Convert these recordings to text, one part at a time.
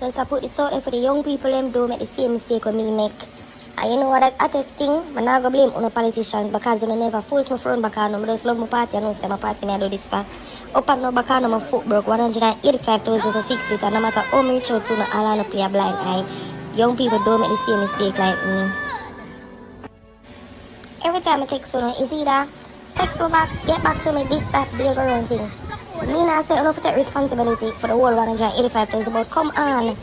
Just I put this out there for the young people them don't make the same mistake when me make. And you know what that hottest thing? I'm not going to blame on the politicians because they never force my friend back on them. I just love my party and I say my party me I do this for. Up and no back on my foot broke 185,000 to fix it, and no matter how much out to all on play a blind eye. Young people don't make the same mistake like me. Every time I text someone, it's either text me back, get back to me, this, that, big around thing. Me not say enough to take responsibility for the whole 185,000, but come on.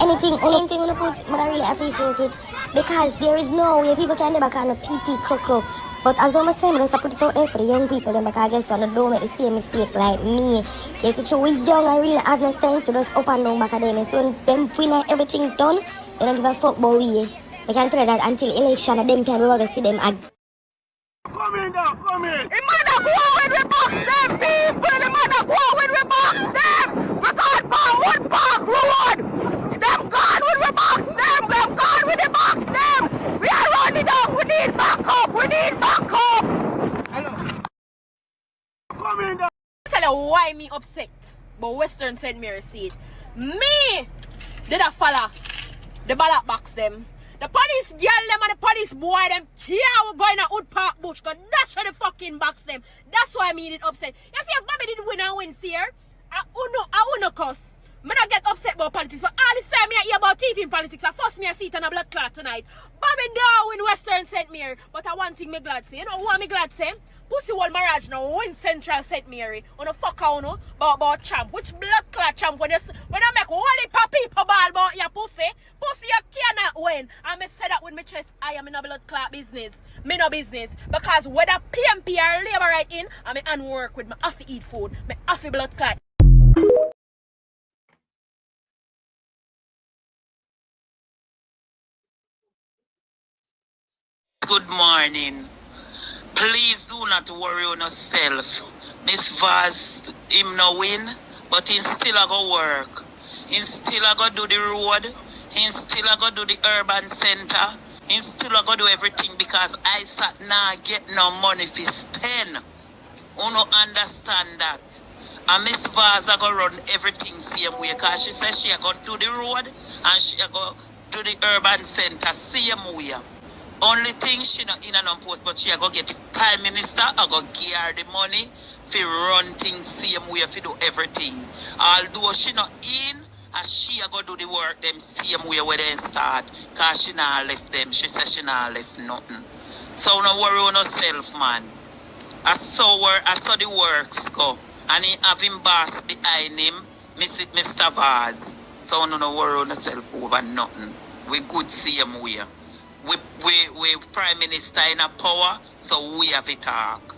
Anything you put, but I really appreciate it. Because there is no way people can never call a PP cook. But as I'm saying, I just put it out there for the young people then, because I guess you don't make the same mistake like me. Because it's we young and really have no sense to just up and down back at them. So when them win everything done, they don't give a fuck about we. We can tell you that until election of them can we will see them again. Come in now, come in. The mother go when we box them people. The mother go when we box them. We gone for Wood Park Road. Them gone when we box them. Them gone when they box them. We are running down. We need backup. We need backup. Hello. Come in now. Tell you why me upset but Western St. Mary seat. Me did a follow the ballot box them. The police girl them and the police boy them can't go in a Wood Park bush because that's how the fucking box them. That's why me did upset. You see if Bobby did win and win fair, I wouldn't cuss. Me not get upset about politics, but all this time me hear about TV in politics. I force me a seat on a blood clot tonight. Bobby don't win Western St. Mary, but I one thing me glad say. You know what me glad say? Pussy Wall Marriage now win Central St. Mary. On a fuck out no about champ. Which blood clot champ when I make holy people ball about your pussy you cannot win. And me say that with my chest, I am in a blood clot business. Me no business. Because whether PMP or labor right in, I'm in work with me have to eat food. Me have to blood clot. Good morning. Please do not worry on yourself. Miss Vaz, him no win, but he still a go work. He still a go do the road. He still a go do the urban center. He still a go do everything because I sat now get no money for spend. You no understand that. And Miss Vaz a go run everything same way because she says she a go do the road and she a go do the urban center same way. Only thing she not in and post, but she a go get the prime minister, I go give her the money for run things same way, for do everything. Although she not in, and she a go do the work them same way where they start, cause she not left them. She said she not left nothing. So no worry on yourself, man. I saw the works go, and he have him boss behind him, Mr. Vaz. So no worry on yourself over nothing. We good same way. We prime minister in a power, so we have a talk.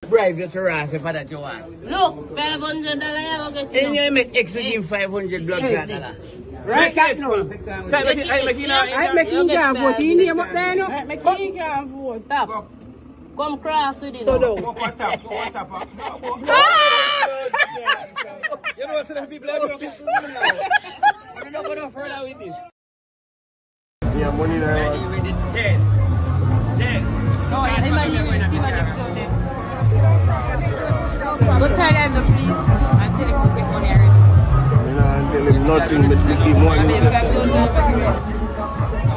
Bribe you to Ross for that you want. Look, $500 I will get And you make X with him 500 blood clot dollar. Right now. I make him can't vote. He name up there, no? I make him can't vote. Tap. Come cross with him. So do. Go on top. You know some people are going to we're not going further with this. Yeah, money now. You with it 10. No, I'm not even see my next one there. Go tell them, please. And tell him to get money already. You know, and tell him nothing but we give money. I mean,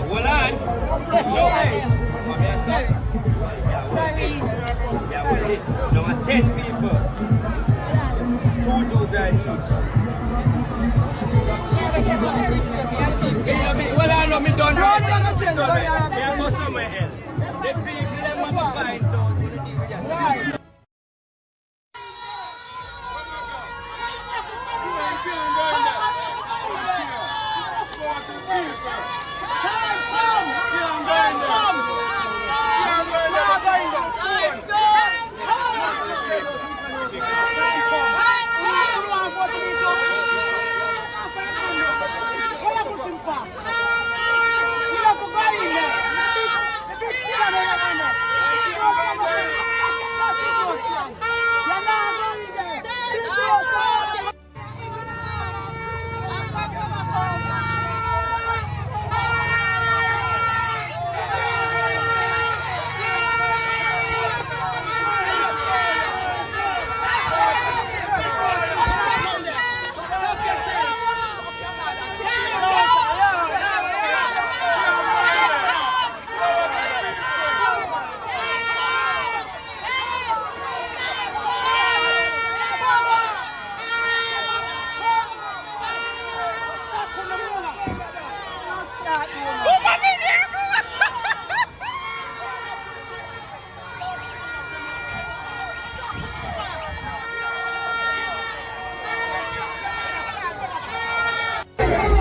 Hold on. Sorry. There were 10 people. 2 dudes are each. Well, I know me done. They are go somewhere else. The people them want to find out what to do with that.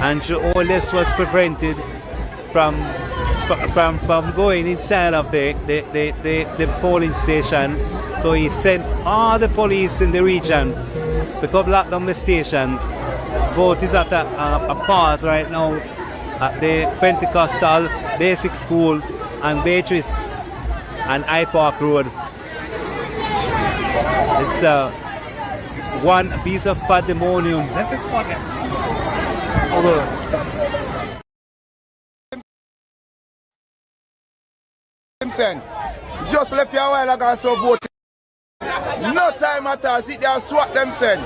and Holness was prevented from going inside of the polling station. So he sent all the police in the region to come lock down the stations. Vote is at a pause right now at the Pentecostal Basic School and Beatrice and High Park Road. It's one piece of pandemonium. Simpson, just left you a while ago, so vote. No time at all. Sit there and swat them, son.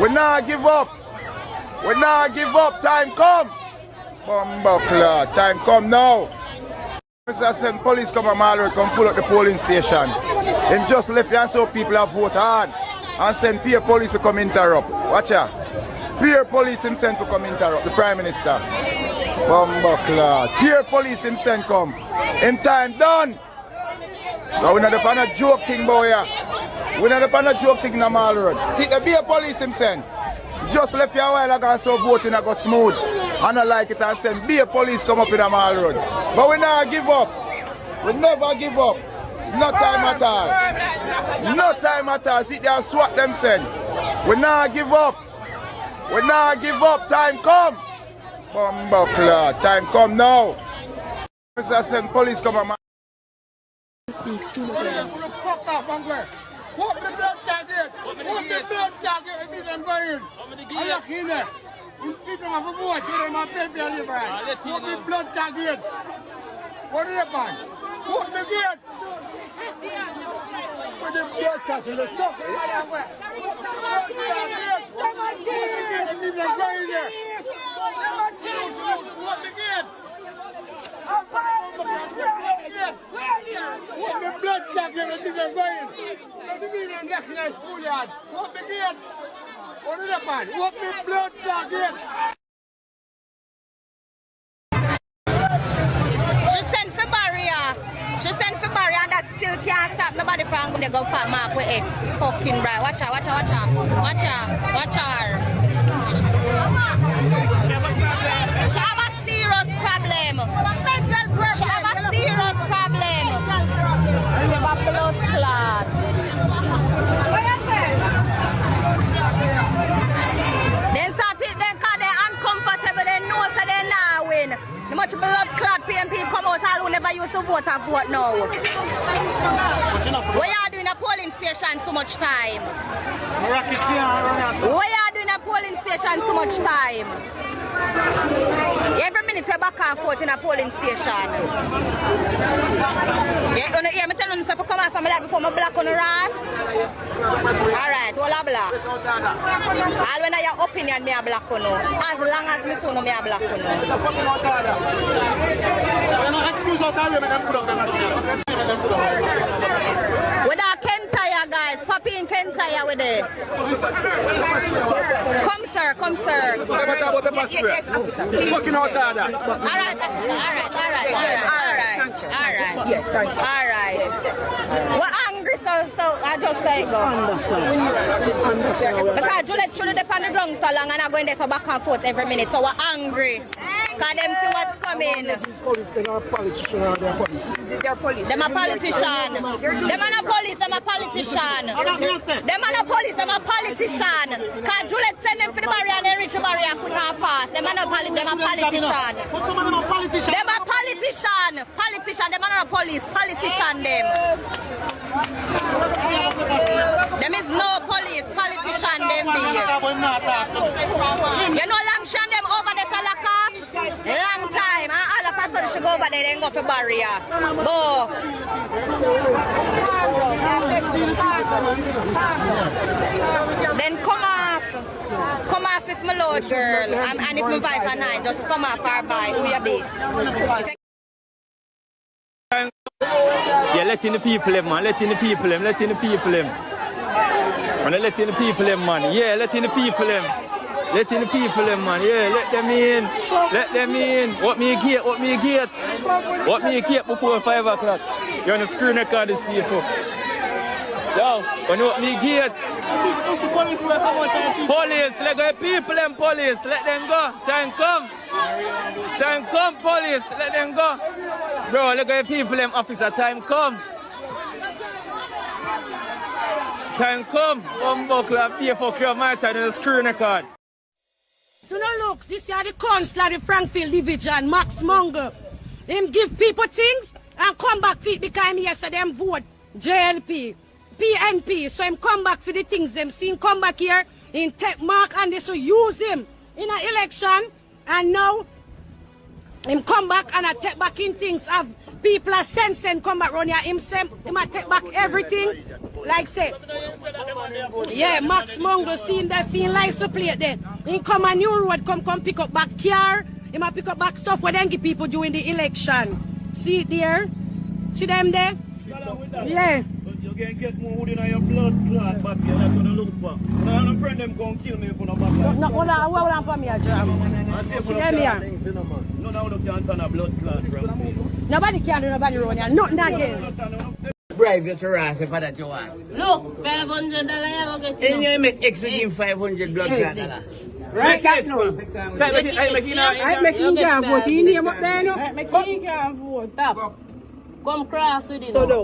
We not give up. We not give up. Time come. Bumbuckler. Time come now. Mr. Send police come a mile road, come full up the polling station. Him just left you and so people have vote hard. And send peer police to come interrupt. Watch out. Peer police him send to come interrupt the Prime Minister. Bumbuckler. Peer police him send come. In time done. Now we're not upon a joke thing, boy. We're not upon a joke thing in the mall road. See, the beer police him send. Just left you a while ago, so voting I go smooth. And I like it and send beer police come up in the mall road. But we not give up. We never give up. No time at all. No time at all. Sit there and swat them send. We not give up. We not give up. Time come. Bumbuckler. Time come now. Mr. Send police come on. Speaks to me. What the blood target? What the blood target? It isn't going. I look in there. You people have a vote. You don't have to pay your liver. What the blood target? What is it, man? What the gate? What the blood target? Let's stop it. What the gate? What the blood jacket is in the vein? What do you mean in national schoolyard? What the gate? What is that, man? What the blood jacket? She sent for barrier. She sent for barrier and that still can't stop nobody from going to go past Mark with X. Fucking right. Watch her, watch her, watch her. Watch her, watch her. She have a serious problem. She have a serious problem. We have a blood clot. Then start it, then cause they're uncomfortable, they know so they now win. The much blood clot PMP come out, all who never used to vote and vote now. Why are you doing a polling station so much time? Why are you doing a polling station so much time? Every minute you're back and forth in a polling station. Yeah, you hear me telling you to come out from like before my black on the ass? Alright, well I black. All when I your opinion me a black on you. As long as me so no me a black on you. With our Kentire guys, Papi in Kentire with it. Come sir, come sir. Yes, fucking out of that. Alright, alright. Yes, thank you. Alright. We're angry, so I just say go. Understand. Because Juliet should have on the ground so long and I'm going there so back and forth every minute. So we're angry. Because them see what's coming. These police are politicians or they're police? They're police. Them a politician. Them are not police, them a politician. Them are not police, them a politician. Because Juliet send them for the barrier and they reach the barrier quick and fast. Them are not them a politician. Them a politician. Politician, them are not police. Politician them. Them is no police. Politician them be. You know Langshan them over the Salaka? Long time. And all of a sudden she go over there and go for barrier. Bo. Then come off if my load girl. And if my voice are 9, just come off or by. Who you be? Yeah, letting the people in, man. Letting the people in. Letting the people in. Man, letting the people in, man. Yeah, letting the people in. Letting the people in, man. Yeah, let them in. Let them in. What me a gate? What me a gate? What me a gate before 5 o'clock? You're on the screen record these people. Yo, when you what me a gate? Police, let go people and police, let them go. Time come. Time come, police, let them go. Bro, let go people and officer, time come. Time come. One buckler, be for clear my side and the screen record. So now look, this is the council of the Frankfield Division, Max Munger. Them give people things and come back for it because I'm here, so them vote JLP, PNP. So him come back for the things them see him come back here, in take mark and they so use him in an election, and now him come back and I take back in things of people are sense and come back around here. Him take back everything. Like say, yeah, Max Mungo seen that scene license plate there. He come a new road, come pick up back car. He might pick up back stuff where they give people during the election. See it there? See them there? Yeah. You can get more wood in your blood clot back here. That's what I look for. Now, no friend them going to kill me for no back. No, hold on for me, a jam. See them here? No, now you can't turn a blood clot from me. Nobody can do nobody around here. Nothing again. Bribe you to Ras if that you want. Look, $500 you will get. And you make X with him 500 blood clot dollar. Right, I make him can't vote. He name up there, no? I make him can't vote. Tap. Come cross with him. So do.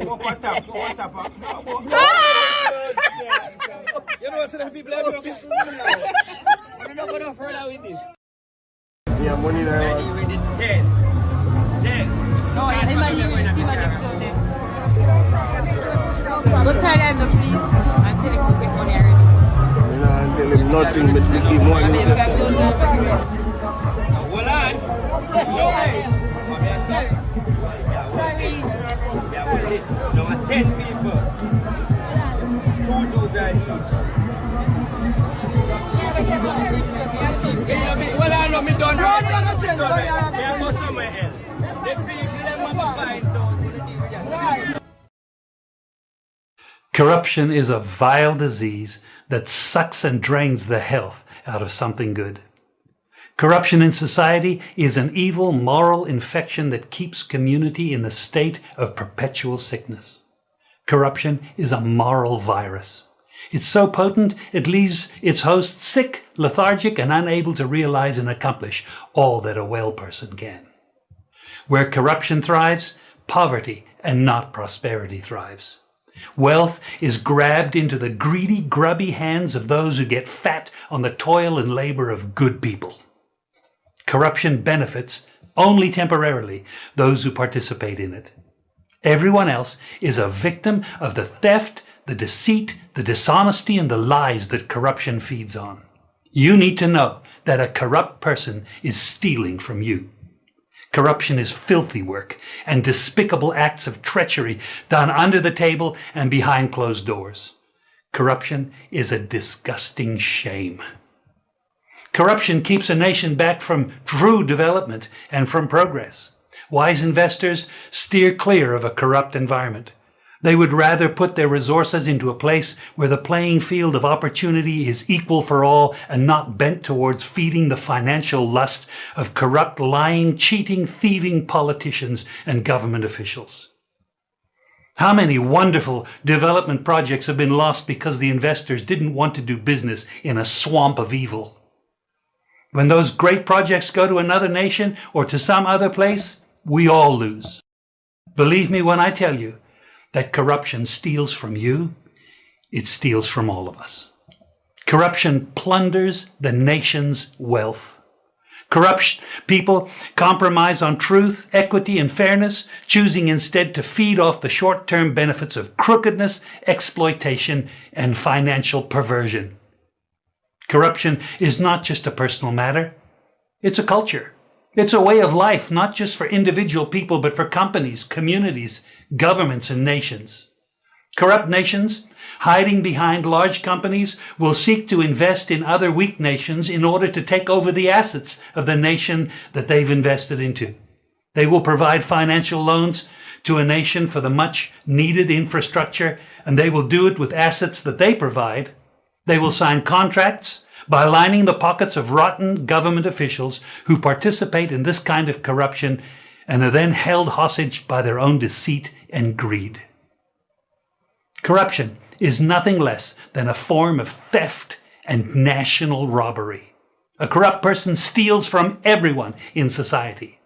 You know what some people are doing? We're not going further with this. Yeah, money now. No, everybody will see what they're doing. Go tell them the please and tell him to get money already. You know, and tell him nothing but we give money. Hold on. There were 10 people. 2 do that each. Well, I know me done. Corruption is a vile disease that sucks and drains the health out of something good. Corruption in society is an evil moral infection that keeps community in the state of perpetual sickness. Corruption is a moral virus. It's so potent it leaves its host sick, lethargic, and unable to realize and accomplish all that a well person can. Where corruption thrives, poverty and not prosperity thrives. Wealth is grabbed into the greedy, grubby hands of those who get fat on the toil and labor of good people. Corruption benefits, only temporarily, those who participate in it. Everyone else is a victim of the theft, the deceit, the dishonesty, and the lies that corruption feeds on. You need to know that a corrupt person is stealing from you. Corruption is filthy work and despicable acts of treachery done under the table and behind closed doors. Corruption is a disgusting shame. Corruption keeps a nation back from true development and from progress. Wise investors steer clear of a corrupt environment. They would rather put their resources into a place where the playing field of opportunity is equal for all and not bent towards feeding the financial lust of corrupt, lying, cheating, thieving politicians and government officials. How many wonderful development projects have been lost because the investors didn't want to do business in a swamp of evil? When those great projects go to another nation or to some other place, we all lose. Believe me when I tell you that corruption steals from you, it steals from all of us. Corruption plunders the nation's wealth. Corrupt people compromise on truth, equity, and fairness, choosing instead to feed off the short-term benefits of crookedness, exploitation, and financial perversion. Corruption is not just a personal matter. It's a culture. It's a way of life, not just for individual people, but for companies, communities, governments, and nations. Corrupt nations, hiding behind large companies, will seek to invest in other weak nations in order to take over the assets of the nation that they've invested into. They will provide financial loans to a nation for the much needed infrastructure, and they will do it with assets that they provide. They will sign contracts by lining the pockets of rotten government officials who participate in this kind of corruption and are then held hostage by their own deceit and greed. Corruption is nothing less than a form of theft and national robbery. A corrupt person steals from everyone in society.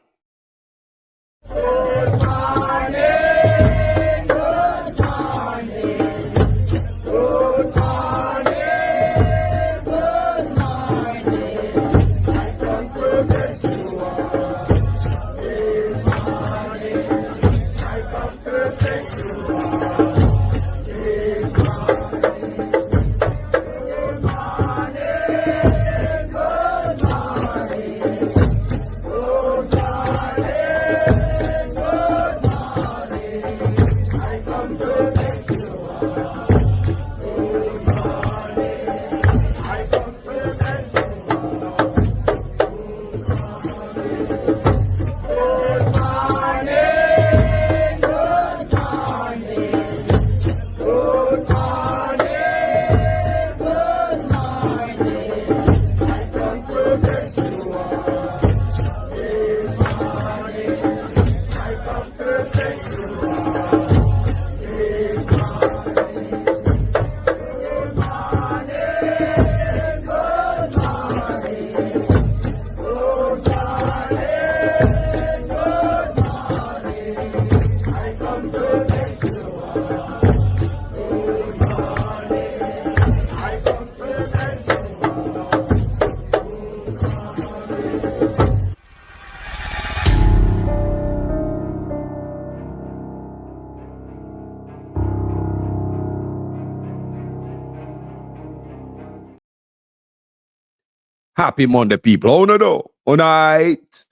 Happy Monday, people. Oh, no, no. Oh, night.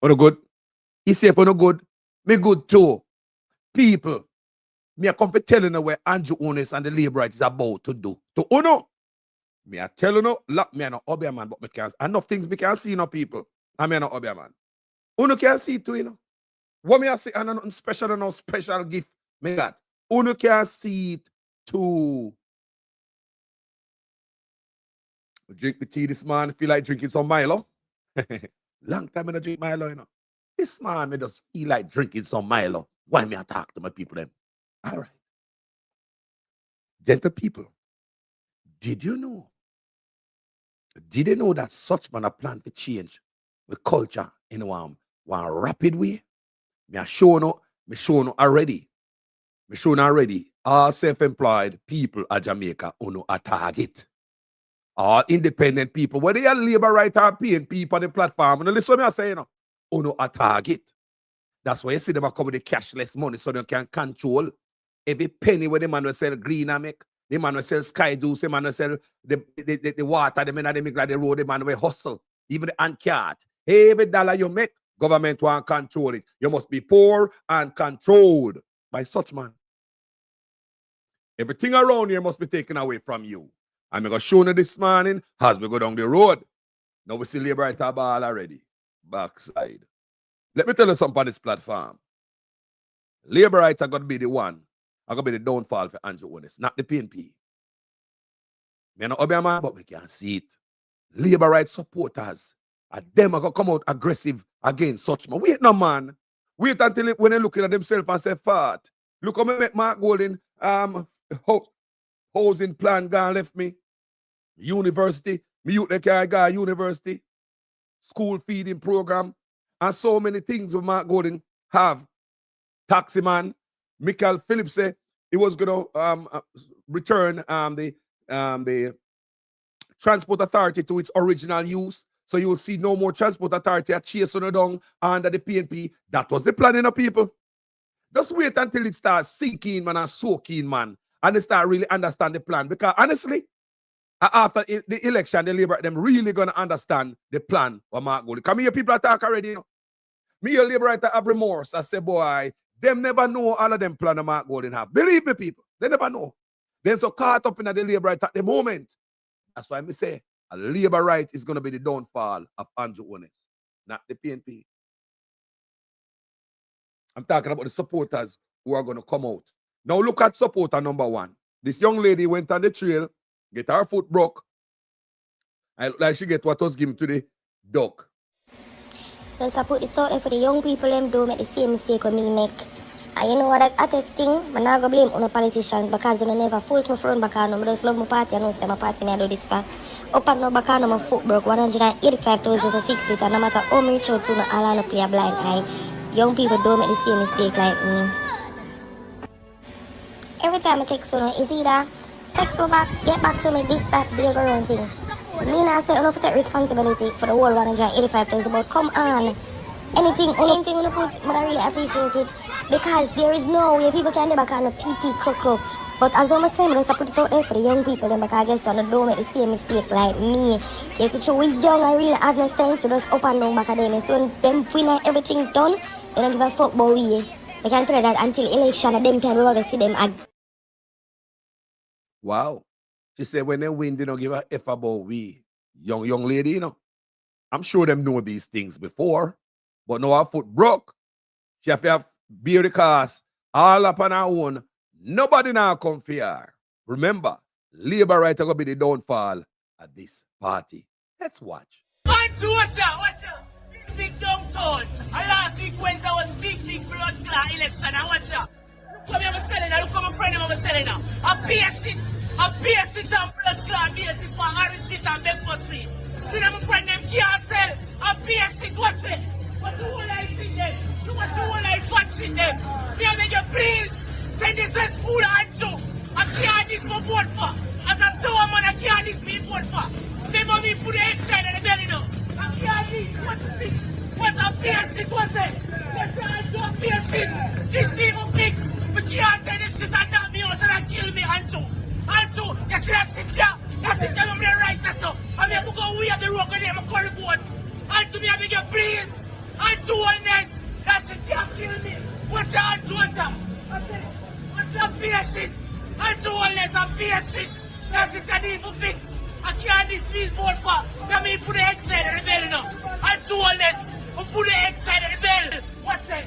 Oh, no, good. He say, oh, no, good. Me good, too. People, me a come for telling you where Andrew Holness and the Labour is about to do. To Uno. Me a tell you no, look, me a no obey man, but me can enough things me can see, no people. And me a no obey man. Uno can see too, you know. What me a say, and nothing special and no special gift. Me got. Uno can see it too. Drink the tea this man, feel like drinking some Milo. Long time I don't drink Milo, you know. This man, me just feel like drinking some Milo. Why me talk to my people then? All right. Gentle people, did you know? Did you know that such man a plan to change the culture in one rapid way? Me show no already. Me show no already. All self-employed people at Jamaica uno a target. All independent people, whether you're labor right or PNP on the platform, and listen to me I say, you know, uno a target. That's why you see them come with the cashless money so they can control every penny where the man will sell green and make, the man will sell sky juice, the man will sell the water, the man they make like the road, the man will hustle, even the ant cart. Every dollar you make, government won't control it. You must be poor and controlled by such man. Everything around here must be taken away from you. I'm going to show you this morning as we go down the road. Now we see Labour at a ball already. Backside. Let me tell you something on this platform. Labour rights are going to be the one. Are going to be the downfall for Andrew Holness, not the PNP. Me not obey man, but we can see it. Labour rights supporters, them are going to come out aggressive against such man. Wait no man. Wait until when they looking at themselves and say, fart. Look how me make Mark Golden housing plan gone left me. University. Me youth they carry guy university. School feeding program. And so many things with Mark Golden have. Taxi man. Michael Phillips said he was going to return the Transport Authority to its original use. So you will see no more Transport Authority at chasing it down under the PNP. That was the planning of people. Just wait until it starts sinking, man, and soaking, man. And they start really understand the plan. Because honestly, after the election, the Labour, them really going to understand the plan of Mark Golden. Come here, people attack already, you know. Me, a Labour writer, have remorse. I say, boy, them never know all of them plan of Mark Golden have. Believe me, people. They never know. They're so caught up in the Labour right at the moment. That's why I say a Labour right is going to be the downfall of Andrew Holness, not the PNP. I'm talking about the supporters who are going to come out. Now look at supporter number one. This young lady went on the trail, get her foot broke. I look like she get what was given to the dog. Let's put this out there for the young people them do make the same mistake when me make. And you know what, I test thing, I'm not going to blame on the politicians because they never force me front back on them. I just love my party and I say my party, I do this for. Up and no back on my foot broke, 185,000 to fix it. And no matter how much out to all on play a blind eye, young people don't make the same mistake like me. Every time I text someone, it's either text me back, get back to me, this, that, the other wrong thing. Me not say enough to take responsibility for the whole 185,000, but come on. Anything you put, but I really appreciate it. Because there is no way people can never kind of PP crook. But as I'm saying, I put it out there for the young people then, because I guess I don't make the same mistake like me. Because it's we young and really have no sense to just up and down back at them. So when them win everything done, they don't give a fuck about we. They can tell that until election and them can never see them again. Wow. She said when they win, they don't give a F about we. Young lady, you know. I'm sure them know these things before. But now her foot broke. She have to bear the cost all up on her own. Nobody now come for her. Remember, labor right are going to be the downfall at this party. Let's watch. Watch out. Big downtown. And last week went out big blood clot election. And watch out. Look how I'm selling now. Look how my friend I'm selling now. A beer shit and blood clot beer shit for orange shit and Bedford Street. See them friend them can't sell a beer shit. Watch it. What the whole I see them? What the whole I watching them? Me I beg you please send this to school and show. I can't this my vote for. As a someone man I can't this me vote for. They want me put the extra in the belly now. I can't this. What you see? What a beer shit was it? Let's try to a beer shit. This thing will fix. We can't tell this shit and knock me out and kill me Ancho. You see that shit here? That shit there I'm right that's up. I'm here to go way up the road and I'm going to vote. Ancho me I beg you please. Ancho Holness, that shit can't kill me. Watch out, Georgia. Watch out, beer shit. Ancho Holness and beer shit. That shit I need to fix. I can't displease vote for. Let me put the X side of the bell now. Ancho Holness, put the X side of the bell. What's that?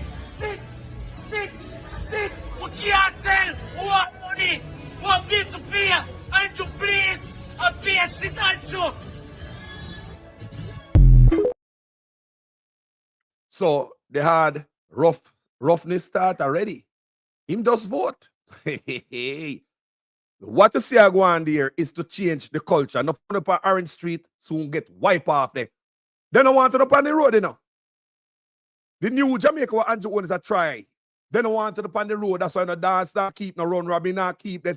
Sit. We can't sell. We want money. We want bill to pay. Ancho, please. A beer shit, Ancho. So they had roughness start already. Him does vote. What you see I go on there is to change the culture. Not up on Orange Street, soon get wiped off there. They don't want it up on the road, you know. The new Jamaica what Andrew owns a try. They don't want it up on the road. That's why no dance not keep, no run robin not keep. They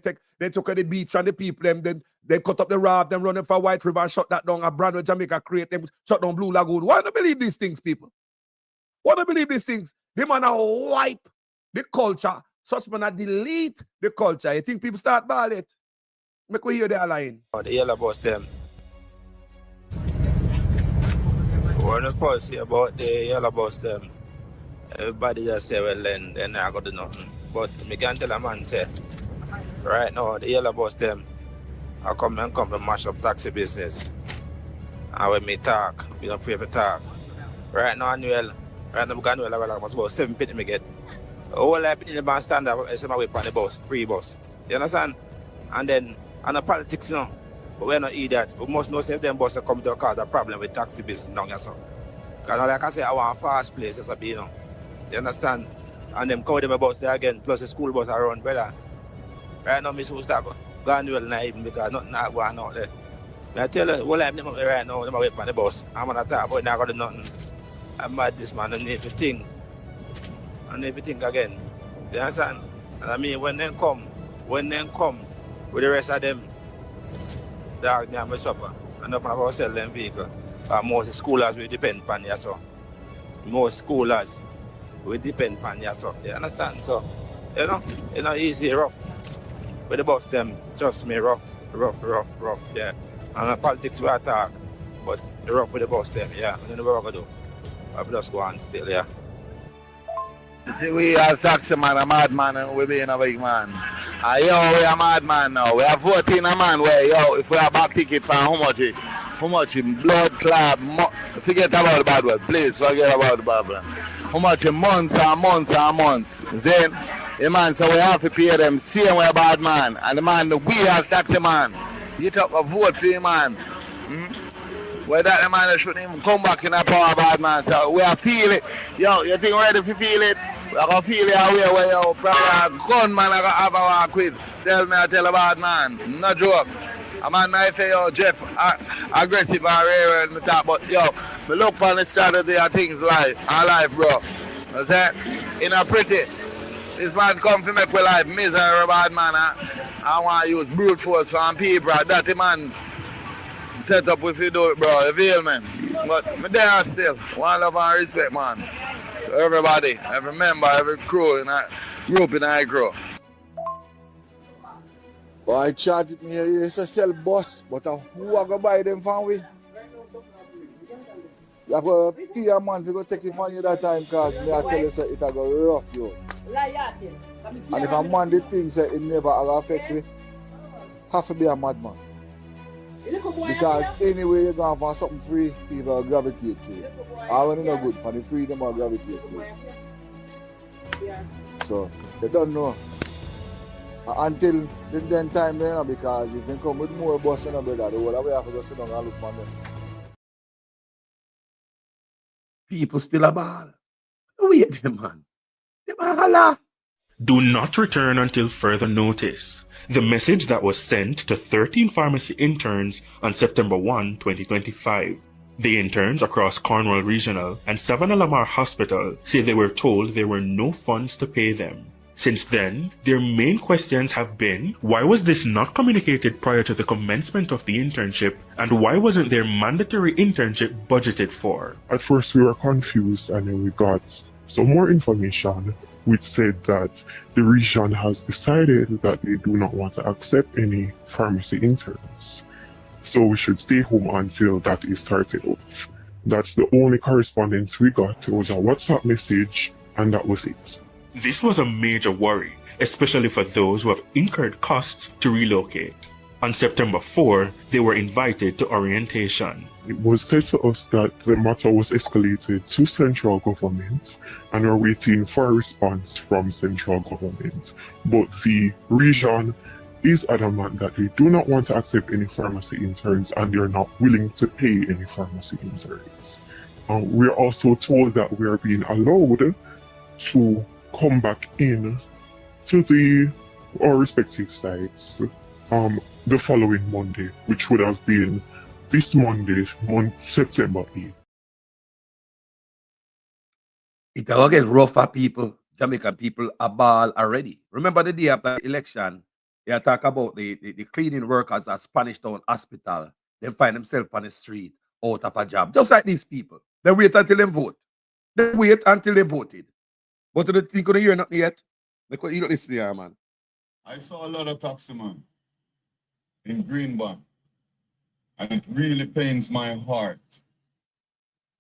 took at the beach and the people them then cut up the raft, them running for White River and shut that down. A brand new Jamaica create them, shut down Blue Lagoon. Why don't believe these things, people? Why don't believe these things? They man wipe the culture. Such man delete the culture. You think people start ball it? Make we hear their line. The yellow bus them. We're not supposed to say about the yellow bus them. Everybody just say, well, then they're not going to do nothing. But me can tell a man, say, right now, the yellow bus them, I come to mash up taxi business. And when me talk, we don't pray for talk. Right now, Annual, I was about 7 penny me get. All I put in the band stand up, I say my way on the bus, free bus. You understand? And then, and the politics, you know, but we're not idiot. We must know if them buses come to cause a problem with taxi business now, you know. Because like I say, I want a fast place, as a be, you know. You understand? And them cover them bus there again, plus the school bus around, brother. Right now, me supposed to going well now even because nothing not going out there. I tell you, all I'm doing right now, I'm away on the bus. I'm going to talk about not going to do nothing. I'm mad this man, I need to think. I need to think again. You understand? And I mean, when they come with the rest of them, dog, they have a supper. And not going to sell them vehicle. Most schoolers will depend on you, so. Most schoolers will depend on you, so. You understand? So, you know, it's not easy, rough. With the bus, them, trust me, rough, yeah. And the politics we talk, but the rough with the bus, them, yeah. I don't know what we're going to do. I'll just go on still, yeah. See, we are taxi man, a madman, and we being a big man. We are madman now. We are voting a man where, if we have back ticket for how much in blood club, forget about the bad word, please forget about the bad word. How much in months and months. Then, the man say we have to pay them, same way bad man. And the man, we as taxi man, get up a vote for the man. Well, that man shouldn't even come back in a power bad man. So we are feel it. You think we're ready to feel it? We are going to feel your way where you probably a gunman I got have a walk with. Tell me I tell about man. No joke. A man might say, yo, Jeff, aggressive and rare and talk, but yo, me look on the strategy of things life, bro. I said, in a pretty, this man come to make my life miserable, bad man. I want to use brute force from people, that the man set up if you do it, bro, you feel me? But me there still, one love and respect, man. To everybody, every member, every crew in a group in a crew. Boy, charge me here, it's a sell bus, but who are going to buy them from we? You have to pay a man to go take it from you that time, because me I tell you, it's going to go rough, yo. And if a man the things that it never affect me, have to be a madman. Because anyway you're going to find something free, people will gravitate to it. I want to know good, for the freedom will gravitate to it. So, they don't know. Until then time there, because if they come with more bus and brother, the whole way have to go sit down and look for them. People still a ball. Wait them, man. Them a holla. Do not return until further notice. The message that was sent to 13 pharmacy interns on September 1, 2025. The interns across Cornwall Regional and Savannah Lamar Hospital say they were told there were no funds to pay them. Since then, their main questions have been, why was this not communicated prior to the commencement of the internship, and why wasn't their mandatory internship budgeted for? At first we were confused, and then we got some more information which said that the region has decided that they do not want to accept any pharmacy interns. So we should stay home until that is sorted out. That's the only correspondence we got. It was a WhatsApp message, and that was it. This was a major worry, especially for those who have incurred costs to relocate. On September 4, they were invited to orientation. It was said to us that the matter was escalated to central government and we're waiting for a response from central government. But the region is adamant that they do not want to accept any pharmacy interns and they're not willing to pay any pharmacy interns. We're also told that we are being allowed to come back in to our respective sites the following Monday, which would have been this Monday, September 8th. It will get rough for people, Jamaican people, a ball already. Remember the day after the election, they talk about the cleaning workers at Spanish Town Hospital. They find themselves on the street, out of a job. Just like these people. They wait until they vote. They wait until they voted. But they think they hear nothing yet. Because you don't listen here, man. I saw a lot of taxi man in Greenbank. And it really pains my heart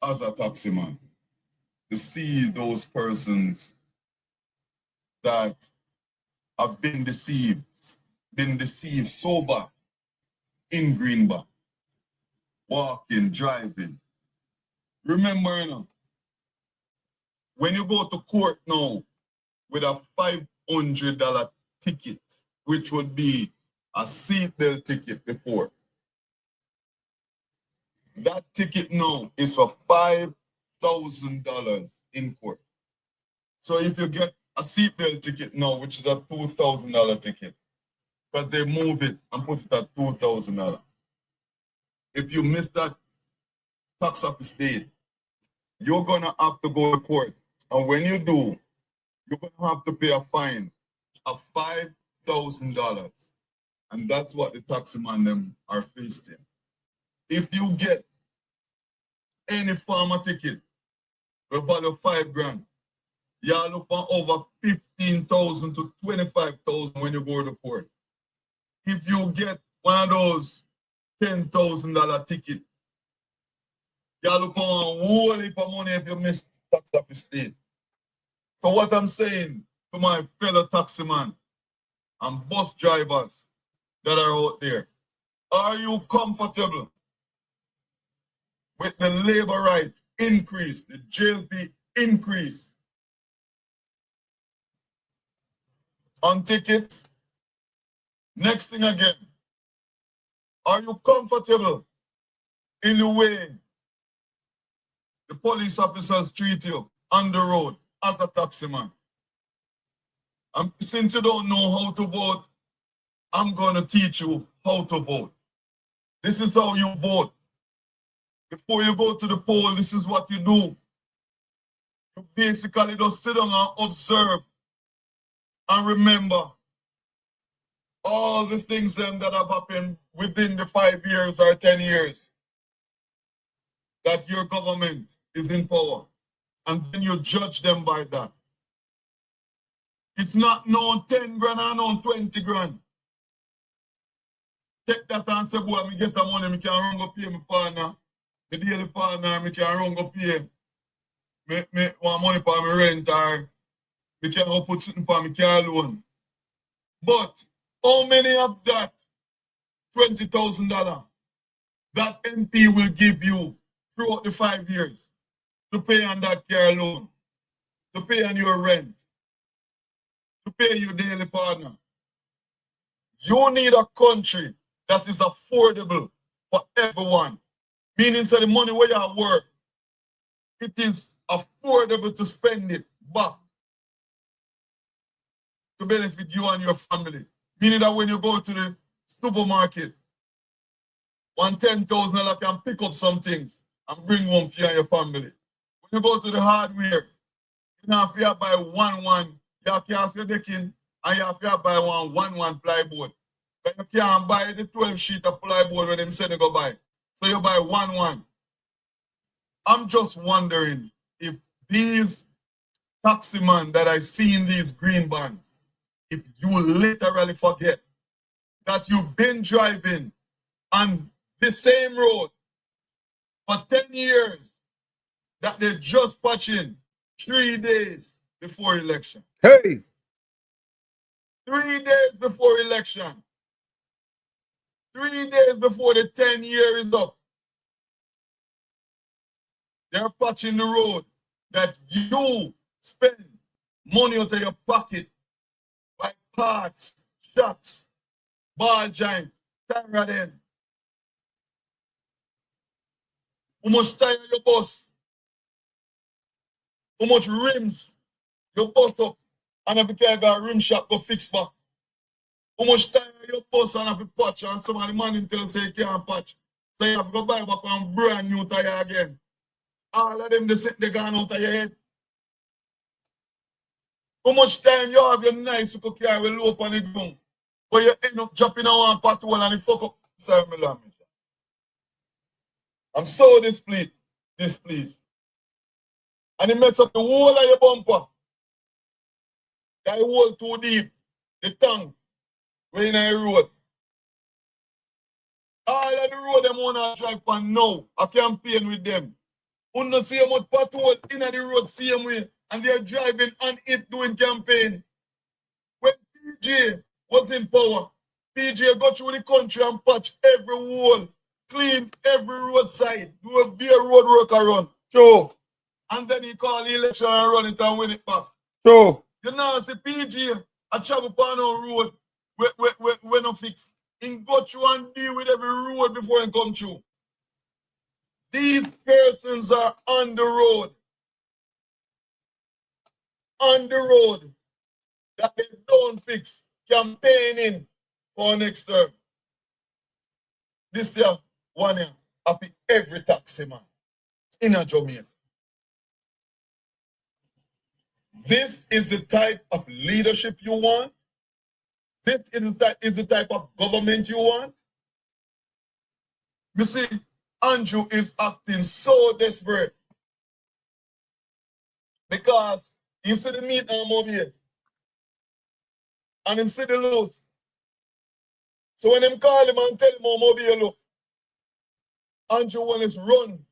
as a taxi man to see those persons that have been deceived so bad in Greenbank, walking, driving. Remember, you know, when you go to court now with a $500 ticket, which would be a seatbelt ticket before, that ticket now is for $5,000 in court. So if you get a seatbelt ticket now, which is a $2,000 ticket, because they move it and put it at $2,000. If you miss that tax office date, you're going to have to go to court. And when you do, you're going to have to pay a fine of $5,000. And that's what the taxi man them are facing. If you get any farmer ticket with value $5,000, you're looking over $15,000 to $25,000 when you go to court. If you get one of those $10,000 ticket, you're looking a whole heap of money if you miss tax office date. So what I'm saying to my fellow taxi man and bus drivers that are out there, are you comfortable with the labor right increase, the JLP increase on tickets? Next thing again, are you comfortable in the way the police officers treat you on the road as a taxi man. And since you don't know how to vote, I'm going to teach you how to vote. This is how you vote. Before you go to the poll, this is what you do. You basically just sit down and observe and remember all the things that have happened within the 5 years or 10 years that your government is in power. And then you judge them by that. It's not known 10 grand or known 20 grand. Take that and say, boy, me get the money, me can run go pay my partner. My daily partner, me can run go pay. Me want money for my rent or me can go put something for my car loan. But how many of that $20,000 that MP will give you throughout the 5 years to pay on that car loan, to pay on your rent, to pay your daily partner? You need a country that is affordable for everyone. Meaning, so the money where you work, it is affordable to spend it back to benefit you and your family. Meaning that when you go to the supermarket, $10,000 can pick up some things and bring home for you and your family. When you go to the hardware, you know, if you buy one, you can't say decking, and you have to buy one plyboard. But you can't buy the 12 sheet of plyboard when them say they go buy. So you buy one. I'm just wondering if these taximen that I see in these green vans, if you literally forget that you've been driving on the same road for 10 years, that they're just patching 3 days before election. Hey! 3 days before election. 3 days before the 10 years is up. They're patching the road that you spend money out of your pocket by parts, shocks, ball joint, tire then. How much tire you bust? How much rims you bust up and if you can't go a rim shop go fix back? How much tire you bust and have to patch and some of the man tell you say you can't patch? So you have to go buy back one brand new tire again. All of them they gone out of your head. How much time you have your nice to carry low up on the ground, but you end up dropping on one pothole and you fuck up. Sorry, my language. I'm so displeased. And it mess up the whole of your bumper. That hole too deep. The tongue. Where in the road. All of the road them wanna drive on now. I campaign with them. You don't see how much pothole in the road same way. And they're driving on it doing campaign. When PJ was in power, PJ got through the country and patch every wall, clean every roadside, do a bare road work around. True. And then he called the election and run it and win it back. True. You know, see PJ, I travel upon our road, we no fix. He go through and deal with every road before he come through. These persons are on the road. On the road that they don't fix, campaigning for next term. This year, 1 year, I think every taxi man in a Jamaica. This is the type of leadership you want. This is the type of government you want. You see, Andrew is acting so desperate because you see the meat arm over here and him see the loose. So when him call him and tell him I'm over here, look, Andrew Holness run.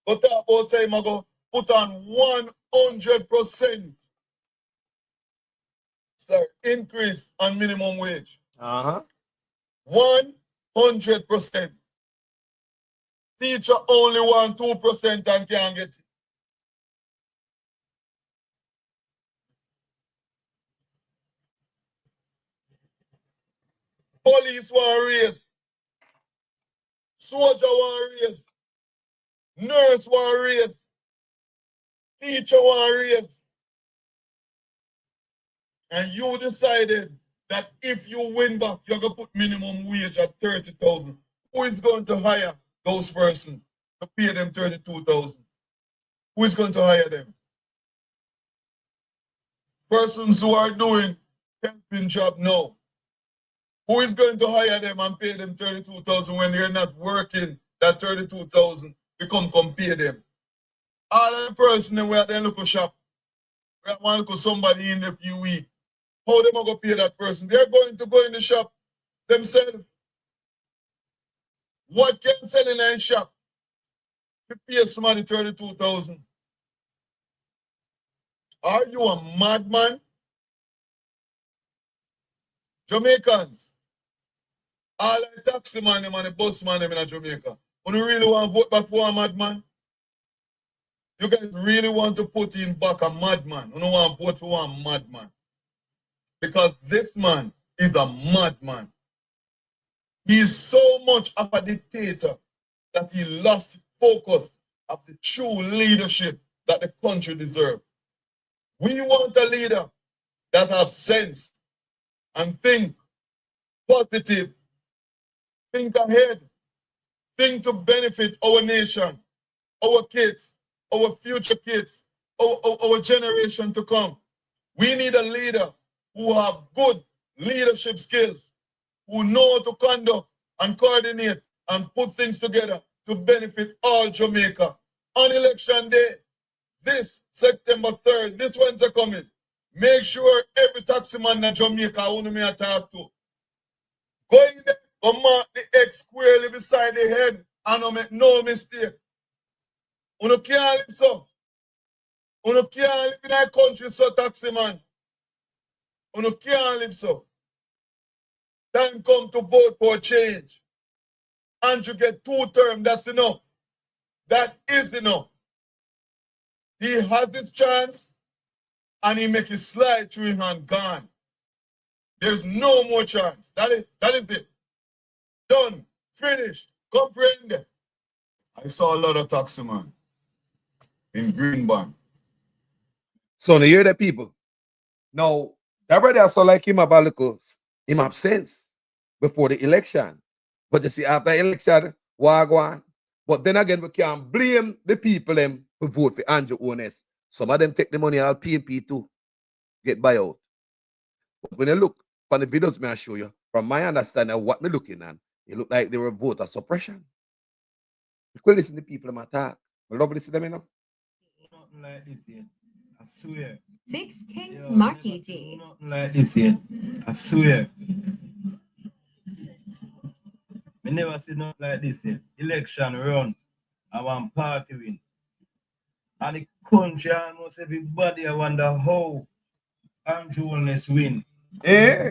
But that about time I go put on 100% increase on minimum wage. 100%. Teacher only want 2% and can't get it. Police want raise. Soldier want raise. Nurse want raise. teacher want raise. And you decided that if you win back, you're going to put minimum wage at 30,000. Who is going to hire those persons to pay them 32,000? Who is going to hire them? Persons who are doing helping job now. Who is going to hire them and pay them 32,000 when they're not working? That 32,000 become pay them. All of the person we at the local shop, we have one local somebody in a few weeks. How them going to pay that person? They're going to go in the shop themselves. What can sell in a shop to pay somebody 32,000? Are you a madman? Jamaicans, all the taxi man and the bus man in Jamaica, when you really want to vote back for a madman? You guys really want to put in back a madman? You don't want to vote for a madman? Because this man is a madman. He is so much of a dictator that he lost focus of the true leadership that the country deserves. We want a leader that has sense and think positive, think ahead, think to benefit our nation, our kids, our future kids, our generation to come. We need a leader who have good leadership skills, who know to conduct and coordinate and put things together to benefit all Jamaica. On election day, this September 3rd, this Wednesday coming, make sure every taxi man in Jamaica who me talk to, go in there, go mark the X squarely beside the head and don't make no mistake. You can't live so. You can't live in a country so, taxi man. You can't live so. Time come to vote for change. And you get 2 terms, that's enough. That is enough. He had his chance and he make it slide through his hand, gone. There's no more chance. That is it. Done. Finished. Comprehended. I saw a lot of taxi man in Greenbank. So you hear that, people? Now, that brother saw like him about him have sense before the election. But you see, after election, wagwan. But then again, we can't blame the people them who vote for Andrew Holness. Some of them take the money all PNP too. Get buyout. But when you look on the videos may I show you, from my understanding of what me looking at, it look like they were voter suppression. You could listen to people in my talk. I love listening to them, you know. Nothing like this yet. I swear. 16 Marky G. Nothing like this yet. I swear. I never see nothing like this yet. Election run. I want party win. And the country, almost everybody, I wonder how Andrew Holness win. Eh?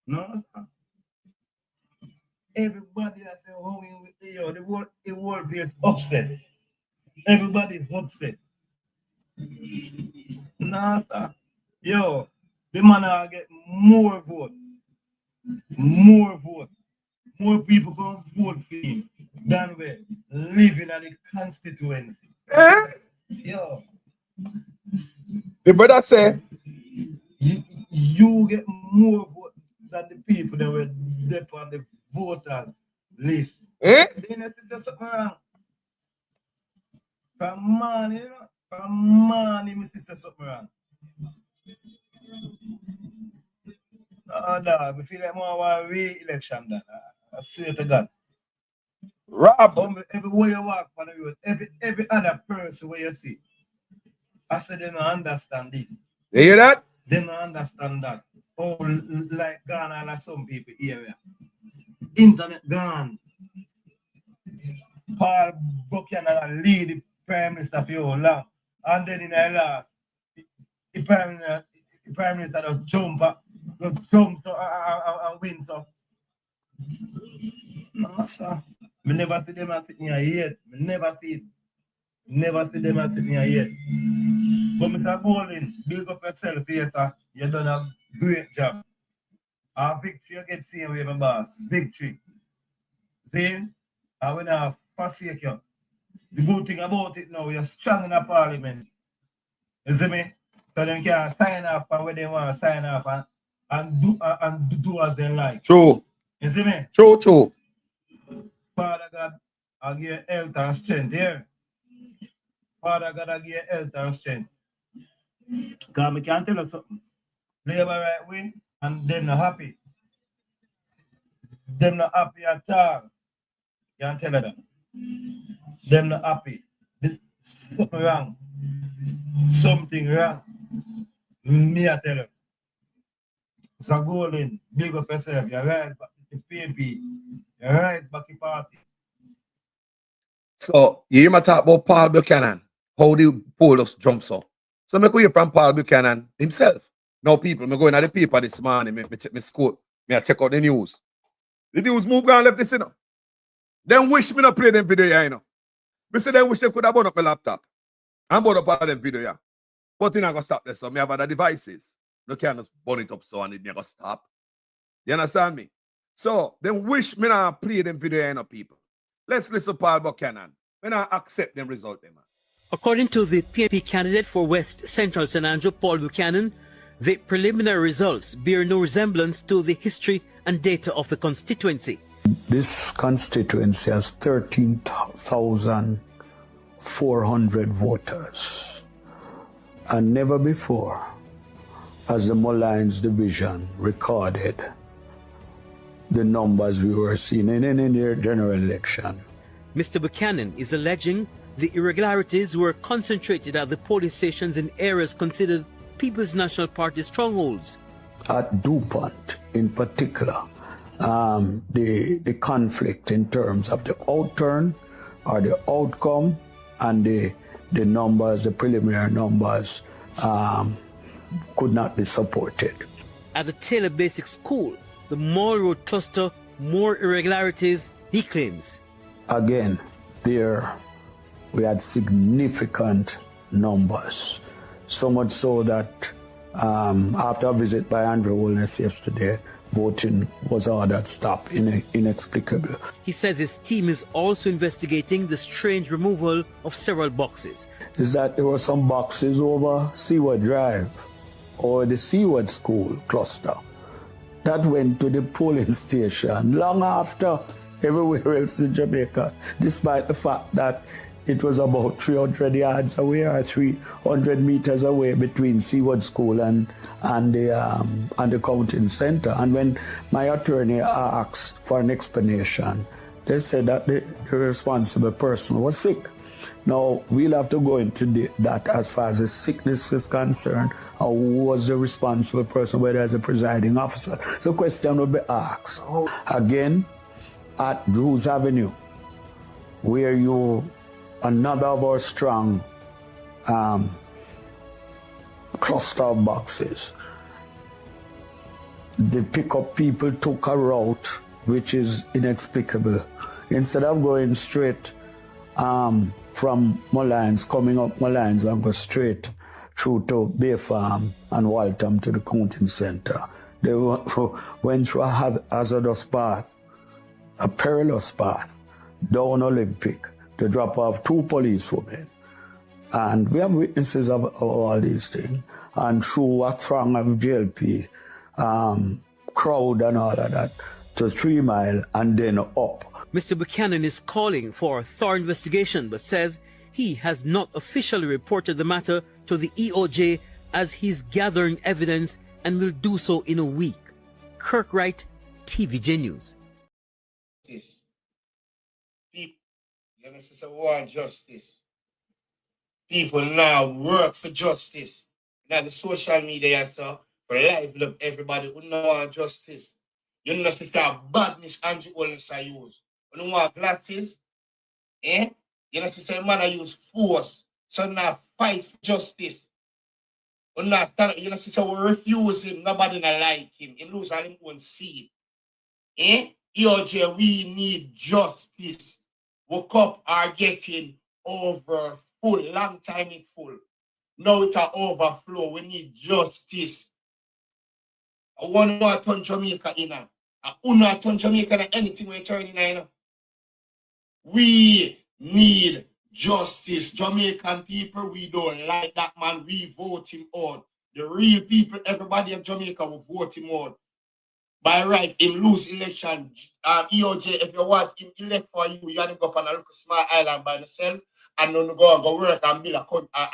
No, sir. Everybody I say how the world is upset. Everybody upset. No, sir. Yo, the man will get more vote. More vote. More people going to vote for him than we living in the constituency. Eh? Yo. The brother say, you get more vote than the people that were there on the voters list. Eh? Then it's just something wrong. From money, you know? From money, my sister, something wrong. Oh, dog, I feel like more want re-election than I swear to God. Rob. Everywhere you walk on the road, every other person where you see, I said they don't understand this. You hear that? They don't understand that. Oh, like Ghana and some people area. Internet gone. Paul Buchanan lead the Prime Minister for your long. And then in the last, the Prime Minister just jump and win. So. No, sir. I never see them as sitting here yet. I never see it. Never see them as sitting here yet. But Mr. Golden, build up yourself here, sir. You done a great job. Our victory you get seen with my boss. Victory. See? I will not forsake you. The good thing about it now, you're strong in the parliament. You see me? So they can sign off on what they want to sign off and do as they like. True. You see me? True. Father God, I give you health and strength here. Father God, I give you health and strength. Because I can tell you something. Labor right way and them not happy. Them not happy at all. Can't tell you that. Them not happy. Something wrong. Something wrong. Me I tell you. So go in, big up yourself. You rise back to PNP. You rise back to party. So you hear me talk about Paul Buchanan, how the police jumps up. So me hear from Paul Buchanan himself. Now people, me going at the paper this morning, me check my school, me I check out the news. The news move and left this, you know. Then wish me not play them video, you know. Me say them wish they could have burned up my laptop. And burn up all them video, yeah. But you're not gonna stop this, so me have other devices. You can't just burn it up so and it never stop. You understand me? So then wish me not play them video, you know, people. Let's listen to Paul Buchanan. We not accept them result, man. According to the PNP candidate for West Central St. Andrew, Paul Buchanan, the preliminary results bear no resemblance to the history and data of the constituency. This constituency has 13,400 voters. And never before has the Mullines division recorded the numbers we were seeing in any general election. Mr. Buchanan is alleging the irregularities were concentrated at the polling stations in areas considered People's National Party strongholds. At DuPont in particular, the conflict in terms of the outturn or the outcome and the numbers, the preliminary numbers, could not be supported. At the Taylor Basic School, the Mall Road cluster, more irregularities, he claims. Again, there we had significant numbers, so much so that after a visit by Andrew Holness yesterday, voting was ordered stop inexplicable. He says his team is also investigating the strange removal of several boxes. Is that there were some boxes over Seaward Drive or the Seaward School cluster that went to the polling station long after everywhere else in Jamaica, despite the fact that it was about 300 yards away or 300 meters away between Seaward School and the counting center. And when my attorney asked for an explanation, they said that the responsible person was sick. Now, we'll have to go into that as far as the sickness is concerned, or who was the responsible person, whether as a presiding officer. The question will be asked. Again, at Drews Avenue, where another of our strong cluster of boxes. The pickup people took a route which is inexplicable. Instead of going straight from Mullines, coming up Mullines and go straight through to Bay Farm and Waltham to the counting center, they went through a hazardous path, a perilous path, down Olympic, to drop off 2 policewomen. And we have witnesses of all these things. And through a throng of JLP, crowd and all of that, to 3 Mile and then up. Mr. Buchanan is calling for a thorough investigation, but says he has not officially reported the matter to the EOJ as he's gathering evidence and will do so in a week. Kirk Wright, TVJ News. You know, it's a war justice. People now work for justice. Now the social media, so for lively up everybody who know want justice. You know, if you have badness, Andrew Holness I use. You know what glasses? Eh? You know, say man I use force. So now fight for justice. You know, say we refuse him, nobody not like him. He lose all him own seat. Eh? EOJ, we need justice. We cup are getting over full, long time it full. Now it's an overflow. We need justice. I want to turn Jamaica in. I want to turn Jamaica in anything we turn in. We need justice. Jamaican people, we don't like that man. We vote him out. The real people, everybody in Jamaica will vote him out. By right, him lose election. EOJ, if you want him elect for you, you have to go up on a little small island by yourself and then go work and build a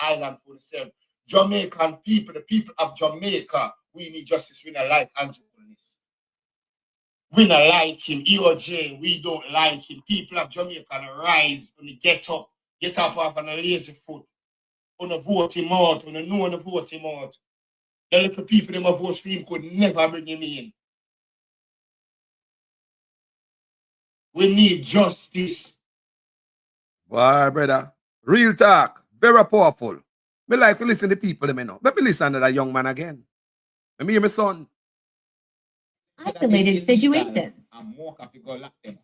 island for yourself. Jamaican people, the people of Jamaica, we need justice. We don't like Andrew Holness. We don't like him. EOJ, we don't like him. People of Jamaica rise when they get up off on a lazy foot. On a vote him out, on a no on a vote him out. The little people them vote for him could never bring him in. We need justice. Why, brother? Real talk. Very powerful. Me like to listen to people, them, you know. Let me listen to that young man again. Let me hear my son. Isolated situation. And more coffee go lock them.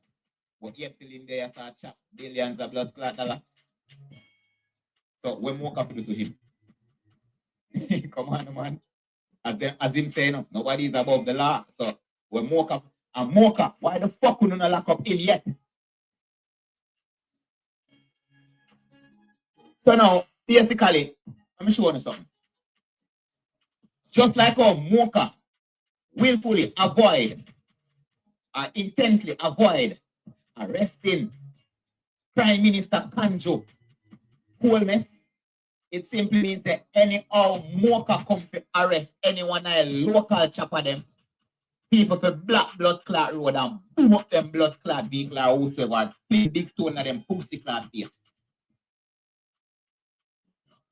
But yet till in there start chat billions of blood clot dollar. So when more coffee do to him? Come on, man. As him saying, nobody is above the law. So when more coffee and more coffee, why the fuck we don't lock up him yet? So now, basically, let me show you something. Just like how Mocha willfully avoid, intently avoid arresting Prime Minister Kanjo Holness, it simply means that anyhow Mocha come to arrest anyone a local chopper them, people for black blood clot road and boom up them blood clot vehicle or whosoever, big stone at them pussy clot face.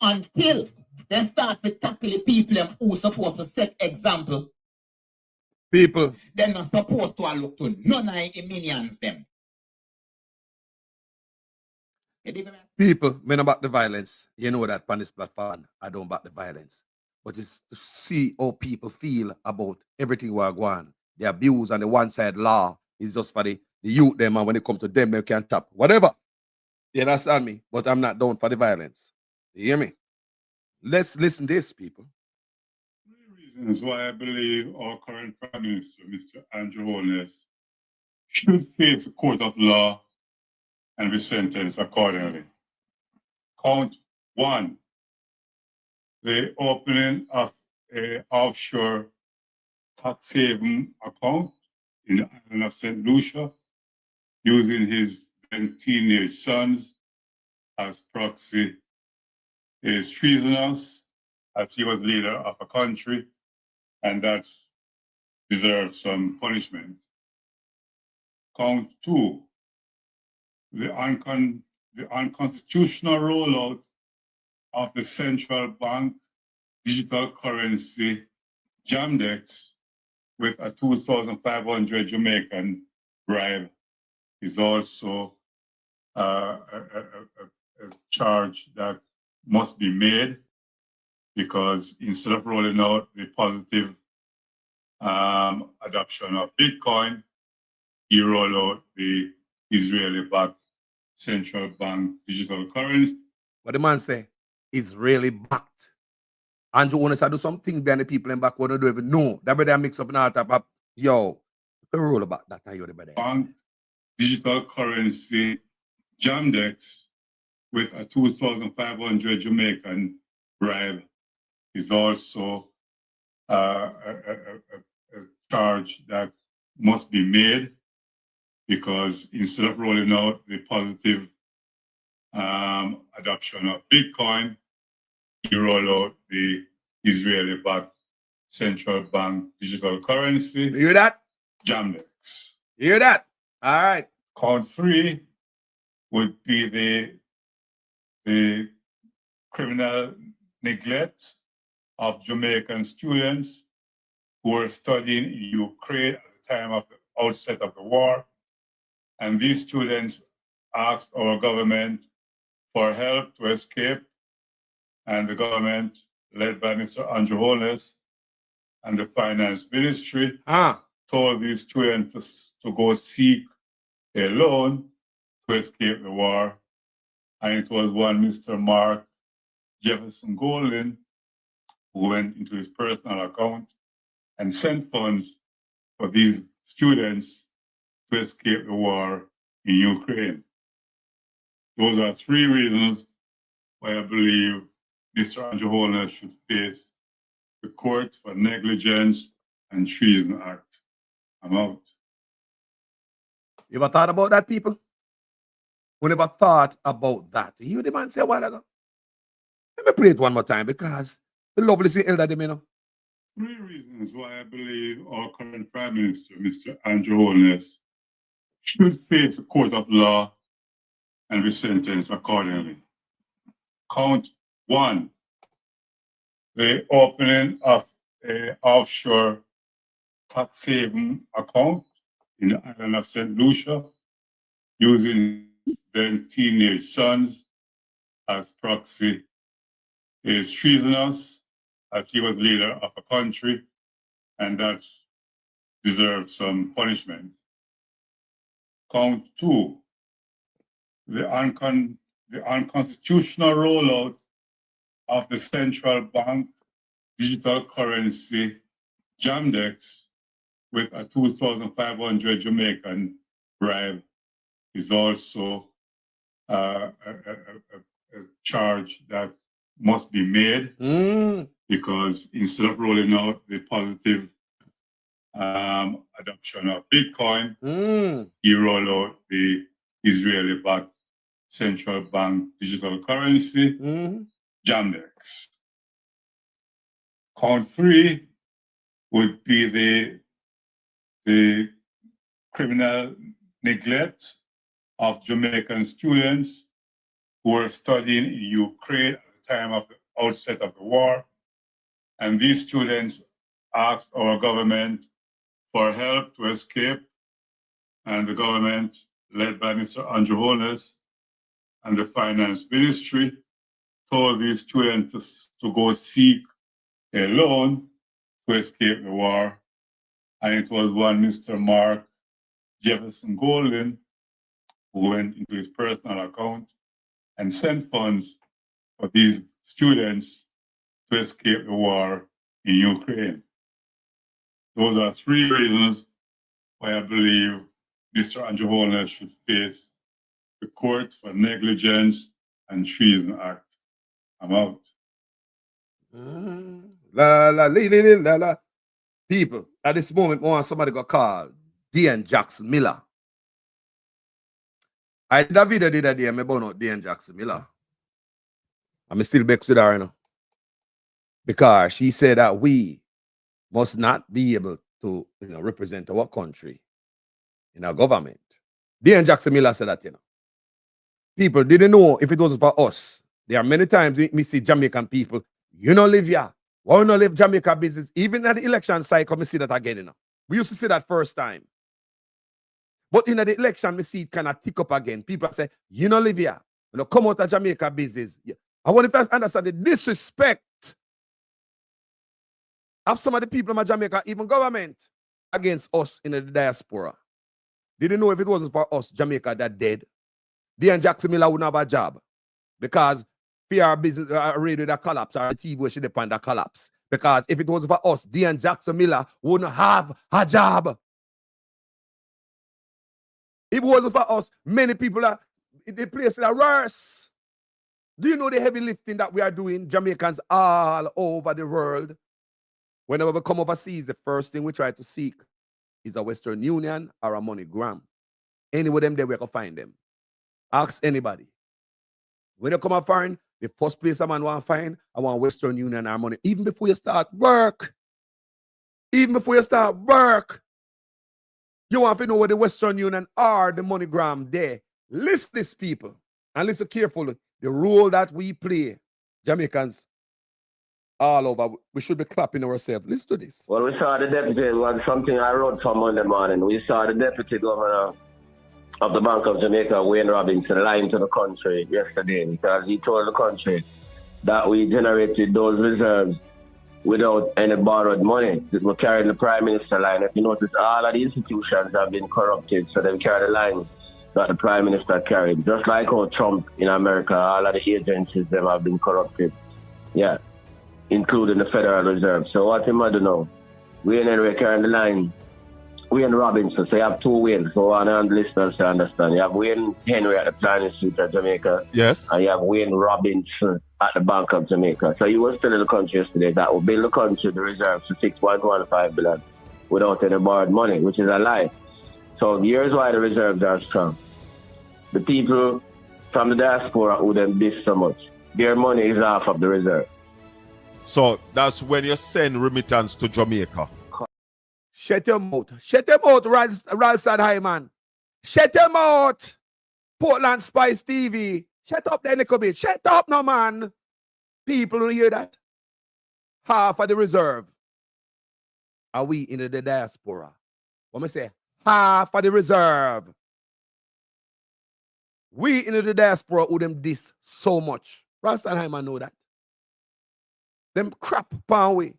Until they start to tackle the people them who supposed to set example. People. They're not supposed to look to none of the minions them. People, me not back the violence. You know that on this platform, I don't back the violence. But it's to see how people feel about everything we're going. The abuse and the one-side law is just for the youth them, and when it comes to them, they can tap. Whatever. You understand me? But I'm not down for the violence. You hear me? Let's listen to this, people. Reasons why I believe our current Prime Minister, Mr. Andrew Holness, should face a court of law and be sentenced accordingly. Count one, the opening of an offshore tax haven account in the island of St. Lucia, using his then teenage sons as proxy, is treasonous, as he was leader of a country, and that deserves some punishment. Count two, the unconstitutional rollout of the central bank digital currency Jamdex with a 2,500 Jamaican bribe is also a charge that must be made, because instead of rolling out the positive adoption of Bitcoin, he rolled out the Israeli-backed central bank digital currency. What the man say? Israeli backed. Andrew Holness do something behind the people in back who don't even know. That better mix up in our type of yo. The rule about that you're the better. Bank digital currency Jamdex with a 2,500 Jamaican bribe is also a charge that must be made, because instead of rolling out the positive adoption of Bitcoin, you roll out the Israeli-backed central bank digital currency. You hear that? Jamdex. You hear that? All right. Count three would be the criminal neglect of Jamaican students who were studying in Ukraine at the time of the outset of the war. And these students asked our government for help to escape, and the government, led by Mr. Andrew Holness and the finance ministry, told these students to go seek a loan to escape the war. And it was one Mr. Mark Jefferson Golden who went into his personal account and sent funds for these students to escape the war in Ukraine. Those are three reasons why I believe Mr. Andrew Holness should face the court for negligence and treason act. I'm out. You ever thought about that, people? Who never thought about that? You hear the man say a while ago? Let me play it one more time because the lovely see elder them, you know. Three reasons why I believe our current Prime Minister, Mr. Andrew Holness, should face the court of law and be sentenced accordingly. Count one, the opening of an offshore tax haven account in the island of St. Lucia, using then teenage sons as proxy, is treasonous as he was leader of a country, and that deserves some punishment. Count two, the unconstitutional rollout of the central bank digital currency Jamdex with a 2,500 Jamaican bribe is also a charge that must be made because instead of rolling out the positive adoption of Bitcoin, he rolled out the Israeli-backed central bank digital currency, Jamdex. Count three would be the criminal neglect of Jamaican students who were studying in Ukraine at the time of the outset of the war. And these students asked our government for help to escape. And the government, led by Mr. Andrew Holness and the Finance Ministry, told these students to go seek a loan to escape the war. And it was one Mr. Mark Jefferson Golden who went into his personal account and sent funds for these students to escape the war in Ukraine. Those are three reasons why I believe Mr. Andrew Holness should face the court for negligence and treason act. I'm out. La la la la. People, at this moment, I want somebody got called Dean Jackson Miller. I did a video the other day, I born out Dean Jackson Miller. I'm still vexed with her, you know. Because she said that we must not be able to, represent our country in our government. Dean Jackson Miller said that, you know. People didn't know if it was for us. There are many times we see Jamaican people, live here. Why not live Jamaica business? Even at the election cycle, we see that again, you know. We used to see that first time. But in the election, we see it kind of tick up again. People say, live here. Come out of Jamaica business. I want to understand the disrespect of some of the people in Jamaica, even government, against us in the diaspora. Didn't know if it wasn't for us, Jamaica, that dead. Dean Jackson Miller wouldn't have a job. Because PR business radio that collapse, or the TV should depend that collapse. Because if it wasn't for us, Dean Jackson Miller wouldn't have a job. If it wasn't for us, many people are in the place that are worse. Do you know the heavy lifting that we are doing, Jamaicans all over the world? Whenever we come overseas, the first thing we try to seek is a Western Union or a MoneyGram. Any of them there, we can find them. Ask anybody. When you come up foreign, the first place a man want to find, I want Western Union or money. Even before you start work. Even before you start work. You want to know where the Western Union or the MoneyGram there. Listen this, people. And listen carefully. The role that we play, Jamaicans all over, we should be clapping ourselves. Listen to this. Well, we saw the deputy, it was something I wrote for Monday morning. We saw the deputy governor of the Bank of Jamaica, Wayne Robinson, lying to the country yesterday because he told the country that we generated those reserves without any borrowed money. We're carrying the Prime Minister line. If you notice, all of the institutions have been corrupted, so they carry the line that the Prime Minister carried. Just like how Trump in America, all of the agencies, them have been corrupted. Yeah, including the Federal Reserve. So what him do now? We ain't anyway carrying the line Wayne Robinson. So you have two Waynes. So I want the listeners to understand. You have Wayne Henry at the Planning Street of Jamaica. Yes. And you have Wayne Robinson at the Bank of Jamaica. So he was still in the country yesterday that will build the country, the reserves to 6.15 billion without any borrowed money, which is a lie. So here's why the reserves are strong. The people from the diaspora who them this so much, their money is half of the reserve. So that's when you send remittance to Jamaica. Shut your mouth. Shut your mouth, Ralston Hyman. Shut your mouth. Portland Spice TV. Shut up there, little bit. Shut up now, man. People don't hear that. Half of the reserve. Are we in the diaspora? What am I say? Half of the reserve. We in the diaspora who them this so much. Ralston Hyman know that. Them crap pound way.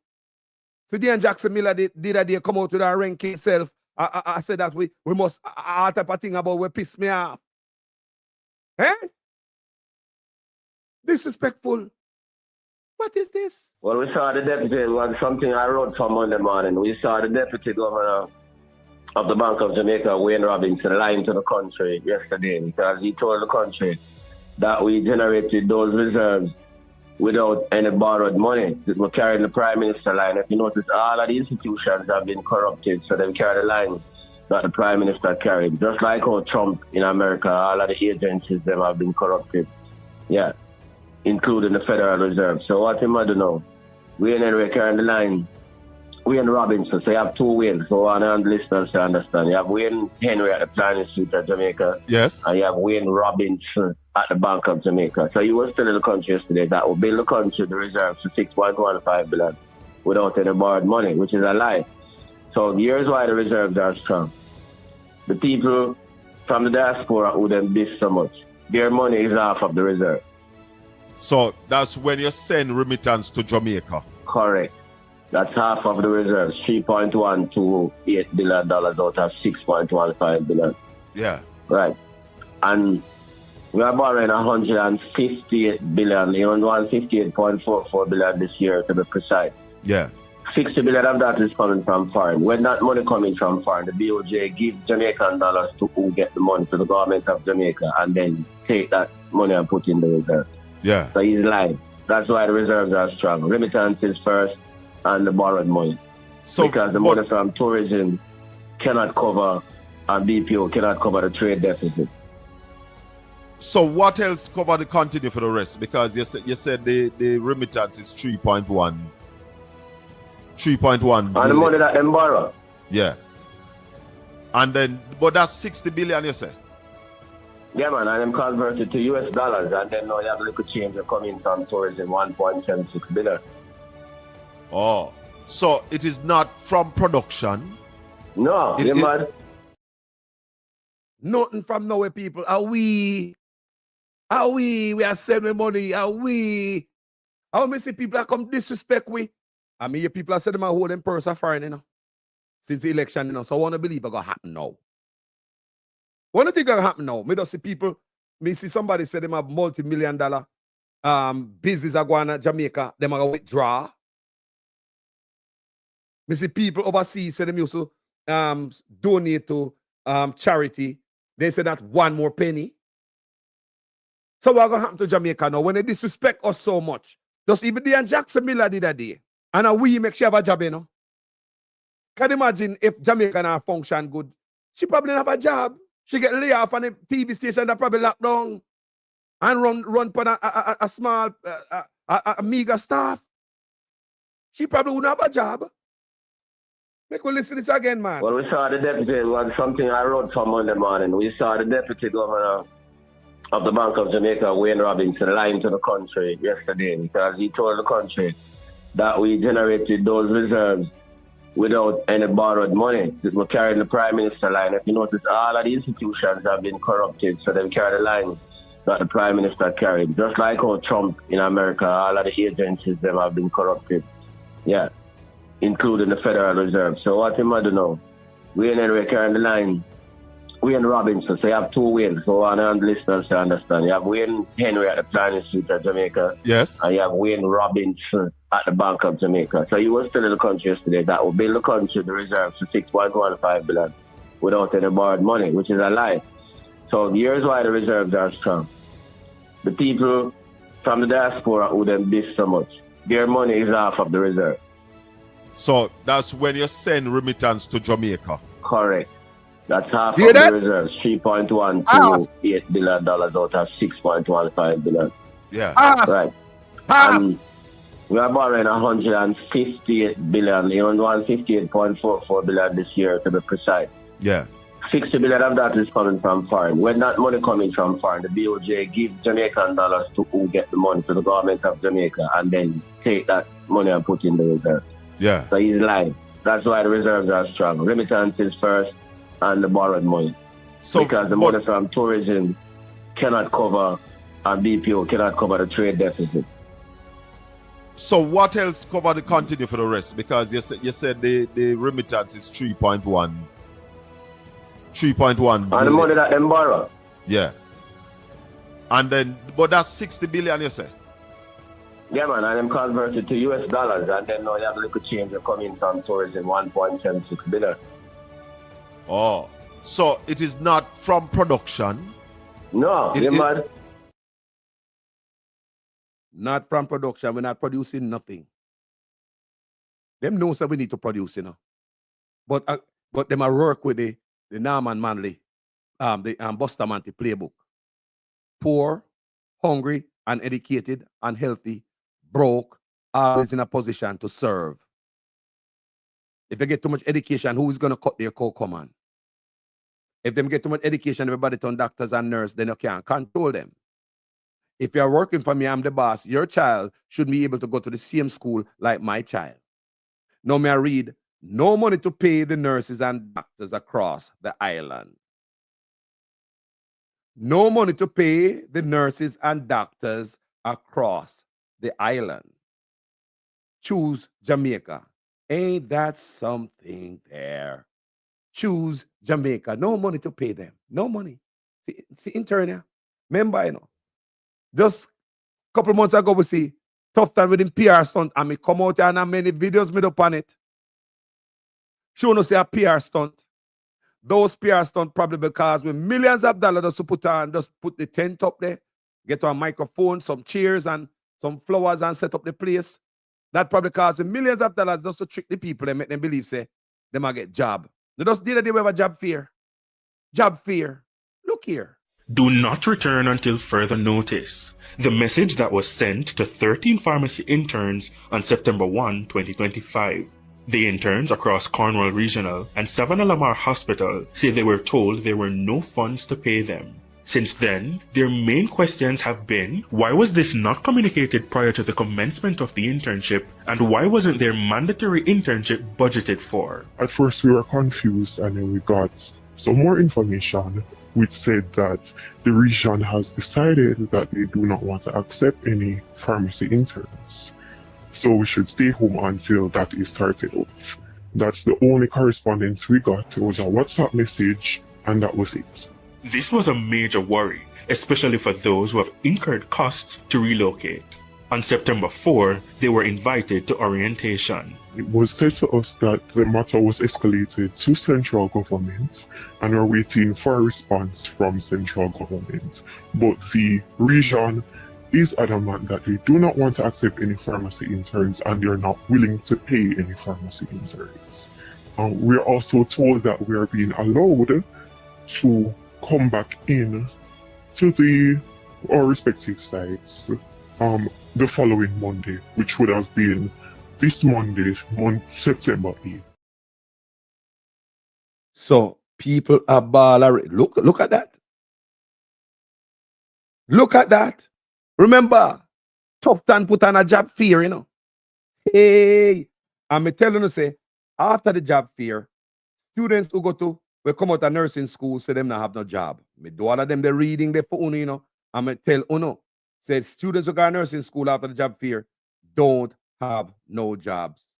So Dan Jackson Miller did that day come out with our ranking self. I said that we must all type of thing about what piss me off. Eh? Disrespectful. What is this? Well, we saw the deputy, it was something I wrote for Monday morning. We saw the deputy governor of the Bank of Jamaica, Wayne Robinson, lying to the country yesterday because he told the country that we generated those reserves without any borrowed money. We're carrying the Prime Minister line. If you notice, all of the institutions have been corrupted, so they carry the line that the Prime Minister carried. Just like how Trump in America, all of the agencies, them have been corrupted. Yeah, including the Federal Reserve. So what am I do now? Wayne Henry carrying the line. Wayne Robinson, so you have two Waynes. So I want the listeners to understand. You have Wayne Henry at the Planning Street of Jamaica. Yes. And you have Wayne Robinson at the Bank of Jamaica. So he was still in the country yesterday that will build the country, the reserves to 6.15 billion without any borrowed money, which is a lie. So here's why the reserves are strong. The people from the diaspora who them this so much, their money is half of the reserve. So that's when you send remittance to Jamaica. Correct. That's half of the reserves, $3.128 billion out of $6.15 billion. Yeah. Right. And we are borrowing 158 billion, even 158.44 billion this year to be precise. Yeah. 60 billion of that is coming from foreign. When that money coming from foreign, the BOJ gives Jamaican dollars to who get the money, to the government of Jamaica, and then take that money and put in the reserve. Yeah. So he's lying. That's why the reserves are strong. Remittances first and the borrowed money. So, because the money from tourism cannot cover, and BPO cannot cover the trade deficit. So what else cover the continue for the rest? Because you said the remittance is 3.1. 3.1. And the money that them borrow. Yeah. And then, but that's 60 billion, you say? Yeah, man, and them converted to US dollars, and then now you have a little change coming from tourism, 1.76 billion. Oh, so it is not from production? No, man. Nothing from nowhere, people. We are sending money. How many see people that come disrespect we? I mean, people are saying them are holding purse of foreign, you know, since the election, you know. So I want to believe it's going to happen now. What do you think going to happen now? Me just see people, me see somebody say them have multi-million-dollar business are going to Jamaica, them are going to withdraw. Me see people overseas say them used to donate to charity. They say that one more penny. So what's going to happen to Jamaica now? When they disrespect us so much, just even Dan Jackson Miller did that day. And we make sure have a job, you know. Can you imagine if Jamaica not function good? She probably have a job. She get laid off on a TV station that probably locked down and run for a small, a meager staff. She probably wouldn't have a job. Make we listen to this again, man. Well, we saw the deputy, it was something I wrote for Monday morning. We saw the deputy governor of the Bank of Jamaica, Wayne Robinson, lying to the country yesterday because he told the country that we generated those reserves without any borrowed money. We're carrying the Prime Minister line. If you notice, all of the institutions have been corrupted, so they carry the line that the Prime Minister carried. Just like how Trump in America, all of the agencies, them have been corrupted. Yeah, including the Federal Reserve. So what am I do now? Wayne Henry carrying the line. Wayne Robinson. So you have two Waynes. So one of the listeners to understand. You have Wayne Henry at the Planning Street of Jamaica. Yes. And you have Wayne Robinson at the Bank of Jamaica. So he was telling the country yesterday that will build the country the reserves for $6.15 billion without any borrowed money, which is a lie. So here's why the reserves are strong. The people from the diaspora who them diss so much, their money is half of the reserve. So that's when you send remittance to Jamaica. Correct. That's half Hear of that? the reserves, $3.128 billion out of $6.15 billion. Yeah. Right. And we are borrowing $158 billion, 158.44 billion this year to be precise. Yeah. 60 billion of that is coming from foreign. When that money coming from foreign, the BOJ give Jamaican dollars to who get the money, to the government of Jamaica, and then take that money and put in the reserve. Yeah. So he's lying. That's why the reserves are strong. Remittances first and the borrowed money. So, because the money from tourism cannot cover, and BPO cannot cover the trade deficit. So what else cover the continue for the rest? Because you said the remittance is 3.1. 3.1 And the money that them borrow. Yeah. And then, but that's 60 billion, you say? Yeah, man, and them converted to US dollars, and then now you have a little change coming from tourism, 1.76 billion. Oh, so it is not from production? No, not from production. We're not producing nothing. Them knows that we need to produce, you know. But them are work with the Norman Manley, the Bustamante playbook. Poor, hungry, uneducated, unhealthy, broke, always in a position to serve. If they get too much education, who is going to cut their co-command? If them get too much education, everybody turn doctors and nurses, then you can't control them. If you're working for me, I'm the boss, your child should be able to go to the same school like my child. Now may I read, no money to pay the nurses and doctors across the island. No money to pay the nurses and doctors across the island. Choose Jamaica. Ain't that something there? Choose Jamaica. No money to pay them. No money. See intern here. Remember, you know, just a couple months ago, we see tough time with him PR stunt, and me come out here and have many videos made up on it. Showing us a PR stunt. Those PR stunts probably because with millions of dollars just to put on, just put the tent up there, get a microphone, some chairs and some flowers and set up the place. That probably cost millions of dollars just to trick the people and make them believe, say, they might get job. They just did a job fear. Job fear. Look here. Do not return until further notice. The message that was sent to 13 pharmacy interns on September 1, 2025. The interns across Cornwall Regional and Savannah Lamar Hospital say they were told there were no funds to pay them. Since then, their main questions have been, why was this not communicated prior to the commencement of the internship, and why wasn't their mandatory internship budgeted for? At first we were confused, and then we got some more information which said that the region has decided that they do not want to accept any pharmacy interns. So we should stay home until that is sorted out. That's the only correspondence we got. It was a WhatsApp message, and that was it. This was a major worry, especially for those who have incurred costs to relocate. On September 4, they were invited to orientation. It was said to us that the matter was escalated to central government, and we're waiting for a response from central government. But the region is adamant that they do not want to accept any pharmacy interns, and they are not willing to pay any pharmacy interns. We're also told that we are being allowed to come back in to our respective sites the following Monday, which would have been this Monday, September 8th. So people are balling. Look at that. Look at that. Remember, Tufton put on a job fair, you know. Hey, I'm telling you, say, after the job fair, students who will come out of nursing school, say them not have no job. Me do all of them, they're reading there for Uno, you know. I'm going to tell Uno, say students who got nursing school after the job fair don't have no jobs.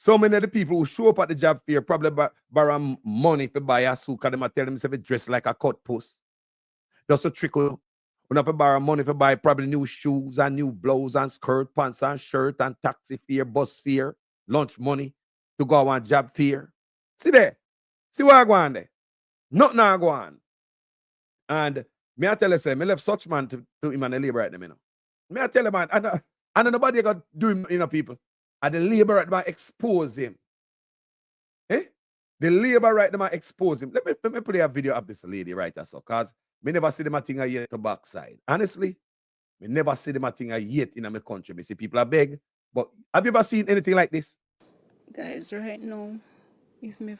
So many of the people who show up at the job fair probably borrow money to buy a suit because they tell themselves they dress like a cut post. Just a trick. You have to borrow money to buy probably new shoes and new blouse and skirt, pants and shirt and taxi fare, bus fare, lunch money to go on job fair. See there? See what I go on there? Nothing I go on. And me I tell you, say, me left such man to him and the labor right them, you know. Me I tell you, man, and nobody got do him, you know, people. And the labor right them expose him. Eh? The labor right them expose him. Let me play a video of this lady right there, so cause me never see them a thing yet to backside. Honestly, me never see them a thing yet in my country. Me see people are beg, but have you ever seen anything like this? Guys, right now, if me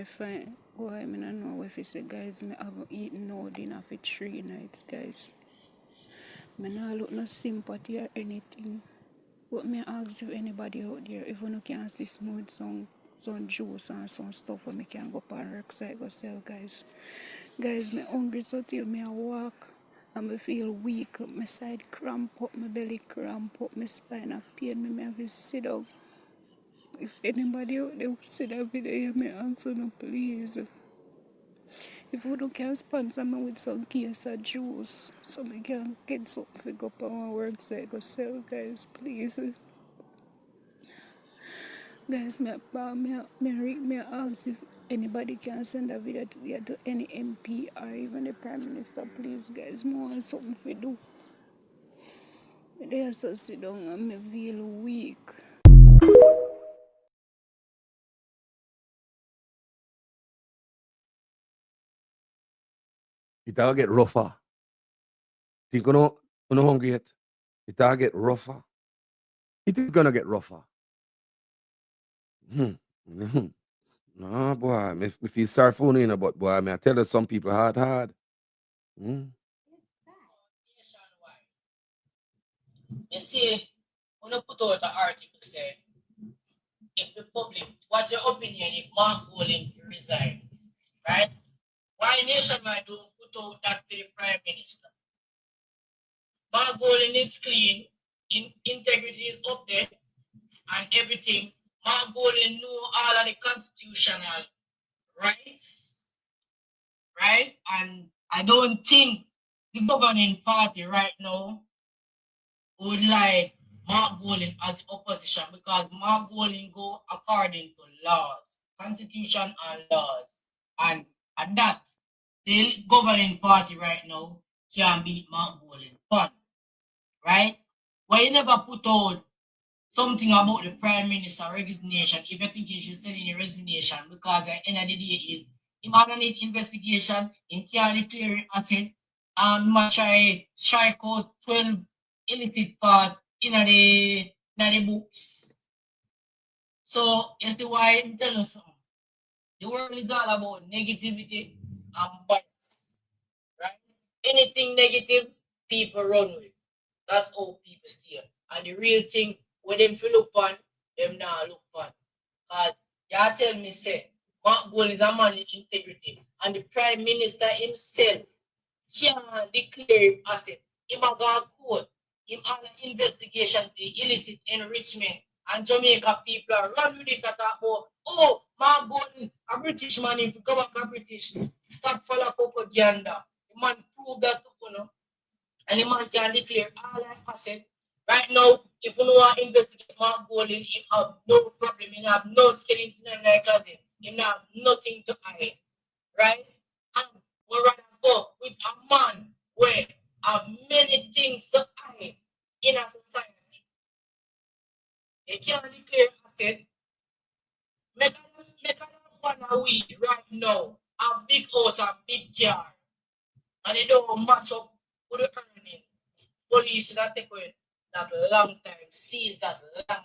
find boy, I don't know if it's a guys, me haven't eaten no dinner for 3 nights, guys. Me not look no sympathy or anything. But me ask you anybody out there, if you can assist me with some juice and some stuff where me can go up and work side go sell, guys. Guys, me hungry so till me a walk and me feel weak. My side cramp up, my belly cramp up, my spine a pain me have to sit down. If anybody out there see that video, me ask you please. If you can sponsor me with some case of juice, so me can get something to go up on my work side go sell, guys, please. Guys, me ask if anybody can send a video to any MP or even the Prime Minister, please, guys. Me want something to do. They also sit down and me feel weak. It'll get rougher. Think you know hungry yet? It'll get rougher. It is gonna get rougher. No, boy, me feel sorry for you, but boy, I tell you, some people hard. You see, when you put out an article say, if the public, what's your opinion if Mark Golding resign, right? Why Nationwide don't put out that to the Prime Minister? Mark Golding is clean, integrity is up there, and everything. Mark Golding know all of the constitutional rights, right? And I don't think the governing party right now would like Mark Golding as the opposition because Mark Golding go according to laws, constitution and laws. And at that, the governing party right now can beat Mark Golding. But, right? Why you never put out something about the Prime Minister resignation if you think he should send in a resignation because at the end of the day is he might need investigation, he can't declare asset, and he might try strike out 12 illicit part in the books. So you see why I'm telling you something. The world is all about negativity and bias. Right? Anything negative, people run with. That's how people steer. And the real thing, when them feel look on, them now look on. Because y'all tell me, say, Mark Gold is a man with integrity. And the Prime Minister himself can't declare him asset. Him a got court. Him on an investigation to illicit enrichment. And Jamaica people are run with it at about, oh, Mark Gold, a British man, if you come back a British, stop follow propaganda. The man prove that, you know. And the man can declare all our assets. Right now, if you want to investigate Mark Golding, he have no problem. He have no skeleton in their closet. He have nothing to hide. Right? And we rather go with a man where have many things to hide in a society. He can't declare asset. Make a one a week right now. A big house and big car. And they don't match up with the earnings. Police that take away that long time, seize that long time.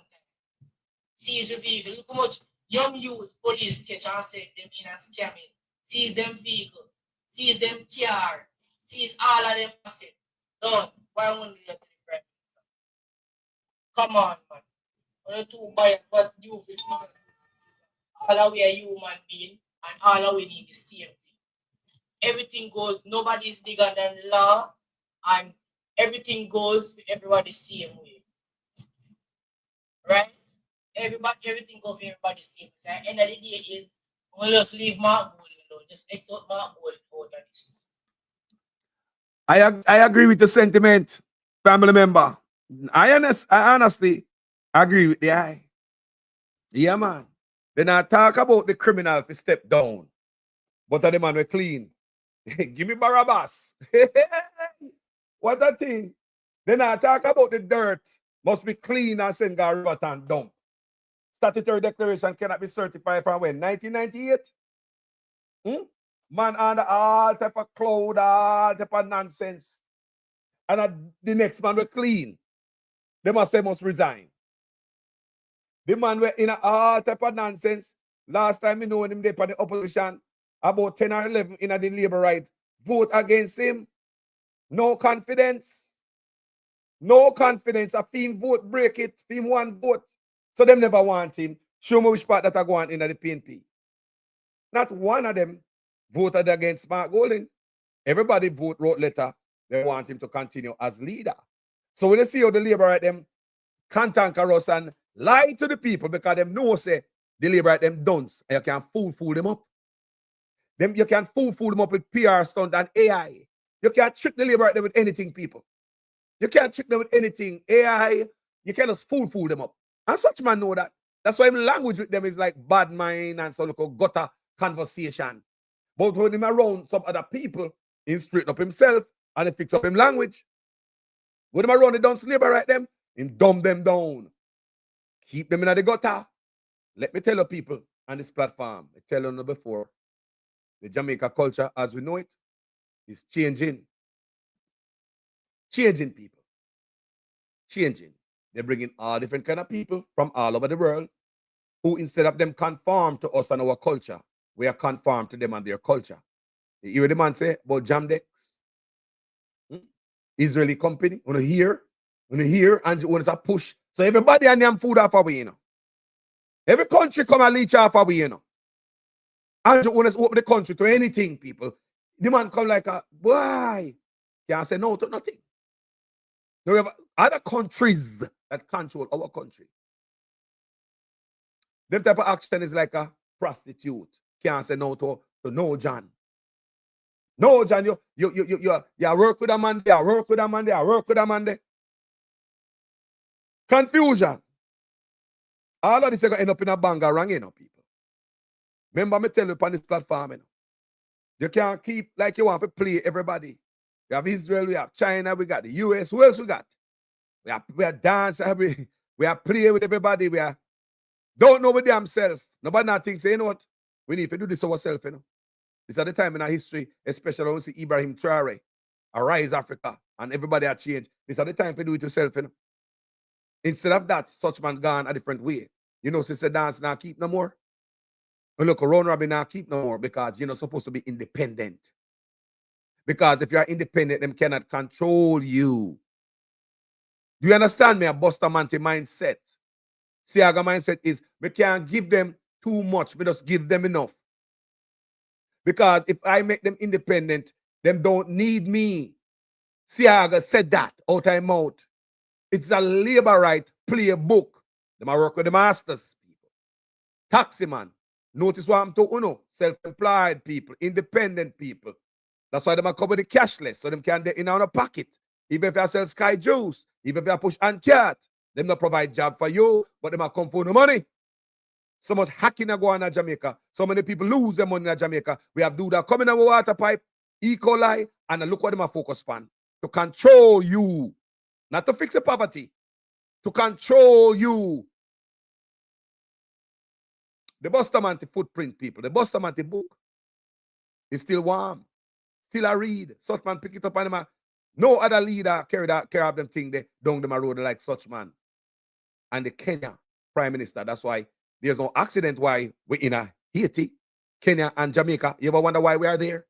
Seize the vehicle. Look how much young youths police catch and set them in a scamming. Seize them vehicle. Seize them car. Seize all of them assets. Done. Why won't you do that? Come on, man. When you two buy what you for smart. All of we are human being and all of we need the same thing. Everything goes, nobody is bigger than the law, and everything goes for everybody the same way. Right? everything go for everybody safe. So at the end of the day is we'll just leave Mark Gold alone. Just exalt Mark Gold out of this. I agree with the sentiment, family member. I honestly agree with the eye. Yeah, man. Then I talk about the criminal if step down. But the man we clean. Give me Barabbas. What a thing. Then I talk about the dirt. Must be clean and send God river and dump. Statutory declaration cannot be certified from when? 1998? Man under all type of cloud, all type of nonsense. And the next man will clean. They must say must resign. The man were in all type of nonsense. Last time you know him there for the opposition, about 10 or 11 in the labor right, vote against him. No confidence. No confidence. A theme vote, break it. Theme one vote. So them never want him. Show me which part that I go on in the PNP. Not one of them voted against Mark Golding. Everybody wrote letter. They want him to continue as leader. So when you see how the labor right them cantanker us and lie to the people because them know say the labor right them dunce and you can fool them up. You can fool them up with PR stunt and AI. You can't trick the labor right them with anything, people. You can't trick them with anything. AI, you can't just fool them up. And such man know that. That's why language with them is like bad mind and so look gutter conversation. But when him around some other people, he straighten up himself and he fix up him language. When him around the dunce labor right them, he dumb them down. Keep them in the gutter. Let me tell you people on this platform, I tell you before, the Jamaica culture as we know it is changing. Changing people. Changing. They're bringing all different kind of people from all over the world who instead of them conform to us and our culture, we are conformed to them and their culture. You hear the man say about Jamdex? Israeli company, when you hear, and when it's a push. So everybody and them food off away, you know. Every country come and leech off away, you know. And when it's open the country to anything, people, the man come like a, why? Can't say no to nothing. No, we have other countries that control our country. Them type of action is like a prostitute. Can't say no to no John. No, John, you work with a man there, work with a man there, work with a man there. Confusion. All of this is going to end up in a bangarang, you know, people. Remember me tell you upon this platform, you know. You can't keep like you want to play everybody. We have Israel, we have China, we got the US. Who else we got? We are dance, we are play with everybody. We are don't know with themselves. Nobody not thinks, you know what? We need to do this ourselves, you know. This is the time in our history, especially when we see Ibrahim Traore, Arise Africa, and everybody are changed. This is the time to do it yourself, you know. Instead of that, such man gone a different way. You know, sister dance now keep no more. But look, Ron Robin now keep no more because you're not supposed to be independent. Because if you are independent, them cannot control you. Do you understand me? A Buster Manti mindset. Siaga mindset is we can't give them too much, we just give them enough. Because if I make them independent, them don't need me. Siaga said that out of mouth. It's a labor right, play a book. Them I work with the masters, people. Taxi man. Notice what I'm talking about. Self-employed people, independent people. That's why them are cover the cashless, so them can get in on a pocket. Even if you sell Sky Juice, even if you push and cat, them not provide job for you, but them are come for no money. So much hacking go on in Jamaica. So many people lose their money in Jamaica. We have do that coming out with water pipe, E. coli, and look what them are focused on. To control you. Not to fix the poverty. To control you. The Bustamante footprint, people. The Bustamante book is still warm. Still a read. Such man pick it up and them. No other leader carry out them thing they down them road like such man. And the Kenya Prime Minister. That's why there's no accident why we're in a Haiti, Kenya, and Jamaica. You ever wonder why we are there?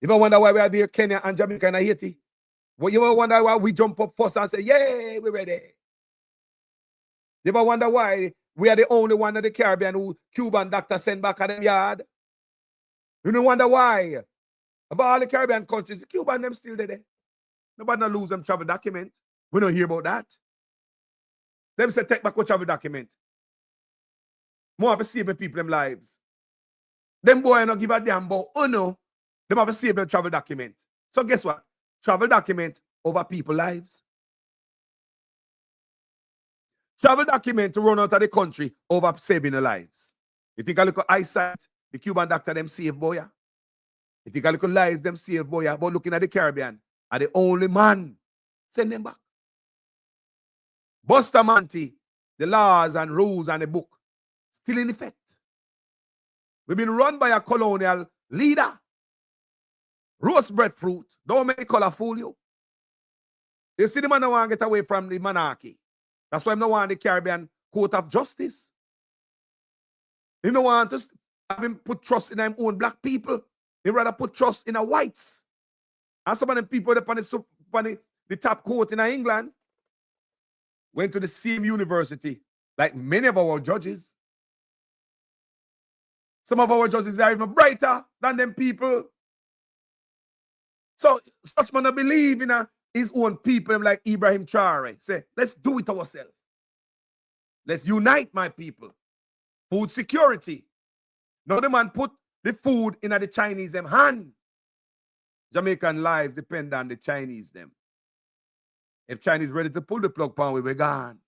You ever wonder why we are there, Kenya and Jamaica and Haiti? Well, you ever wonder why we jump up first and say, yay, we're ready? You ever wonder why we are the only one in the Caribbean who Cuban doctor sent back at them yard? You don't wonder why? About all the Caribbean countries, the Cuban them still there. Nobody not lose them travel document. We don't hear about that. Them say take back a travel document. More have to save the people them lives. Them boy not give a damn about, oh no, them have to save the travel document. So guess what? Travel document over people lives. Travel document to run out of the country over saving the lives. You think a little eyesight, the Cuban doctor them save boy? You think a little lives them save boy? But looking at the Caribbean, are the only man. Send them back. Bustamante, the laws and rules and the book, still in effect. We've been run by a colonial leader. Roast breadfruit. Don't make the color fool you. You see the man that want to get away from the monarchy. That's why I don't want the Caribbean court of justice. He don't want to have him put trust in his own black people. He rather put trust in the whites. And some of the people up on the top court in England went to the same university like many of our judges. Some of our judges are even brighter than them people. So such man believe in his own people like Ibrahim Traore. Say, let's do it ourselves. Let's unite my people. Food security. Now the man put the food in the Chinese them hand. Jamaican lives depend on the Chinese them. If Chinese ready to pull the plug pan, we be gone.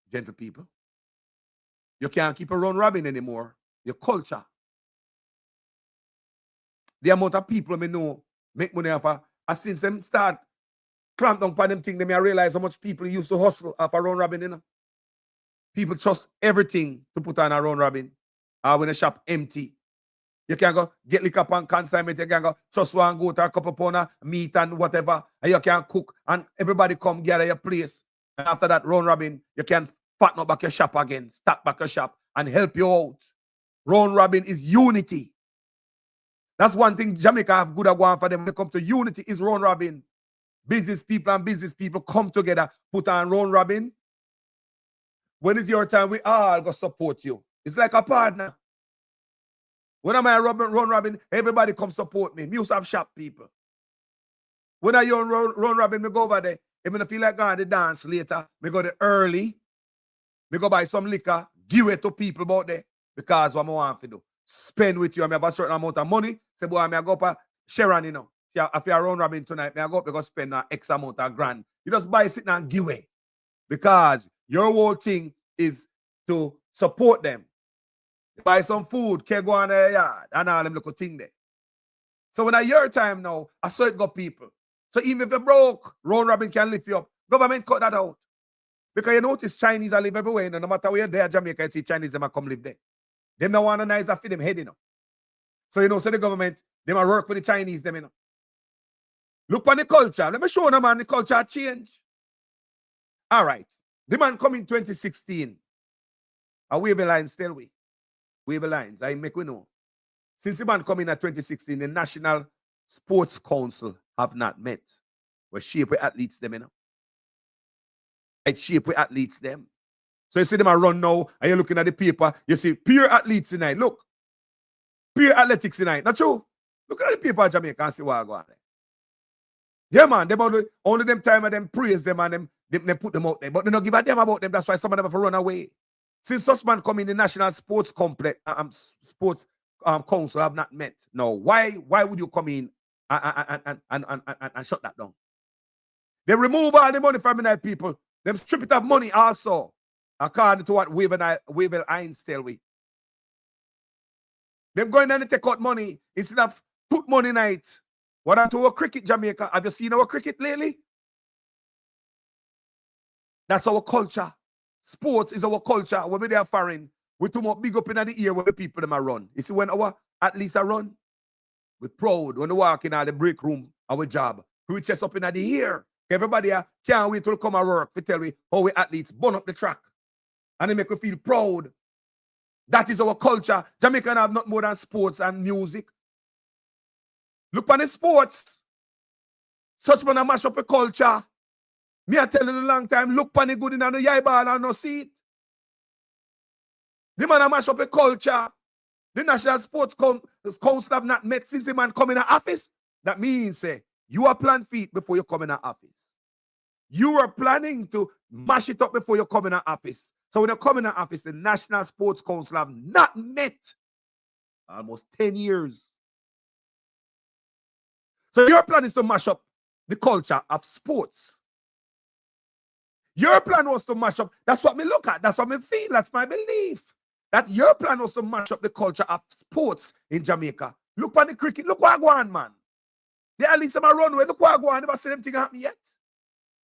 Gentle people. You can't keep a round robin anymore. Your culture. The amount of people me know make money off since them start clamp down on them thing, they may realize how much people used to hustle off a round robin, you know. People trust everything to put on a round robin. When the shop empty. You can go get liquor up on consignment, you can go trust one, go to a couple pound of meat and whatever, and you can cook, and everybody come gather your place. And after that round robin, you can fatten up back your shop again, stack back your shop, and help you out. Round robin is unity. That's one thing Jamaica have good at going for them when it comes to unity is round robin. Business people and business people come together, put on round robin. When it's your time, we all go support you. It's like a partner. When I'm at round robin, everybody come support me. Me used to have shop people. When I on round robin, me go over there. If I feel like going to dance later, me go there early. Me go buy some liquor, give it to people about there. Because what I want to do. Spend with you. I have a certain amount of money. Say, boy, I go up a Sharon, you know. If you're round robin tonight, I go up because spend an X amount of grand. You just buy it and give it. Because your whole thing is to support them. Buy some food, can go on their yard, and all them little thing there. So when I your time now, I saw it got people. So even if you're broke, round robin can lift you up. Government cut that out. Because you notice Chinese are live everywhere, you know, no matter where you're there, Jamaica, you see Chinese them come live there. Them don't want to nice feed them head, you know. So, you know, so the government, they might work for the Chinese, them, you know. Look on the culture. Let me show them, man, the culture change. All right. The man come in 2016. I wave a line still we. Wave a lines. I make we know. Since the man come in at 2016, the National Sports Council have not met. We shape with athletes, them, you know. It shape with athletes, them. So you see them a run now, and you're looking at the paper, you see pure athletes tonight. Look. Pure athletics tonight. Not true. Look at the paper in Jamaica and see what I go on there. Yeah, man. Them only them time and them praise them and them put them out there. But they don't give a damn about them. That's why some of them have to run away. Since such man come in the National Sports Complex, Sports Council have not met. No. Why would you come in and shut that down? They remove all the money from the night people. Them strip it of money also. According to what Wavel Hines tell we. Them going and take out money instead of put money in it. What happened to our cricket, Jamaica? Have you seen our cricket lately? That's our culture. Sports is our culture. When we are foreign, we too much big up in the ear when the people them are run. You see when our athletes are run, we're proud when we walk in the break room, our job. We chest up in the ear. Everybody can't wait to come and work to tell me how we athletes burn up the track. And they make we feel proud. That is our culture. Jamaican have not more than sports and music. Look on the sports. Such man a mash up a culture. Me a telling you a long time, look on the good in the yai ball and no see it. The man a mash up a culture. The National Sports Council have not met since the man come in the office. That means, say, you are plan feet before you come in the office. You were planning to mash it up before you come in the office. So when you come in the office, the National Sports Council have not met almost 10 years. So your plan is to mash up the culture of sports. Your plan was to mash up. That's what me look at. That's what me feel. That's my belief. That your plan was to mash up the culture of sports in Jamaica. Look on the cricket. Look what I go on, man. They at least them a runway. Look what I go on. Never see them thing happen yet.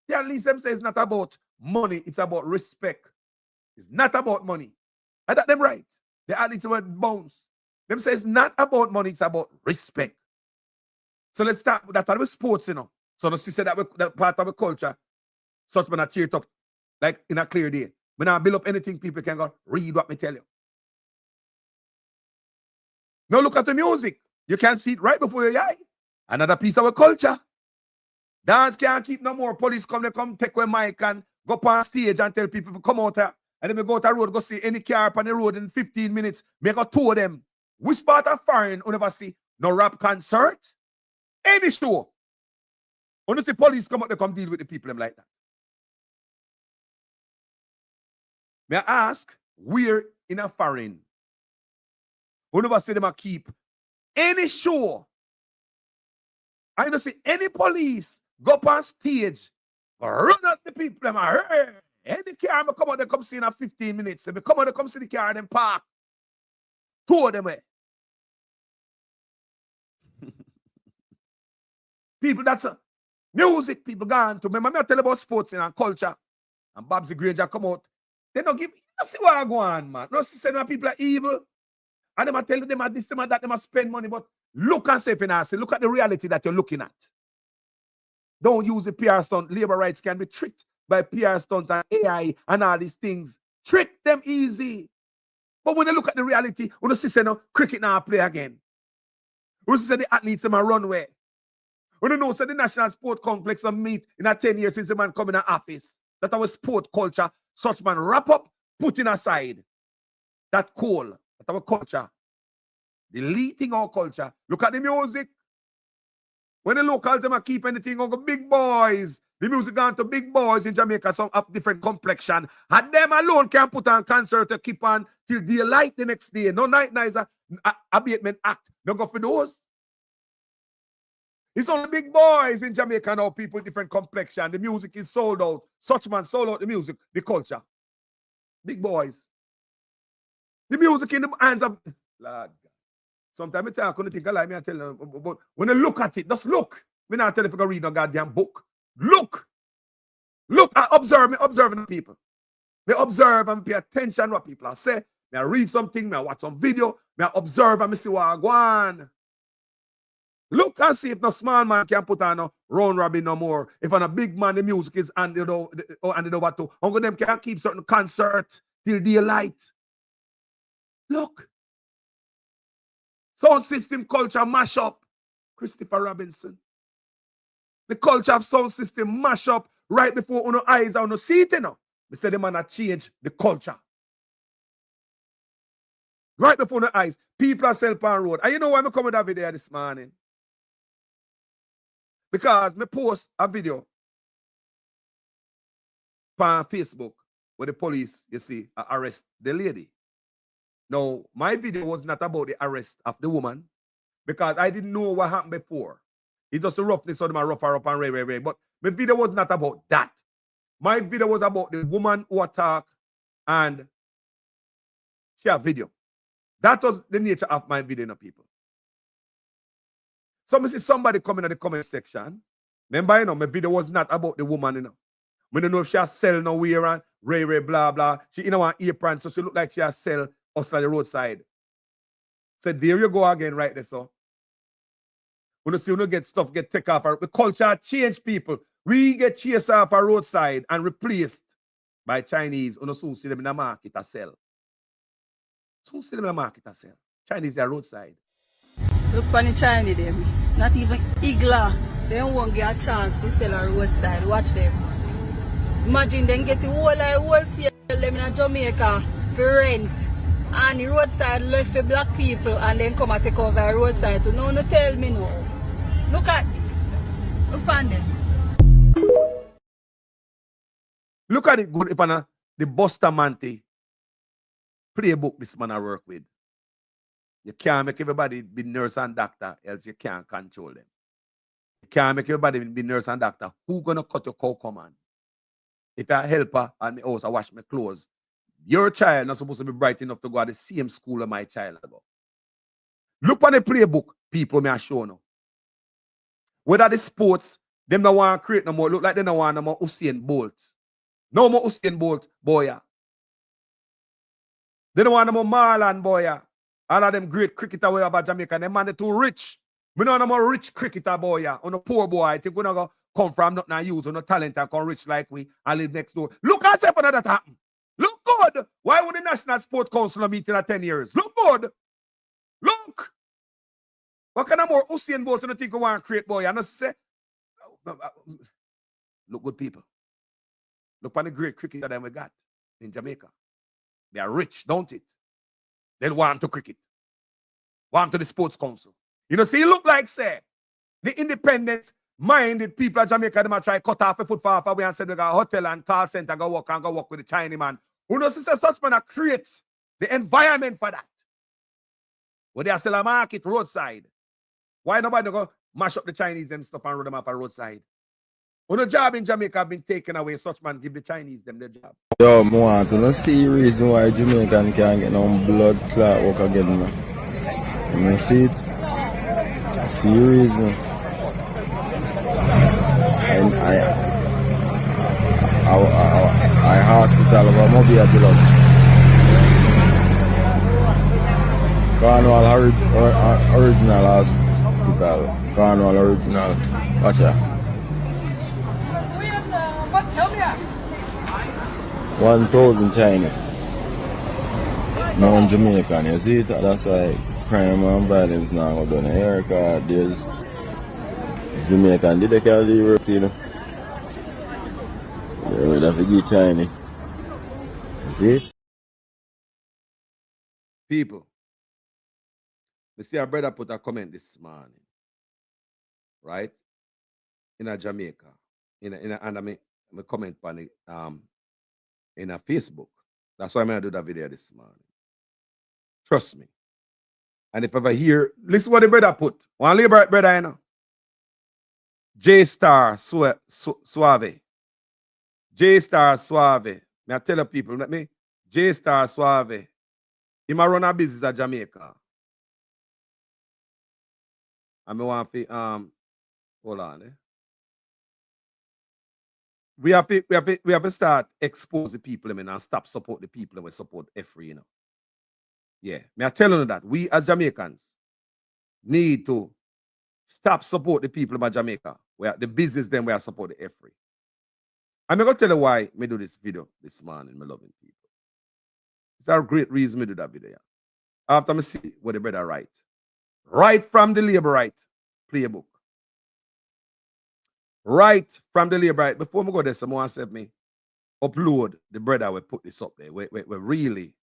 They at least them say it's not about money. It's about respect. It's not about money. I got them right. They at least about bounce. Them say it's not about money. It's about respect. So let's start with that with sports, you know. So the sister that part of the culture, such man a cheer it up like in a clear day. When I build up anything, people can go read what me tell you. Now look at the music. You can see it right before your eye. Another piece of a culture. Dance can't keep no more. Police come, they come take away mic and go up on stage and tell people to come out here. And then we go to the road, go see any car up on the road in 15 minutes. Make a tour of them. Which part of foreign you never see? No rap concert? Any show. When you see police come out, they come deal with the people them like that. May I ask, where in a foreign? You never see them keep any show. I don't see any police go up on stage, run at the people. Them, any car come out, they come see in 15 minutes. They come out, they come see the car, then park. Two of them. People, that's a music people gone to. Remember, I tell you about sports and culture. And Babsy Granger come out. They don't give, you see what I go on, man. No, see, people are evil. And them I tell them this, them that, them spend money, but look and say, look at the reality that you're looking at. Don't use the PR stunt. Labor rights can be tricked by PR stunt and AI and all these things. Trick them easy. But when you look at the reality, when you see no cricket now play again. When you see the athletes in my runway. When you know so the National Sport Complex will meet in a 10 years since the man come in the office. That our sport culture, such man wrap up, putting aside. That cool. That our culture. Deleting our culture. Look at the music. When the locals them keep anything on the big boys, the music gone to big boys in Jamaica, some of different complexion. And them alone can put on concert to keep on till daylight the next day. No night nights, abatement act. No go for those. It's only big boys in Jamaica now, people with different complexion. The music is sold out. Such man sold out the music, the culture. Big boys. The music in the hands of Lord. Sometimes I tell you, I couldn't think a lie, I tell you, but when you look at it, just look. Me not tell you if you go read no goddamn book. Look. Look, I observe the people. Me observe and pay attention to what people are say. Me I read something, me I watch some video, me I observe and me see what I go on. Look and see if no small man can put on no round robin no more. If on a big man, the music is handed over to. Uncle them can keep certain concert till daylight. Look. Sound system culture mash up. Christopher Robinson. The culture of sound system mash up right before our eyes are on see it, you know. We say the man have changed the culture. Right before the eyes. People are selling on road. And you know why I'm coming with that video this morning? Because me post a video on Facebook where the police, you see, arrest the lady. Now, my video was not about the arrest of the woman because I didn't know what happened before. It's just a roughness on my rough her up and ray. But my video was not about that. My video was about the woman who attacked and share video. That was the nature of my video, people. So I see somebody coming in the comment section. Remember, you know, my video was not about the woman, you know. We don't know if she has sell nowhere and ray, blah, blah. She, you know, an apron, so she look like she has sell us on the roadside. So there you go again, right there, so. When you see when you get stuff get take off, the culture change, people. We get chased off a roadside and replaced by Chinese. You soon see them in the market to sell. Soon see them in the market to sell. Chinese are roadside. Look for the Chinese them. Not even Igla. They won't get a chance to sell on roadside. Watch them. Imagine them get the wholesale them in Jamaica for rent. And the roadside left for black people and then come and take over the roadside. So no tell me no. Look at this. Look on them. Look at it good if the Bustamante playbook this man I work with. You can't make everybody be nurse and doctor, else you can't control them. You can't make everybody be nurse and doctor. Who gonna cut your cow command? If you're a helper and my house, I wash my clothes. Your child not supposed to be bright enough to go to the same school as my child go. Look on the playbook, people may show now. Whether the sports, them don't want to create no more. Look like they don't want no more Usain Bolt. No more Usain Bolt, boy. They don't want no more Marlon, boy. All of them great cricketer way about Jamaica. Them man, they too rich. We don't know no more rich cricketer, boy. On a poor boy. I think we're not going to come from nothing and use on no talent and come rich like we and live next door. Look at yourself when that happen. Look good. Why would the National Sports Council meet in 10 years? Look good. Look. What kind of more Usain Bolt do you think we want to create, boy? I know say, look good, people. Look on the great cricketer that we got in Jamaica. They are rich, don't it? They want to cricket. Want to the Sports Council. You know, see, it look like, say, the independence-minded people of Jamaica, they might try cut off a foot for half away and say they got a hotel and call center, go work with the Chinese man. Who knows, say such man that creates the environment for that. Where they sell a market roadside. Why nobody go mash up the Chinese and stuff and run them off a roadside? When a job in Jamaica have been taken away, such man give the Chinese them the job. Yo, I want to see reason why Jamaican can't get no blood clot work again. Man. You see it? I see reason. And I hospital of a mobile blood. Cornwall original hospital. Cornwall original. Watch out. 1,000 China. No one Jamaican, you see it? That's why crime and violence now go down here, because there's Jamaican did they call the Europe, you know? They would have to give China. You see it? People, we see our brother put a comment this morning, right? In a Jamaica, and I me comment on it, in a Facebook. That's why I'm going to do that video this morning. Trust me. And if ever hear, listen what the brother put. One liberate brother, you know. J Star Suave. J Star Suave. I tell the people, let me. J Star Suave. He might run a business at Jamaica. And I want to, hold on, We have to start expose the people and stop support the people and we support every, you know. Yeah, me I telling you that we as Jamaicans need to stop support the people of Jamaica. Where the business them we are support the every. I'm gonna tell you why me do this video this morning, my loving people. It's a great reason me do that video. After me see what the brother write. Right from the labor right playbook. Right from the labor right. Before me go there, someone said me upload the brother we put this up there. We really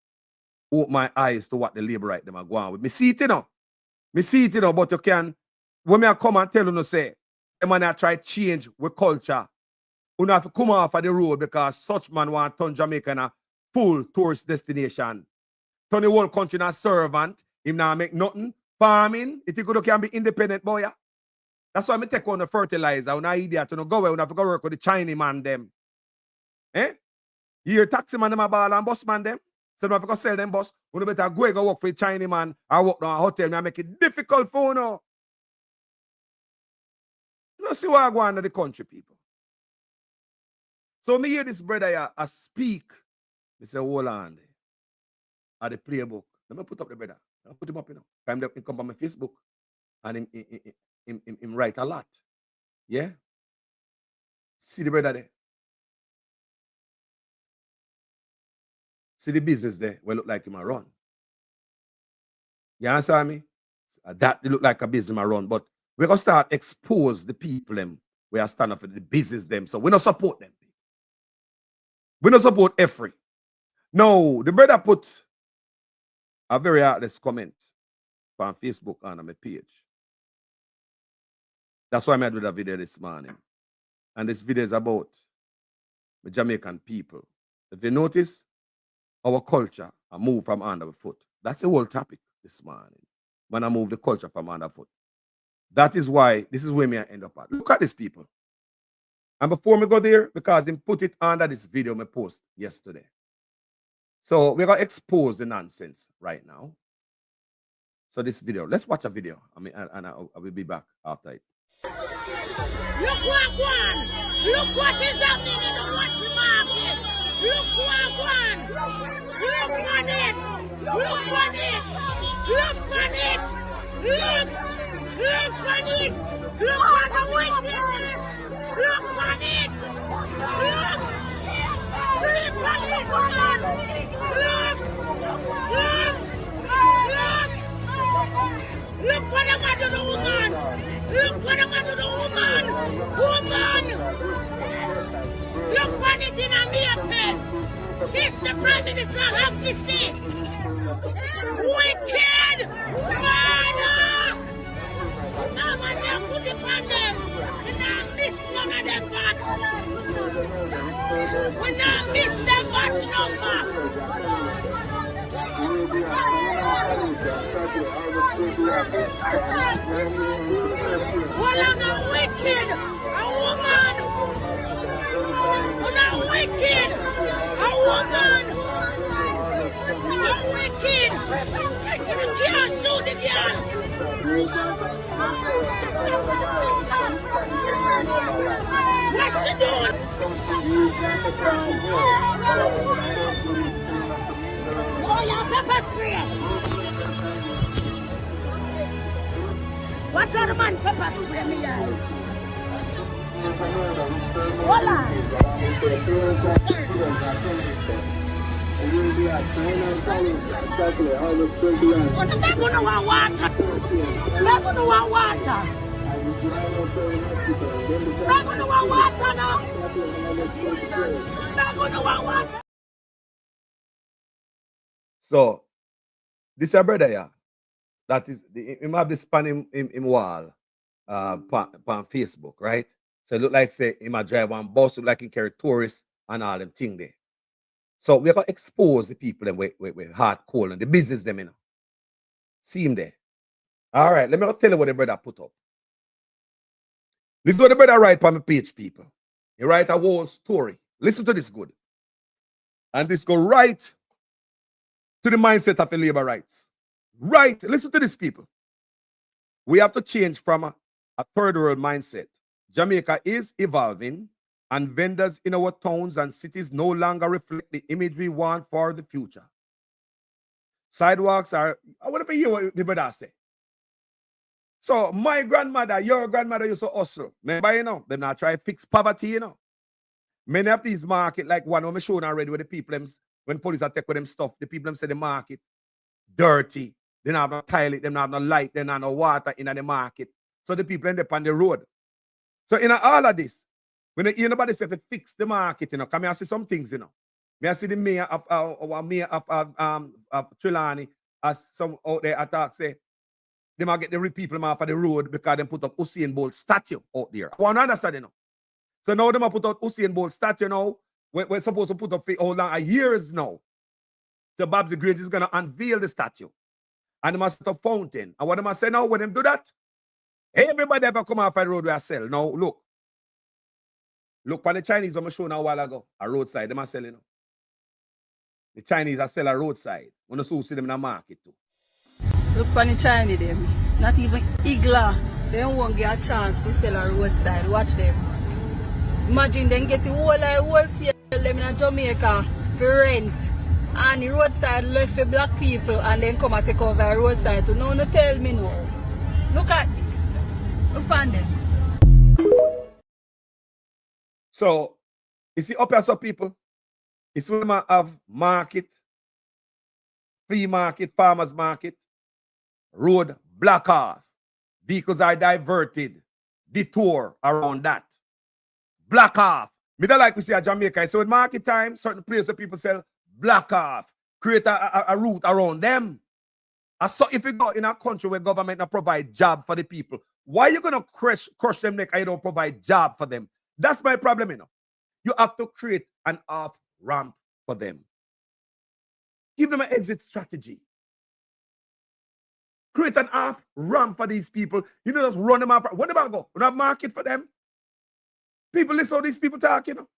open my eyes to what the labor right them are going with. Me see it, you know. Me see it, you know, but you can, when me come and tell you, no say, the man I try change with culture. You have to come off of the road because such man want to turn Jamaica in a full tourist destination. Turn the whole country in a servant. Him now make nothing. Farming. If you can be independent, boy. Yeah? That's why I take on the fertilizer. When I idiot to go away, when I have to go work with the Chinese man them. Eh? You hear taxi man them a ball and bus man them? So if I go sell them bus, you better go work for the Chinese man or work down a hotel and make it difficult for you now. You know, see what I go on to the country, people. So me hear this brother here, I speak. I say, hold on. At the playbook. Let me put up the brother. I put him up, you know. He come on my Facebook. And him write a lot. Yeah? See the brother there. See the business there. Well, look like him a run. You understand me? That look like a business I run. But we're going to start expose the people them. We are standing for the business them. So we don't support them. We don't support every. No, the brother put a very heartless comment on Facebook and on my page. That's why I made that video this morning. And this video is about the Jamaican people. If you notice, our culture I move from under the foot. That's the whole topic this morning. When I move the culture from under foot. That is why this is where me I end up at. Look at these people. And before me go there, because he put it under this video me post yesterday. So we're gonna expose the nonsense right now. So this video, let's watch a video. I will be back after it. Look what one! Look what is happening in the watch market! Look what one! Look on it! Look on it! Look on it! Look! Look on it! Look on the wickedness! Look on it! Look! Look on it, man! Look! Look! Look! Look what I'm going to the woman! Look what I'm going to the woman! Woman! Look what it in a Jamaican! This the Prime Minister have to see! Wicked! Murder! No man can put it on them! We not miss none of them bats! We not miss them bats number! Well, I'm not wicked! A woman! I'm not wicked! A woman! I'm not wicked! You can't shoot the girl! What's she doing? Oh, your pepper spray! What's the man pepper spray me eye? Voila! They're gonna want water! They're gonna want water! They're gonna want water now! They're gonna want water! So, this is a brother here. That is, him have this span in wall on Facebook, right? So it look like, say, him a drive one bus, look like he carry tourists and all them thing there. So we're going to expose the people them with hard coal and the business them, you know. See him there. All right, let me tell you what the brother put up. This is what the brother write on my page, people. He write a whole story. Listen to this good. And this go right to the mindset of the labor rights. Right, listen to this, people. We have to change from a third world mindset. Jamaica is evolving, and vendors in our towns and cities no longer reflect the image we want for the future. Sidewalks are, I want to hear what the brother say. So my grandmother, your grandmother used to hustle. Remember, you know, they not try to fix poverty, you know. Many of these market, like one I'm showing already with the people, when police attack with them stuff, the people say the market dirty. They don't have no toilet, they don't have no light, they don't have no water in the market. So the people end up on the road. So in all of this, when you hear nobody say to fix the market, you know, come here and see some things, you know. May I see the mayor of Trelawney as some out there attack say, they might get the people off of the road because they put up Usain Bolt statue out there. I want to understand, you know. So now they might put out Usain Bolt statue now. We're supposed to put up for how long? Years now. So Babs the Great is going to unveil the statue. And they must set a fountain. And what they must say now when they do that? Everybody ever come off the road where I sell. Now, look. Look when the Chinese I'm showing a while ago. A roadside. They must sell, you know. The Chinese are sell a roadside. When you see them in the market too. Look for the Chinese them. Not even Igla. They won't get a chance to sell a roadside. Watch them. Imagine them get the wholesale them in Jamaica for rent. And the roadside left for black people and then come and take over the roadside. So no tell me no. Look at this. Look on them. So, you see up here some people, it's when we have market, flea market, farmers market, road block off. Vehicles are diverted, detour around that. Block off. Me don't like we see a Jamaica. So in market time, certain places where people sell block off, create a route around them. So if you go in a country where government not provide job for the people, why are you going to crush them neck and you don't provide job for them? That's my problem, you know. You have to create an off ramp for them. Give them an exit strategy. Create an off ramp for these people. You know, just run them off. Where do I go? We have market for them. People, listen how these people talk, you know.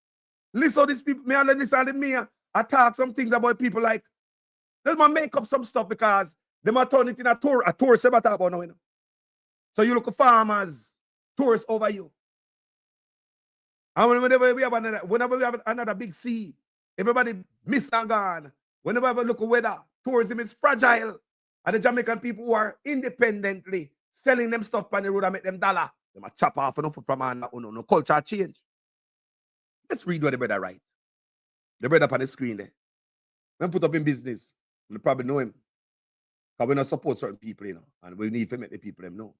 Listen how these people, me and listen to me. I talk some things about people like, let me make up some stuff because they might turn it in a tourist about now, you know. So you look at farmers, tourists over you. And whenever we have another big sea, everybody miss and gone. Whenever we look at weather, tourism is fragile. And the Jamaican people who are independently selling them stuff on the road and make them dollar, they might chop off enough from no culture change. Let's read what the brother write. The brother up on the screen there. When put up in business, you probably know him. Because we don't support certain people, you know, and we need to make the people them know.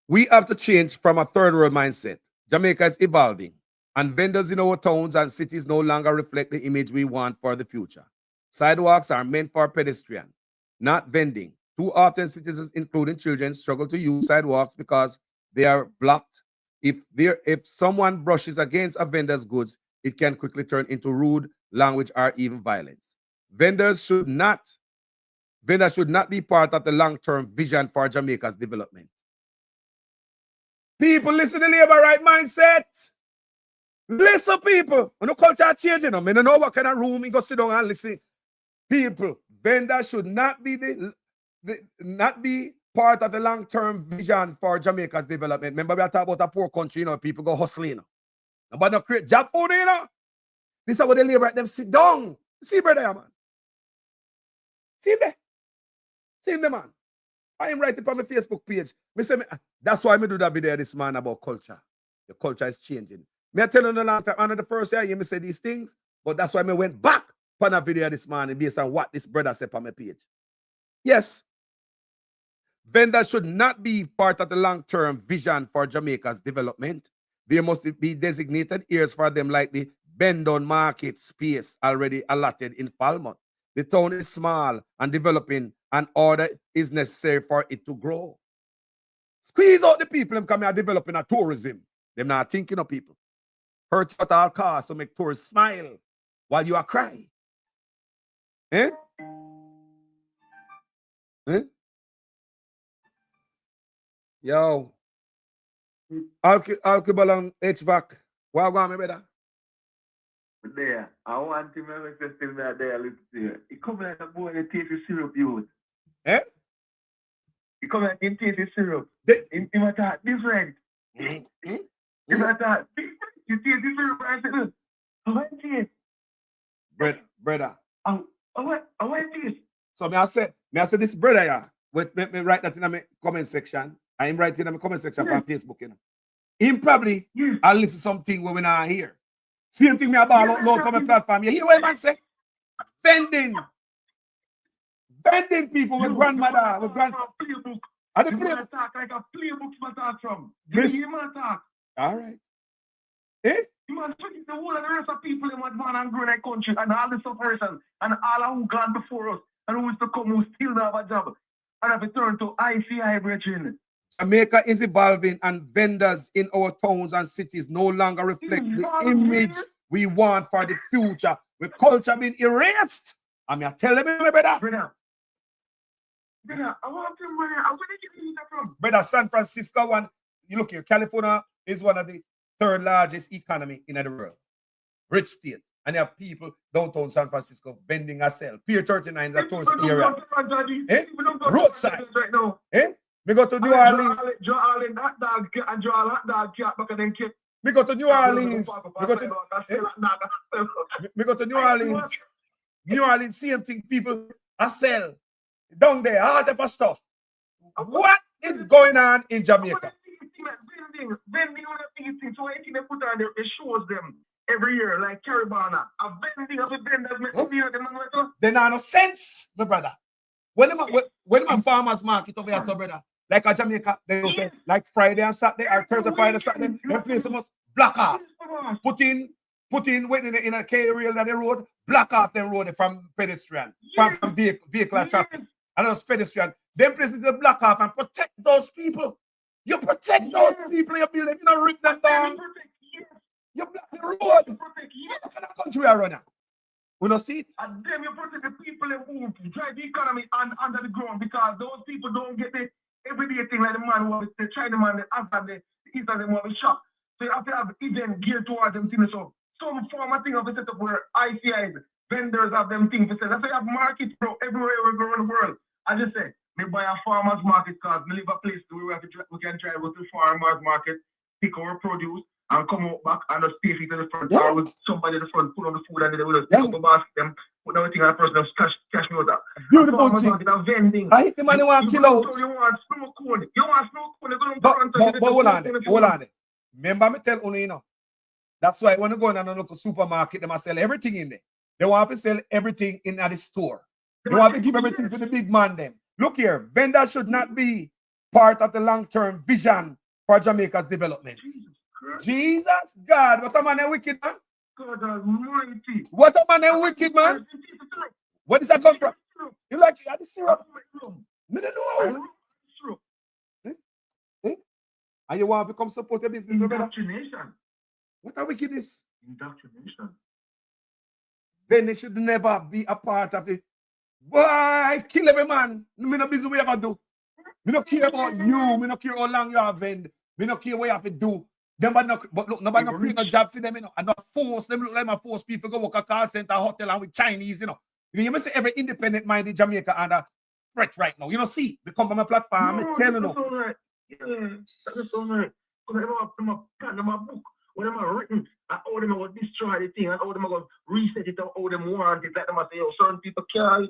We have to change from a third world mindset. Jamaica is evolving, and vendors in our towns and cities no longer reflect the image we want for the future. Sidewalks are meant for pedestrians, not vending. Too often, citizens, including children, struggle to use sidewalks because they are blocked. If someone brushes against a vendor's goods, it can quickly turn into rude language or even violence. Vendors should not be part of the long-term vision for Jamaica's development. People, listen to the labor right mindset. Listen, people. When the culture changing, I don't know what kind of room you go sit down and listen. People, vendors should not be not be part of the long-term vision for Jamaica's development. Remember, we are talking about a poor country, you know, people go hustling. Nobody no create job for them, you know. This is how they labor at them sit down. See, brother, man. See there. See there, man. I am writing on my Facebook page. That's why I do that video this man about culture. The culture is changing. Me I tell you a long time, under the first year, you say these things, but that's why I went back on a video this morning based on what this brother said on my page. Yes. Vendors should not be part of the long-term vision for Jamaica's development. There must be designated areas for them like the Bendon Market space already allotted in Falmouth. The town is small and developing, and order is necessary for it to grow. Squeeze out the people and come here developing a tourism. They're not thinking of people. Hurts at all costs to make tourists smile while you are crying. Eh? Eh? Yo. Alkebalang HVAC. What going on, brother? There. I want him to say still there, listen to you. He come like a boy that takes his syrup, you. Eh? He come like him takes his syrup. He might talk different. He might talk different. You take his syrup and say, I want this. Brother. I want this. So I say this brother, yeah. Wait, me write that in my comment section. I'm writing in my comment section on Facebook, you know. Him probably I'll listen to something when we're not here. Same thing me about low comment platform. You hear what man say? Vending people with grandmother, with grandfather. And the playbook talk like a playbook man talk from. You man talk. All right. Eh? You man speak the whole of the rest of people in what man and grow in that country and all the sufferers and all who gone before us and who is to come who still don't have a job. And have to turn to ICI brethren. Jamaica is evolving, and vendors in our towns and cities no longer reflect the image we want for the future. With culture being erased. I mean, I tell them, my brother. Brother, I want to money. I want to get from. Brother, San Francisco one. You look here, California is one of the third largest economy in the world. Rich state. And you have people downtown San Francisco vending a sell. Pier 39 is a tourist area. Eh? Roadside. Right now. Eh? We go to New Orleans. Draw all in hot dog and draw a hot dog cat back and then kid. We go to New Orleans. We go to New Orleans. New Orleans, same thing. People are sell down there, all type of stuff. What is going on in Jamaica? Vending on the things. So anything they put on there, it shows them every year, like Caribana. A vending of the vendors make them hear them. They not no sense, my brother. When my farmers market over here, so brother, like a Jamaica, they will say, like Friday and Saturday, or Thursday, Friday, Saturday, they place must block off. Put in waiting in a K rail on the road, block off the road from pedestrian, from vehicle traffic. And those pedestrian, then place the block off and protect those people. You protect those people you build them. You don't rip them down. You block the road. What kind of country are running? We don't see it. And then you protect the people who drive the economy under the ground because those people don't get the everyday thing like the man who the China man, the Afghan, the Eastern, them want to shop. So you have to have event geared towards them things. So some form of thing of a setup where ICIs, vendors have them things to sell. That's why you have markets, bro, everywhere we go around the world. I just say, me buy a farmer's market because we live a place where we can try to go to the farmer's market, pick our produce, and come out back and just pay for it in the front. Or with somebody in the front, put on the food and then they will just pick up a basket, them, put everything on the person, just cash me out that. Beautiful thing. Market of vending. I hate the man who want to kill out. You want snow cone. You want snow cone. You go to Toronto. But hold on there. Hold on there. Remember me tell you, you know. That's why when you go in and look at supermarket, they must sell everything in there. They want to sell everything in at the store. They want to give everything to the big man them. Look here, vendors should not be part of the long-term vision for Jamaica's development. Jesus God, what a man a wicked man. God almighty. What a man a wicked man. Where does that come from? You like you had the syrup? Me don't know. And you want to come support your business, Indoctrination. What a wickedness. Indoctrination. Then they should never be a part of it. Boy, kill every man. Me no busy what you have to do. Me no care about you. Me no care how long you have vend. Me no care what you have to do. Them but look, nobody no create no job for them, you know. And not force them look like my force people go work a call center, hotel, and with Chinese, you know. You must say every independent minded Jamaica under threat right now. You know, see, they come from my platform, I'm telling you. That's all right. Yeah, that's all right. Because I'm a plan, I'm a book. When I'm written, I how them going to destroy the thing, and how them going to reset it, and how them want it. Like them say, yo, certain people can't,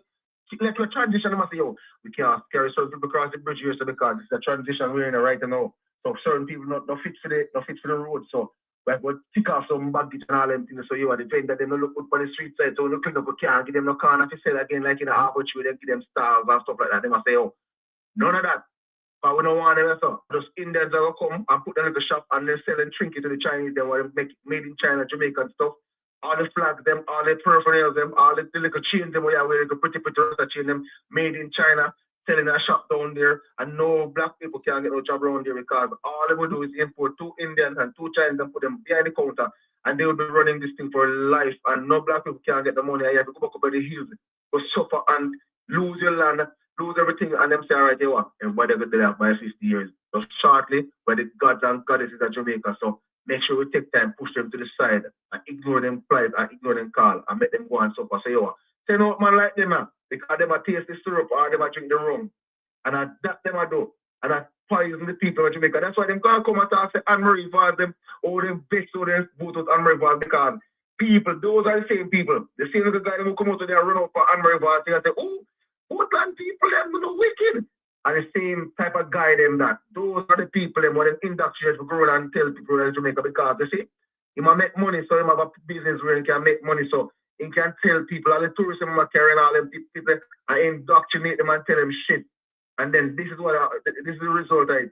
like your transition, them say, yo, we can't carry certain people across the bridge here, so because it's a transition we're in right now. So certain people not fit for the road. So like we tick off some baggage and all them things. So you are the vendor, them look good on the street side, so you clean up a car, give them no corner to sell again, like in a harbor tree, they give them stars and stuff like that. They must say, oh, none of that. But we don't want them so just Indians will come and put them in the shop and then selling trinkets to the Chinese, them want to make made in China, Jamaican stuff. All the flags, them, all the peripherals, them, all the little chains, them, we are wearing the pretty chain, them made in China, selling a shop down there, and no black people can't get no job around there because all they will do is import 2 Indians and 2 Chinese and put them behind the counter, and they will be running this thing for life, and no black people can't get the money. You have to go back up by the hills, go suffer and lose your land, lose everything, and them say, all right, you what? Everybody will be there by 50 years. Just shortly, by the gods and goddesses of Jamaica. So make sure we take time, push them to the side, and ignore them pride, and ignore them call, and make them go and suffer. Say, yo, send out man like them, man, because them a taste the syrup or them a drink the rum. And that them a do. And I poison the people of Jamaica. That's why them can't come and talk, say Anne-Marie Vaz, them, or them best, or them vote out Anne-Marie Vaz, because people, those are the same people. The same little guy who come out there and run out for Anne-Marie Vaz, and say, oh, Portland people, them no wicked. And the same type of guy, them that. Those are the people, them, who them indoctrinate for growing and tell people in Jamaica, because they see, he might make money, so he might have a business where he can make money, so he can tell people, all the tourists are carrying all them people, and indoctrinate them and tell them shit. And then this is the result of it.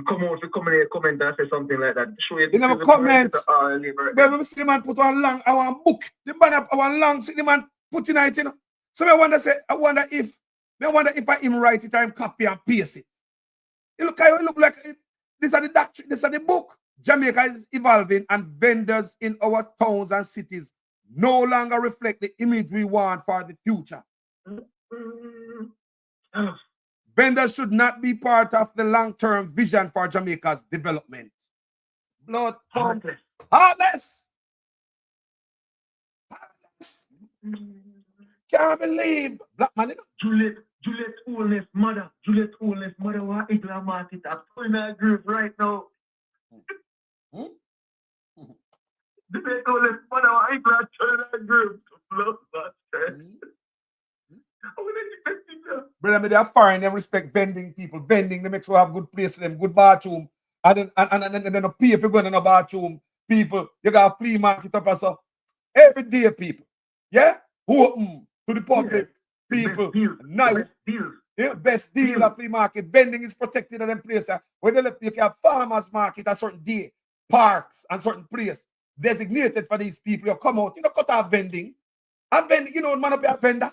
Come out to comment and say something like that. Show you. They never comment. When we see the man put one long, I want book. The man have one long, see the man put in it, you know. So I wonder if I him write it, I'm copy and paste it. You look how it look like this are the doctrine, this are the book. Jamaica is evolving, and vendors in our towns and cities no longer reflect the image we want for the future. Vendors should not be part of the long-term vision for Jamaica's development. Blood pump. Holness. Can't believe. Black man, Juliet Holness, mother. Juliet Holness, mother, what is the market? I'm putting that group right now. Juliet Holness, mother, what is that group? Brother, they are foreign, they respect vending people. Vending, they make sure have good place for them, good bathroom. And then they pay if you go in a bathroom. People, you got a flea market up and so. Every day, people. Yeah? Open to the public. People. Now, best deal at flea market. Vending is protected in them places. When they left, you can have farmers market a certain day. Parks and certain place designated for these people. You come out, you know, cut off vending. And vending, you know, man up a vendor.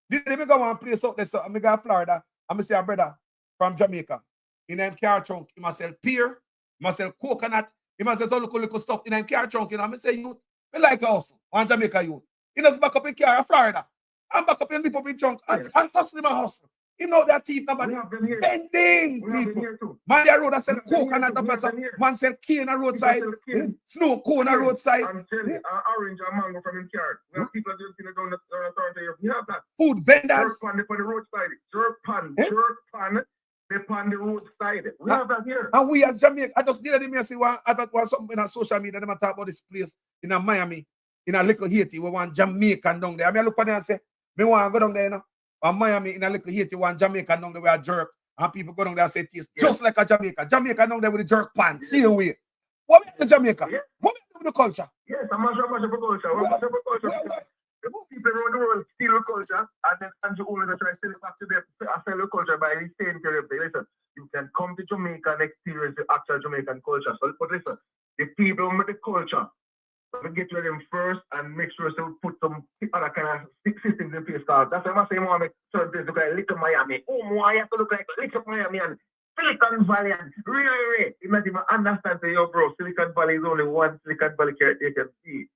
Did they go one place out there? So I'm going to Florida. I'm going to see a brother from Jamaica. in them car trunk. He must sell pear, he must sell coconut, he must sell some little stuff in them car trunk. You know, I say youth, me like also one Jamaica youth. He does back up in car in Florida. I'm back up in live up in trunk. And hustle him a hustle. You know that thief nobody. Bending people. Man, the road I sell coconut up as man sell cane on roadside. Snow cone on roadside. I'm telling you, orange and mango from in car. We have people just down the here. We have that. Food vendors. Jerk pan on the roadside. Jerk pan. They pan the roadside. We have that here. And we at Jamaica. I just did it. See one something on social media. They talk about this place in Miami, in a little Haiti. We want Jamaican down there. I mean, I look at them and say, me want to go down there, you know. And Miami in a little Haiti, one Jamaican down there with a jerk. And people go down there and say taste just like a Jamaica. Jamaica down there with a jerk pan. See you way. What make the Jamaica? What make the culture? Yes, I'm not sure much of a culture. The people around the world steal culture, and then Andrew only try to sell it back to them. I sell the culture by saying to them, listen, you can come to Jamaica and experience the actual Jamaican culture. So, but listen, the people with the culture, we get to them first and make sure to put some other kind of systems in place. That's why I'm saying, I want to make certain places look like Little Miami. Oh, I have to look like Little Miami and Silicon Valley and really. You not even understand, yo, bro, Silicon Valley is only one Silicon Valley they can see.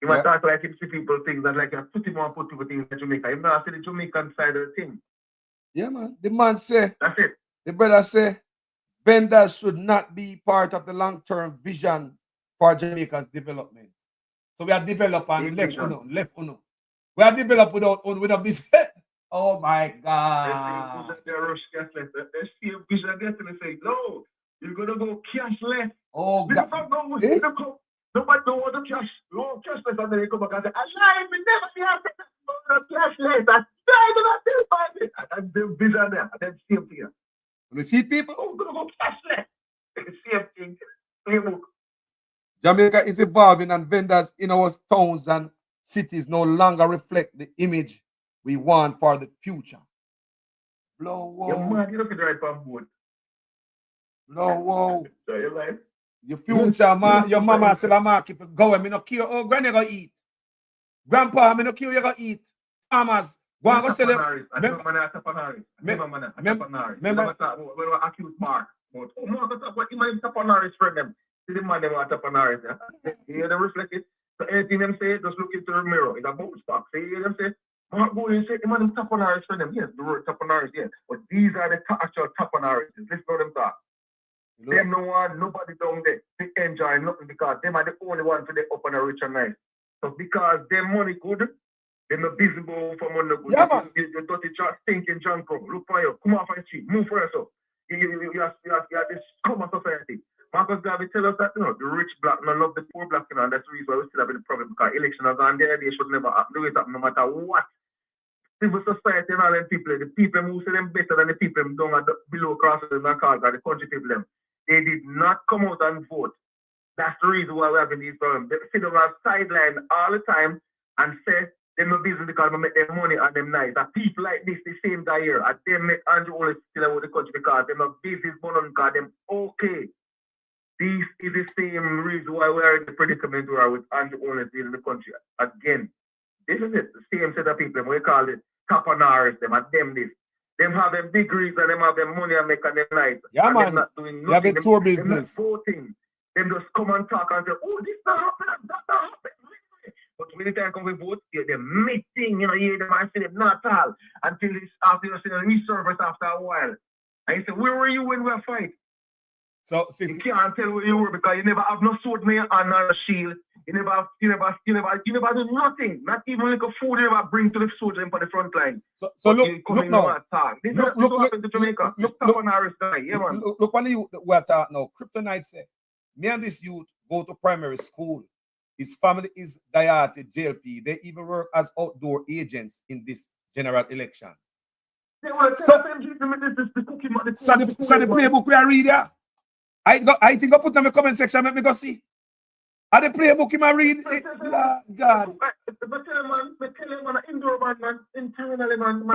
You might talk like him see people things that like you put him on put people things in Jamaica. You know, I see the Jamaican side of the thing. Yeah, man. The man say, that's it. The brother say, vendors should not be part of the long-term vision for Jamaica's development. So we are developing left uno. We are developed without business. Oh my God. They see a vision there and they say, no, you're gonna go cashless. Oh God. Nobody don't want to cash. No cashless, and then you come back and say, alive, we never see how cashless. And the vision there, and then same thing. You see people? Oh, we're gonna go cashless. Same thing. Playbook. Jamaica is evolving, and vendors in our towns and cities no longer reflect the image we want for the future. Blow, Your man, you look at the right on board. Blow, So you're like, your future, man. Your mama said, "I'm keep it going. Me no care. Oh, granny go eat. Grandpa, me no care. You go eat. Farmers, go and go sell it." Remember, accused Mark. Oh, Mark, what you might Tapanaris for them. See the man, they want Tapanaris. You hear them reflect it? So anything them say, just look into the mirror. It's a bounce back. So you hear them say, Mark, go and say, the man, Tapanaris for them. Yes, the word Tapanaris, yes. But these are the actual Tapanaris. Listen to them talk. Them no one, nobody down there to enjoy nothing because them are the only ones to the up and rich and nice. So because them money good, they're not visible for money good. Yeah, man. You dirty stinking junk. Look for you. Come off and cheat. Move for yourself. You have this common society. Marcus Garvey tell us that, you know, the rich black no love the poor black, you know, and that's the reason why we still have the problem because election has gone there, they should never do it happen no matter what. Civil society and all them people, the people who say them better than the people down at the below crossing and cars, the country people them. They did not come out and vote. That's the reason why we're having these problems. They sit on our sideline all the time and say they're not busy because they make their money and them nice. And people like this, the same guy here, and they make Andrew only still out the country because they're not busy money because them okay. This is the same reason why we're in the predicament we are with Andrew only still in the country. Again, this is it. The same set of people, we call it tapanars, them and them this. Them have them degrees and them have them money and make them nice. Yeah, and man. Them not doing They have nothing. a tour Them business. not voting. Them just come and talk and say, oh, this not happen, that not happen. But when the time come we vote, they're meeting, you know, you hear them and say them not all until this after you see the resurface after a while. And you say, where were you when we were fight? So you can't tell where you were because you never have no sword in your hand or a shield. You never do nothing. Not even like a food you never bring to the soldier for the front line. So But look you come now. in and attack. This is what happened to Jamaica. Look, yeah, man. Look when you we're talking now. Kryptonite said, me and this youth go to primary school. His family is Gayati, JLP. They even work as outdoor agents in this general election. They want to tell them the cookie man. So the playbook we are reading. I think I put in the comment section, let me go see. Are the playbook him a read? God.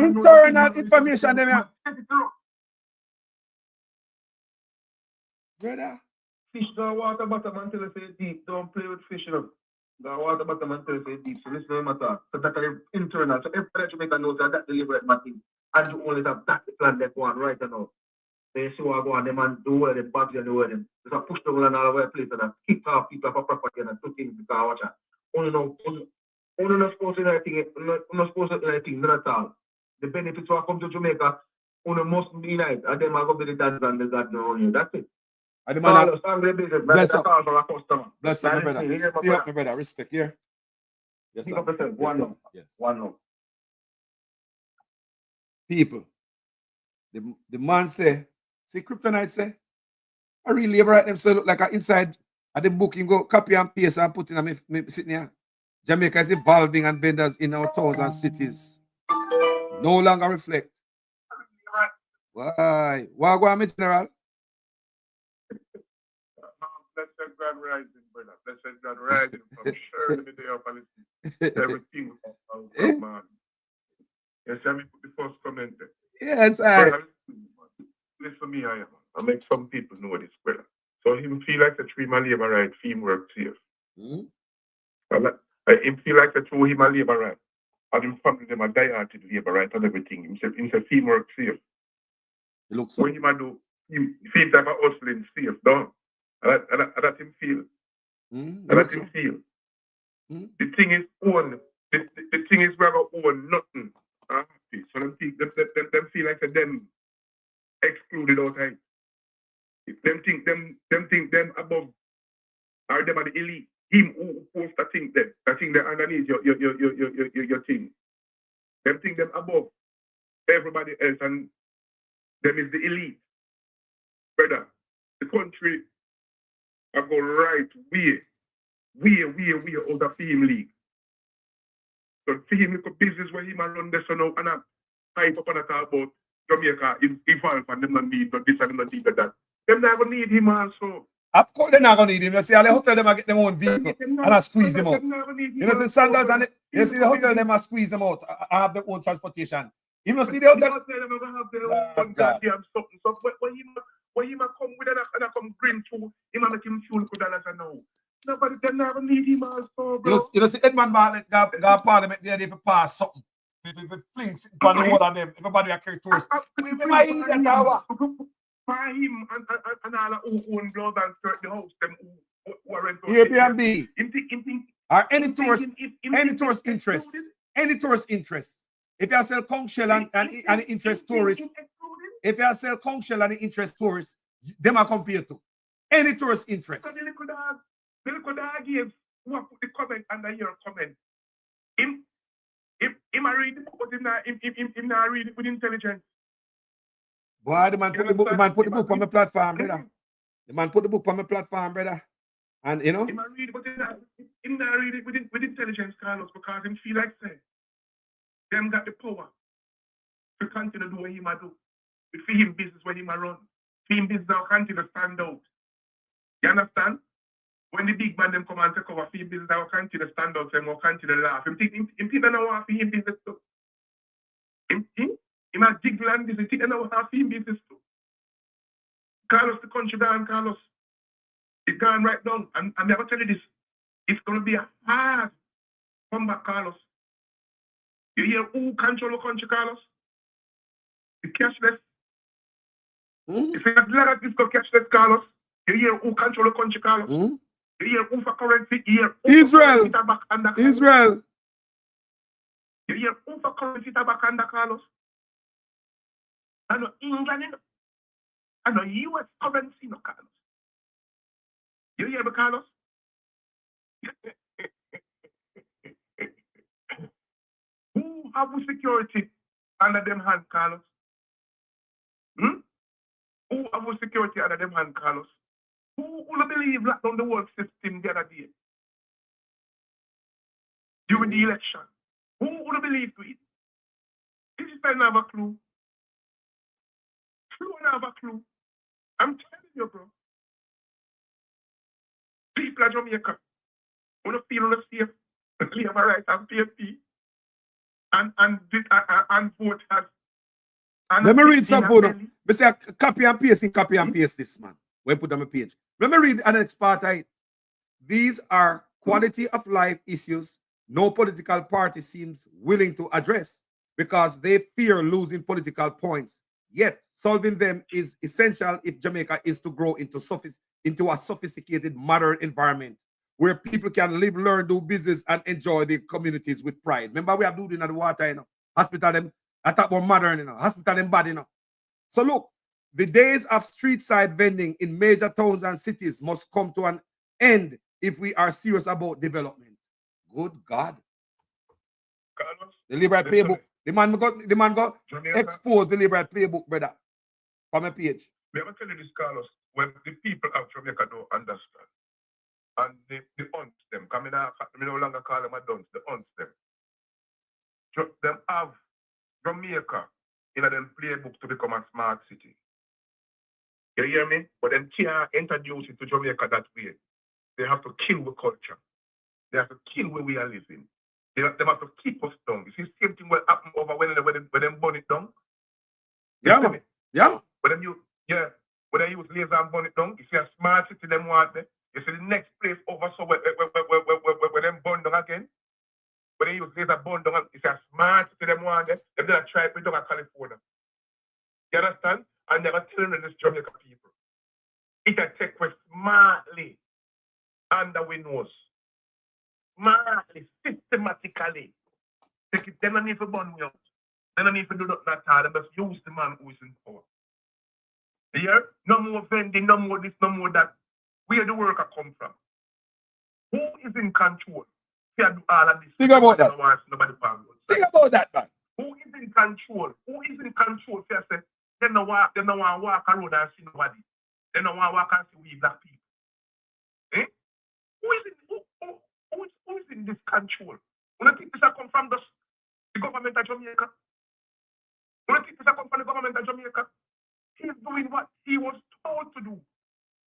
Internal information them here. Brother. Fish go water bottom until they say deep. Don't play with fish, you know. Go water bottom until they say deep. So this no matter. So that's the internal. So everybody Jamaica knows that deliberate matter. And you only have that the plan that one right now. They see what go on them and do where them bags and do where them. Just a push them and all over the place and kick off people for property and two things because watch out. Only not supposed to do anything, not supposed to do anything, none at all. The benefits will come to Jamaica, only must be nice, and then I go be the dance and the God around here. That's it. And the man Bless up. Bless up, my brother. Stay up, my brother. Respect here. Yes, sir. One love. Yes. One love. People, the man say, see Kryptonite say, I really labor at them so look like a inside at the book, you go copy and paste and put in and me sitting here. Jamaica is evolving and vendors in our towns and cities no longer reflect. Why? Why go on, my general? Blessed God rising, brother. Blessed God rising from sure the day of Palestine. Everything of man. Yes, let me put the first comment there. Yes, I. Listen me, I am. I make some people know this, brother. So him feel like the tree my labor right, him work safe. Him feel like the true him a labor right. And him family them a die-hearted labor right and everything. Him say him work safe. It looks what him a do, him feel like a hustling safe, done. And that him feel. And that him feel. The thing is own. The thing is we're going to own nothing. So them feel like them excluded out here. Them think them above or them are the elite. Him who post that thing them. That thing that underneath your thing. Them think them above everybody else and them is the elite. Brother, the country I go right way out of him league. So for him, it's a business where he might run this and I hype up and I talk about Jamaica evolve and them not need this and them not need that. Them not gonna need him also. Of course they're not gonna need him. You see, all the hotel them get their own vehicle and I squeeze them out. You know, see Sandals and you see the hotel them I squeeze them out. I have their own transportation. You know, see the hotel. Them have their own goddamn something. So when he might come with and I come bring to him and make him fuel $2 and now. Nobody can never need him also, bro. You know, see Edmund Bartlett got parliament there they pass something. If fling on the wall on them, everybody are carry tourists. We might eat that hour. For him and all who own blood and skirt the house, them who are rent. Airbnb. Or any tourist interest. Any tourist interest. If you sell conch shell and interest tourists, if you sell conch shell and interest tourists, them are come for you too. Any tourist interest. The little dog gave who put the comment under your comment. Him I read the book, but him not read it with intelligence. Boy, the man put the book on my platform, brother. The man put the book on my platform, brother. And you know? Him not read it, but him not read it with intelligence, Carlos, because him feel like say them got the power to continue to do what he might do. To see him business where he might run. See him business now continue to stand out. You understand? When the big man them come and take over for him business, I will continue to stand out and will continue to laugh. Him think I know how for him business too. Him a jiggle and business, think I know how for him business too. Carlos, the country down, Carlos. It's gone right down. And I'm never tell you this. It's going to be a hard comeback, Carlos. You hear who control the country, Carlos? The cashless. If you have a lot of this go cashless, Carlos, you hear who control the country, Carlos? You hear who for currency? You hear who Israel. Israel. You hear who for currency back under, Carlos? I know England, I know US currency, no, Carlos. You hear me, Carlos? Who have the security under them hand, Carlos? Who have the security under them hand, Carlos? Who will believe lock down the world system the other day? During the election. Who will believe to it? This is not have a clue. You don't have a clue. I'm telling you, bro. People of Jamaica want to feel safe, claim a right and PFP and vote as. Let me read some photo. We say copy and paste this, man. We put on my page. Let me read the next part of it. These are quality of life issues no political party seems willing to address because they fear losing political points Yet, solving them is essential if Jamaica is to grow into a sophisticated, modern environment where people can live, learn, do business, and enjoy their communities with pride. Remember, we have building at the water, you know. Hospital them, I thought more modern, you know. Hospital them bad, you know. So look, the days of street side vending in major towns and cities must come to an end if we are serious about development. Good God. The liberal playbook. The man got expose the liberal playbook, brother. From a page. We ever tell you this, Carlos, when the people of Jamaica don't understand. And the unts them, come in, we no longer call them a dunce, the unts them. Them have Jamaica in a playbook to become a smart city. You hear me? But them can't introduce it to Jamaica that way. They have to kill the culture. They have to kill where we are living. They have to keep us down. You see, the same thing will happen over when them burn it down. Yeah, man. Yeah. When you use laser and burn it down, you see a smart city them want there. You see the next place over so where them burn down again. When they use laser burn down, you see a smart city them want there. They're gonna try to bring down California. You understand? And they're telling this Jamaica people. It can take us smartly under we nose. Smartly, systematically. Take it, they don't need to burn me out. They don't need to do that at all. They must use the man who is in power. Yeah? No more vending, no more this, no more that. Where the worker come from? Who is in control? Here do all of this. Think about that. Think about that, man. Who is in control? Who is in control? Say, they don't want to walk around and see nobody. They don't want to walk and see we black people. Eh? Who is in this control? When I think this come from the government of Jamaica? When I think this come from the government of Jamaica? He's doing what he was told to do.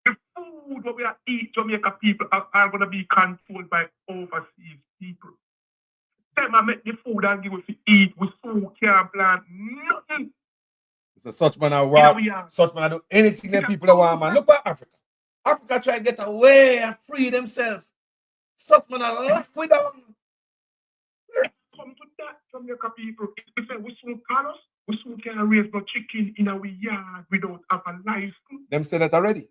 The food that we are eating, Jamaica people are going to be controlled by overseas people. Them I make the food and give us to eat. We so can't plant nothing. So such man are rock. Such man do anything that people want, man. Look at Africa. Africa try to get away and free themselves. Such man are locked with them. Come to that, Jamaica people. If we soon Carlos, we soon can't raise no chicken in our yard without have a license. Them say that already.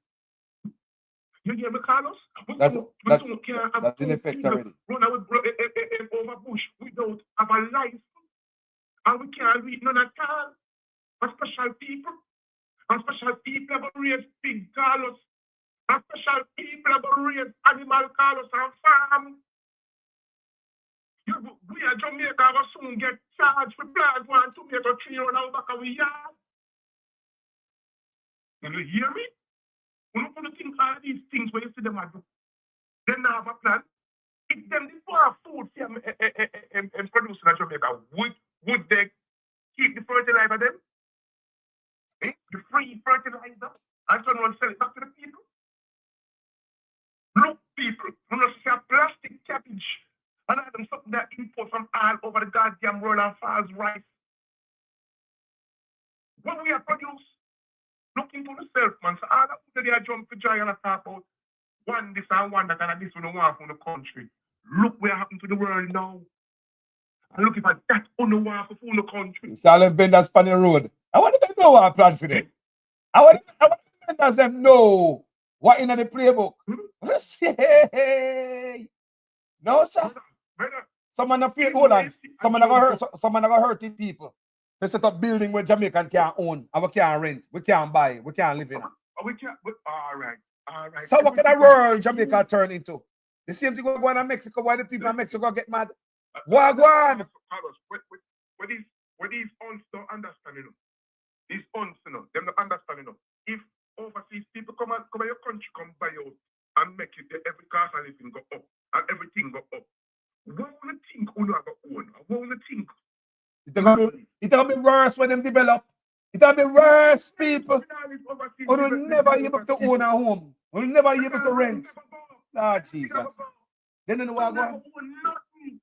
You hear me, Carlos? That's in effect already. Run away over bush without have a license. And we can't read none at all. A special people. A special people have raised pig, Carlos. A special people have raised animal, Carlos, and farm. We are Jamaica will soon get charged for plant 1 tomato tree on our back of the yard. You hear me? We don't want to think all these things when you see them do. They now have a plan. If them before food and producing in Jamaica, would they keep the fertilizer them? Eh? The free fertilizer? And someone sell it back to the people? Look, people, when you see a plastic cabbage and have them something that import from all over the goddamn world and falls rice. What we are produce? Look into the self, man. So all of them they are jump for joy and talk about one this and one that and this we don't want from the country. Look what happened to the world now. And look if that only want from the country. It's all them vendors on the road. I want them to know what I plan for them. I want the vendors them know what in the playbook. Hey. No, sir. Someone afraid, hold on. Someone gonna hurt people. They set up building where Jamaican can't own and we can't rent, we can't buy, we can't live in. All right. So what kind of world Jamaica turn into? The same thing going on in Mexico. Why the people in Mexico get mad? Wagwan! Where these uns don't understand, These uns, them don't understand, If overseas people come your country, come buy you and make it every cost and everything go up and everything go up. What will you think you have own? What will you think? It'll be worse when them develop. It'll be worse, people. Or will never be able to own a home. Will never be able to rent. Lord Jesus. Then in the Wagwan.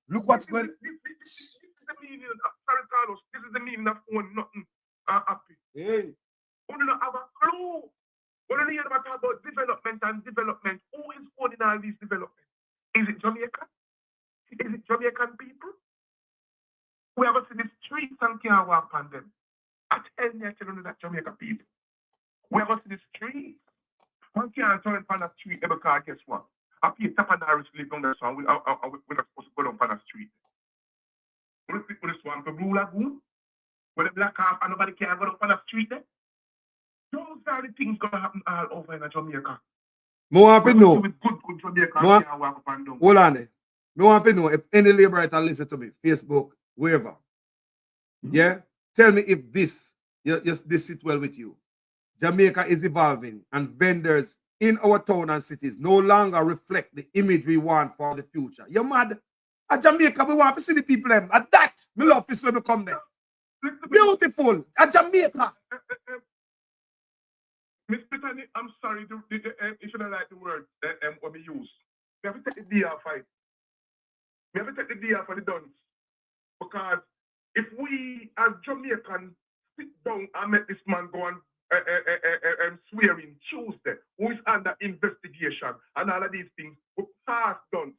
Look what's going on. This is the meaning of, sorry, Carlos, this is the meaning of own nothing happy. Hey. We don't have a clue. We don't hear about development and development. Who is owning all these developments? Is it Jamaica? Is it Jamaican people? We have to see the streets and can't walk on them. I tell you that Jamaica people. We're going to the street. One can't turn on the street because guess what? I pay Tapanaris live on the song. We're not supposed to go down on the street. We're going to put this one to Blue Lagoon. Where the black half and nobody can go down on the street there. Those are the things going to happen all over in Jamaica. I want to know. Good Jamaica can't walk up and down. Hold on there. I want to know if any liberator listen to me, Facebook, wherever. Yeah? Tell me if this sit well with you. Jamaica is evolving and vendors in our town and cities no longer reflect the image we want for the future. You're mad? At Jamaica, we want to see the people them. At that, me love this when we come there. Beautiful. At Jamaica. Miss Brittany, I'm sorry, if you don't like the word what we use. We have to take the DR fight. We have to take the DR for the dons. Because if we as Jamaicans sit down and make this man go on swearing Tuesday, who is under investigation and all of these things, we pass dons.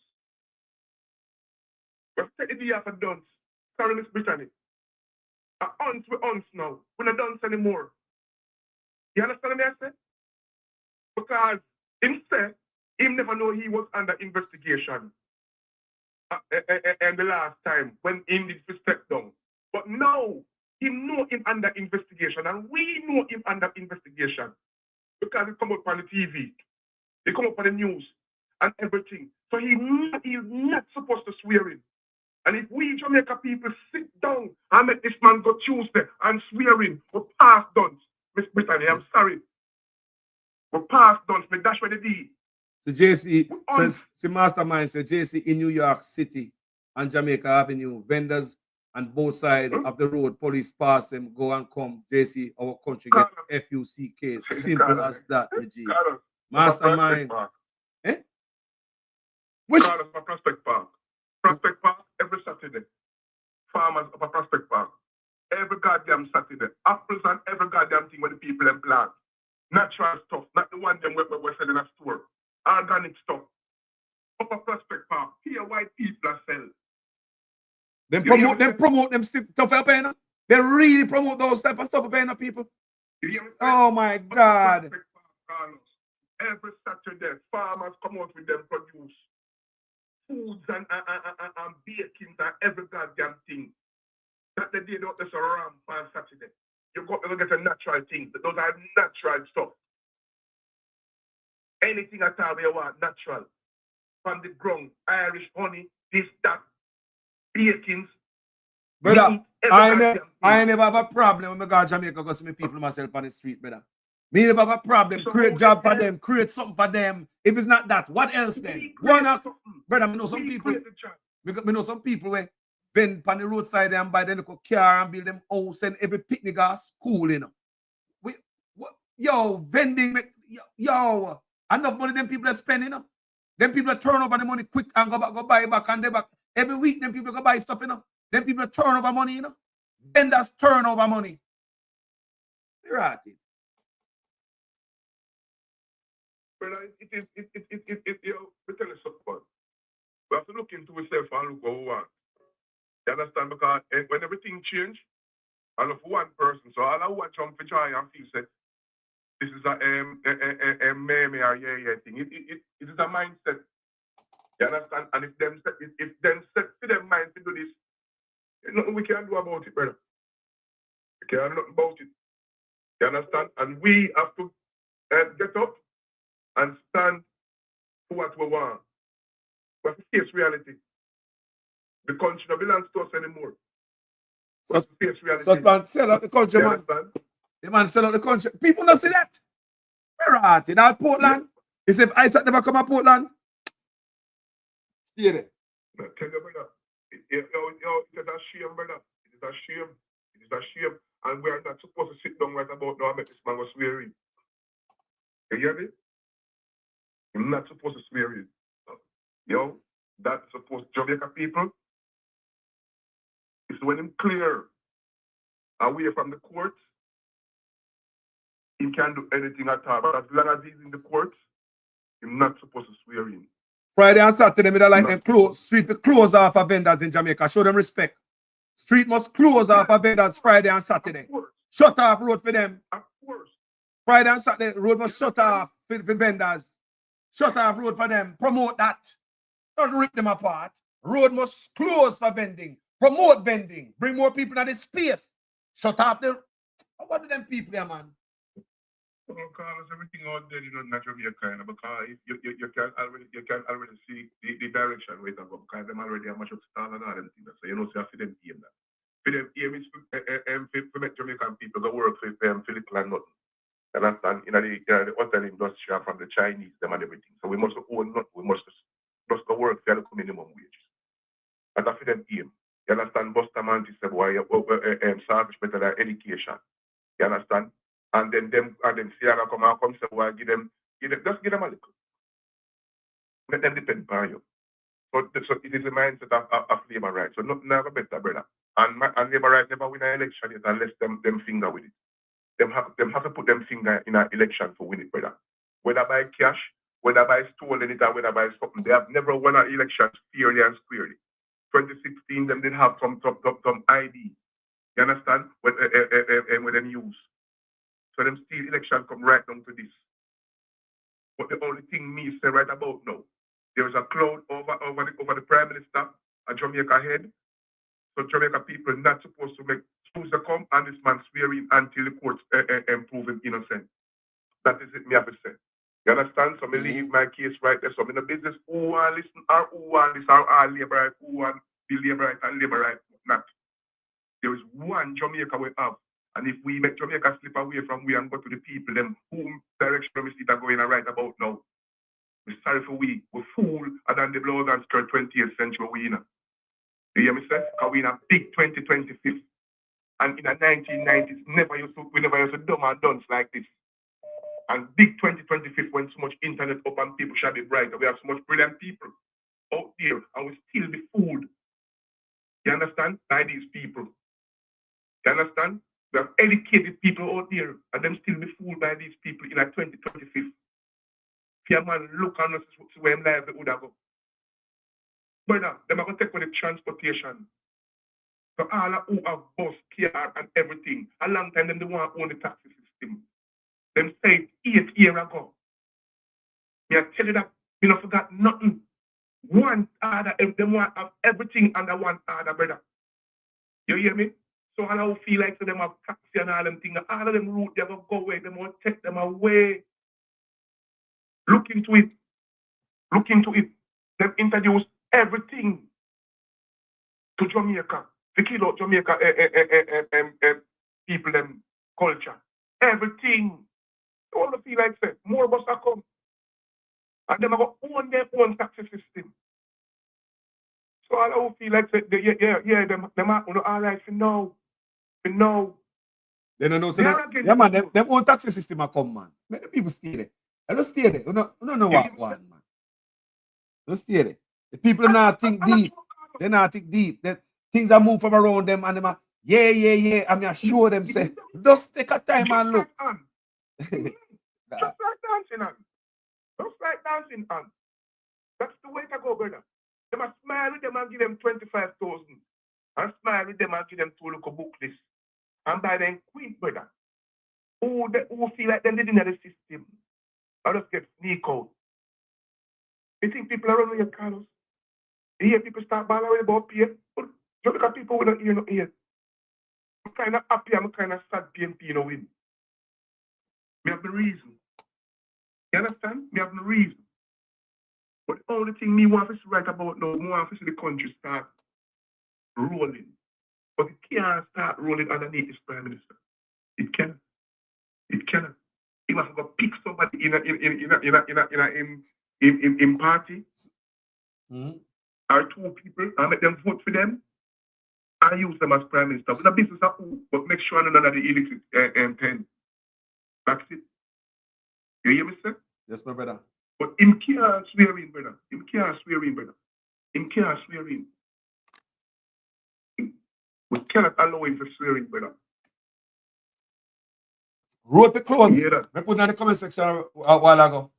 We have to take the DR for dons. Sorry, Miss Brittany. We're ons now. We're not dons anymore. You understand what I say? Because him said, him never know he was under investigation and the last time when he did step down. But now, he know him under investigation and we know him under investigation because he come up on the TV, he come up on the news and everything. So he's not supposed to swear in. And if we Jamaica people sit down and let this man go Tuesday and swear in, we're past done. Miss Brittany, I'm sorry. We're past done. That's what they did. The JC says, the mastermind says, JC in New York City and Jamaica Avenue, vendors on both sides of the road, police pass them, go and come. JC, our country get FUCK. Simple as that, G. Mastermind. Eh? Which? Prospect Park. Prospect Park every Saturday. Farmers of a Prospect Park. Every goddamn Saturday. Apples and every goddamn thing when the people them plant. Natural stuff, not the one them we're selling at store. Organic stuff. Up a Prospect Park. Here white people are selling. They promote them stuff up here. They really promote those type of stuff up here, people. Oh my God. Every Saturday, farmers come out with them produce. Foods and bakings and every goddamn thing. That the day don't just a ramp on Saturday. You got to get a natural thing. Those are natural stuff. Anything at all you want, natural. From the ground, Irish honey, this, that, bakings. Brother, I never have a problem when I go to Jamaica because me people myself on the street, brother. Me never have a problem. Create job for them, create something for them. If it's not that, what else then? Brother, I know some people. Me know some people where vend on the roadside and buy them a car and build them house and every picnic at school, you know. Yo, vending, yo, enough money them people are spending, you know. Them people are turn over the money quick and go buy back and they back. Every week, them people go buy stuff, you know. Them people turn over money, you know. Vendors turn over money. You're right. But it you know, we tell you something. We have to look into ourselves and look what we want. You understand? Because when everything change, I look for one person. So all I want to jump for joy and feel say, this is a meme or yeah thing. It is a mindset. You understand? And if them set to their mind to do this, there's nothing we can do about it, brother. We can't do nothing about it. You understand? And we have to get up and stand for what we want. We have to face reality. The country don't belongs to us anymore. We have to face reality. So man, sell out the country, man. The man sell out the country. People don't see that. Where are it? In Portland? He said, if Isaac never come to Portland, stay there. No, tell you, brother. It is a shame, brother. It is a shame. It is a shame. And we are not supposed to sit down right about now and make this man was swearing. You hear me? We're not supposed to swear in. Yo, that's supposed to Jamaica people. It's when him clear away from the courts, he can't do anything at all. But as long as he's in the courts, he's not supposed to swear in. Friday and Saturday, me like them close. Street will close off of vendors in Jamaica. Show them respect. Street must close off of vendors Friday and Saturday. Shut off road for them. Of course. Friday and Saturday, road was shut off for vendors. Shut off road for them. Promote that. Don't rip them apart. Road must close for vending. Promote vending. Bring more people in the space. Shut off the... What do them people there, man? Well, Carlos, everything out there, you know, naturally kind of, because you can already see the direction where it's going, because them already have much of style and all them things. So you know, so you see them aim that. For them aim is to make Jamaican people go work for them, for little and nothing. You understand? In the hotel industry from the Chinese, them and everything. So we must own nothing. We must just go work for the minimum wage. And that's for them aim. You understand? Bustaman said, why service better than education. You understand? And then Sierra come say, well, just give them a little. Let them depend on you. So it is a mindset of labor rights. So nothing never better, brother. And labor rights never win an election yet unless them finger with it. Them have to put them finger in an election to win it, brother. Whether by cash, whether by stolen it, or whether by something. They have never won an election fairly and squarely. 2016, them did have some ID. You understand? With them use. So them still election come right down to this. But the only thing me say right about now, there is a cloud over the Prime Minister at Jamaica head. So Jamaica people not supposed to choose to come and this man swearing until the courts prove him innocent. That is it me have to say. You understand? So me leave my case right there. So I'm in a business who want listen or who want listen or all labor right, who want the labor right and labor right not. There is one Jamaica we have. And if we make Jamaica slip away from we and go to the people, them whom direction we see that going right about now. We're sorry for we fool and then the blouse and skirt 20th century we in. You hear me say? Because we in a big 2025. And in the 1990s, we never used to dumb and dunce like this. And big 2025 when so much internet up and people shall be bright. We have so much brilliant people out there and we still be fooled. You understand? By these people. You understand? We have educated people out there and them still be fooled by these people in a 2025. If your man look on us to where life they would have go. Brother, them are going to take with the transportation. So all who have bus, car and everything, a long time them they want to own the taxi system. Them say 8 years ago. Me I tell you that we not forgot nothing. One order, if them want to have everything under one order, brother. You hear me? So all who feel like so them have taxi and all them things, all of them route they will go away, them want to take them away. Look into it. Look into it. Them introduce everything to Jamaica. To kill out Jamaica people, them culture. Everything. All the feel like say, more bus are come. And them are going to own their own taxi system. So all who feel like say, them are all right for now. For now. They don't know. So yeah, man, them own taxi system are come, man. Let the people stay there. I don't stay there. You don't know what one, man. Don't stay there. The people not think deep. They not think deep. Things are moving from around them and them are, yeah. I mean, I show them, say, just take a time and look. Just like dancing on. Just like dancing on. That's the way to go, brother. They must smile with them and give them 25,000. And smile with them and give them 2 local book lists. And by then, queen, brother. Who feel like they didn't have the system. I just get sneak out. You think people are running your Carlos? You hear people start balling about pay? Just look at people with no ear, no ear. I'm kind of happy, I'm kind of sad PNP no win. We have the reason. You understand? We have the reason. But the only thing me want to write about now, more want to see the country start rolling. But it can't start rolling underneath this Prime Minister. It cannot. It cannot. He must go pick somebody in party. Or 2 people and make them vote for them and use them as Prime Minister. With a business of who, but make sure none of the illicit 10. That's it. You hear me, sir? Yes, my brother. But him can't swear in, brother. Him can't swear in, brother. Him can't swear in. We cannot allow him to swear in, brother. Road to close. You hear that? I put in the comment section a while ago.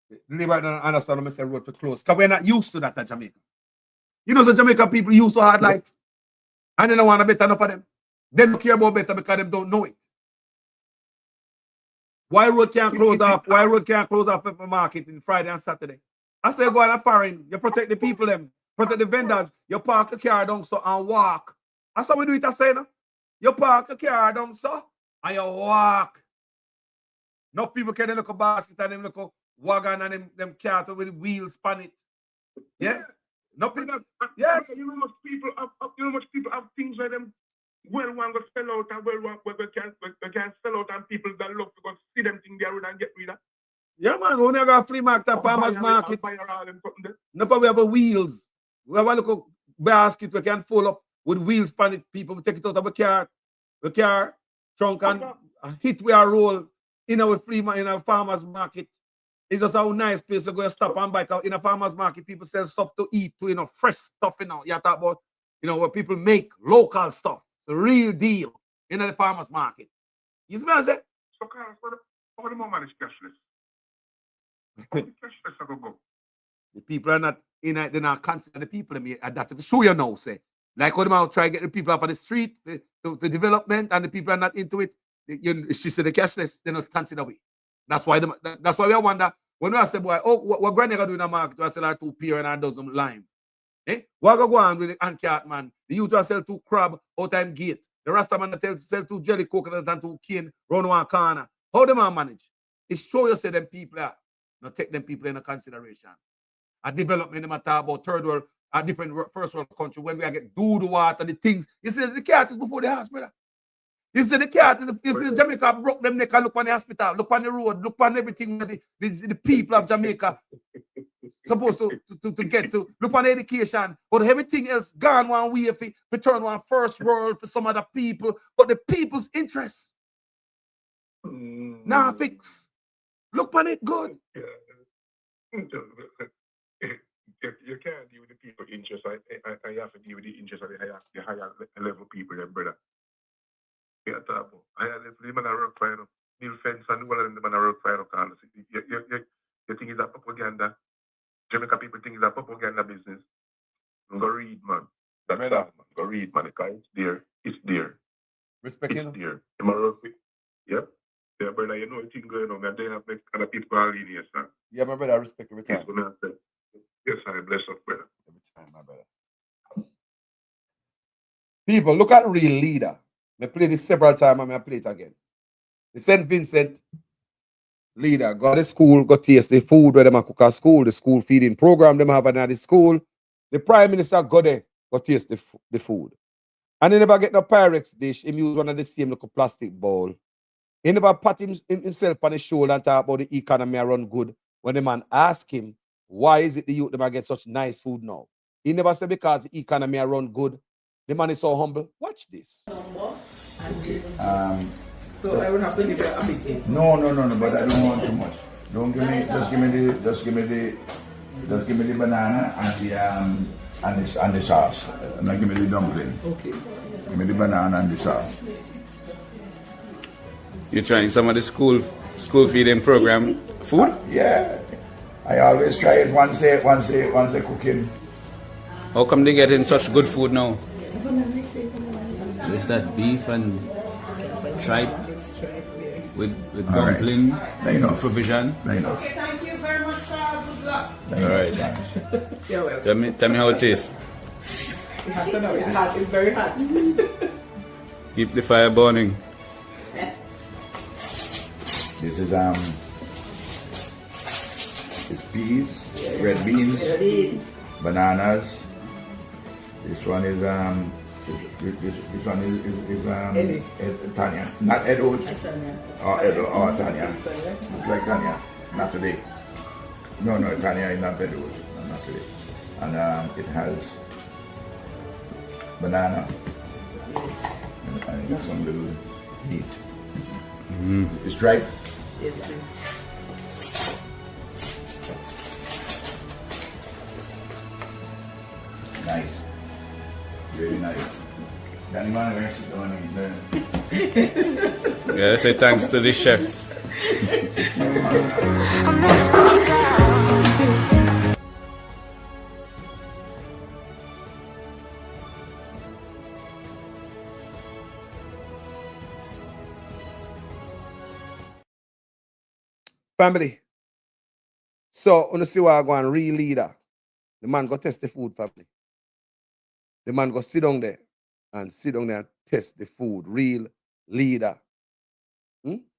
The Labour don't understand when I say road to close. Because we're not used to that at Jamaica. You know, so Jamaican people used to hard life. And they don't want to better enough of them. They don't care about better because they don't know it. Why road can't close off? Why road can't close off at the market in Friday and Saturday? I say go on a foreign. You protect the people them. Protect the vendors. You park a car down so and walk. That's how we do it, I say no. You park a car down so and you walk. Enough people can look a basket and them look a wagon and them cart with wheels on it. Yeah? No people. Yes. You know much people have things where them well one go sell out and well one we can sell out and people that love to go see them thing there and get rid of. Yeah, man, we never have flea market at farmers market. No, we have a wheels. We have a little basket we can fold up with wheels on it. People take it out of the car trunk and hit where a roll in our flea market, in our farmers market. It's just a nice place to go and stop and buy. In a farmers market, people sell stuff to eat, to fresh stuff, You talk about, where people make local stuff, the real deal, in the farmers market. You see what I say? So, how the moment is cashless? The people are not in it, they're not consider the people that to show you now, say. Like how them try to get the people off of the street to development and the people are not into it. She said the cashless, they're not consider it. That's why we wonder when we say, boy, what granny gonna do in the market? I sell her 2 pear and a dozen lime. What go on with the ant man? The youth will sell 2 crab out time gate. The Rasta man tell sell 2 jelly coconut and 2 cane round one corner. How them manage? It show you say them people are not take them people into consideration. A development them talk about third world, a different first world country when we get do the water, the things. You see the cat is before the house, brother. You see the cat, you see Jamaica broke them neck and look on the hospital, look on the road, look on everything the people of Jamaica supposed to get to, look on education, but everything else gone one way for turn one first world for some other people, but the people's interest. Now fix. Look on it good. You can't deal with the people's interest. I have to deal with the interest of the higher level people, brother. Yeah, I have the man I work for, Neil Fence and all of them, the man I work for, you think it's a propaganda. Jamaica people think it's a propaganda business. Go read, man. That's all, man. Go read, man. Because it's there. It's there. Respect it's there. You work with. Yep. Yeah, brother, you know the thing going on, and then have other people are in here, sir. Yeah, my brother, I respect every time. Yes, I bless up, brother. Every time, my brother. People, look at real leader. I played this several times and I play it again. The St. Vincent leader got to school, got taste the food where them cook at school, the school feeding program them have at the school. The Prime Minister got there, got taste the food. And he never get no Pyrex dish. He use one of the same little plastic bowl. He never pat himself on his shoulder and talk about the economy run good. When the man ask him, why is it the youth them get such nice food now? He never said because the economy run good. The man is so humble. Watch this. So I would have to give you a big thing. No, but I don't want too much. Don't give me just give me the banana and the sauce. Not give me the dumpling. Okay. Give me the banana and the sauce. You're trying some of the school feeding program food? Yeah. I always try it once they cooking. How come they getting such good food now? Is that beef and tripe with dumpling provision? Okay, thank you very much, sir. Good luck. All right. You're welcome. Tell me how it tastes. You have to know it's hot. It's very hot. Keep the fire burning. This is it's peas, red beans, bananas. This one is this one is Tanya, not Edo's or Tanya. It's like Tanya, not today. No, Tanya is not Edo's, not today. And it has banana and some little meat. It's right. Yes, sir. Nice. Really nice. Danny man, we're sit down and eat. Yeah, say thanks to the chef. Family. So, you see why I go and real leader. The man go test the food, family. The man go sit down there and test the food. Real leader.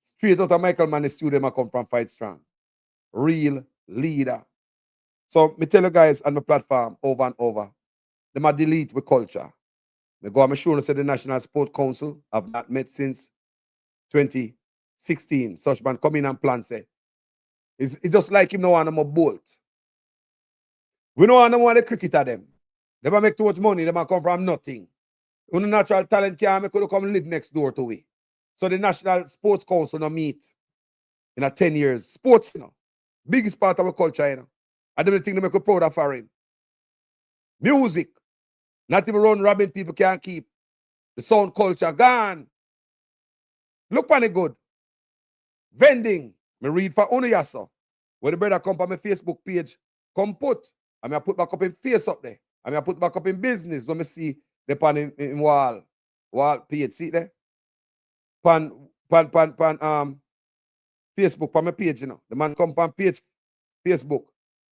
Straight out of Michael Mann, the student I come from Fight Strong. Real leader. So, me tell you guys on my platform over and over, they might delete with culture. Me go and me show you say the National Sport Council have not met since 2016. Such man come in and plan say, it's just like him no want them a bolt. We know no want the cricket of them. They might make too much money, they might come from nothing. When the natural talent can make could come live next door to we. So the National Sports Council no meet in a 10 years. Sports, you know. Biggest part of our culture, you know. I don't think they make us proud of foreign. Music. Not even round robin people can't keep. The sound culture gone. Look on it good. Vending. Me read for Unayaso. When the brother come on my Facebook page, come put. I mean, I put back up in face up there. I mean, I put back up in business. When me see the pan in wall page. See there? Pan Facebook on my page, you know. The man come on page Facebook.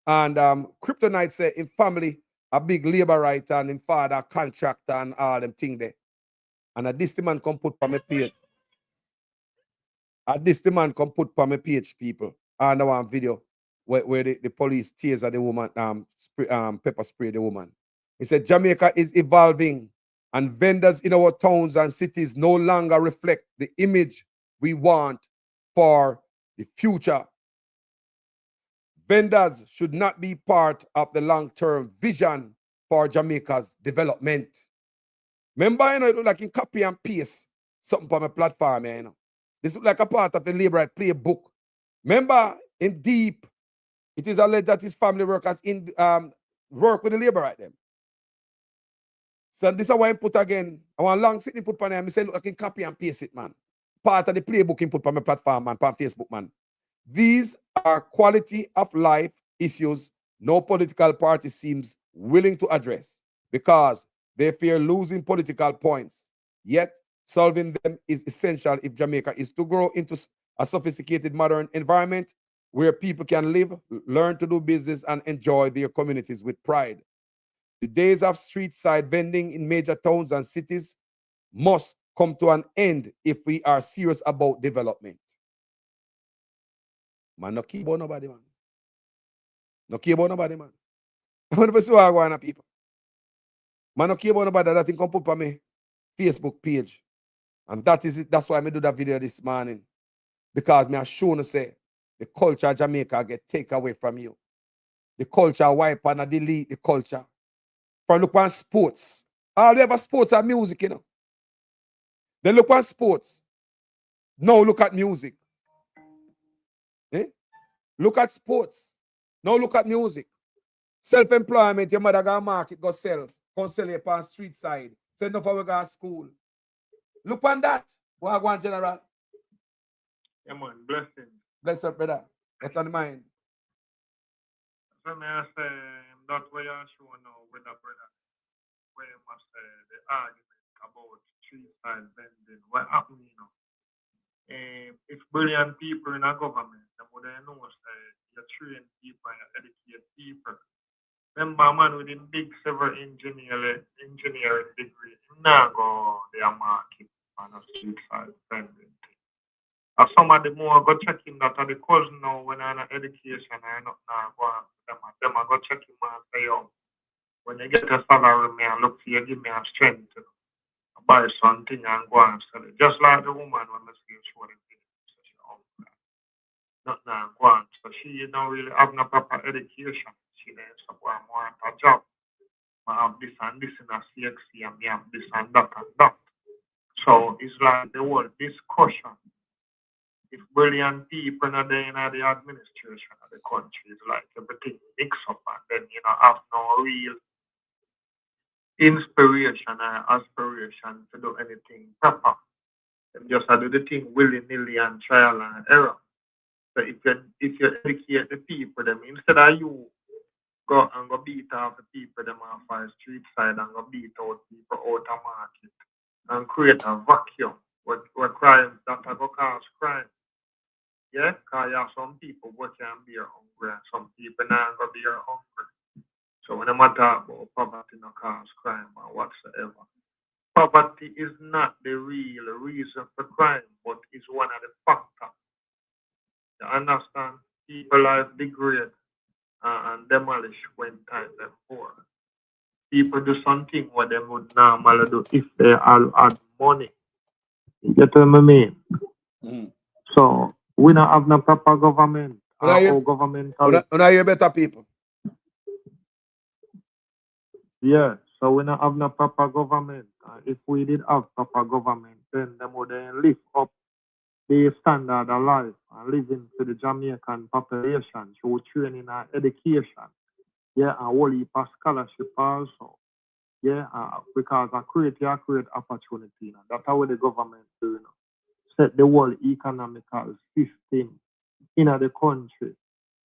And Kryptonite say in family, a big labor writer and in father, contractor and all them thing there. And this the man come put on my page. This the man come put on my page, people. And I want video where the police taser the woman, pepper spray the woman. He said Jamaica is evolving and vendors in our towns and cities no longer reflect the image we want for the future. Vendors should not be part of the long-term vision for Jamaica's development. Remember, you know, it look like in copy and paste something from a platform, you know. This look like a part of the labor right playbook. Remember, in Deep, it is alleged that his family workers in work with the labor right them. So this is why I put again. I want long sitting put on there. I say, look, I can copy and paste it, man. Part of the playbook in put on my platform, man, on Facebook, man. These are quality of life issues no political party seems willing to address because they fear losing political points. Yet, solving them is essential if Jamaica is to grow into a sophisticated modern environment where people can live, learn to do business, and enjoy their communities with pride. The days of street side vending in major towns and cities must come to an end if we are serious about development. Man, no care about nobody, man. No care about nobody, man. I want to see what I want, people. Man, no care about nobody. That thing come put on my Facebook page. And that is it. That's why I do that video this morning. Because me are shown to say the culture of Jamaica get taken away from you. The culture wipe and delete the culture. From look on sports. All we have sports and music, you know. Then look on sports. Now look at music. Eh? Look at sports. Now look at music. Self-employment, your mother got market, go sell. Go sell it on street side. Send off our go school. Look on that. What I want, General. Yeah, man, blessings. Bless up, brother. What's on the mind? So may I say, that's why you're showing now with the brother. Where you must say the argument about street side vending. What happened, you know? If brilliant people in a government, then what they know is you train people and you educate people. Remember, man, with a big civil engineering degree, now go their market on a street side vending. As some of the more go check him that are the cousin now when I'm in education and not now go on them I go check him and say, yo, when you get a salary, me and look for you, give me a strength to buy something and go and sell it. Just like the woman when I see show the video, so she not now go on. So she don't really have no proper education. She then so go and want a job. I have this and this in a CXC and me have this and that and that. So it's like the whole discussion. If brilliant people are there in the administration of the country, it's like everything mix up and then you know have no real inspiration or aspiration to do anything proper. They just do the thing willy-nilly and trial and error. So if you educate the people, them instead of you go beat off the people them off the street side and go beat out people out of market and create a vacuum where crime that go cause crime. Yeah, because Because you have some people who can bear hungry and some people not going to bear hungry. So when I'm talk about poverty no cause crime or whatsoever, poverty is not the real reason for crime, but it's one of the factors. You understand? People life degrade and demolish when time them poor. People do something what they would normally do if they all had money. You get what I mean? So we don't have no proper government. Our government. Una hear better people. Yeah, so we don't have no proper government. If we did have proper government, then they would lift up the standard of life and living to the Jamaican population through training and education. Yeah, and whole heap of scholarship also. Yeah, because I create opportunity. You know. That's how the government do, you know. Set the whole economical system in the country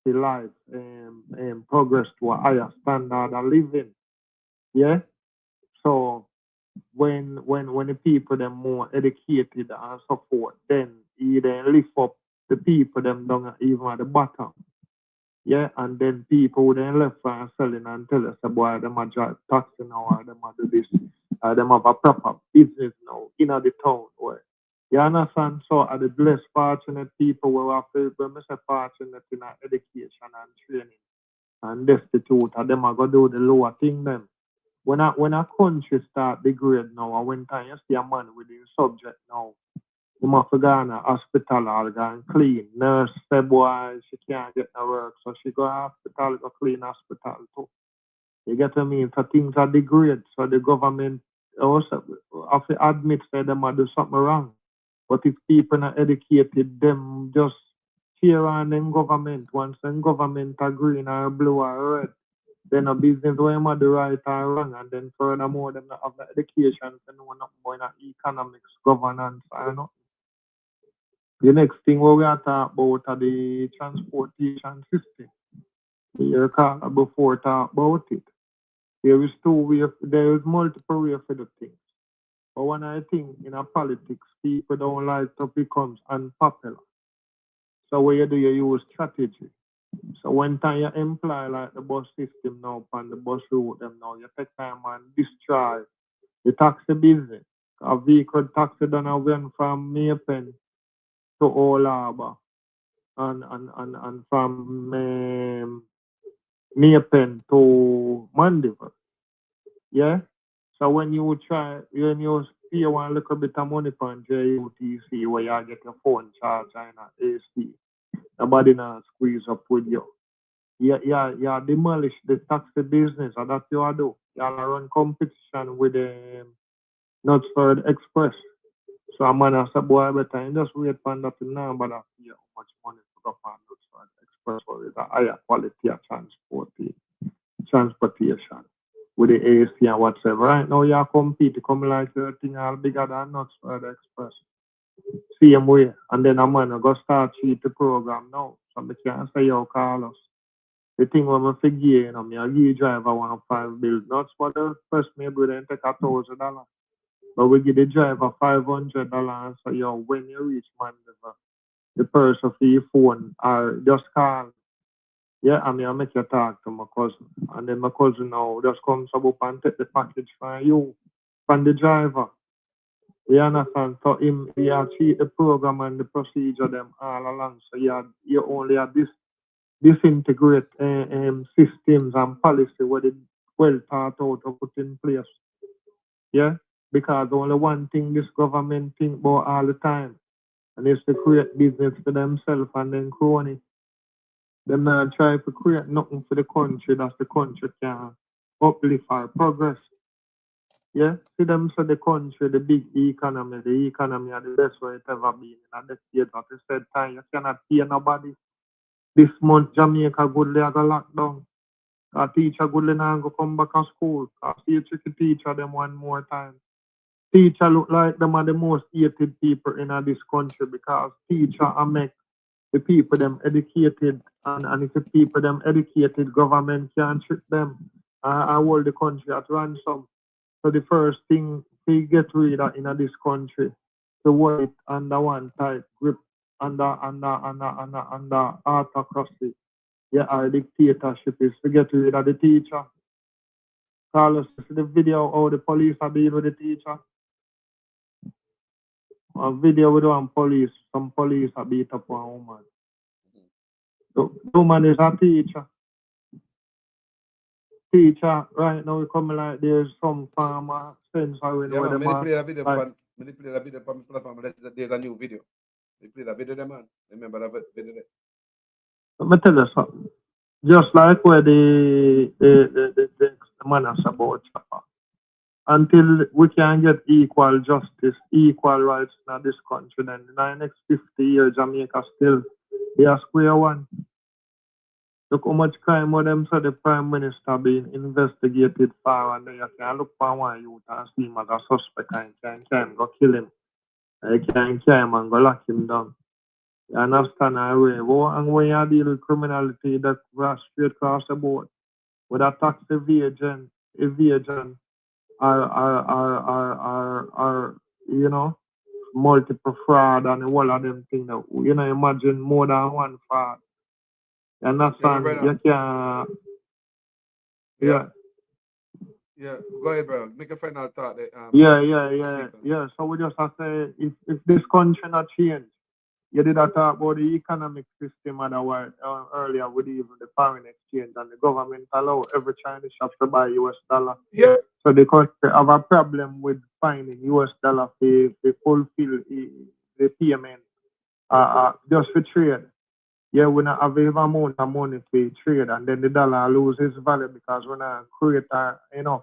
to life and progress to a higher standard of living. Yeah. So when the people them more educated and so forth, then you then lift up the people them down even at the bottom. Yeah, and then people then left and selling and tell us about them a drive taxi now or them a do this, them have a proper business now in the town where you understand. So are the less fortunate people who have to when I say fortunate in education and training and destitute, and them are gonna do the lower thing them. When a country start degrade now, and when time you see a man with the subject now, you must go in a hospital or go and clean. Nurse say boy, she can't get no work, so she go to hospital, go clean hospital too. You get what I mean? So things are degrade. So the government also have to admit that they might do something wrong. But if people are educated, them just cheer on them government. Once them government are green or blue or red, then a business where you do right or wrong, and then furthermore, them not have the education, they know nothing about economics, governance, or nothing. The next thing what we are talking about are the transportation system. You call before talk about it. There is multiple ways for the things. But when I think in a politics, people don't like to become unpopular. So what you do, you use strategy. So when time you employ like the bus system now and the bus route them now, you take time and destroy the taxi business. A vehicle taxi done a went from Maypen to Old Harbour and from Maypen to Mandeville. Yeah? So when you pay one little bit of money from JUTC where you get your phone charge and AC, nobody now squeeze up with you. You demolish the taxi business, and that's what you do. You run competition with the Knutsford Express. So a man has a boy better and just wait for that now, but I see how much money to go on Knutsford Express with a higher quality of transportation with the AC and whatever. Right now you compete, you come like your thing all bigger than Knutsford Express. Same way. And then a man go start cheat the program now. So I can't say yo Carlos. The thing when I forget, you know, me a give driver 1.5 bill. Not for the first maybe then take $1,000. But we give the driver $500 so yo, when you reach Mandeville, the person for your phone or just call. Yeah, I mean I make you talk to my cousin. And then my cousin now just comes up and take the package from you, from the driver. You understand? So he cheat the program and the procedure them all along. So you only have disintegrate systems and policy where they well thought out or put in place. Yeah? Because only one thing this government think about all the time, and it's to create business for themselves and then crony. Them not try to create nothing for the country that the country can uplift or progress. Yeah? See them so the country, the big economy are the best way it ever been in a decade. At the same time, you cannot pay nobody. This month, Jamaica goodly has a lockdown. A teacher goodly now go come back to school. I see a tricky teacher them one more time. Teacher look like them are the most hated people in this country because teacher are make the people them educated and if the people them educated, government can't trick them and hold the country at ransom. So the first thing we get rid of in this country to hold it under one tight grip under autocracy. Yeah, our dictatorship is to get rid of the teacher. Carlos, see the video how the police are dealing with the teacher. A video with one police, some police are beat up one woman. The woman is a teacher. Teacher, right now we coming like there's some farmer censoring Yeah, where man, the man. play that video Like, on my platform. There's a new video. They play that video there, man. Remember that video there? let me tell you something. Just like where the man has about Chopper. Until we can get equal justice, equal rights in this country, then in the next 50 years, Jamaica still be a square one. Look how much crime with them said the Prime Minister being investigated for, and then you can look for one youth and see him as a suspect and can go kill him. You can kill him and go lock him down. You understand our way. And when you deal with criminality that rush straight across the board, with a tax evasion, or you know, multiple fraud and all of them things. You know, imagine more than one fraud. You understand? You can't. Yeah. Yeah, go ahead, bro. Make a final thought. Yeah. So we just have to say, if this country not change, you did talk about the economic system otherwise earlier with even the foreign exchange, and the government allow every Chinese shop to buy US dollar. Yeah. So the country have a problem with finding US dollar to fulfill the payment just for trade. Yeah, we not have even amount of money for trade, and then the dollar loses value because we not create enough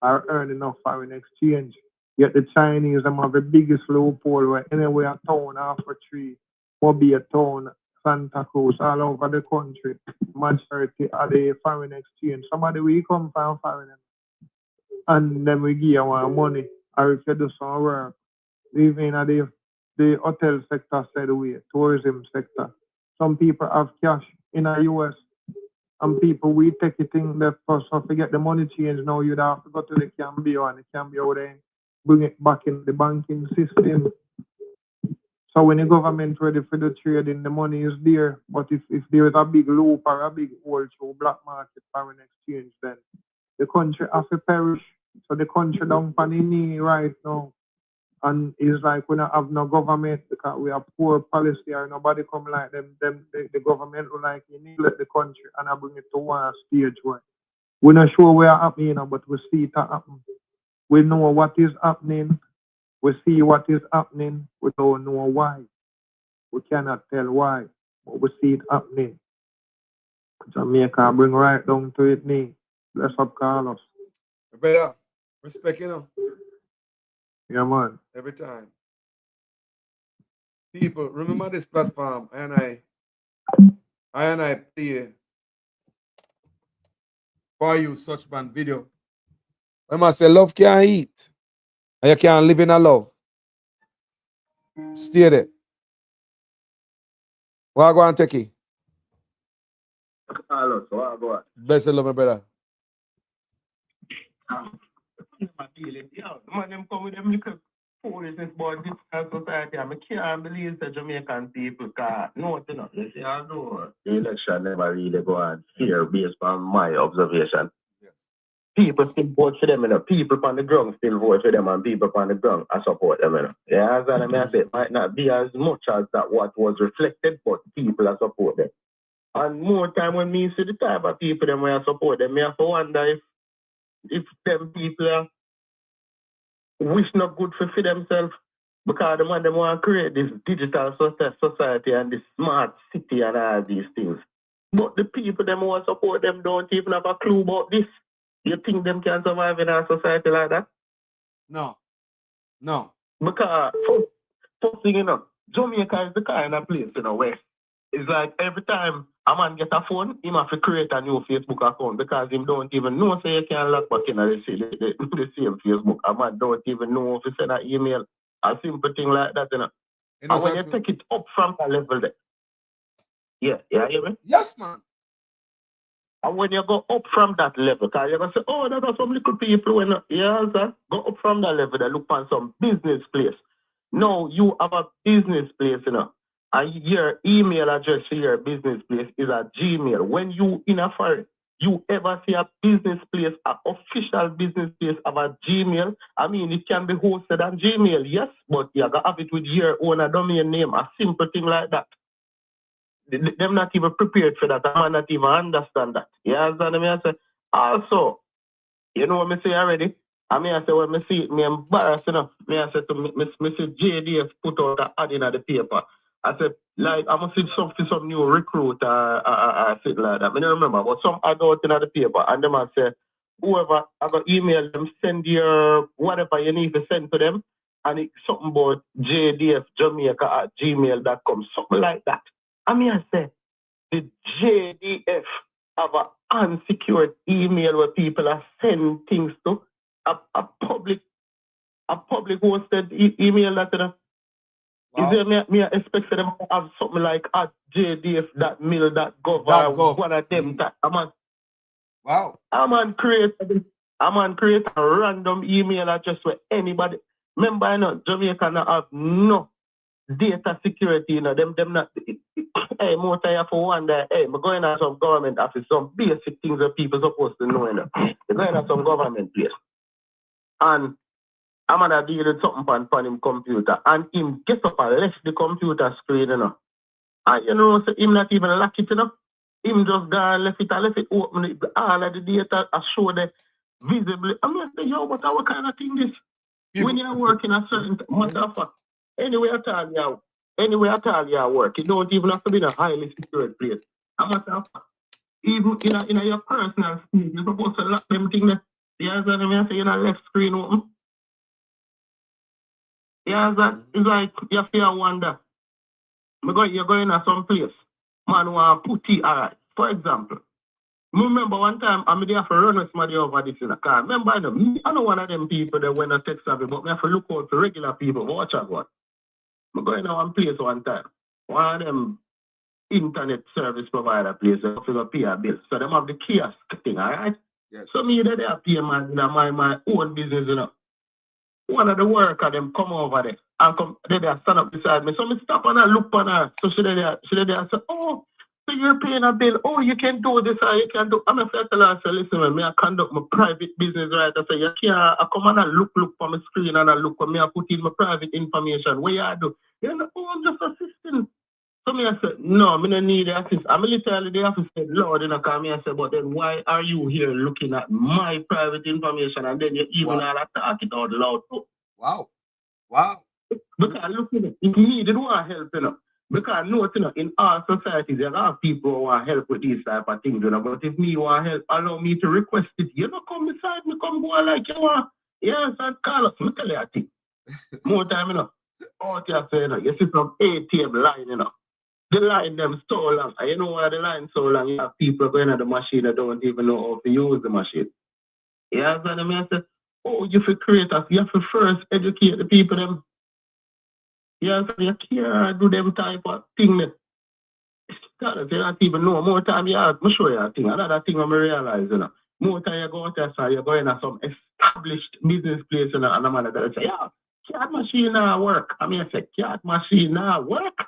or earn enough foreign exchange. Yet the Chinese them have the biggest loophole where anywhere a town after tree, Mobile town, Santa Cruz, all over the country, majority of the foreign exchange. Somebody we come from foreign, and then we give you money, or if you do some work, even at the hotel sector side away, tourism sector. Some people have cash in the US, and people we take it in the first to get the money change. Now you'd have to go to the Cambio, and the Cambio then bring it back in the banking system. So when the government ready for the trading, the money is there. But if there is a big loop or a big hole through black market foreign exchange, then the country has to perish. So the country down on the knee right now. And it's like we don't have no government because we have poor policy or nobody come like them. The government will like you need let the country and I bring it to one stage where we're not sure where it's happening, but we see it happen. We know what is happening. We see what is happening. We don't know why. We cannot tell why, but we see it happening. Jamaica bring right down to it knee. Bless up Carlos. Brother, respect, you know. Yeah, man. Every time. People, remember this platform, and I play for you such band video. When I say love can't eat, and you can't live in a love. Stay there. Where I go and take it? Carlos, where I go? Bless you, love, my brother. Man, them come with them little foolishness about this society. I can't believe the Jamaican people can't. No, you know. You see, I know the election never really go on here based on my observation. Yes. People still vote for them, you know. People on the ground still vote for them, and people on the ground I support them, you know. Yeah, as I say, it might not be as much as that what was reflected, but people are support them. And more time when me see the type of people them where I support them, me have to wonder if them people are wish not good for themselves, because the man them want to create this digital society and this smart city and all these things. But the people them who support them don't even have a clue about this. You think them can survive in our society like that? No. Because first thing, you know, Jamaica is the kind of place, you know, where it's like every time a man get a phone, he have to create a new Facebook account because him don't even know so you can log back in the same Facebook. A man don't even know if you send an email. A simple thing like that, you know. And when you take it up from that level there. Yeah, you hear me? Yes, man. And when you go up from that level, because you're going to say, oh, there are some little people when go up from that level, they look on some business place. No, you have a business place, you know. your email address for your business place is a Gmail. When you in a foreign, you ever see a business place, an official business place of a Gmail? I mean, it can be hosted on Gmail, yes, but you gotta have it with your own domain name, a simple thing like that. Them not even prepared for that. I might not even understand that. You understand me? I say, also, you know what I say already? I mean, I say, when I see it, me embarrassed enough. Me, I say to me see JDF put out an ad in the paper. I said, like, I must see some new recruit or shit like that. I don't remember, but some ad out in the paper. And them I say, whoever, I got email them, send your whatever you need to send to them. And it's something about jdfjamaica@gmail.com, something like that. I mean, I say, the JDF have an unsecured email where people are sending things to a public hosted email that Is there me expect for them to have something like at jdf.mil.gov or one of them that I'm on create a random email address where anybody remember I know Jamaica not have no data security, you know, them not hey, more time for wonder, hey, I'm going to some government office, some basic things that people supposed to know, you know. They're going to some government place. And I'm gonna deal with something on him computer. And him get up and left the computer screen, you know. And you know, so him not even lock it, you know. Him just go left it open it, all of the data I show the visibly. I mean, yo, what kind of thing this? When you're working a certain matter of fact, anywhere at all you work, it don't even have to be in a highly secured place. A matter of fact, even in your personal space, you're supposed to lock them things there. You understand what I say? In a left screen open. Yeah, that is like you have to wonder. You're going to some place, man want put it alright. For example, remember one time I'm there for run with somebody over this in a car. Remember I know one of them people that when I text savvy, but I have to look out for regular people. Watch out what. I'm going to one place one time. One of them internet service provider place that have to pay a bill. So them have the kiosk thing, alright? Yes. So me that they are paying my own business, you know. One of the workers them come over there and come they stand up beside me. So me stop and I look on her. So she there say, oh, so you're paying a bill. Oh, you can do this or you can do. I'm a first tell her, say, listen, man, me I conduct my private business, right? I say, you can't I come and I look for my screen and I look for me, I put in my private information. What you do? You know, oh, I'm just assisting. So me I said, no, me don't need the assist. I'm literally the office said, Lord, you know, come me I said, but then why are you here looking at my private information and then you even all talk it out loud too? Wow. Because look at it, if me didn't want help, you know. Because note, you know, in our societies, there are people who want help with these type of things, you know. But if me want help, allow me to request it. You know, come beside me, come go like you want. Yes, and call us. Me tell you a thing. More time, you know. Out here, say, you know, you see some ATM line, you know. The line them so long. And you know why the line so long? You have people going at the machine that don't even know how to use the machine. You understand me? I said, oh, you have to create us. You have to first educate the people them. You understand? You can't do them type of thing. You don't even know. More time you have, I'm sure you a thing. Another thing I'm realize, you know. More time you go out there, so you're going to some established business place, you know, and I'm going to say, yeah, card machine now work. I mean, I say, card machine now work.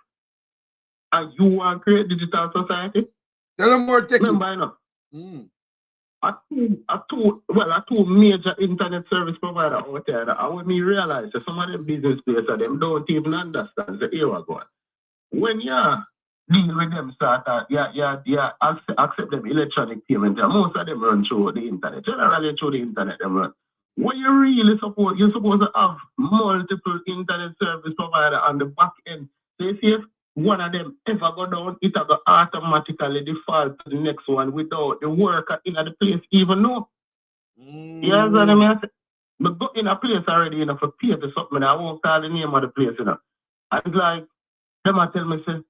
And you want to create digital society? Tell them more technical. Remember, you know, a two major internet service provider out there, and when me realize that some of them business places, them don't even understand the era going. When you deal with them, accept them electronic payment, most of them run through the internet. Generally through the internet, them run. When you really you're supposed to have multiple internet service provider on the back end. So if one of them ever go down, it will automatically default to the next one without the worker in the place even know. You understand what I mean? But go in a place already, you know, for pay to something, I won't call the name of the place, you know. And it's like, them I tell me, say,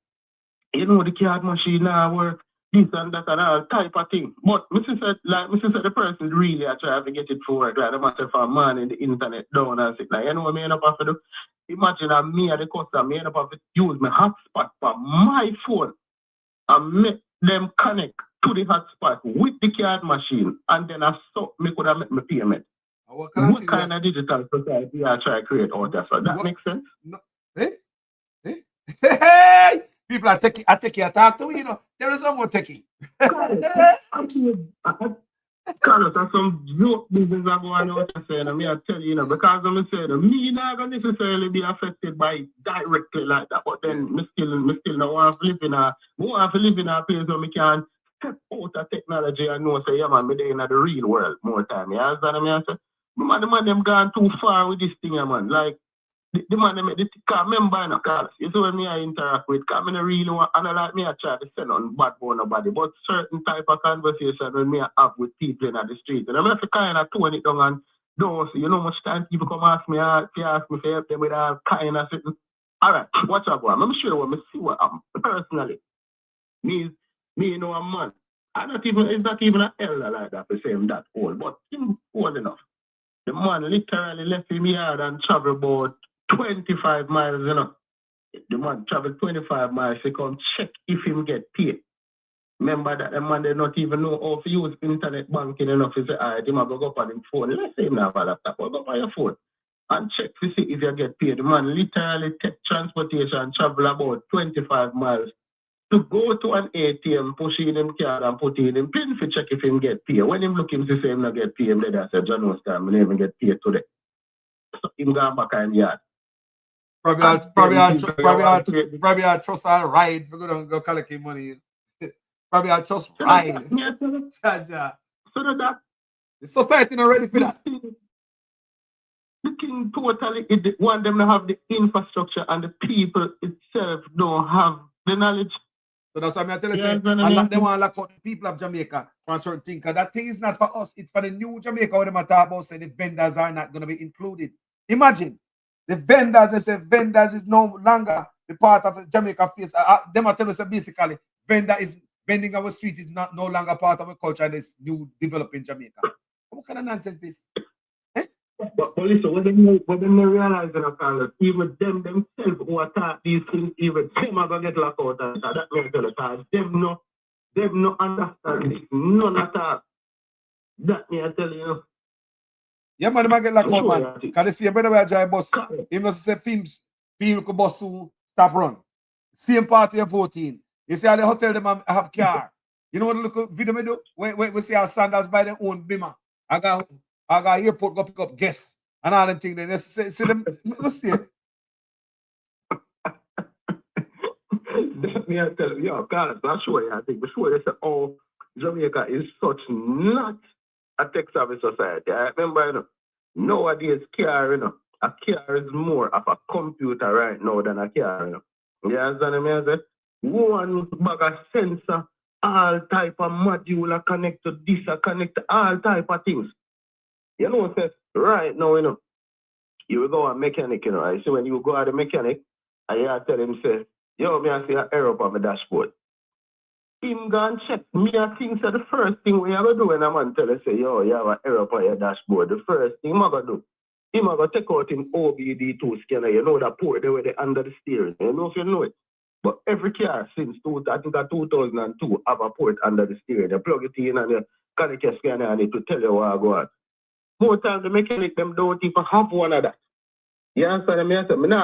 you know, the card machine now work, this and that and all type of thing. But Mrs. said, the person really are trying to get it for work, like, myself for man in the internet down and sit like, you know what I mean? Have to do? Imagine I'm me at the customer, I have to use my hotspot for my phone and make them connect to the hotspot with the card machine, and then I could have make my payment. What kind of digital society I try to create out there? So that makes sense? No. Hey! People are taking I talk to, you know. There is some more taking. Carlos, that's some joke business I go on out saying, I tell you, because I'm saying, me not gonna necessarily be affected by it directly like that, but then me still not want to live in a place where me can step out of technology and know say, yeah man, me there in the real world more time. You understand me? I say, the man them gone too far with this thing, man. Like the man them remember no Carlos. You see when me I interact with, because I don't really want, and like me I try to send on bad for nobody, but certain type of conversation when me I have with people in the street, and I'm have to kind of tone it down and don't see, you know, much time people come ask me for help them with all kind of certain. All right, watch out, boy. I'm sure what me see what I'm personally. Me know a man. It's not even an elder like that to say him that old, but him old enough. The man literally left him yard and travel about 25 miles, you know. The man traveled 25 miles to come check if him get paid. Remember that the man did not even know how to use internet banking enough. He say, all right, he might go up on his phone. Let's say him not have a laptop, go up on your phone and check to see if you get paid. The man literally take transportation, travel about 25 miles to go to an ATM, push in him card and put in him pin to check if him get paid. When him look him to say him not get paid, him later say, John Oscar, I never get paid today. So him gone back in yard. Probably I trust I ride. We're gonna go collect him money. Probably I trust ride. So that the society not ready for that. The king totally want them to have the infrastructure and the people itself don't have the knowledge. So that's why I'm telling you, they want to lock out the people of Jamaica for a certain thing. Because that thing is not for us, it's for the new Jamaica where they talk about saying the vendors are not going to be included. Imagine. The vendors, they say vendors is no longer the part of the Jamaica face. Them are telling us basically, vending our street is no longer part of our culture in this new developing Jamaica. What kind of nonsense is this? Eh? But listen, what them realize that even them themselves who attack these things, even them are going to get locked out. That means that them no understand this, none at all. That me I tell you. Yeah, man, they get locked out, man. Because they see a better way to drive bus. Even though say films, people could bus to stop run. Same party of 14. You see how the hotel them have car. You know what look video me do? We see how Sandals by their own bimmer. I got airport go pick up guests and all them things. Then they see them. Let's see it. Me I tell you, God, I'm sure I think before they say, oh, Jamaica is such not a tech savvy society. I remember, you know, nowadays car, you know, a car is more of a computer right now than a car, you know. You understand me? I say, one bag of sensor, all type of module connect to this, connect to all type of things. You know, say, right now, you know, you will go a mechanic, you know. I see when you go at the mechanic, I tell him, say, yo, me I see an error on my dashboard. Him go and check. Me I think so the first thing we have to do when a man tell us, say, yo, you have an error on your dashboard. The first thing I'm going to do, him going to take out him OBD2 scanner. You know that port there where they under the steering. You know if you know it. But every car since 2002 have a port under the steering. You plug it in and you connect your scanner and it will tell you what I go on. More times the mechanic them don't even have one of that. You understand me? I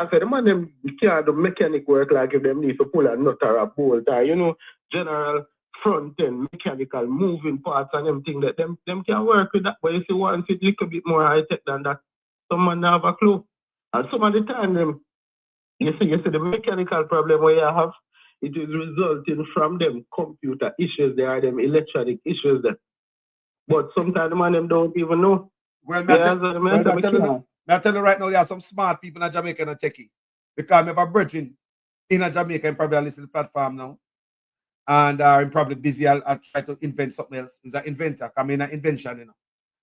say the man them can't do mechanic work like if them need to pull a nut or a bolt or, you know, general front end mechanical moving parts and them things that them can work with that. But you see once it's a little bit more high tech than that, some man have a clue. And some of the time them you see the mechanical problem where you have, it is resulting from them computer issues there, them electronic issues there. But sometimes the man them don't even know. Well, I tell you right now, there are some smart people in Jamaica and techie. Because I have a brethren in Jamaica and probably listen to the platform now. And I'm probably busy. I'll try to invent something else. He's an inventor. I'm in an invention, you know.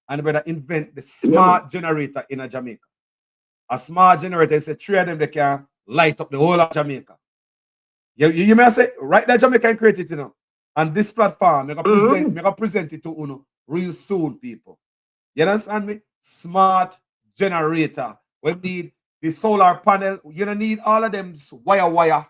And the brother invent the smart generator in Jamaica. A smart generator is a three of them that can light up the whole of Jamaica. You may say, right there, Jamaica can create it, you know. And this platform, I'm going to present it to you real soon, people. You understand me? Smart generator. We need the solar panel. You don't need all of them wire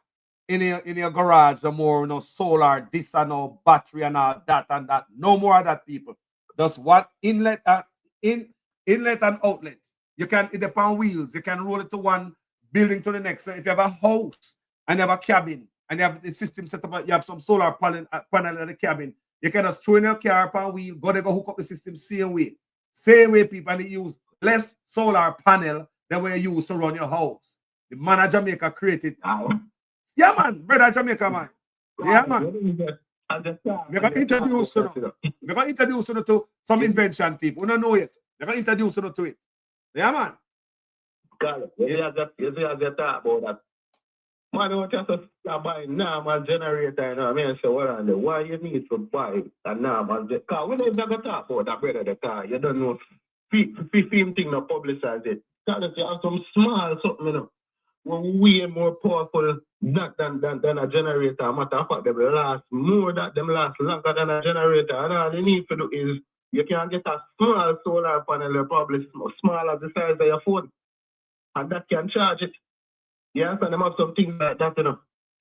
in your garage. No more, no solar, this and no battery and all that and that. No more of that, people. Just what inlet and outlet. You can it upon wheels. You can roll it to one building to the next. So if you have a house and you have a cabin and you have the system set up, you have some solar panel in the cabin. You can just throw in your car upon wheel, go hook up the system same way. Same way people, and they use less solar panel than what you use to run your house. The man of Jamaica created. Yeah, man, brother Jamaica, man. Yeah, man. We're going to introduce you to some invention people. We don't know it. We're going to introduce you to it. Yeah, man. God, you see, I just talk about that. Man, don't just buy a normal generator, you know what I mean? So, why you need to buy a normal generator? Because when you never talk about that, brother, the car, you don't know if film thing not publicize it. Because you have some small something, you know, way more powerful than a generator. Matter of fact, they will last more, them last longer than a generator. And all you need to do is you can get a small solar panel, probably small as the size of your phone, and that can charge it. Yeah, so them have some things like that, you know.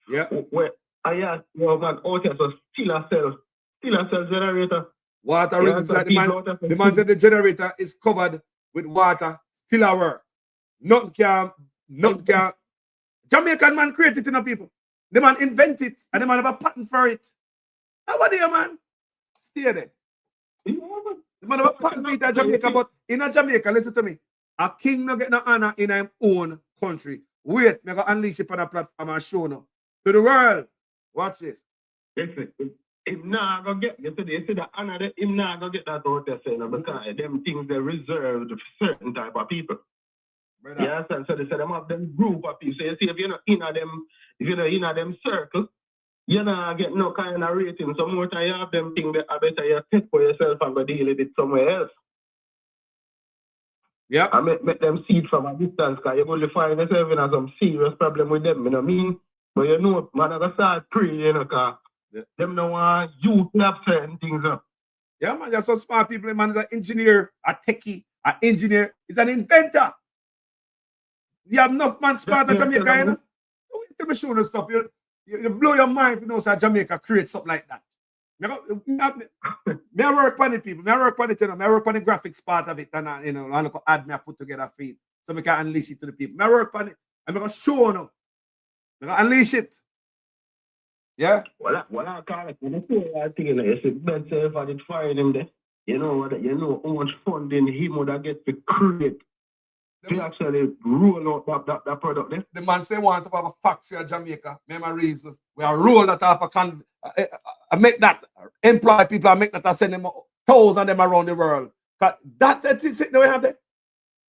Yeah. Where I asked, man, out here, so still a cell generator. Water yeah, is like the man said the generator is covered with water, still a work. Nothing can. Jamaican man create it, you know, people. The man invent it, and the man have a patent for it. How about there, man? Stay there. The man have a patent for it in Jamaica, but in a Jamaica, listen to me. A king no get no honor in his own country. Wait, me go unleash it on a platform and show now to the world. Watch this. Listen, him not gonna get, you see the honor that him not gonna get that out there, you know, because them things they reserved for certain type of people. Brother. Yeah, so they say them have them group of people. So you see, if you're not in them circle, you're not getting no kind of rating. So more time you have them things that I better you take for yourself and go deal with it somewhere else. Yeah. I make them see it from a distance, because you're going to find yourself in some serious problem with them, you know what I mean? But you know, man, I gotta start praying, you know, because them no want you to have certain things up. Yeah, man, you're so smart people. Man is an engineer, a techie, an engineer. He's an inventor. You have enough man smart at Jamaica, you know? Don't tell me show the stuff. You blow your mind if you know that Jamaica creates something like that. Me work on it, people. Me work on it, you know. Me work on the graphics part of it, and you know, I look add me I put together for it, so we can unleash it to the people. Me work on it. I'm gonna show them. I'm gonna unleash it. Yeah. Well, I call it when I say that thing, you know, it's the best self and it fired him there. You know how much funding he would have get to create to actually roll out that product there. The man say want to have a factory in Jamaica. Remember reason. We are roll that off I make that employ people. I make that I send them thousands of them around the world. That's it. We have there.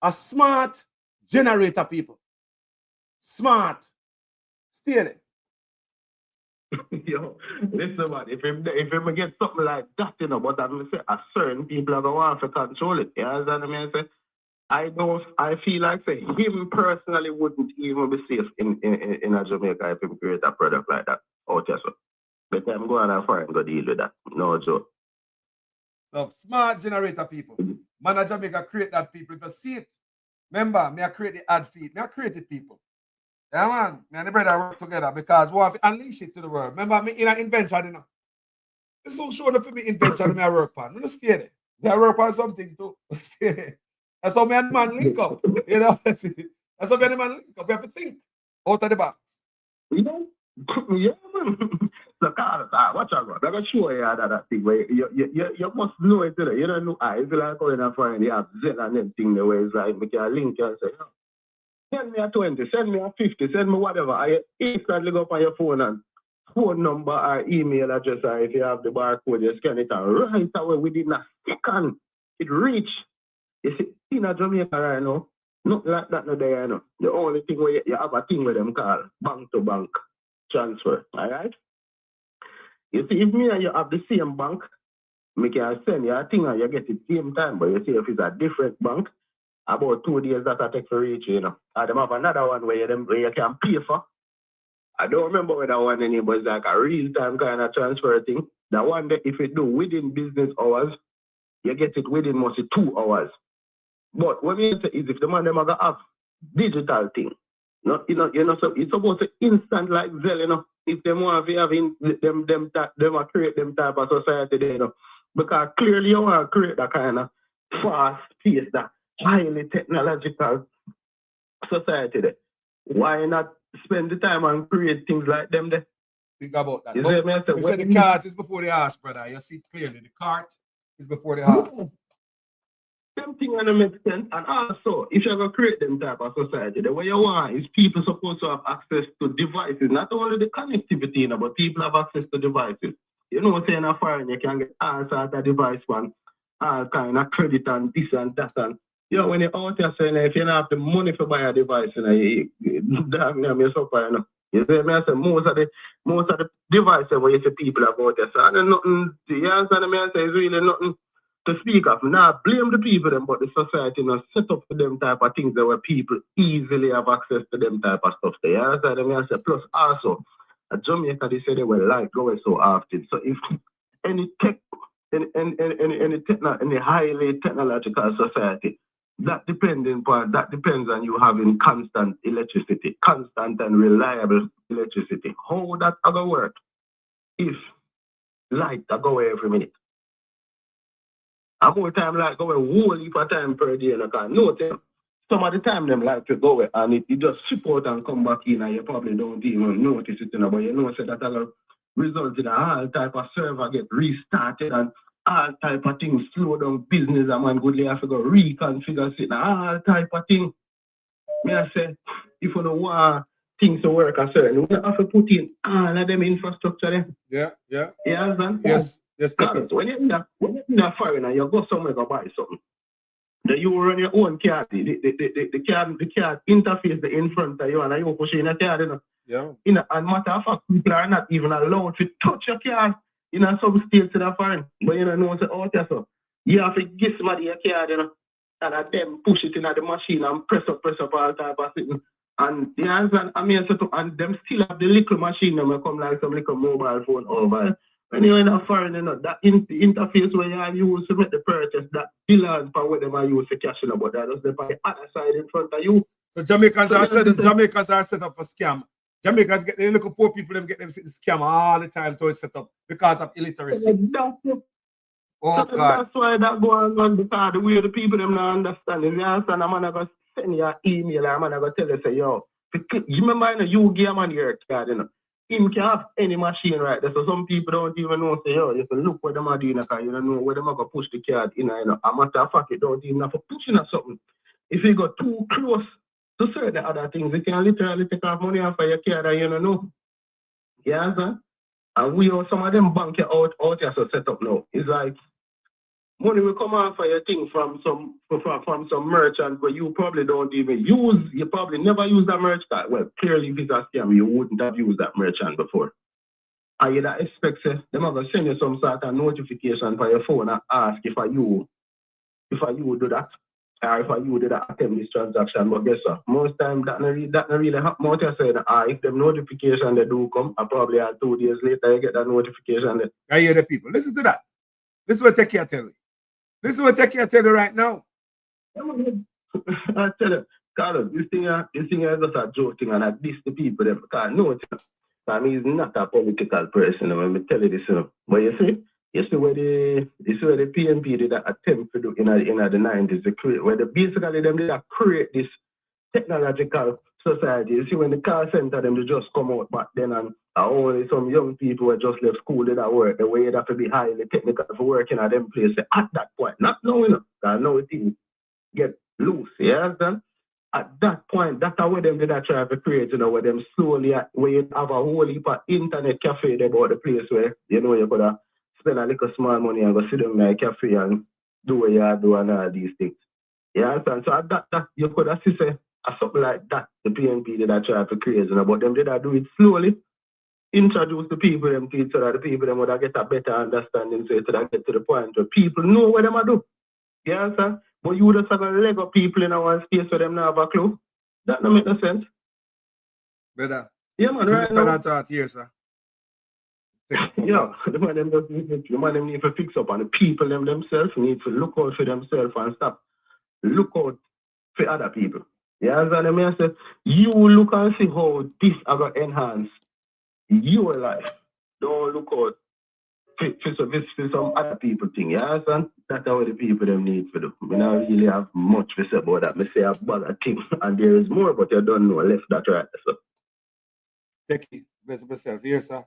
A smart generator, people. Smart. Stay there. Yo, listen, man. If him get something like that, you know, but I'm gonna say a certain people are gonna want to control it. You understand what I mean? I feel like say him personally wouldn't even be safe in a Jamaica if him create a product like that. Oh, just so. But I'm going to foreign and go deal with that. No joke. So smart generator people. Man of Jamaica create that people. If you see it, remember, me I create the ad feed. Me I create it people. Yeah, man. Me and the brother work together because we have to unleash it to the world. Remember, me in an invention, you know. It's so sure for me invention me I work on. Me just stay there. Me I work on something too. Stay there. That's how me and man link up. You know, that's how me and man link up. We have to think out of the box. You know? Yeah, man. So, Carl, watch out, bro. I'm going to show you that thing where you must know it, you know. You don't know. It's like going to find the app, Zen and them thing the way it's like, make you a link and say, send me a 20, send me a 50, send me whatever. I instantly go up on your phone and phone number or email address, or if you have the barcode, you scan it and right away within a second, it reach. You see, in a Jamaica right now, not like that no there, you know. The only thing where you have a thing with them called bank to bank transfer, all right? You see, if me and you have the same bank, me can send you a thing and you get it same time, but you see if it's a different bank, about 2 days that I take for reach, you know. And them have another one where you can pay for. I don't remember what that one anymore, but it's like a real-time kind of transfer thing. That one that if you do within business hours, you get it within mostly 2 hours. But what we say is if the man them have digital thing, so it's supposed to instant like Zelle, you know. If them want to have them create them type of society there, you know. Because clearly you want to create that kind of fast pace, that highly technological society there. Why not spend the time and create things like them there? Think about that. You see me? I say, We said the cart is before the horse, brother. You see clearly. The cart is before the horse. Same thing when it makes sense. And also, if you're going to create them type of society, the way you want is people supposed to have access to devices. Not only the connectivity, you know, but people have access to devices. You know, saying a foreign, you can get all sorts of device, man. All kind of credit and this and that. And, you know, when you're out there saying, if you don't have the money to buy a device, you know, you suffer, you know. You see me? I say most of the devices where you see people have out there. So, and nothing, you understand me? I say it's really nothing to speak of. Now, blame the people, them, but the society not set up for them type of things that where people easily have access to them type of stuff. There, you understand me? I say, plus also, at Jamaica, they say they were like going so often. So if any tech, any highly technological society, that depends on you having constant electricity, constant and reliable electricity. How that gonna work if light go away every minute? And more time light go away whole heap of time per day, and I can't notice. Some of the time them light will go away and it just ship out and come back in, and you probably don't even notice it, you know, but you know so that will result in all type of server get restarted and all type of things slow down business, and man goodly have to go reconfigure it, all type of thing. Me I say, if you don't want things to work a certain, we have to put in all of them infrastructure there. Yeah. Yes, man. Yes. When you're in a foreign and you go somewhere to buy something, then you run your own card. The card interface the in front of you, and you push in a card, you know. Yeah. And matter of fact, people are not even allowed to touch your card in some states in a foreign. But you know, it's out there, so you have to give somebody your card, you know, and then push it in the machine and press up all type of thing. And the answer, I mean, and them still have the little machine that will come like some little mobile phone over. When you're in a foreign, you know, that interface where you use to make the purchase, that belongs for what them are used to cash in, but that is the other side in front of you. So Jamaicans are set up for scam. Jamaicans get the little poor people, them get them scam all the time to set up because of illiteracy. Oh God. That's why that go on because the way the people them not understand. If you understand, I'm gonna send you an email, I'm gonna tell you, say, yo, you remember, you give a man your card, you know. Him can have any machine right there. So some people don't even know, say, yo, you can look where them are doing, because you don't know where them are going to push the card in. You know. A matter of fact, you don't even have to push in or something. If you go too close to certain other things, you can literally take off money off of your card and you don't know. Yeah, sir? And we have some of them bank out here so set up now. It's like money will come off of your thing from some merchant where you probably don't even use. You probably never use that merchant. Well, clearly if it's a scam, you wouldn't have used that merchant before. And you expect them are going to send you some sort of notification for your phone and ask if you do that, or if you did attempt this transaction. But guess what? Most time that not really happen. Most of saying, if them notification they do come, I probably 2 days later you get that notification. I hear the people. Listen to that. This is what Techie tell me. This is what Techie tell you right now. I tell you, Carlos, this thing is just a joke thing, and I diss the people. Because no, I mean, he's not a political person. Let me tell you this. But you see where the PNP did an attempt to do in the 90s, where basically them did create this technological society. You see, when the call center them they just come out back then, and only some young people who just left school did that work. The way you have to be highly technical for working at them places at that point. Not now, now things get loose. You understand? At that point, that's how them did that try to create, where them slowly, where you have a whole heap of internet cafe about the place where, you could have spend a little small money and go sit down in a cafe and do what you do and all these things. You understand? So at that you could have said something like that, the PNP did that try to create, but them did that do it slowly, introduce the people them to it so that the people them would get a better understanding, so that get to the point where people know what them do. You understand? But you would just have a leg of people in one space so them not have a clue. That don't make no sense. Brother. Yeah, man, right now. Here, sir. Yeah, the man them need to fix up, and the people themselves need to look out for themselves and stop look out for other people. Yeah, understand? I mean, I say, you look and see how this is going to enhance your life. Don't look out for some other people thing. Yeah, understand? That's how the people them need to do. We don't really have much to say about that. I say a bag of things, and there is more, but you don't know left that right. So. Take it. Best of yourself. Here, sir.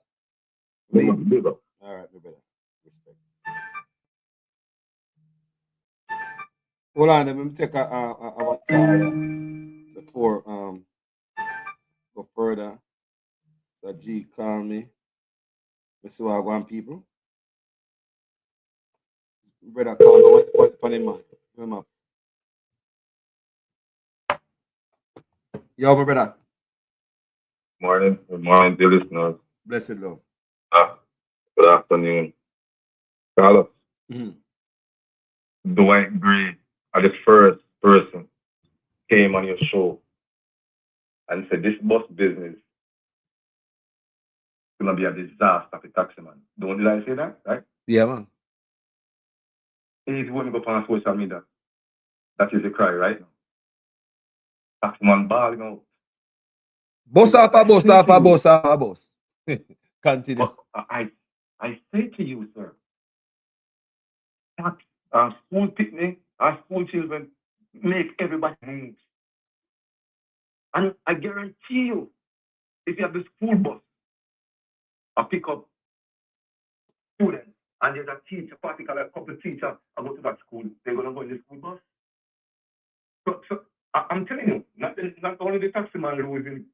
Big up. All right, my brother. Respect. Hold on, let me take a call before go further. So G call me. Let's see what I want, people. Brother call me. What him man? Remember. Yo, my brother. Morning. Good morning, dear listeners. Blessed love. Good afternoon. Carlos. Mm-hmm. Dwight Gray, the first person, came on your show and said this bus business is gonna be a disaster for taxi man. Did I say that? Right? Yeah, man. He's going to go on social media. That is the cry right now. Taxi man balling out. Boss off a boss off a boss off a boss. Continue. I say to you, sir, tax school picnic, our school children make everybody move. And I guarantee you, if you have the school bus, I pick up students, and there's a teacher, particularly a couple of teachers, I go to that school, they're going to go in the school bus. So I'm telling you, not only the taxi man losing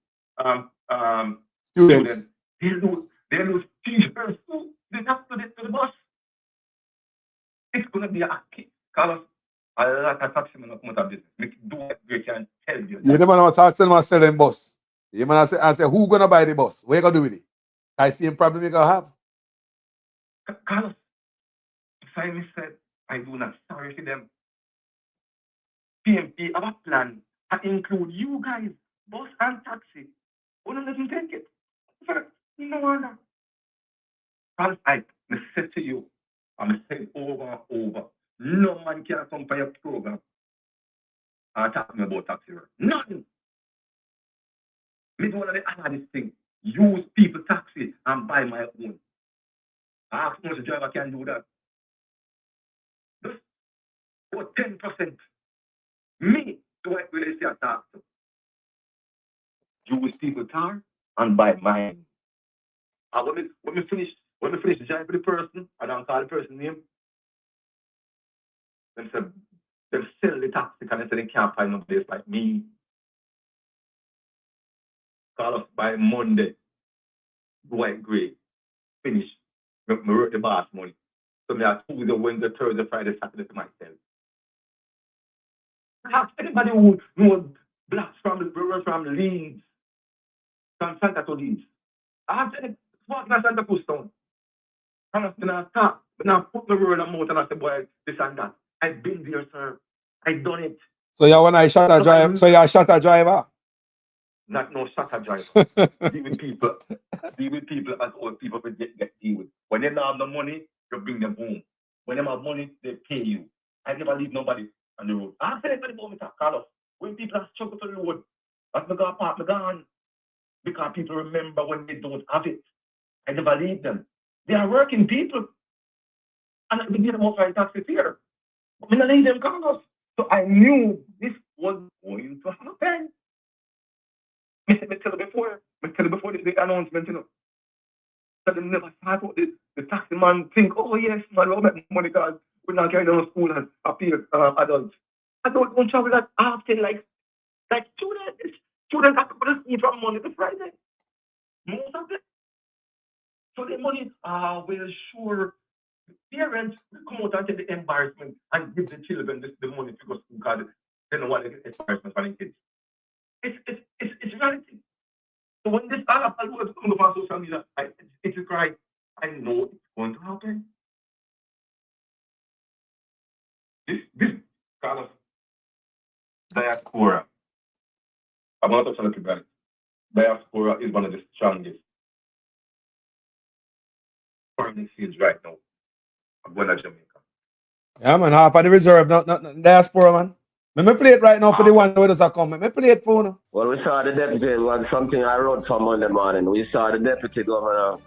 students, they lose teachers too. They have to the bus. It's going to be a kick. Carlos, a lot of taxi men come out of business. Do what they can tell you. You never know taxi man selling bus. You man say who gonna buy the bus? What you gonna do with it? I see him problem you gonna have. Carlos, Simon said, I do not sorry for them. PMP have a plan to include you guys, bus and taxi. Who don't let them take it? No one. Carlos, I said to you, I'm saying over and over, no man can come for your program and talk to me about taxi. Nothing. Me do one of the hardest things. Use people taxi and buy my own. Ask how much driver can do that. Just about 10%. Me, do I really say a tax? Use people car and buy mine. And when we finish the drive with the person, I don't call the person name. They sell the taxi and they say they can't find no place like me. Call us by Monday. White Gray. Finish. I wrote the boss money. So I have Tuesday, Wednesday, Thursday, Friday, Saturday to myself. Ask anybody who knows blacks from Leeds, from Santa Cruz Leeds. Ask any fucking Santa Cruz town. And I'm going to stop. But now put the word on mouth and I say, boy, this and that. I've been there, sir. I've done it. So you want to shut a driver? So you're a shutter driver? Not no shutter driver. Deal with people as old people get deal with. When they don't have the money, you bring them home. When they have money, they pay you. I never leave nobody on the road. I say anybody about me, Carlos. When people are struggling to the road, that's my God part, my God. Because people remember when they don't have it. I never leave them. They are working people. And I get them off my taxi here. But I don't leave them, Carlos. So I knew this was going to happen. I tell you before the announcement, you know. So they never start out the taxi man think, oh yes, man, we'll make money because we're not carrying on school and appear adults. I don't travel that often like students. Students have to put a seat from Monday to Friday. Most of them. So the money, well sure. Parents will come out and take the embarrassment and give the children the money to go to school because they don't want to get embarrassment for the kids. It's reality. So when this all words come up on social media, it's a cry. I know it's going to happen. This kind of diaspora, I'm not talking about it. Diaspora is one of the strongest foreign fields right now. I'm going to Jamaica. Yeah, man, half of the reserve, not diaspora, man. Let me play it right now for the one who doesn't come. Let me play it for now. Well, we saw the deputy, it was something I wrote for Monday morning. We saw the deputy governor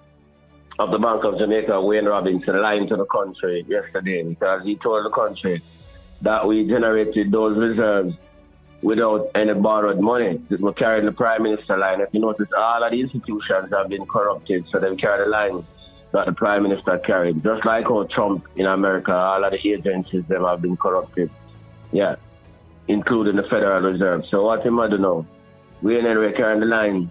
of the Bank of Jamaica, Wayne Robinson, lying to the country yesterday because he told the country that we generated those reserves without any borrowed money. We're carrying the Prime Minister line. If you notice, all of the institutions have been corrupted, so they carry the line that the Prime Minister carried. Just like how Trump in America, all of the agencies them have been corrupted. Yeah. Including the Federal Reserve. So what him do now? Wayne Henry carrying the line.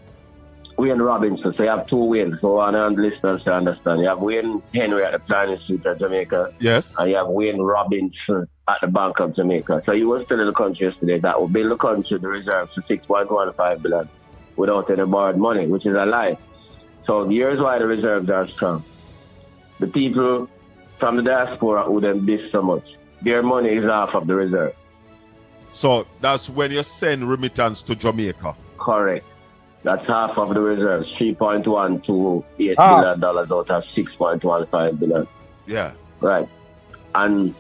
Wayne Robinson. So you have two Wayne. So one of the listeners to understand. You have Wayne Henry at the Planning Street of Jamaica. Yes. And you have Wayne Robinson at the Bank of Jamaica. So he was telling the country yesterday that will build the country the reserves to 6.15 billion without any borrowed money, which is a lie. So here's why the reserves are strong. The people from the diaspora who them this so much. Their money is half of the reserve. So that's when you send remittance to Jamaica. Correct. That's half of the reserves, $3.128 billion out of $6.15 billion. Yeah. Right. And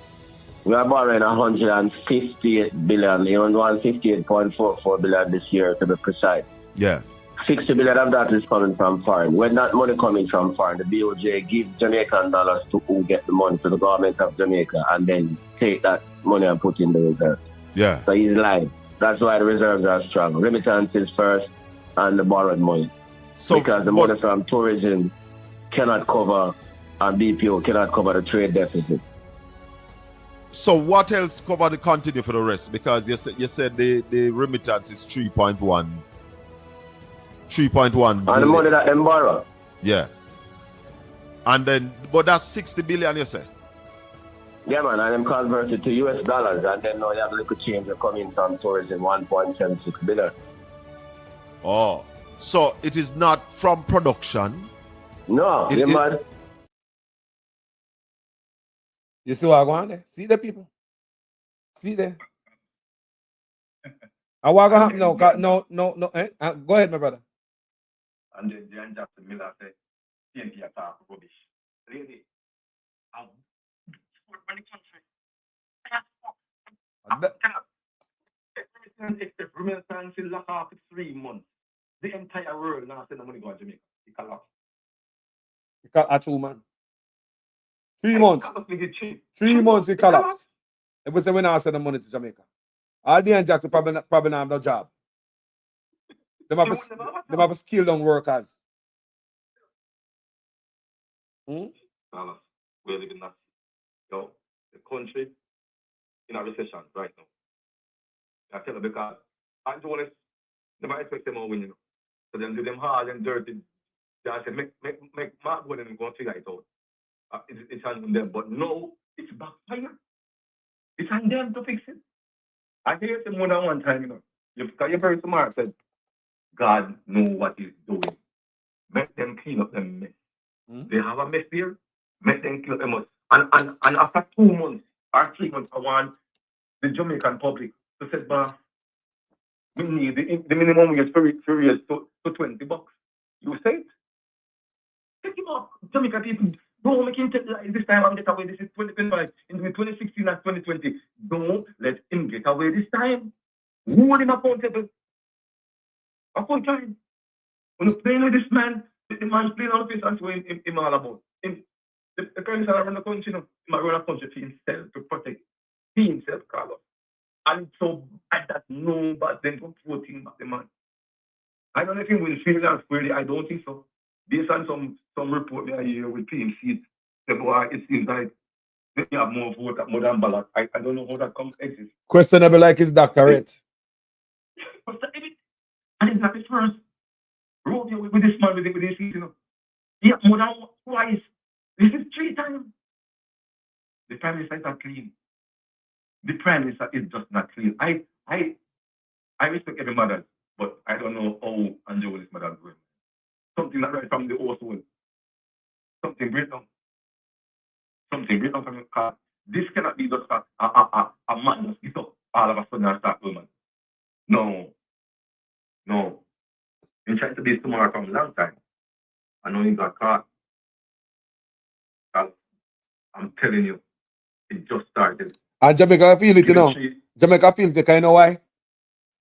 we are borrowing 158 billion, 158.44 billion this year to be precise. Yeah. 60 billion of that is coming from foreign. When that money coming from foreign, the BOJ gives Jamaican dollars to who get the money, to the government of Jamaica, and then take that money and put in the reserve. Yeah. So he's lying. That's why the reserves are strong. Remittances first and the borrowed money. So, because the money from tourism cannot cover, and BPO cannot cover the trade deficit. So what else cover the continue for the rest? Because you said the remittance is 3.1. 3.1 and the money that them borrow. Yeah. And then, but that's 60 billion, you say? Yeah, man, and them converted to US dollars, and then now you have a little change coming from tourism, 1.76 billion. Oh, so it is not from production? No, man. You see what I want there? See the people? See there? And what going to happen now? No. Go ahead, my brother. And then Jan Jackson Miller said, TNT attack rubbish. Really? I'll sport on the country. If remittance is locked off for 3 months, the entire world now send the money go to Jamaica. It collapsed. It collapsed, man. 3 months. 3 months it collapsed. It was when I send the money to Jamaica. All the Jan Jackson probably not have no job. They have a skilled young workers. We're living that. The country in a recession right now. I tell you because I'm honest, never expect them to win, So them do them hard and dirty. They say, make Mark go and go and figure it out. It's on them. But no, it's backfire. It's on them to fix it. I hear them more than one time, Because you're very smart, said, God know what he's doing. Make them clean up them mess. They have a mess there, make them clean up them mess. And after 2 months or 3 months, I want the Jamaican public to say, we need the minimum wage for years to $20. You say it? Take him up. Jamaican people, don't make him take this time and get away. This is 2025. In 2016 and 2020. Don't let him get away this time. Hold him accountable. Upon time. When you're playing with this man, the man's playing on the face and so him all about. The parents are around the country, he might run a country for himself to protect himself, Carlos. And so bad that nobody then can vote him back the man. I don't know if he will feel that squarely. I don't think so. Based on some report there here with PMC, it seems like they have more vote, more than ballot. I don't know how that comes exist. Questionable like his doctorate. And it's not the first rodeo with this man with this season. Yeah, more than twice. This is 3 times. The Prime Minister is not clean. The Prime Minister is just not clean. I respect every mother, but I don't know how Angela's mother is doing. Something not right from the old soul. Something break down. Something break down from your car. This cannot be just a man just get up all of a sudden and start woman. No. You're trying to be smart from a long time. I know you got caught. I'm telling you, it just started. And Jamaica feel it, Jamaica feel it, because you know why?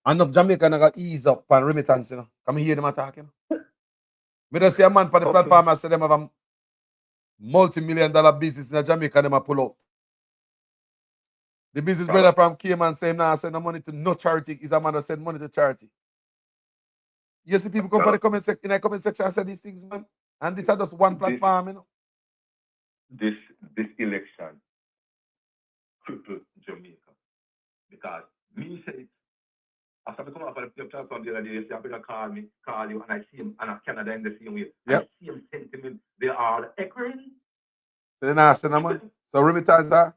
Enough Jamaican got ease up on remittance, Come hear them talking. Me just see a man on the platform and say them have a multi-million-dollar business in Jamaica, them a pull out. The business brother from Cayman saying, nah, I send no money to no charity. Is a man that send money to charity. You see people come from the comment section and say these things, man. And this is just one platform, this election crippled Jamaica. Because me say, after I come up with the platform the other day, I'm going to call you, and I see him, and I Canada in the same way. Yep. I see him sentiment, they are echoing. Then I send them money. So remittance, I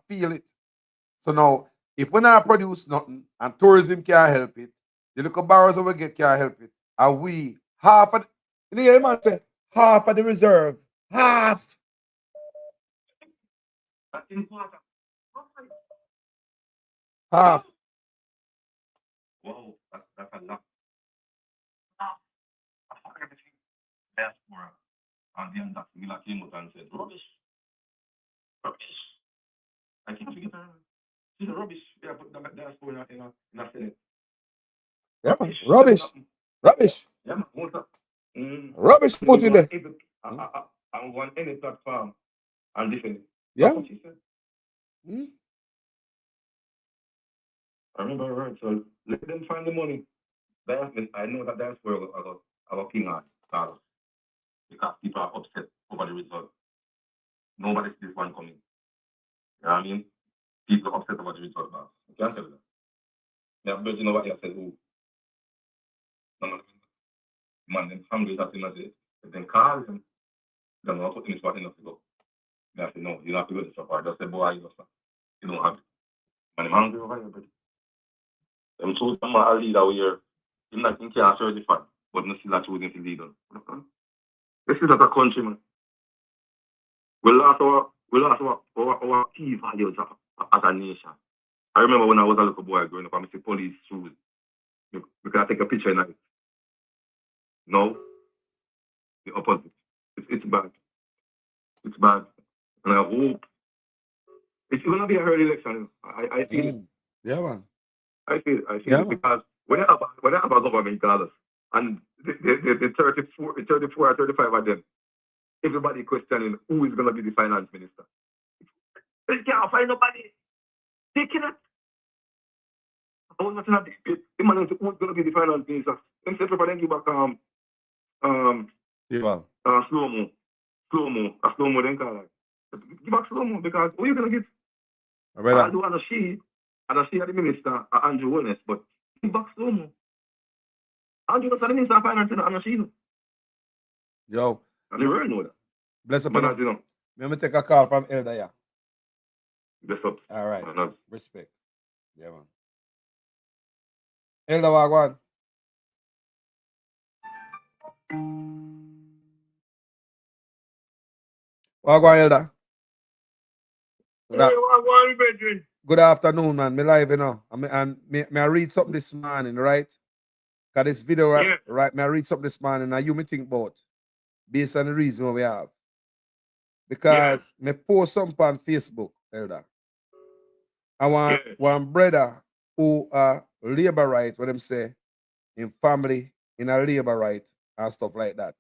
feel it. So now, if we not produce nothing, and tourism can't help it, the little barrels that we get can't help it, and we, half of, you know, the man say, half of the reserve, half. That's important. Half. Wow, that's a lot. Everything diaspora. And then that Miller came out and said, rubbish. Rubbish. I can't forget see the rubbish. Yeah, put the diaspora in a Senate. Yeah, man. Rubbish. Rubbish. Yeah, man. Rubbish put in there. On one any platform and different. Yeah. That's what she said. I remember her word, so let them find the money. I know that that's where our king are, Carlos. Because people are upset over the result. Nobody sees this one coming. You know what I mean? People are upset over the result now. You can't tell them. Yeah, but you know what you said, who? Man, them hungry that him as it. If they call him, they're not putting his spot enough to go. They have to know, you don't have to go to the shop or just say, boy, you don't have it. And I'm hungry over here, but them told them a leader where him not think can't serve the fan, but no still not choosing to lead them. This is not a country, man. We lost our key values as a nation. I remember when I was a little boy growing up, I see police shoes. We can take a picture in it. No, the opposite. It's bad. It's bad. And I hope it's going to be a hard election. I feel it. Yeah, man. I feel it because when I have a government dollars and the 34 or 35 of them, everybody questioning who is going to be the finance minister. They can't find nobody. They cannot. I was not in this who's going to be the finance minister. Them say people then give back slow-mo. A slow-mo then call it. Give back slow-mo because who are you going to give? I do and she are the minister, Andrew Holness, but give back slow-mo. Andrew was the minister of finance and she. Yo. And they really know that. Bless up, man. You know. Let me take a call from Elder, yeah. Bless up. All right. Man. Respect. Yeah, man. Elder, Wagwan. Wagwan, Elder. Good afternoon, man. Me live, you know. And me I read something this morning, right? Got this video, right? Me I read something this morning, and you me think about based on the reason we have. Because me post something on Facebook, Elder. I want one brother who labor right, what them say, in family, in a labor right, and stuff like that.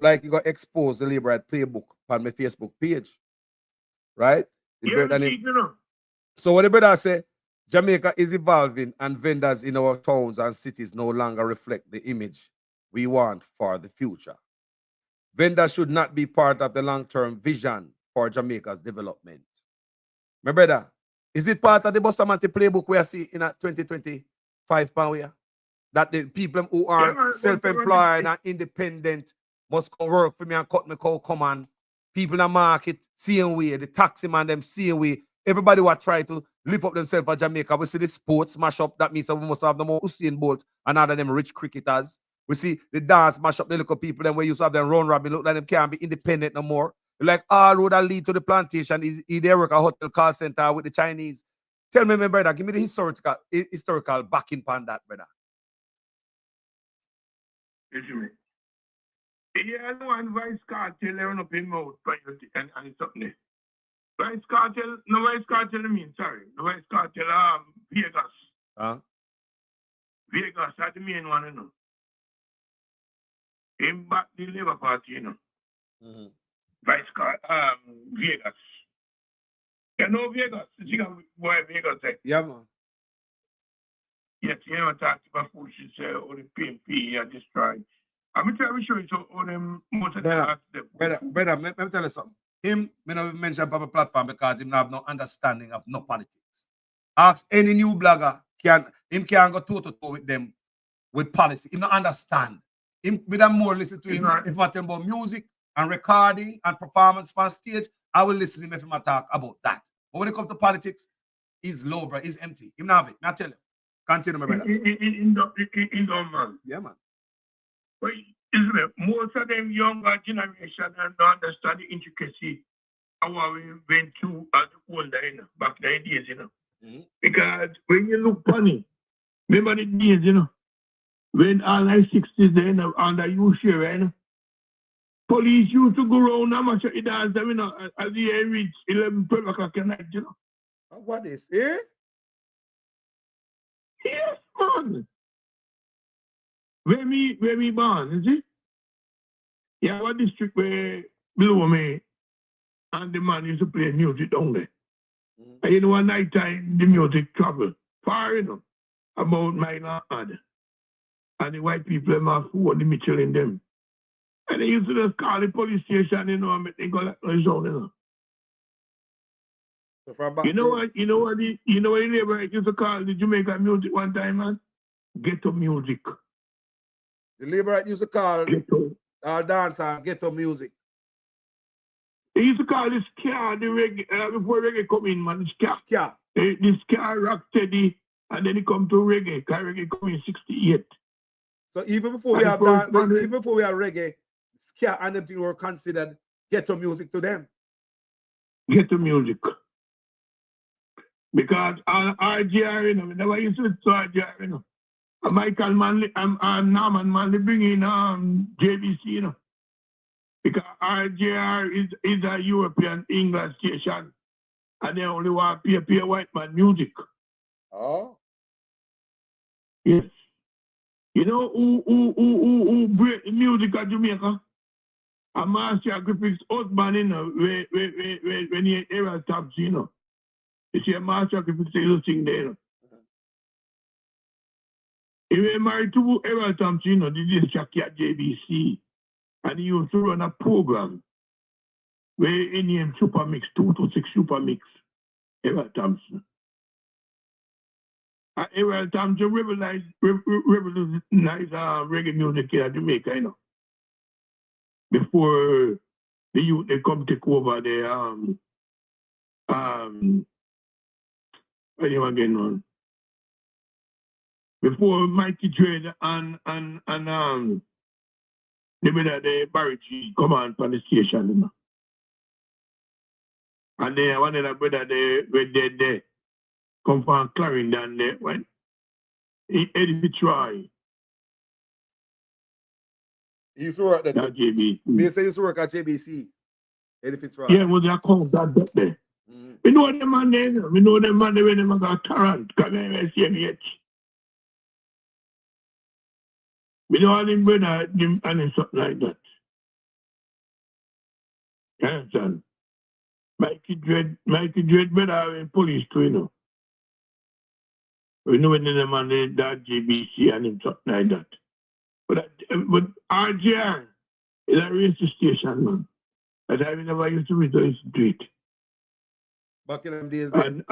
Like you got expose the labor right playbook on my Facebook page. Right? So what the brother say, Jamaica is evolving and vendors in our towns and cities no longer reflect the image we want for the future. Vendors should not be part of the long-term vision for Jamaica's development. My brother, is it part of the Bustamante playbook we see in 2025 pound that the people who are self-employed and independent must go work for me and cut me cow come on. People in the market, same way, the taxi man, them same way. Everybody will try to lift up themselves for Jamaica. We see the sports mash up. That means that we must have the more Usain Bolt and other them rich cricketers. We see the dance mash up. The little people them where used to have them run robin look like them can't be independent no more. Like all road that lead to the plantation is either work a hotel call center with the Chinese. Tell me, my brother, give me the historical backing on that, brother. Yeah, I know, and Vice Cartel, they're up in mouth, and something. Vice Cartel, no Vice Cartel, sorry. The Vice Cartel, Vegas. Vegas, that's the main one, you know. Him back the Labour Party, you know. Vice Cartel, Vegas. You know Vegas? You know why Vegas, eh? Yeah, man. Yes, you know, talk about food, she said, all the PMP, I just tried. I'm going to show you all them most of the brother, let me tell you something. him, me not mention on the platform because him not have no understanding of no politics. Ask any new blogger, can go toe-to-toe with them with policy. He not understand. Him with them more listen to him if I talk about music and recording and performance on stage. I will listen to him if I talk about that. But when it comes to politics, he's low, bro. He's empty. Him not have it. I tell you. Continue, my brother. In man. Yeah, man. But isn't it? Most of them younger generation don't understand the intricacy of what we went through as older, back in the days, Because when you look funny, remember the days, when all the 60s, under you share, police used to go around and match it dance them, as the year reach 11, 12 o'clock at night, What is it? Yes, man. Where me born, you see? Yeah, what district where below me, and the man used to play music down there. And one night time, the music travel far, about mile and and the white people have phone the Mitchell in them. And they used to just call the police station, and make them go like noise down, So from You know what the neighbor used to call the Jamaican music one time, man? Ghetto music. The labor used to call our dancer ghetto music. They used to call this ska the reggae before reggae come in, man. Ska. The ska rock steady, and then it come to reggae. Because reggae come in 68. So even before we have reggae, ska and everything were considered ghetto music to them. Ghetto music. Because RGR, we never used to listen to RGR, Michael Manley and Norman Manley bring in JBC, Because RGR is a European English station, and they only want to pay white man music. Oh. Yes. You know who break the music at Jamaica? A Marcia Griffith's husband, when he era stops, You see, a Marcia Griffith's still sing there, He was married to Errol Thompson, this is Jackie at JBC. And he used to run a program where he named Super Mix, 2 to 6 Super Mix, Errol Thompson. And Errol Thompson revolutionized reggae music here in Jamaica, Before the youth, they come take over the, what do you again, on? Before Mikey Dread and the Barry G come on from the station. And then one of the brother they were dead there. Come from Clarendon there. When Eddie Fitzroy. He used to work at JBC. Me say he used to work at JBC. Eddie Fitzroy. Yeah, was the account that there. We know them man there. We know them man there when they got Tarrant. Because they see CMH. We don't have brother and something like that. You understand? Mikey Dread brother in police too, We know when the man that JBC and something like that. But RGR is a radio station, man. That I never used to listen to it. Back in them days. And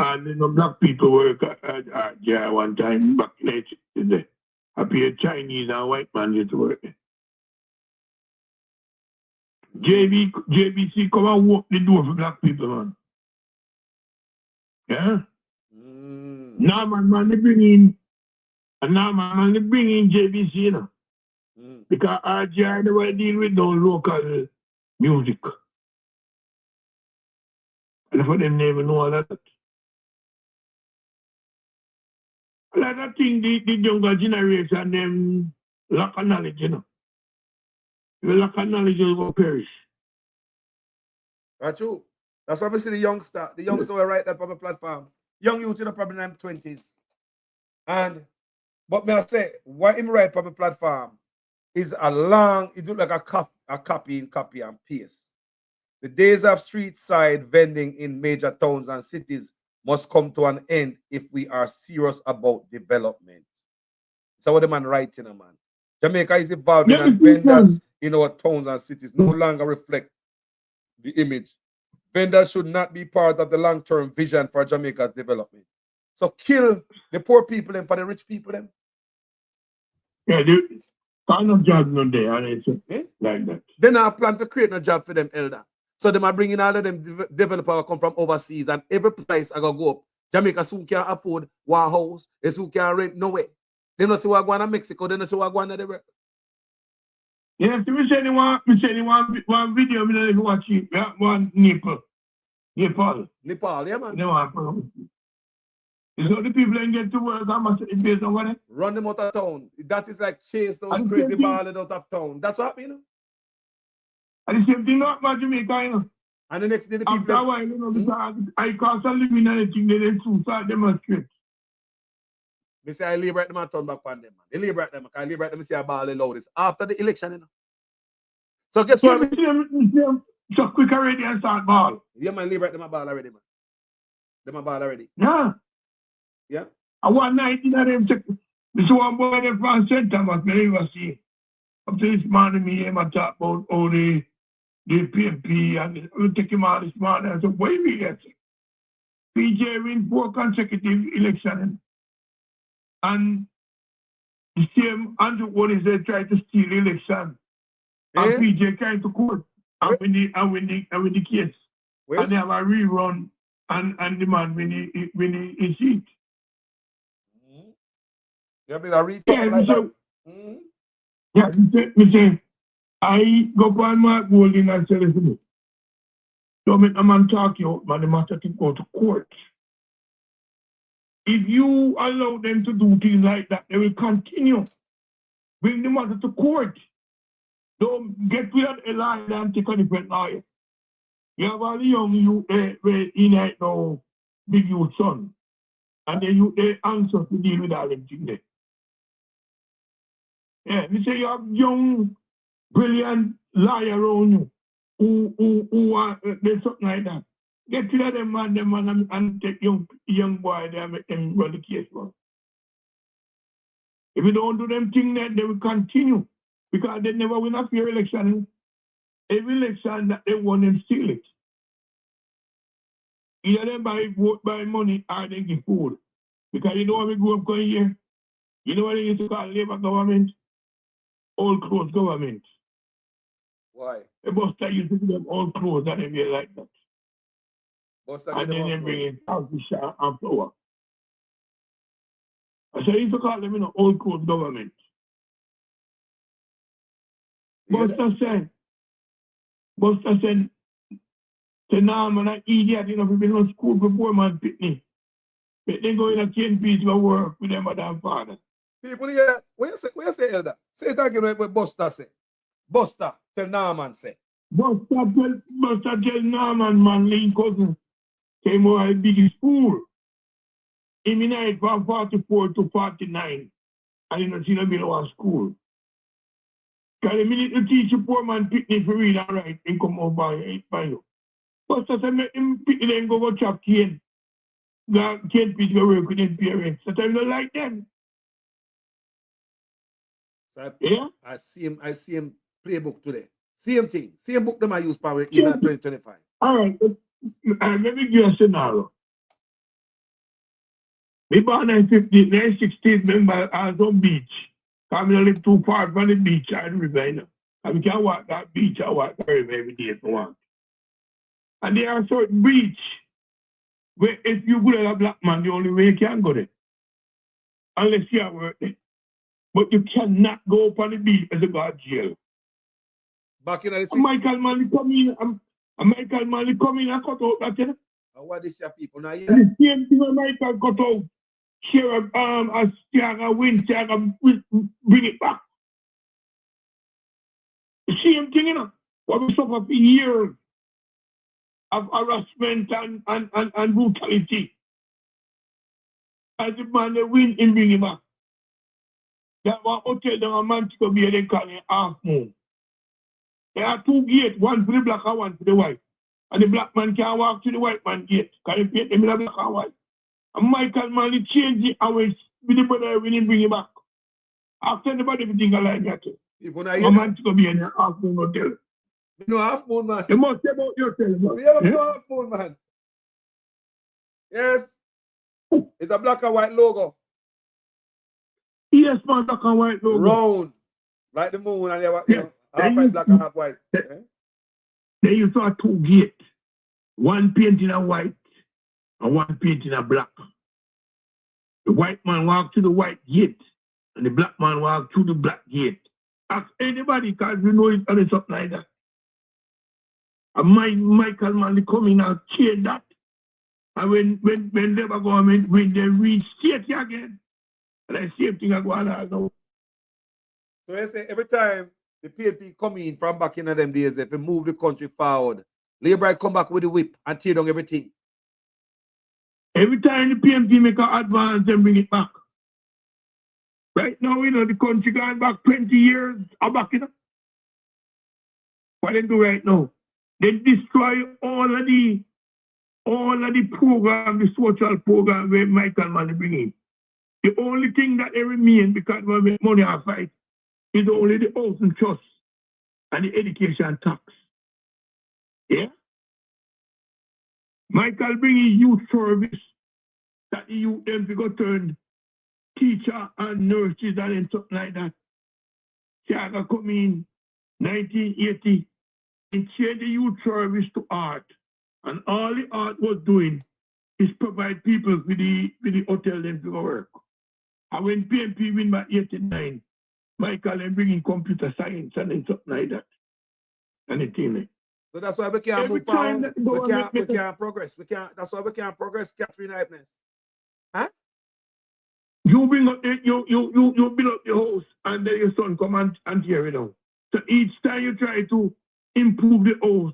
black people work at RGR one time back in the day. A Chinese and white man used to work there. JBC come and walk the door for black people, man. Yeah? Norman man, they bring in JBC, Because RGR never deal with no local music. And for them never know all that. A lot of things the younger generation them lack of knowledge, If you lack of knowledge, you'll go perish. That's true. That's why I see the youngster will write that on the platform. Young youth in the probably in their 20s. But may I say, what him write on the platform is it look like a copy and paste. The days of street side vending in major towns and cities must come to an end if we are serious about development. So what the man writing, man. Jamaica is evolving and vendors in our towns and cities no longer reflect the image Vendors should not be part of the long-term vision for Jamaica's development. So kill the poor people and for the rich people them. Yeah, there are no jobs no there, and it's like that. Then I plan to create a job for them, elder. So them are bringing all of them developers come from overseas, and every price I gotta go up. Jamaica soon can't afford one house. They soon can't rent no way. They don't see what going to Mexico. They don't see what going to the. Yeah, so we say one video, we don't watch it. One Nepal, yeah, man. No one. So the people ain't get to work, how much it based on what? Run them out of town. That is like chase those crazy ballers out of town. That's what happened, you know? And the same thing not about Jamaica, you know? And the next day the people... After a while, you know, because I can't live in anything, they too start demonstrate. They say I liberate them and turn back on them, man. They liberate them, because I liberate them and say I ball the loudest. After the election, you know? So guess what? So quick already and start ball. Yeah, man, liberate them a ball already, man. Them a ball already. Yeah. Yeah. And one night, you know, them check. This one boy there from St. Thomas, they never see. Up to this morning, me and talk about all the PMP, and we take him out this morning. I said, why we get PJ win 4 consecutive elections. And the same Andrew Holness, they try to steal the election. And PJ came to court and win the case. And they have a rerun, and the man win his seat. You have been a retake like that? Yeah, me say, I go by my Golden and say, listen, don't make a man talk you, man, the matter to go to court. If you allow them to do things like that, they will continue. Bring the matter to court. Don't get rid of a lawyer and take a different lawyer. You have all the young you in right now, big youth son. And then you answer to deal with all them things there. Yeah, we say you have young, brilliant lawyer around you who are there's something like that. Get rid of them man and take young boy there and make them run the case for. If you don't do them things then they will continue. Because they never win a fair election. Every election that they won them steal it. Either they vote by money or they give food. Because you know what we grew up going here? You know what they used to call labor government? Old clothes government. Why? The Buster used to give them old clothes and they wear like that. Buster and then they bring in fish and flour. So I used to call them old clothes government. Buster said, now I'm an idiot, we've been in school before man picnic. But they go in a chain piece to work with their mother and father. People hear that. Where you say, Elder? Say it again what Buster say. Buster tell Norman say. Buster tell Norman, man, Link cousin, came over the biggest school. He night from 44 to 49. And he not see no below school. Because the minute you teach a poor man picnic for read and write, he come over by you. Buster said, make him pick and go chop cane. Cane piece go work with his parents. So I don't like them. So yeah? I see him playbook today. Same thing. Same book them I use power even at 2025. All right. Let me give you a scenario. Me born in 1916, remember I was on beach. I live too far from the beach and the river, And we can walk that beach, I walk the river every day if I want. And there are certain beach where if you go to a black man, the only way you can go there. Unless you have work there. But you cannot go up on the beach as a guard jail. Back in the Michael Manley come in and cut out that, And what is your people now? The same thing when Michael cut out. Share a Stiaga win, Stiaga bring it back. The same thing, What we suffer for years of harassment and brutality. As the man they win and bring him back. That one hotel down a man to be they call it Half Moon. There are 2 gates, one for the black and one for the white. And the black man can't walk to the white man gate. Because they paint them in the black and white. And Michael Manley changed the hours with the brother when he bring him back. After anybody everything like that. People a man to be in the Half Moon hotel. You know Half Moon Man. You must say about yourself. We have no Half Moon Man. Yes. It's a black and white logo. Yes, man, black and white logo. Round. Like the moon and you know, half white, black and half white. They used to have 2 gates. One painted in white and one painted in black. The white man walked through the white gate and the black man walked through the black gate. Ask anybody because you know it's something like that. And Michael Manley come in and change that. And when Labour government, when they reach state again, and the same thing I go on now. So I say every time the PNP come in from back in them days, if we move the country forward, Labour come back with the whip and tear down everything. Every time the PNP make an advance, they bring it back. Right now, you know, the country gone back 20 years, or back, you know. What they do right now? They destroy all of the program, the social program where Michael Manley bring in. The only thing that they remain because we make money and fight is only the housing trust and the education tax. Yeah? Michael bring in youth service that the youth them go turn teacher and nurses and something like that. Chicago come in 1980 and change the youth service to art. And all the art was doing is provide people with the hotel them to work. And when PNP win by 89, Michael and bring in computer science and then something like that. And it like. So that's why we can't move forward. We can't progress. That's why we can't progress, Catherine Hypeness. Huh? You bring up you build up the house and then your son come and tear it down. So each time you try to improve the house,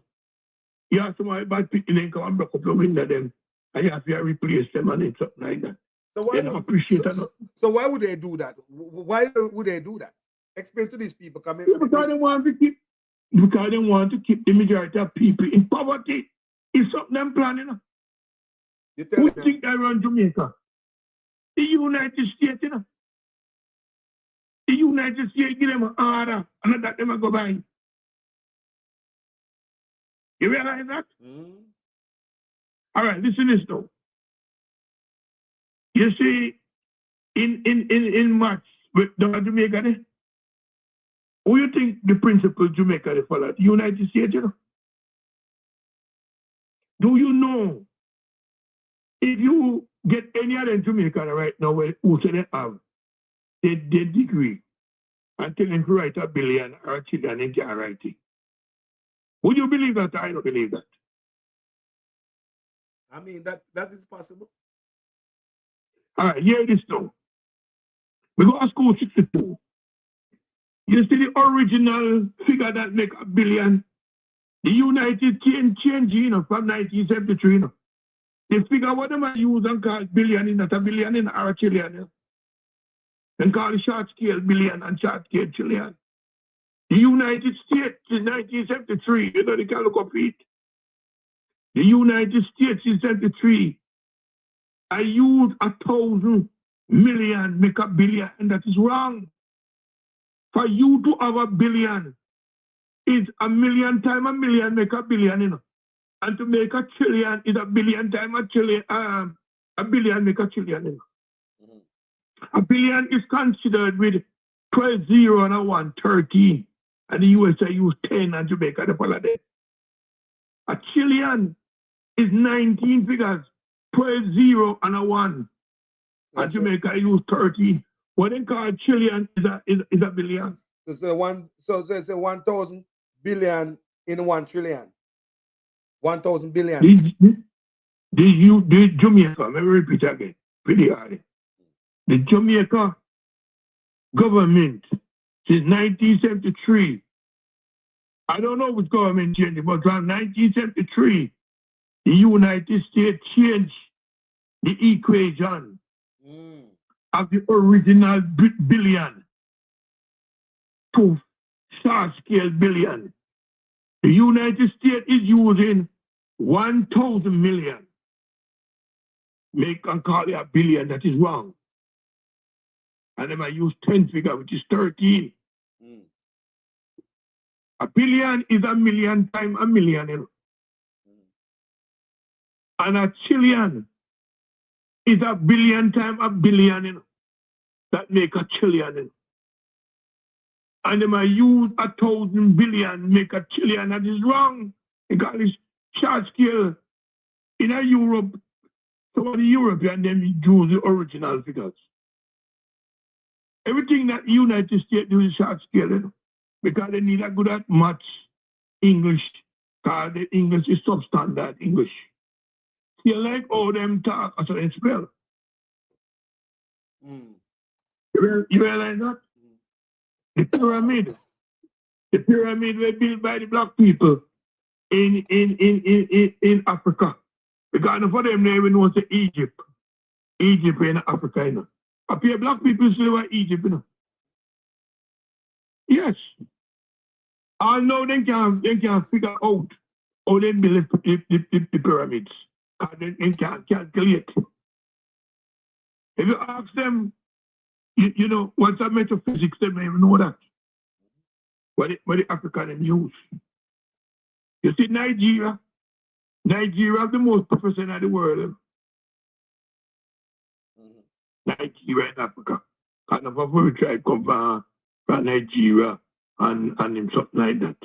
you have somebody bad people then come and break up the window them and you have to replace them and it's something like that. So why don't appreciate that? So why would they do that? Why would they do that? Explain to these people. Because they want to keep the majority of people in poverty. It's something them planning. Who think they run Jamaica? The United States, you know. The United States give them an order and that them go by. You realize that? All right, listen to this though. You see, in March with Jamaica, who you think the principal Jamaica they follow? The United States, you know? Do you know if you get any other Jamaica right now who say they have their degree and tell them to write $1 billion or $1 trillion and can't write it? Would you believe that? I don't believe that. I mean, that is possible. All right, hear this now. We go to school 62. You see the original figure that make $1 billion? The United change, you know, from 1973, you know. The figure what them use and call billion in that $1 billion in or $1 trillion. You know? And call it short scale billion and short scale trillion. The United States in 1973, you know, they can look up it. The United States in 73, I use 1,000 million make $1 billion, and that is wrong. For you to have $1 billion is 1 million times 1 million make $1 billion, you know. And to make $1 trillion is 1 billion times 1 trillion, 1 billion make $1 trillion, you know. $1 billion is considered with 12 0 and a 1, 13. And the USA use 10 and Jamaica the follow that. $1 trillion is 19 figures, 12 0 and a 1. And Jamaica use 13. What they call $1 trillion is $1 billion. So there's 1,000 billion in 1 trillion. 1,000 billion. The Jamaica, let me repeat again, pretty hard. The Jamaica government since 1973, I don't know which government changed it, but from 1973, the United States changed the equation of the original billion to short scale billion. The United States is using 1,000 million. Make and call it $1 billion, that is wrong. And then I use 10 figure, which is 13. A billion is a million times a million, you know. And a trillion is a billion times a billion, you know. That make a trillion, you know. And they might use 1,000 billion, make a trillion. That is wrong. Because it's short scale. In Europe, some of the European, them use the original figures. Everything that the United States do is short scale, you know, because they need a good at maths, English, because the English is substandard English. You like all them talk as an spell. You realize that? The pyramid were built by the black people in Africa. Because for them, they even know Egypt. Egypt in Africa, you know. Up here, black people still in Egypt, you know. Yes. I know they can figure out how they build the pyramids. And they can calculate. If you ask them, you know, what's a metaphysics, they may even know that. What the African use. You see, Nigeria is the most professor in the world. Nigeria in Africa. And of a tribe come from Nigeria and something like that.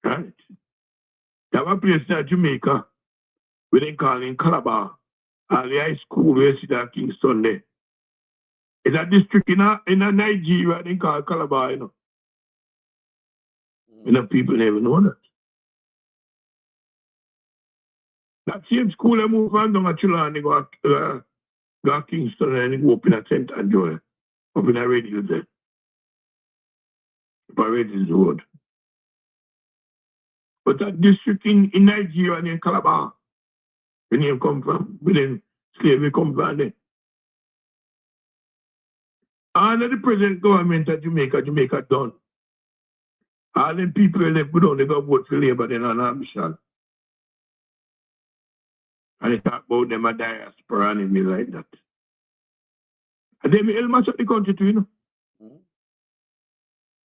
Right? They have a place in Jamaica, we didn't call it Calabar. And the high school where you see that Kingston there. It's a district in Nigeria, they call Calabar, you know. You know, people never know that. That same school, they move on down to Chula and they go to Kingston and they go up in a St. Andrew, up in a radio there. Up a radio road. But that district in Nigeria named Calabar, the name come from, within slavery come from there. Under the present government of Jamaica done. All them people left go down, they go vote for Labour, then on ambition. And they talk about them a diaspora and me like that. And they will match up the country too, you know.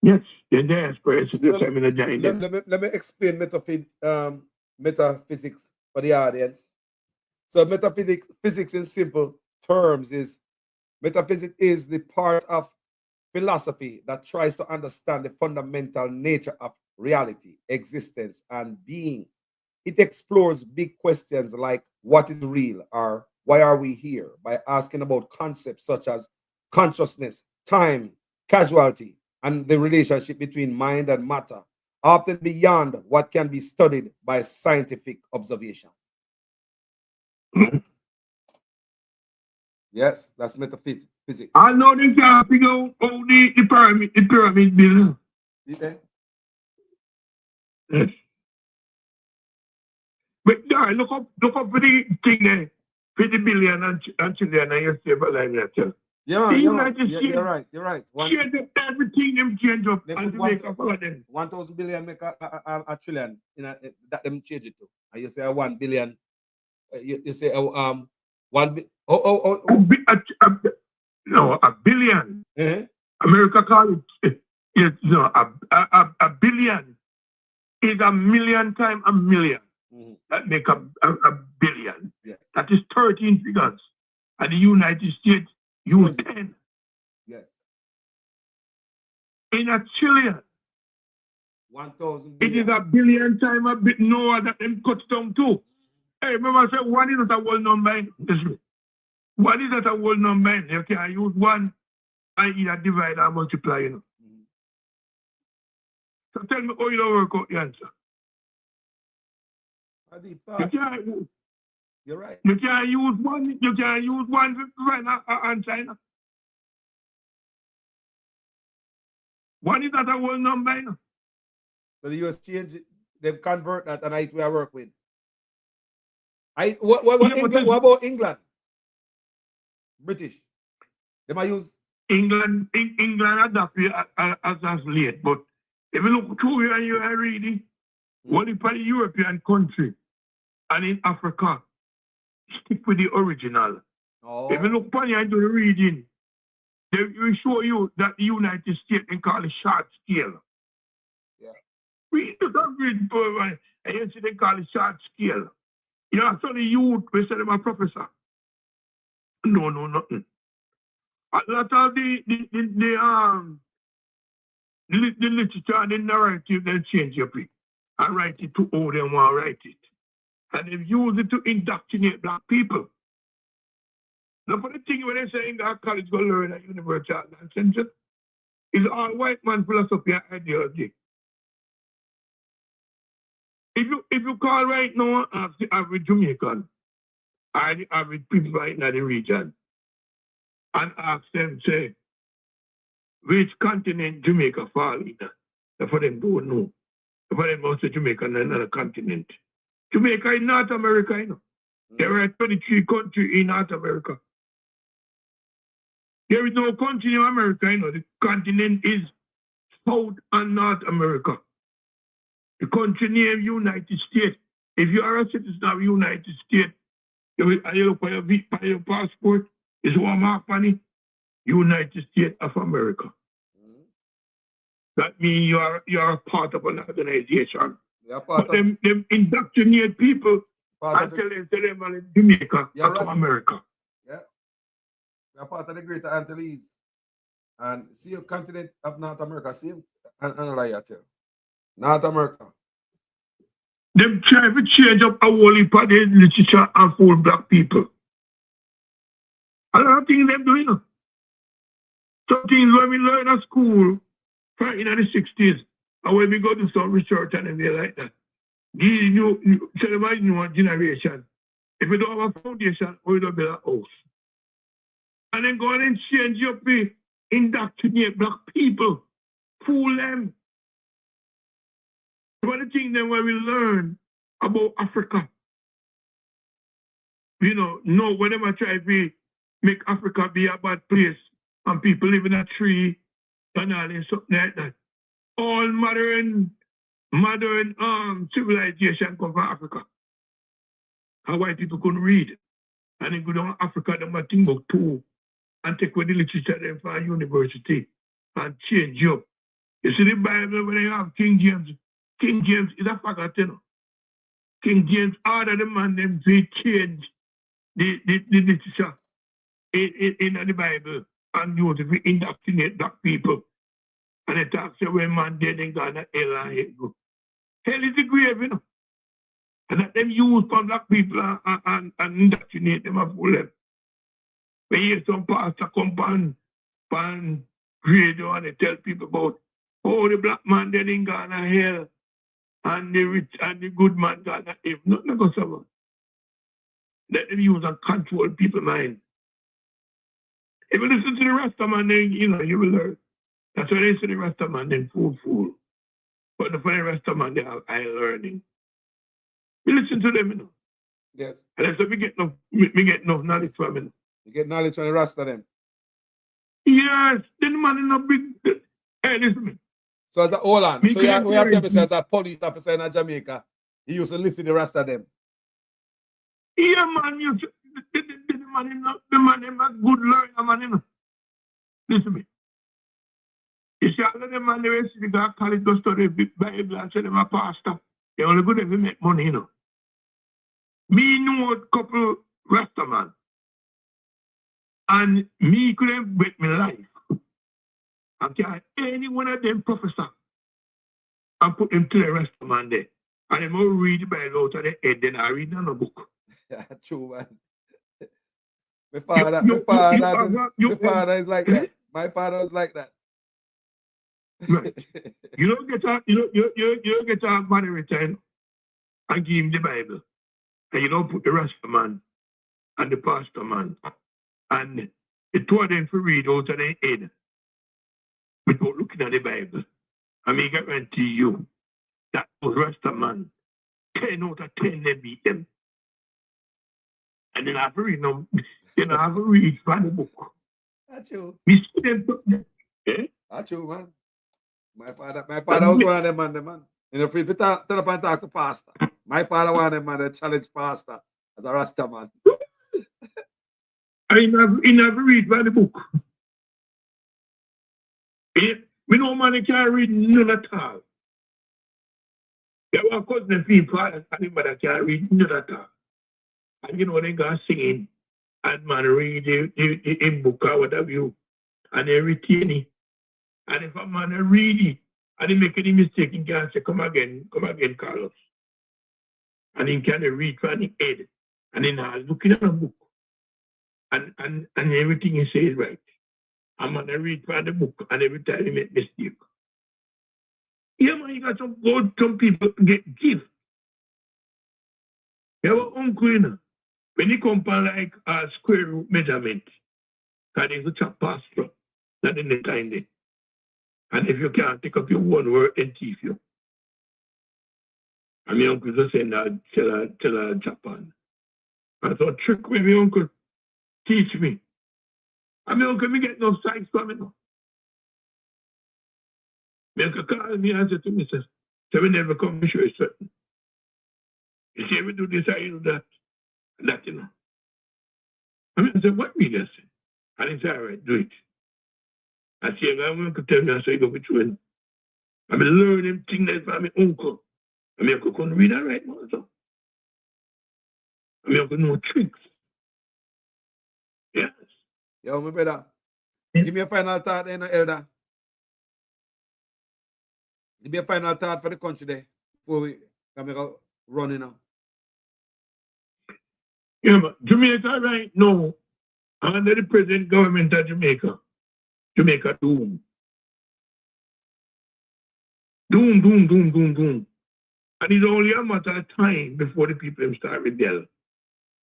Yes, the diaspora is the time in a giant. Let me explain metaphysics for the audience. So metaphysics in simple terms is, metaphysics is the part of philosophy that tries to understand the fundamental nature of reality, existence, and being. It explores big questions like what is real or why are we here, by asking about concepts such as consciousness, time, causality, and the relationship between mind and matter, often beyond what can be studied by scientific observation. Yes, that's metaphysics. I know they can't figure out how the pyramid built. Yeah. Yes. But no, look up for the thing there, 50 billion and trillion, and you say, but like that. You're right. Change up everything, them change up, and to make up all of them. 1,000 billion make a trillion, that them change it to. And you say 1 billion, you say 1 billion. No, a billion. America call it, no, a billion is a million times a million. That make a billion. Yes. That is 13 figures. And the United States use 10. Yes. In a trillion. 1,000 billion. It is a billion times a bit lower that them cuts down too. Hey, remember I said 1 is not a whole number. What is that a whole number? You can use 1 and either divide or multiply, you know. So tell me how you don't work out the answer. You're right. You can use 1. You can use 1 to find an answer, you know. 1 is not a whole number, you know. So the US change it, they convert that and we work with. What about England? British. They might use England adapt as late, but if you look through here and you are reading, what if a European country and in Africa stick with the original? If you look upon here into the reading, they will show you that the United States can call it short scale. We just read poem and you see they call it short scale. You know, so the youth, we say them a professor. No, nothing. A lot of the literature and the narrative, they change your pick and write it to how they want to write it. And they use it to indoctrinate black people. Now, for the thing when they say in our college go learn at university nonsense, it's all white man philosophy and ideology. If you call right now the average Jamaican or the average people right now in the region and ask them, say, which continent Jamaica fall in? For them don't know. For them also Jamaica and another continent. Jamaica is North America, you know. There are 23 countries in North America. There is no country in America, you know. The continent is South and North America. The country name United States. If you are a citizen of United States, you look for your passport, it's one mark on it, United States of America. That means you are a part of an organization. But them indoctrinate people and tell them in Jamaica to America. Yeah. We are part of the Greater Antilles. And see a continent of North America, see another too. North America. Them try to change up a whole heap of the literature and fool black people. A lot of things them doing. Some things when we learn at school, right in the 60s, and when we go to some research and everything like that, these new generation, if we don't have a foundation, we don't build a house. And then go on and change up the indoctrinate black people, fool them. One of the things then when we learn about Africa, you know whenever I try to make Africa be a bad place and people live in a tree and all and something like that. All modern civilization come from Africa. And white people couldn't read. And they go down to Africa, they might think about two and take away the literature them from university and change up. You see the Bible when they have King James is a fact, you know. King James ordered the man them to change the literature in the Bible and use it to indoctrinate black people. And it talks about when man dead and gone to hell and hell go. Hell is the grave, you know. And that them use for black people and indoctrinate them and fool them. When you hear some pastor come on radio and they tell people about the black man dead and gone to hell and the rich and the good man gone to heaven. Nothing goes over. Let them use and control people's mind. If you listen to the rest of man, then you will learn. That's why they say the rest of man, then fool. But for the rest of man, they have high learning. We listen to them, you know. Yes. And that's why we get no knowledge from them. You get knowledge from the rest of them. Yes, then man in a big. Hey, listen to me. So hold on. So we have to as a police officer in Jamaica, he used to listen to the rest of them. Yeah, man, the man is a good learner, man, you know. Listen to me. You see, all of them man, they went to the college to study Bible and say them a pastor. They only good if they make money, you know. Me know a couple Rasta man. And me couldn't break my life. I carry any one of them professor and put them to the Rasta man there. And them all read the Bible out of the head, then I read another book. Yeah, true, man. My father is like that. My father was like that. Right. You don't get a moderator and give him the Bible. And you don't put the Rasta man and the pastor man. And the two of them to read out of their head without looking at the Bible. I mean, I guarantee you that was Rasta man. 10 out of 10 they beat them. And then I have to read them. Then I have to read from the book. That's true. We see them. Eh? That's true, man. My father was one of them, man. You know, if you turn up and talk to pastor, my father one of them, man, that challenge pastor as a Rasta man. I never read by the book. We know man can't read none at all. There were cousin people and the mother can't read none of that. And you know, they go singing and man read the book or whatever you, and they retain it. And if a man read it and he make any mistake, he can say, come again, Carlos. And he can read from the head. And then looking at the book. And everything he says is right. A man read from the book and every time he make mistake. Yeah, man, you got some people get gift. You have an uncle, you know, when you compare like a square root measurement, because there's a chap pastor, not in the time there. And if you can't take up your one word and teach you. And my uncle just saying that, tell her Japan. I thought, trick with my uncle, teach me. And my uncle, me get no sight from it. My uncle called me and said to me, so we never come to show you something. He said, we do this, I do that. And that, you know. I said, what mean I said? And he said, all right, do it. I said, my uncle tell me, I said, you go be true. I mean, learn them things that from my uncle. And my uncle couldn't read and write, also. And my uncle know tricks. Yes. Yo, my brother. Give me a final thought, Elder. Give me a final thought for the country there before we come running now. Yeah, but Jamaica right now, under the present government of Jamaica, doom. Doom. And it's only a matter of time before the people start rebel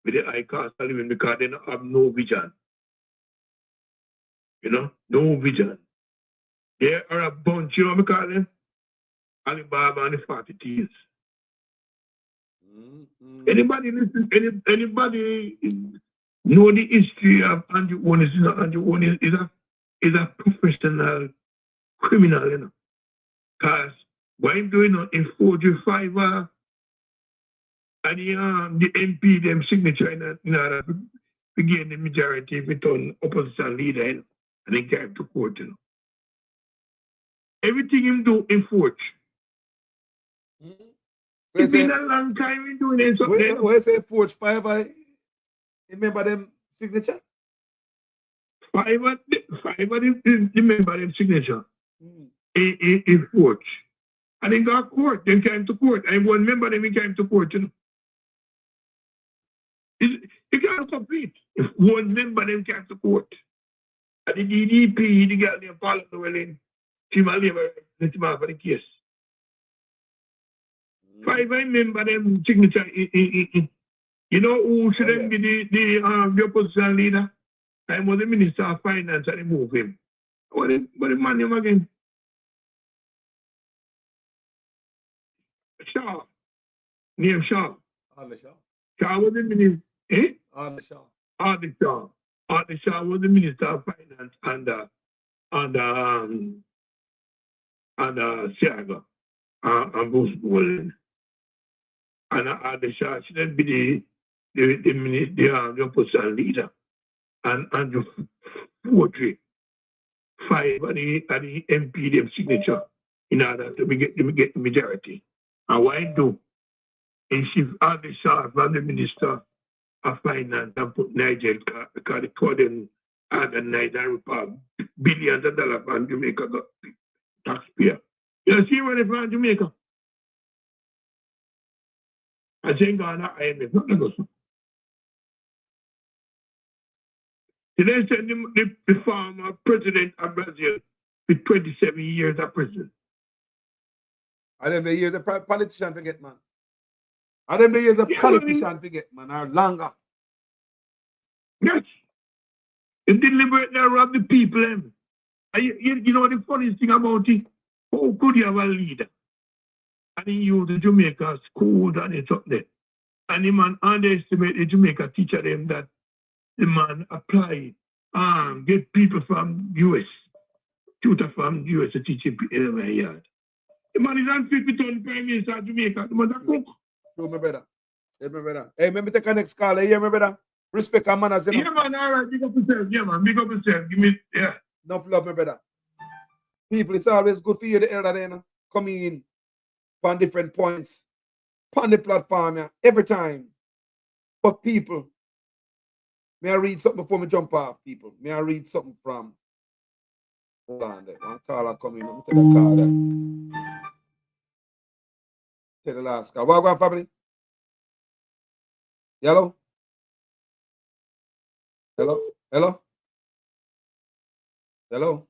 with the high cost of living because they don't have no vision. You know, no vision. There are a bunch, you know what I call them? Alibaba and the 40 Thieves. Anybody listen, anybody know the history of Andrew Holness? Andrew Holness is a professional criminal, you know. Because what I'm doing in 45 and the MP, them signature in order to gain the majority if it on opposition leader, you know, and then carry to court, you know. Everything him do in forge. It's been a long time in doing it. Where you say forge 5? I remember them signature? 5 of them remember them signature. In forge. And then got court, then came to court. And one member them came to court, you know. You can't compete if one member them came to court. And the DDP, the girl named Paul Llewellyn, she might never let him out for the case. 5 I remember them signature. You know who should then be the opposition leader? I was the Minister of Finance and they moved him. What the man name again? Shaw. Name Shaw. Shaw was the minister. Eh? Arthur Shaw. Arthur Shaw was the Minister of Finance and Siaga and Bruce Boland. And Arthur Shaw should then be the opposition leader. And the forgery 5 and the MP them signature in order to get the majority. And what I do is shift Arthur Shaw from the Minister of Finance and put Niger because they call them organized and report billions of dollars from Jamaica taxpayer. You see what they from Jamaica? I think on that IMF, not the they said the former president of Brazil with 27 years of prison. I them the years of politician forget, man. I them the years of politician forget, man, or longer. Yes. They deliberately rob the people. You know the funniest thing about it? How could you have a leader? And he used the Jamaica schools and it's up there. And the man underestimate the Jamaica teacher them that the man apply, get people from US, tutor from US to teach him in my yard. The man is unfit to turn Prime Minister of Jamaica. The man is a cook. True, my brother. Hey, my brother. Hey, let me take a next call. Hey, my brother. Respect our manners, you know. Yeah, man, all right. Big up yourself. Yeah, man. Big up yourself. Give me, yeah. Enough love, my brother. People, it's always good for you, the elder, you know, coming in on different points, on the platform, yeah, every time. But people, may I read something before me jump off, people? May I read something from, hold on there, one caller coming, let me take a call there. Take the last call. What going, family? Hello? Hello? Hello? Hello?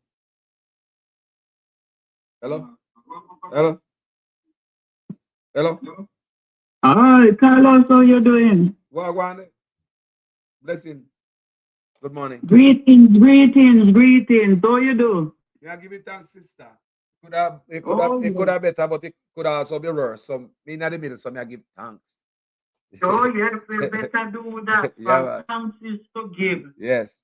Hello? Hello? Hello? Hi, Carlos, how you doing? What going? Blessing. Good morning. Greetings. How you do? Yeah, give it thanks, sister. It could have better, but it could also be worse. So me in the middle, so me I give thanks. Oh, yes, we better do that. Yeah, thanks is to give. yes.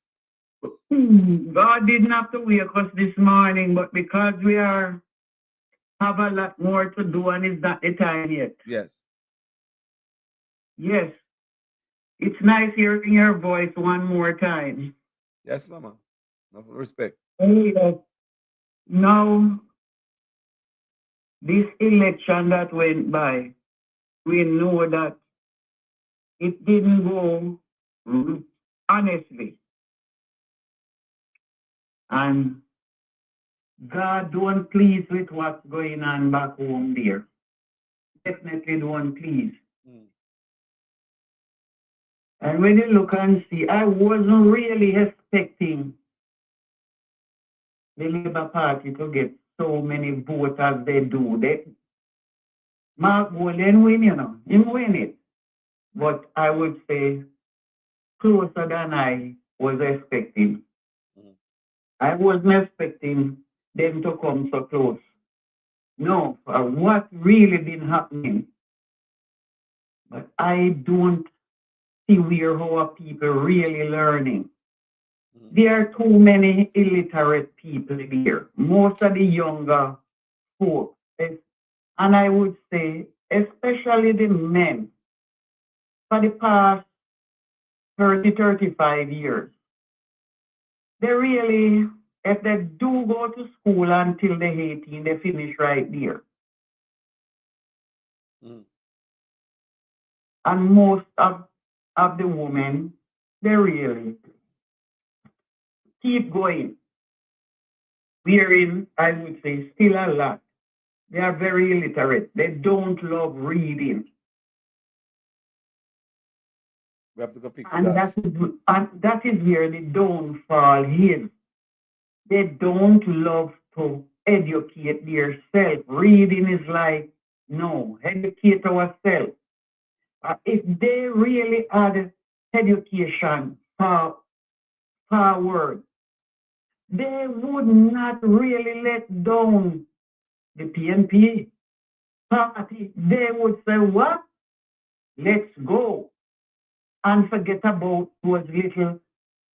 God didn't have to wake us this morning, but because we have a lot more to do and it's not the time yet. Yes. Yes. It's nice hearing your voice one more time. Yes, Mama. No respect. Yes. Now, this election that went by, we know that it didn't go honestly. And God don't please with what's going on back home there. Definitely don't please. And when you look and see, I wasn't really expecting the Labour Party to get so many votes as they do. Mark Golden win, he win it. But I would say closer than I was expecting. I wasn't expecting them to come so close. No, for what really been happening. But I don't see where our people really learning. There are too many illiterate people here. Most of the younger folks, and I would say, especially the men, for the past 30, 35 years, they really, if they do go to school until they're 18, they finish right there. And most of the women, they really keep going. Wherein, I would say, still a lot. They are very illiterate. They don't love reading. We have to go fix and that. that is where the downfall is. They don't love to educate themselves. Reading is like, no, educate ourselves. If they really had education forward, they would not really let down the PNP party. They would say, what? Let's go. And forget about those little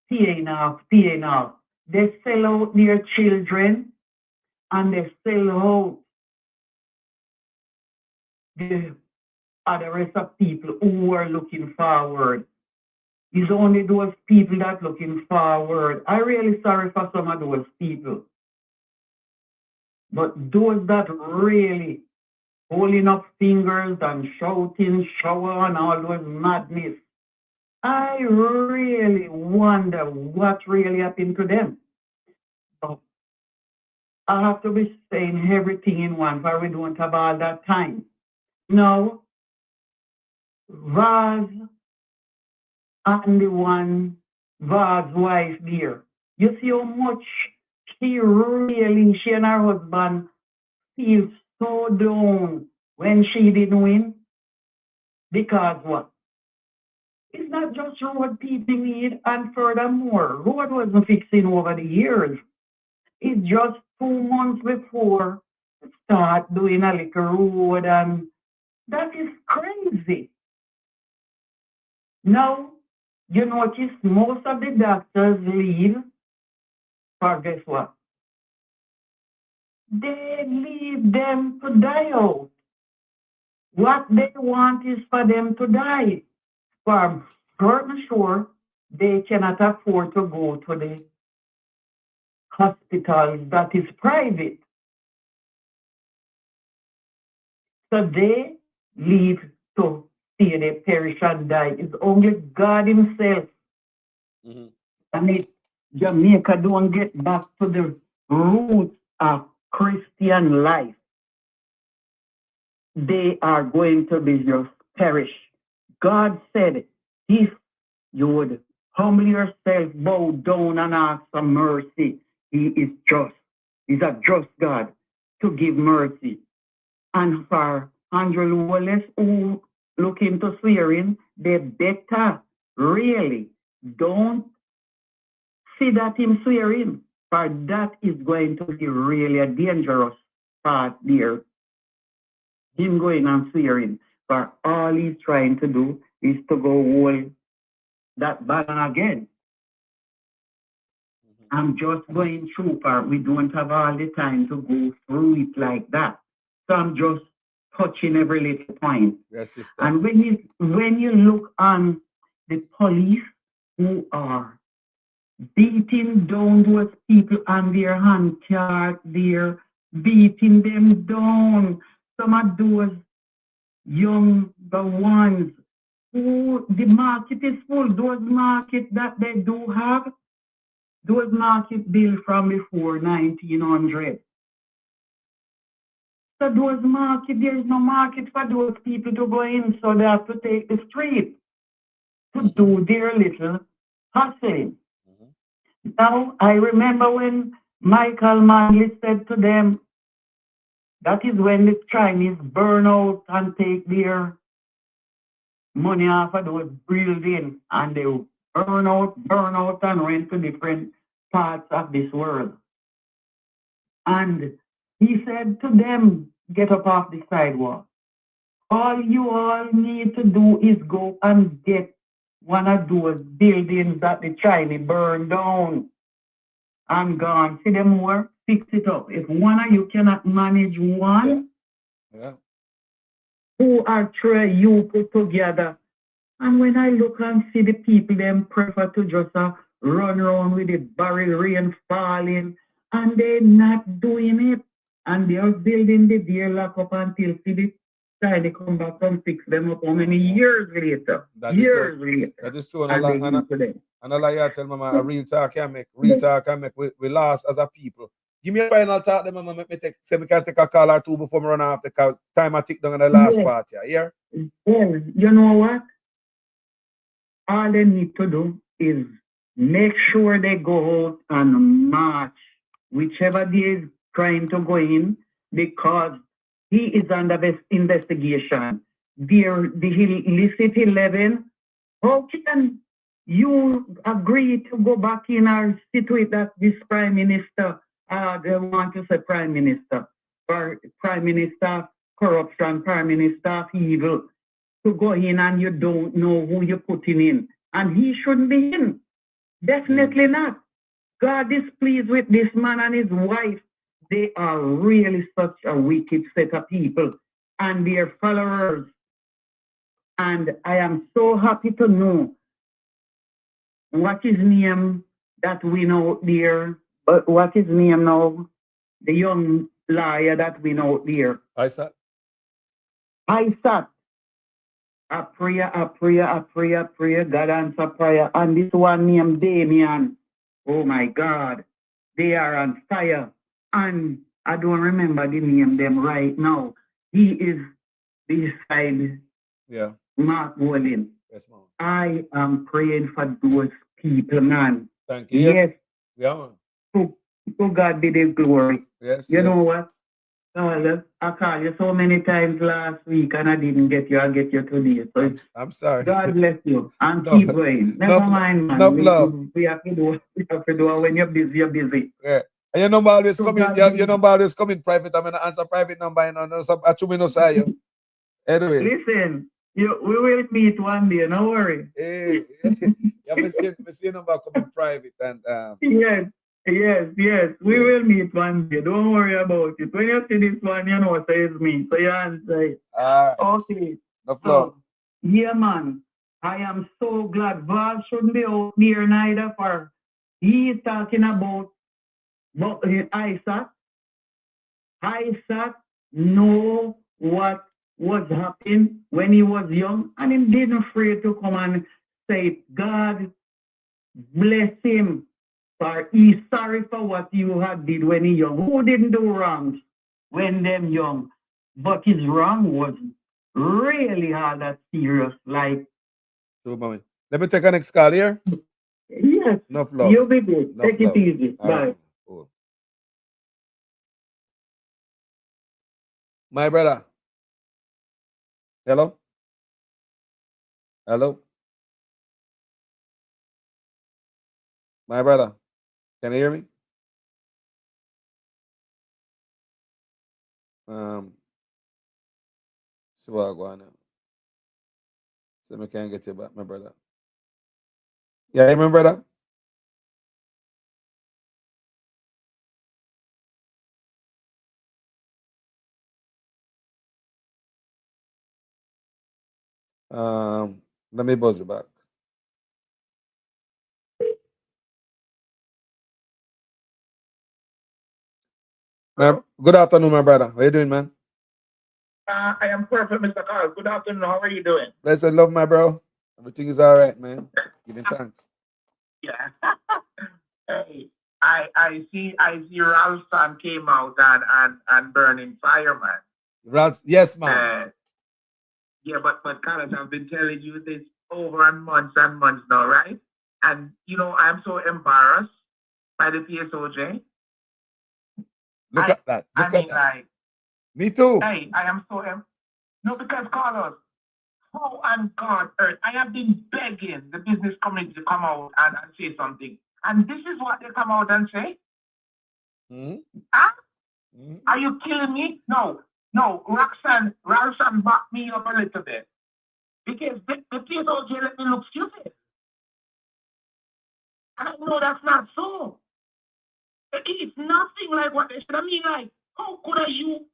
TA. They sell out their children and they sell out the rest of people who are looking forward. It's only those people that looking forward. I'm really sorry for some of those people. But those that really holding up fingers and shouting, shower and all those madness, I really wonder what really happened to them. So I have to be saying everything in one, but we don't have all that time. Now, Vaz and the one, Vaz's wife there, you see how much she and her husband feel so down when she didn't win? Because what? It's not just road people need, and furthermore, road wasn't fixing over the years. It's just 2 months before start doing a little road, and that is crazy. Now, you notice most of the doctors leave for guess what? They leave them to die out. What they want is for them to die. For certain sure, they cannot afford to go to the hospital that is private. So they leave to see they perish and die. It's only God himself. And if Jamaica don't get back to the roots of Christian life, they are going to be just perish. God said, if you would humble yourself, bow down and ask for mercy, he is just. He's a just God to give mercy. And for Andrew Holness who look into swearing, they better really don't see that him swearing, for that is going to be really a dangerous part there. Him going and swearing, for all he's trying to do is to go hold that banner again. I'm just going through part. We don't have all the time to go through it like that. So I'm just touching every little point. Yes, sister. And when you look on the police who are beating down those people on their hand cart, they're beating them down. Some of those young the ones who the market is full. Those markets that they do have, those markets built from before 1900. So those markets, there is no market for those people to go in, so they have to take the street to do their little hustling. Now, I remember when Michael Manley said to them, that is when the Chinese burn out and take their money off of those buildings, and they burn out and went to different parts of this world. And he said to them, get up off the sidewalk. All you all need to do is go and get one of those buildings that the Chinese burned down and gone. See them more? Fix it up. If one of you cannot manage one, who are three you put together? And when I look and see the people, them prefer to just run around with the barrel rain falling, and they're not doing it. And they're building the deer lock up until see the time they come back and fix them up how many years later? That is true. And I like you tell Mama, a real talk can make we last as a people. Give me a final talk, then Mama, make me take, say we can take a call or two before we run off because time I tick down on the last part here. Yeah? Well, you know what? All they need to do is make sure they go out and march whichever day is trying to go in, because he is under this investigation. The illicit 11, how can you agree to go back in or sit with that this prime minister? They want to say prime minister, or prime minister corruption, prime minister evil, to go in and you don't know who you're putting in. And he shouldn't be in. Definitely not. God is pleased with this man and his wife. They are really such a wicked set of people and their followers. And I am so happy to know what his name that we know there. But what is name now? The young lawyer that we know there. Isaac. A prayer. God answer prayer. And this one named Damien. Oh my God. They are on fire. And I don't remember the name them right now. He is beside Mark Wolin. Yes, ma'am. I am praying for those people, man. Thank you. Yes. Yeah, man. To God be the glory. Yes. You know what? I called you so many times last week and I didn't get you. I'll get you today. So I'm sorry. God bless you and keep going. Never mind, man. We have to do when you're busy, you're busy. Yeah. And your number always coming. Your number always coming private. I'm gonna answer private number and I should not say you. Anyway. Listen, we will meet one day. No worry. Hey, me see number coming private and Yes. We will meet one day. Don't worry about it. When you see this one, you know say it's me. So you answer it. Okay. No problem. Yeah, man. I am so glad. Val shouldn't be out there neither for he is talking about Isaac. Isaac know what was happening when he was young, and he didn't afraid to come and say, God bless him, for he's sorry for what you had did when he young. Who didn't do wrong when them young? But his wrong was really hard and serious. Like, let me take a next call here. Yes, enough love. You be good. Enough Take love. it easy. All Bye. right. Cool. My brother. Hello? Hello? My brother. Can you hear me? See what I go on now. So I can't get you back, my brother. Yeah, my brother? Let me buzz you back. Good afternoon, my brother. How you doing, man? I am perfect, Mr. Carl. Good afternoon. How are you doing? Blessed love, my bro. Everything is all right, man. Giving thanks. Yeah. Hey, I see Ralston came out and burning fireman. Yes, man. Yeah, but Carlos, I've been telling you this over and months now, right? And I'm so embarrassed by the PSOJ. Look at that. Look at that. Like, me too. Hey, I am so no, because Carlos, how on God earth, I have been begging the business community to come out and say something. And this is what they come out and say? Huh? Are you killing me? No, Ralston backed me up a little bit. Because the PSOJ let me look stupid. I know that's not so. It's nothing like what they said. I mean, like, how could you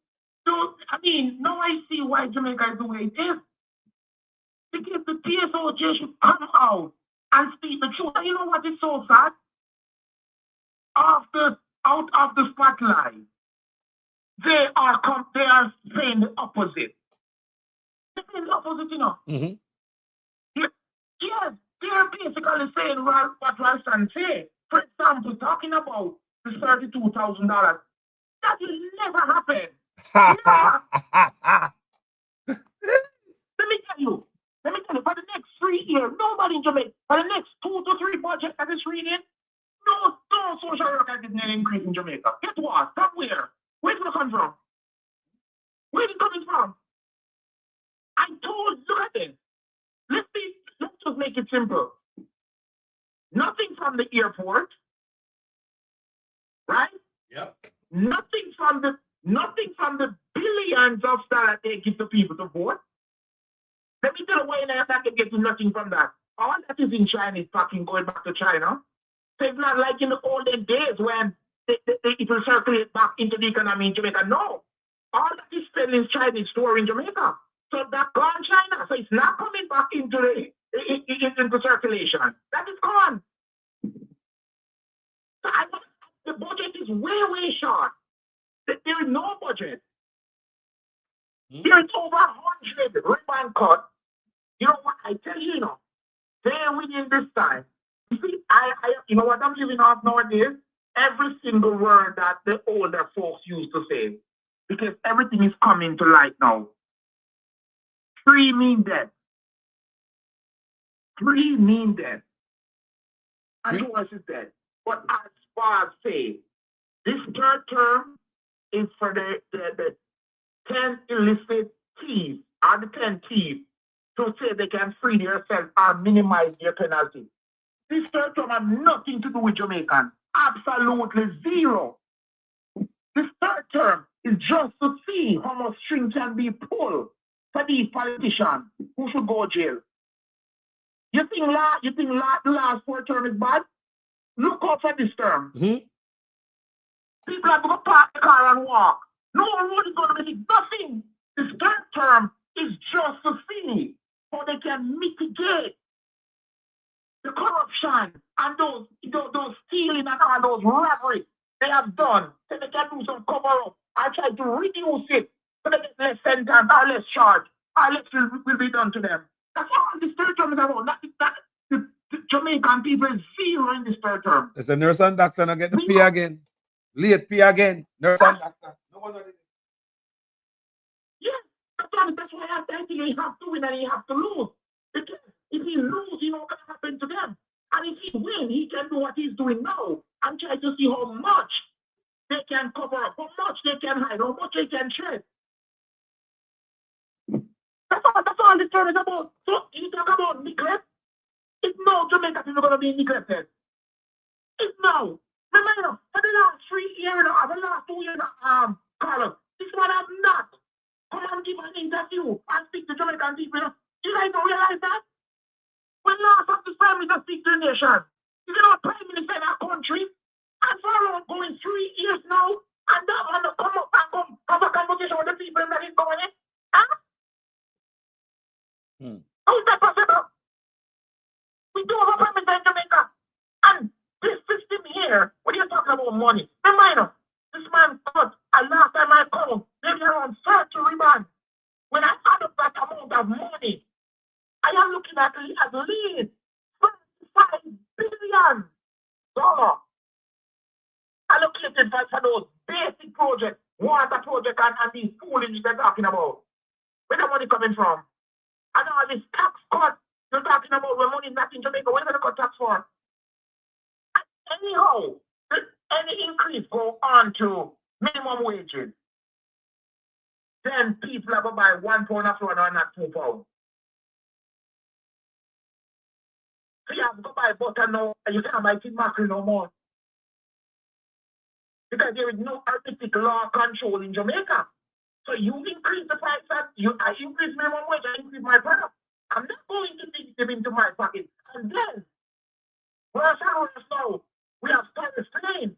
do? I mean, now I see why Jamaica is the way it is. Because the PSOJ should come out and speak the truth. And you know what is so sad? Out of the spotlight, they are saying the opposite. They're saying the opposite, you know. Yes, they're basically saying what Ralston said. For example, talking about the $32,000. That will never happen. Never. Let me tell you, for the next 3 years, nobody in Jamaica, for the next 2 to 3 budgets that is reading, no social worker didn't increase in Jamaica. Guess what? From where? Where's it come from? Where's it coming from? I told, look at this. Let's just make it simple. Nothing from the airport, right? Yep. Nothing from the billions of dollars they give to people to vote. Let me tell you why I can get nothing from that. All that is in Chinese fucking going back to China. So it's not like in the olden days when it will circulate back into the economy in Jamaica. No. All that is spent in Chinese store in Jamaica. So that's gone China. So it's not coming back into into circulation. That is gone. So the budget is way short. There is no budget. There is over 100 ribbon cut. You know what I tell you, they're winning this time. You see, you know what I'm living off nowadays? Every single word that the older folks used to say. Because everything is coming to light now. Free mean death. Free mean death. And who else is dead? But as far as say, this third term is for the 10 illicit thieves, or the 10 thieves, to say they can free themselves or minimize their penalty. This third term has nothing to do with Jamaican. Absolutely zero. This third term is just to see how much string can be pulled for these politicians who should go to jail. You think the last 4 term is bad? Look out for this term. People have to go park the car and walk. No road is going to make nothing. This third term is just to see how they can mitigate the corruption and those stealing and all those robberies they have done, so they can do some cover up and try to reduce it So they get less sentence or less charge. Or less will be done to them. That's all this third term is about. The Jamaican people is zero in this third term. It's a nurse and doctor and get the pay again. Late pay again. Nurse and doctor. No one knows. Yes, that's why I think he have to win and he have to lose. Because if he lose, you know what can happen to them. And if he win, he can do what he's doing now and try to see how much they can cover up, how much they can hide, how much they can shed. That's all this story is about. So you talk about neglect. It's now Jamaica people going to be neglected. It's now. Remember, for the last 3 years, the last 2 years, Carlos, this one have not come and give an interview and speak to Jamaican people. You guys don't realize that? When last of the family just speak to the nation, you know, Prime Minister in our country, and for around going 3 years now, and that one to come up and come have a conversation with the people that is going in. Huh? How is that possible? We do have a Prime Minister in Jamaica. And this system here, when you're talking about money, reminder, this man got, last time I called, maybe around 30 rebounds. When I add up that amount of money, I am looking at least $25 billion allocated for those basic projects, water project and these foolishness they're talking about. Where the money coming from? And all this tax cut you're talking about where money is not in Jamaica, where are they going to cut tax for? Anyhow, any increase go on to minimum wages, then people are going to buy 1 pound of flour and not 2 pounds. So you have to buy butter now, and you can't buy tin mackerel no more. Because there is no artistic law control in Jamaica. So you increase the price, I increase minimum wage, I increase my product. I'm not going to give into my pocket. And then, worse and worse now, we have started saying,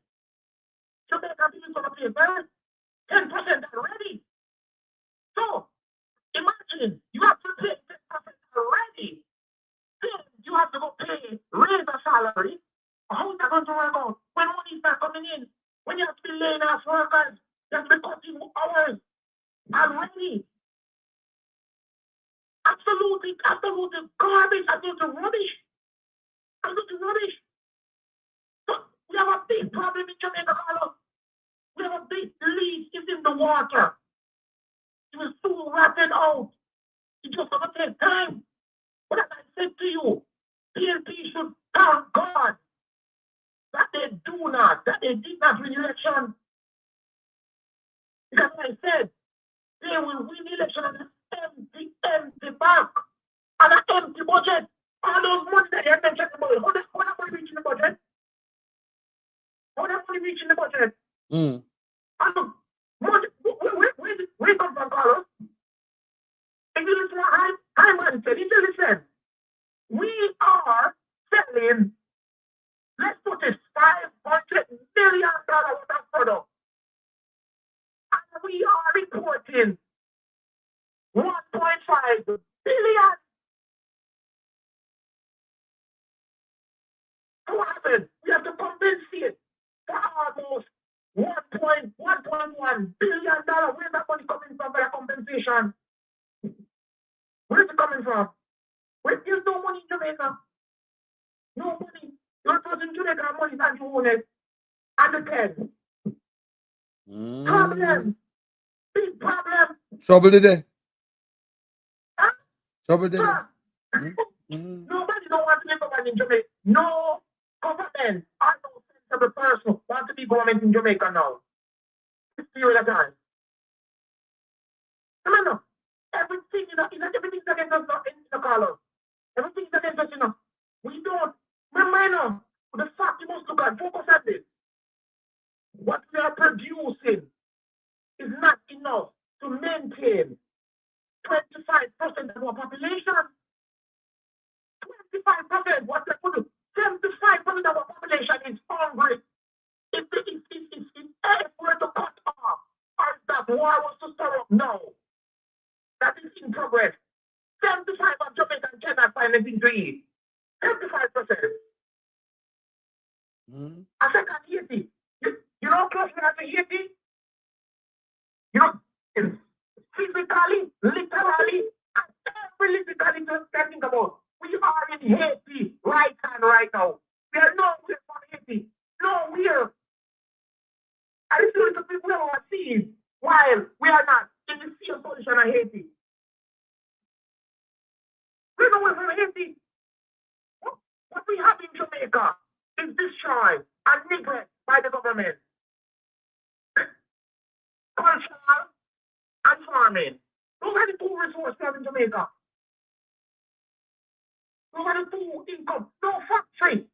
Jamaica people going to pay very 10% already. So, imagine, you have to pay 10% already. Then you have to go pay, raise a salary. How is that going to work out? When money is not coming in, when you have to be laying off workers, you have to be cutting hours already. Absolutely garbage, absolutely rubbish. Absolutely rubbish. So we have a big problem in Jamaica, Carlos. We have a big leak in the water. It will soon rotted out. It just going to take time. But as I said to you, PNP should thank God that they did not win election. Because I said, they will win the election on an empty bank, on an empty budget. All those money that they have mentioned about it, how that money reach in the budget? How that money reach in the budget? And where come from, Carlos? If you listen to what Hyman said, he really said, we are selling, let's put it, $500 million worth of product. And we are reporting 1.5 billion. So what happened? We have to compensate for almost $1.1 billion. Where's that money coming from for that compensation? Where is it coming from? There's no money in Jamaica. No money. You're supposed in Jamaica money and you own it. And the Ted. Problem. Big problem. Trouble today. Huh? Trouble today. Nobody don't want to live in Jamaica. No government or no sensible person want to be government in Jamaica now. This period of time. Remember, everything everything's against us now in the color. Everything's against us, We don't. Remember, the fact you must look at, focus at this. What we are producing is not enough to maintain 25% of our population. 25%, what they put 75% of our population is hungry. If we're to cut off, or if that war was to start up now, that is in progress. 75% of Jamaicans cannot find anything to eat. 75%. I said, Haiti. You know how close we are to Haiti? You know, literally, and every little you can think about. We are in Haiti right now. We are nowhere from Haiti. Nowhere. And it's little people overseas while we are not in the same position as Haiti. We're nowhere from Haiti. What we have in Jamaica is destroyed and neglected by the government. Cultural and farming. Those are the two resources in Jamaica. Those are the two income. No factory.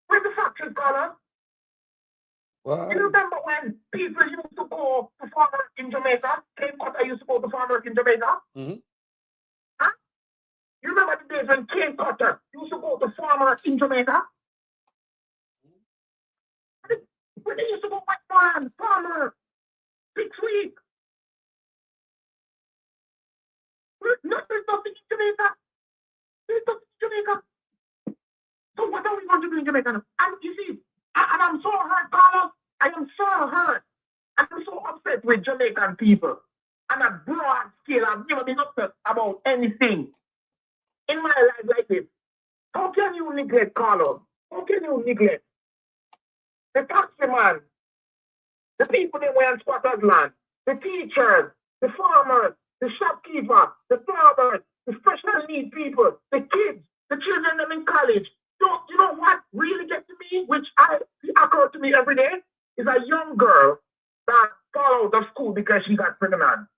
Where's the factory, Carla? Wow. You remember when people used to go to farm work in Jamaica? Cane cutter used to go to farm work in Jamaica? Mm-hmm. Huh? You remember the days when cane cutter used to go to farm work in Jamaica? When they used to go back farmer 6 weeks. There's nothing in Jamaica. There's nothing in Jamaica. So what are we going to do in Jamaica? And you see, and I'm so hurt, Carlos. I am so hurt. I'm so upset with Jamaican people. On a broad scale, I've never been upset about anything in my life like this. How can you neglect, Carlos? How can you neglect the taxi-man, the people that wear squatters' land, the teachers, the farmers, the shopkeeper, the farmers, the special need people, the kids, the children that are in college? You know what really gets to me, which occurs to me every day, is a young girl that fell out of school because she got pregnant.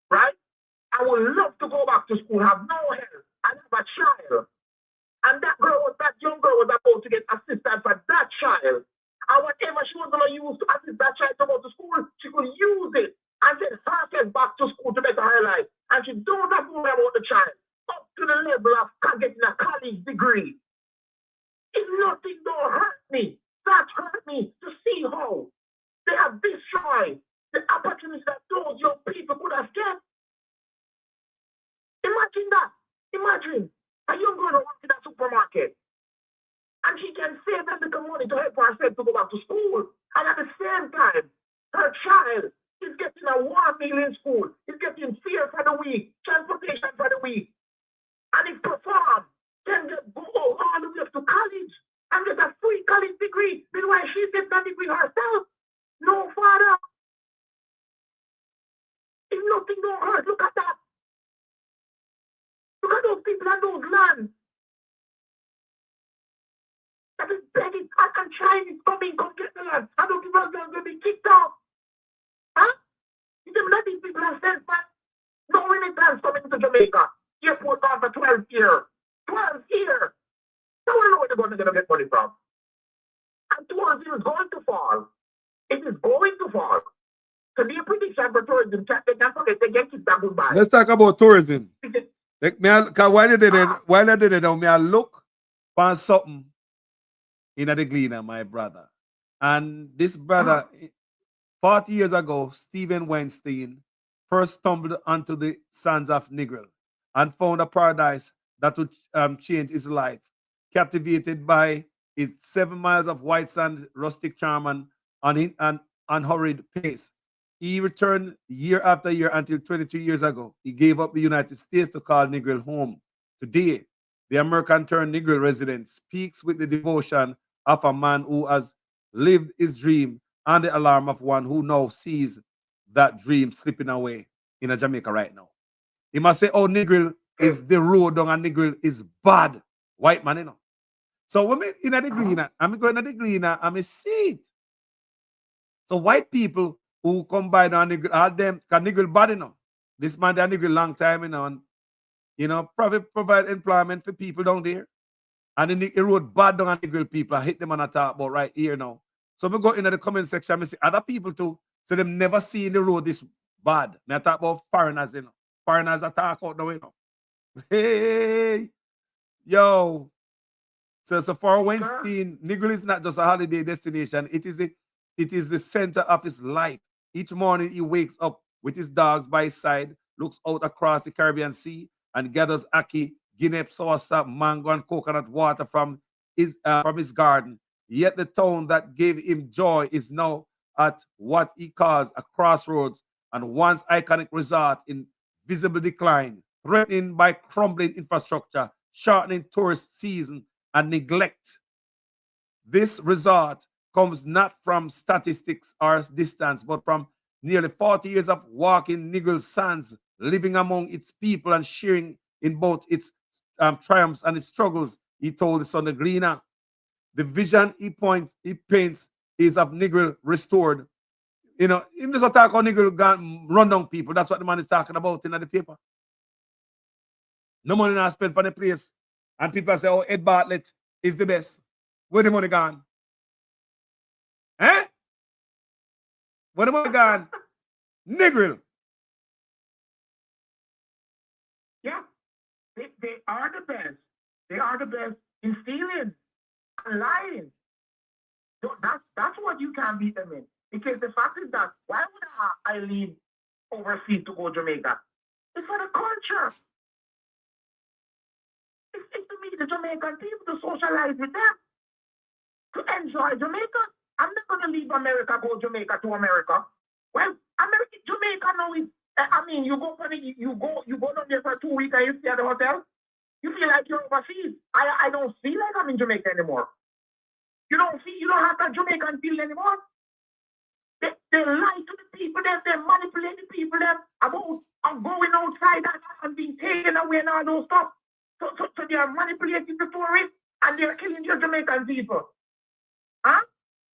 Right? I would love to go back to school, have no help, and have a child. And that young girl was about to get assistance for that child. And whatever she was going to use to assist that child to go to school, she could use it and send herself back to school to better her life. And she don't have to worry about the child up to the level of getting a college degree. If nothing don't hurt me, that hurt me to see how they have destroyed the opportunities that those young people could have kept. Imagine that. Imagine a young girl working at a supermarket and she can save a little money to help herself to go back to school. And at the same time, her child is getting a warm meal in school, is getting fare for the week, transportation for the week. And if perform, can go all the way up to college and get a free college degree. Meanwhile, she's getting a degree herself. No, father. If nothing don't hurt, look at that. Look at those people and those lands. That is begging and Chinese coming, come get the land. I don't give a damn, going to be kicked out. Huh? You don't let these people have sense, man. No remittance coming to Jamaica. Airport on for 12 years. 12 years. I don't know where they're going to get money from. And tourism is going to fall. It is going to fall. So the prediction for tourism, they can forget, they get kicked out goodbye. Let's talk about tourism. Like, while they did it, may I look for something in the Gleaner, my brother. And this brother, 40 years ago, Stephen Weinstein first stumbled onto the sands of Negril and found a paradise that would change his life. Captivated by its 7 miles of white sand, rustic charm, and unhurried pace, he returned year after year until 23 years ago. He gave up the United States to call Negril home. Today, the American-turned Negril resident speaks with the devotion of a man who has lived his dream and the alarm of one who now sees that dream slipping away in Jamaica right now. He must say, oh, Negril is the road down, and Negril is bad. White man, you know. So when me in the Gleaner, I'm going to the Gleaner, and I see it. So white people who come by now, them can Negril bad, you know. This man, they Negril long time, you know, and, you know, probably provide employment for people down there. And the road bad down on Negril people. I hit them on a talk about right here now. So we go into the comment section, I see other people too, so them never seen the road this bad. I talk about foreigners, you know. Foreigners that talk out now, you know. Hey, yo. So for Weinstein, Negril is not just a holiday destination. It is the center of his life. Each morning he wakes up with his dogs by his side, looks out across the Caribbean Sea, and gathers ackee, guinea saucer, mango, and coconut water from his garden. Yet the town that gave him joy is now at what he calls a crossroads and once iconic resort in visible decline, threatened by crumbling infrastructure, shortening tourist season, and neglect. This resort comes not from statistics or distance, but from nearly 40 years of walking Nigel sands, living among its people and sharing in both its triumphs and its struggles, he told the Sunday Gleaner. The vision he paints is of Nigel restored. You know, in this attack on Nigel run down people, that's what the man is talking about in the paper. No money not spent on the place. And people say, oh, Ed Bartlett is the best. Where the money gone? Eh? Where the money gone? Nigel. Yeah. They are the best. They are the best in stealing and lying. So that's what you can't beat them in. Because the fact is that why would I leave overseas to go to Jamaica? It's for the culture. It's to meet the Jamaican people, to socialize with them, to enjoy Jamaica. I'm not going to leave America, go Jamaica to America. Well, Jamaica now is, I mean, you go down there for 2 weeks and you stay at the hotel. You feel like you're overseas. I don't feel like I'm in Jamaica anymore. You don't have that Jamaican feel anymore. They lie to the people, they manipulate the people about going outside and being taken away and all those stuff. So they are manipulating the tourists and they're killing your Jamaican people. Huh?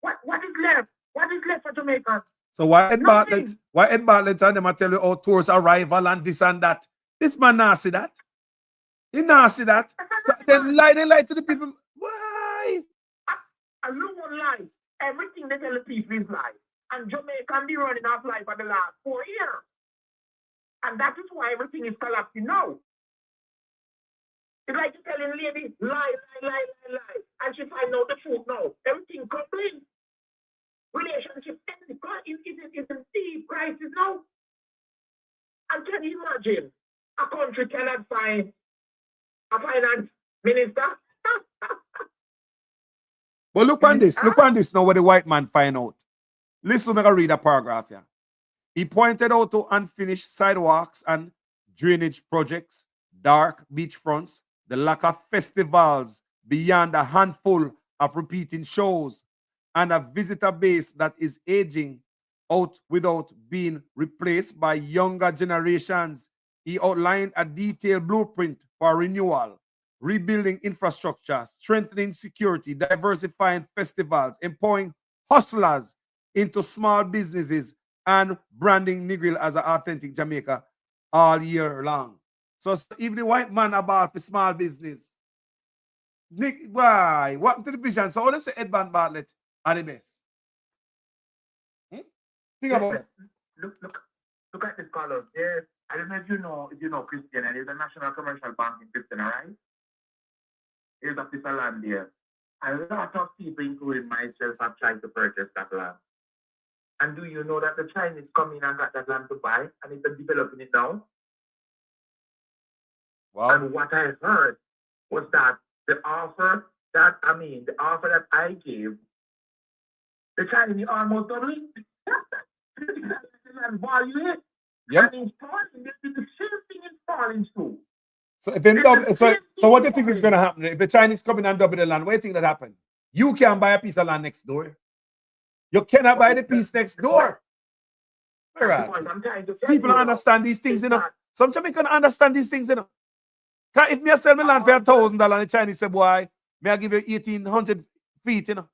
What is left? What is left for Jamaicans? So why Ed Bartlett and them I tell you how tours arrival and this and that? This man not see that. He not see that. So they lie to the people. Why? I don't lie. Everything they tell the people is lie. And Jamaica be running off lie for the last 4 years. And that is why everything is collapsing now. It's like you're telling lady, lie. And she find out the truth now. Everything crumbling. Relationship is in deep crisis now. And can you imagine a country cannot find a finance minister? But look on this now where the white man find out. Listen, I'm going to read a paragraph here. He pointed out to unfinished sidewalks and drainage projects, dark beachfronts, the lack of festivals beyond a handful of repeating shows, and a visitor base that is aging out without being replaced by younger generations. He outlined a detailed blueprint for renewal, rebuilding infrastructure, strengthening security, diversifying festivals, empowering hustlers into small businesses, and branding Negril as an authentic Jamaica all year long. So if the white man about for small business, why? What to the vision? So all them say Ed Bartlett are the best. Think about it. Look at this color. Yes, I don't know if you know Christian, and there's a National Commercial Bank in Christian, all right? There's a piece of land there. A lot of people, including myself, have tried to purchase that land. And do you know that the Chinese come in and got that land to buy, and they're developing it now? Wow. And what I heard was that the offer that I gave, the Chinese almost doubled it. And value it. Yep. And installing it, the same thing installing too. So if they so what do you think is going to happen? If the Chinese come in and double the land, what do you think that happen? You can buy a piece of land next door. You cannot buy the piece next door. Right. People don't understand these things, you know. Some Jamaicans understand these things, you know. If me sell my land for $1,000 and the Chinese say, boy, may I give you 1,800 feet, you know.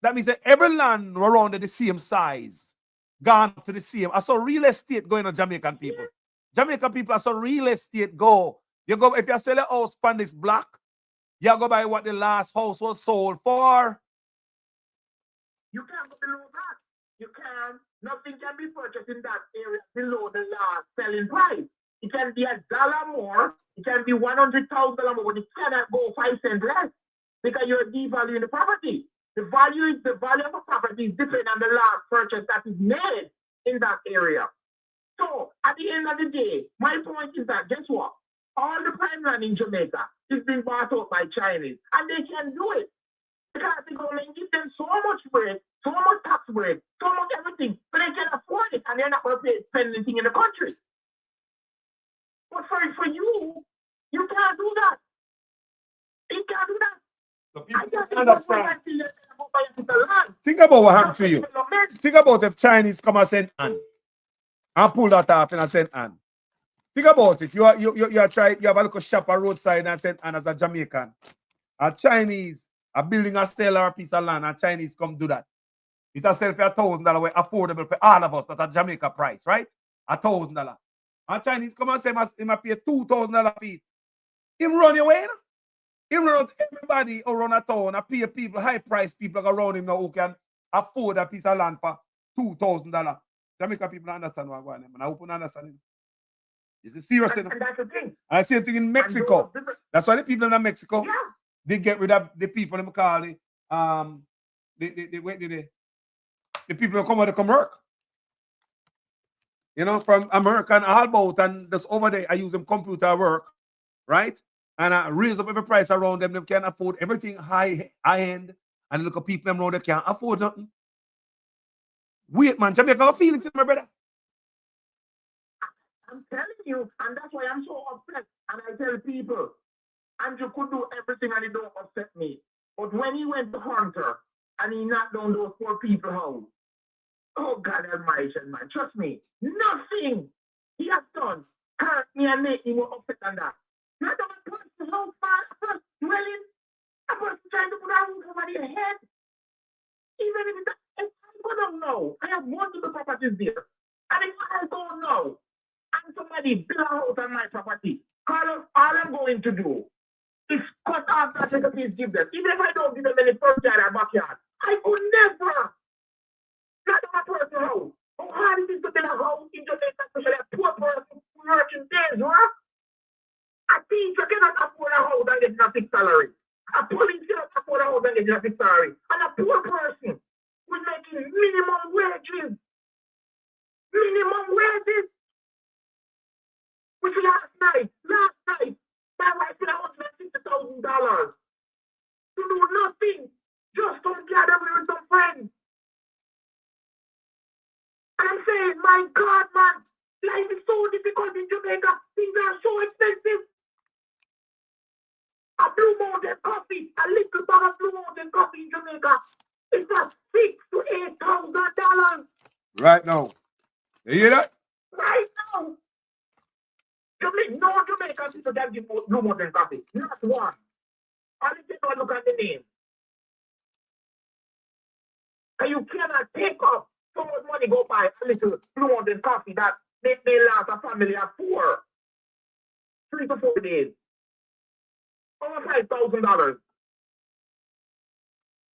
That means that every land around the same size, gone up to the same. I saw real estate going on Jamaican people. Jamaican people, I saw real estate go. You go, if you sell a house on this block, you go by what the last house was sold for. You can't go below that. You can't. Nothing can be purchased in that area below the last selling price. It can be $1 more. It can be $100,000 more, but it cannot go 5 cents less because you're devaluing the property. The value of a property is different than the last purchase that is made in that area. So at the end of the day, my point is that guess what? All the prime land in Jamaica is being bought out by Chinese, and they can do it. Because the government gives them so much bread, so much tax bread, so much everything, but they can afford it and they're not going to spend anything in the country. But for you, you can't do that. You can't do that. Understand. Think about what happened to you. Think about if Chinese come and send an and pull that off and send an. Think about it. You have a little shop on roadside and send an as a Jamaican. A Chinese are building a cellar or piece of land and Chinese come do that. It a sell for $1,000 way affordable for all of us at a Jamaica price, right? $1,000. And Chinese come and say he must pay $2,000 feet. Him run your way, him run everybody around a town and pay people, high price people around him now who can afford a piece of land for $2,000. Jamaica people understand what I'm going on. I hope you understand it. This is serious. And that's the thing. And the same thing in Mexico. That's why the people in Mexico, they get rid of the people in call the people who come out to come work. You know, from American all about and just over there, I use them computer work, right? And I raise up every price around them. They can't afford everything high end. And look at people around that can't afford nothing. Wait, man, Jamaica, how feelings, my brother? I'm telling you, and that's why I'm so upset. And I tell people, Andrew could do everything and it don't upset me. But when he went to Hunter and he knocked down those poor people home, oh God Almighty, man, trust me, nothing he has done hurt me and make me more upset than that. Not a person how far a person dwelling, a person trying to put a roof over their head. Even if I don't know, I have multiple properties there. And if I don't know, and somebody build a house on my property, all I'm going to do is cut off that little piece, give them. Even if I don't give them any front yard or backyard, I could never. Not a person house. How hard it is to build a house in Jamaica, especially a poor person working days, right? A teacher cannot afford a house and get a fixed salary. A police cannot afford a house and get a fixed salary. And a poor person who's making minimum wages. Minimum wages. Which last night, my wife said $150,000 to do nothing, just to gather with some friends. And I'm saying, my God, man, life is so difficult in Jamaica. Things are so expensive. A Blue Mountain coffee, a little bag of Blue Mountain coffee in Jamaica, it's at $6,000 to $8,000. Right now. You hear that? Right now. No Jamaican people can give Blue Mountain coffee. Not one. All you can look at the name. And you cannot take up so much money go buy a little Blue Mountain coffee that they last a family of 3 to 4 days. Over $5,000.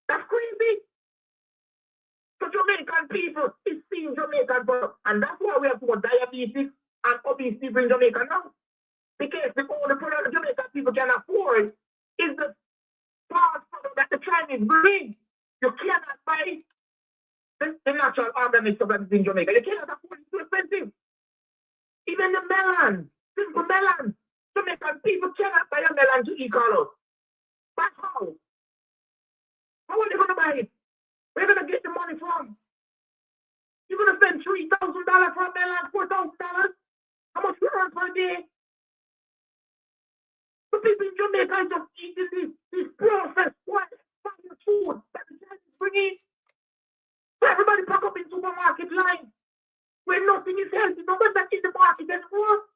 That's crazy. So Jamaican people is seeing Jamaican birth. And that's why we have more diabetes and obese people in Jamaica now. Because the only product Jamaican people can afford is the fast product that the Chinese bring. You cannot buy the natural organic stuff that is in Jamaica. You cannot afford it, it's too expensive. Even the melon, simple melon. Jamaican people cannot buy a melon to eat colors. But how? How are they going to buy it? Where are they going to get the money from? You're going to spend $3,000 for a melon, $4,000? How much you earn per day? The people in Jamaica are just eating this processed food that the Chinese bring in. So everybody pack up in supermarket line where nothing is healthy. Nobody's not in the market anymore.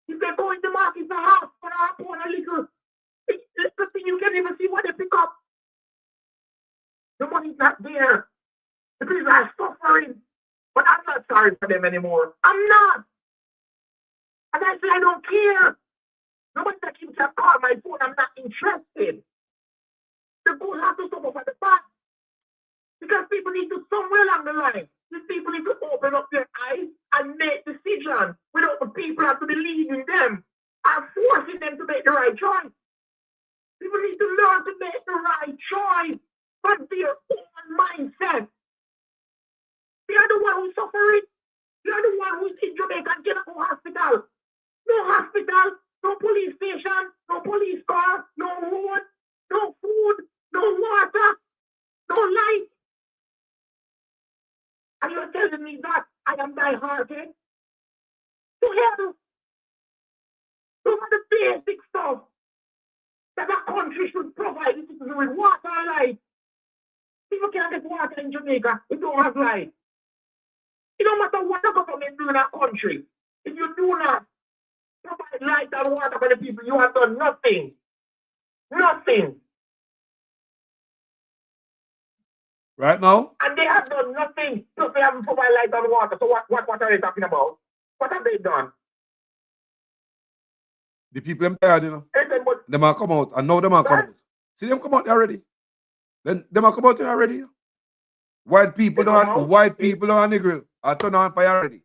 If they go in the market for half or a little, it's the thing you can't even see what they pick up. The money's not there. The people are suffering. But I'm not sorry for them anymore. I'm not. And I say I don't care. Nobody that keeps a call my phone, I'm not interested. The goal has to stop up at the back. Because people need to, somewhere along the line, these people need to open up their eyes and make decisions without the people have to be leading them and forcing them to make the right choice. People need to learn to make the right choice from their own mindset. They are the one who's suffering. They are the one who's in Jamaica and cannot go hospital. No hospital, no police station, no police car, no road, no food, no water. telling me that I am die-hearted? To hell. Those are the basic stuff that a country should provide its citizens with water and light. People can't get water in Jamaica. We don't have light. It don't matter what the government do in a country. If you do not provide light and water for the people, you have done nothing. Nothing. Right now? And they have done nothing. Plus they haven't provided light and water. So what are they talking about? What have they done? The people them tired, you know. Them are come out. And now them are come out. See them come out already. Then them are come out already. White people don't nigger. I turn on fire already.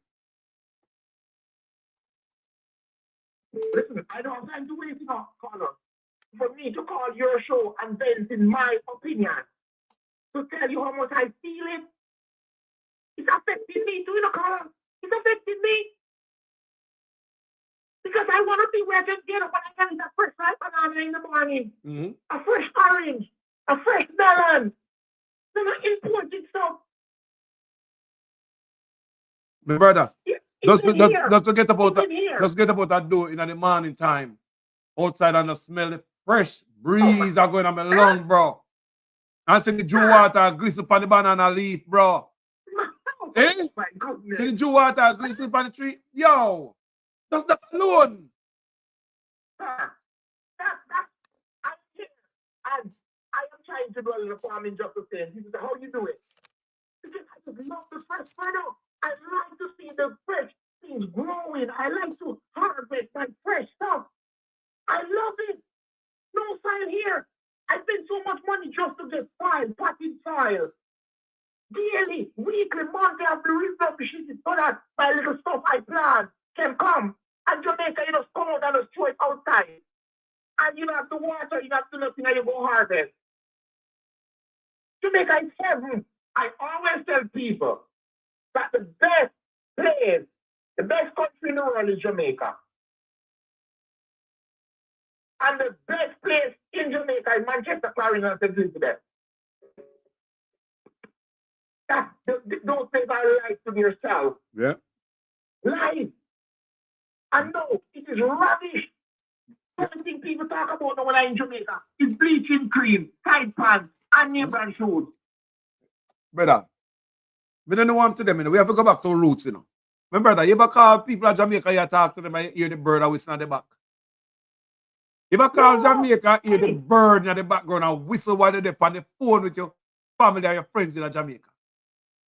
Listen, I don't have time to waste enough, Connor, for me to call your show and vent in my opinion. To tell you how much I feel it. It's affecting me too, you know, Connor. It's affecting me. Because I want to see where I can get up and I can eat a fresh ripe banana in the morning. A fresh orange. A fresh melon. They're not imported stuff. My brother, just forget about that door in the morning time. Outside and the smell the fresh breeze are going on my lung, bro. And see the dew water glisten upon the banana leaf, bro. Eh? See the dew water glisten upon the tree. Yo, that's that alone. And I am trying to do a little farming just the same. This is how you do it. Because I just love the fresh product. I like to see the fresh things growing. I like to harvest my fresh stuff. I love it. No soil here. I spend so much money just to get soil, potted soil. Daily, weekly, monthly, I have to refurbish it so that my little stuff I plant can come. And Jamaica, you just come out and just throw it outside. And you don't have to water, you don't have to do nothing, and you go harvest. Jamaica is heaven. I always tell people that the best place, the best country in the world is Jamaica. And the best place in Jamaica is Manchester, Clarendon, and St. Elizabeth. Those things are life to yourself. Yeah. Life. And no, it is rubbish. Everything people talk about now when I'm in Jamaica is bleaching cream, tight pants, and name brand shoes. Brother, we don't know what to them, you know. We have to go back to our roots, you know. My brother, you ever call people at Jamaica, you talk to them and you hear the bird whistling at the back? You ever call Jamaica, hear the bird in the background and whistle while they're on the phone with your family and your friends in Jamaica?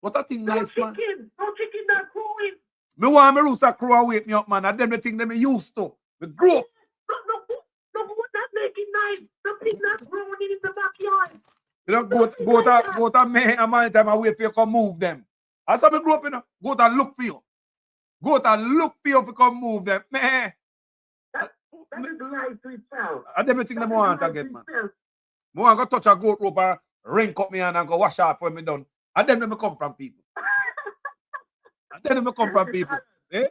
What a thing nice, man. No chicken that crowing. Me want my rooster crow and wake me up, man. And them the thing that me used to. Me grow up. No, what that making nice? The pig not growing in the backyard. You know, go to me a man time and wait for you to come move them. That's how me grow up, you know. Go to look for you. Go to look for you to come move them. Man. That is life to itself. And them the thing them want to get, man. Me want to touch a goat rope and ring cut me and go wash off when me done. And then me come from people. And then me come from people. Eh?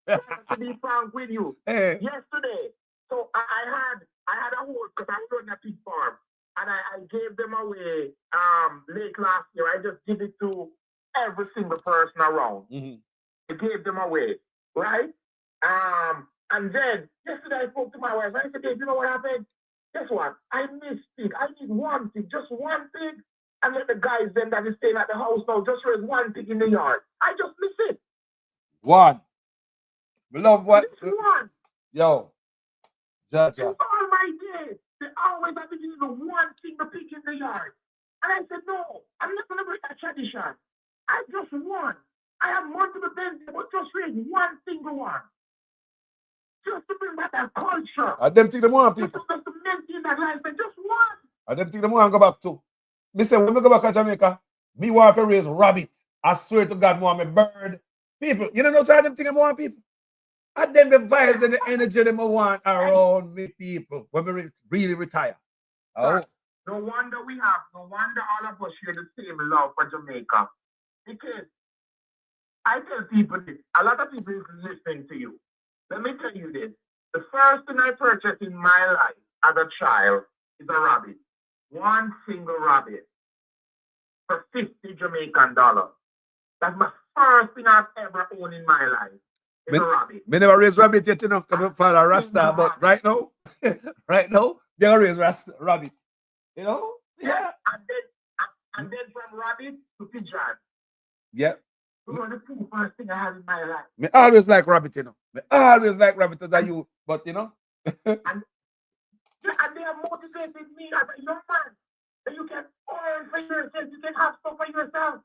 To be frank with you, yesterday, so I had a horse because I'm running a pig farm, and I gave them away late last year. I just give it to every single person around. I gave them away, right? And then yesterday I spoke to my wife. I said, "Dave, you know what happened? Guess what? I missed pig. I need one pig, just one pig." And let the guys then that is staying at the house now just raise one pig in the yard. I just miss it. One. We love what? One. Yo. Jaja. All my days, they always have to give the one single pig in the yard. And I said, no, I'm not going to break that tradition. I just want. I have multiple things, but just raise one single one. Just to bring back that culture. I don't think they want people. Just to maintain that life, but just one. I don't think they want to go back to. Me say, when we go back to Jamaica, me want to raise rabbit. I swear to God, I want me bird. People, you know, so I don't think I want people. And then the vibes and the energy that I want around me people when we really retire. Oh. No wonder all of us share the same love for Jamaica. Because I tell people this, a lot of people is listening to you. Let me tell you this. The first thing I purchased in my life as a child is a rabbit. One single rabbit for $50 Jamaican. That's my first thing I've ever owned in my life. It's a rabbit. Me never raise rabbit yet, you know, come Father Rasta, but right now, they raise rabbit. You know? Yeah. And then from rabbit to pigeon. Yeah. Those are the two first things I had in my life. Me always like rabbit, you know. Me always like rabbit as a youth, but you know. And they have motivated me as a young man. That you can earn for yourself, you can have stuff for yourself.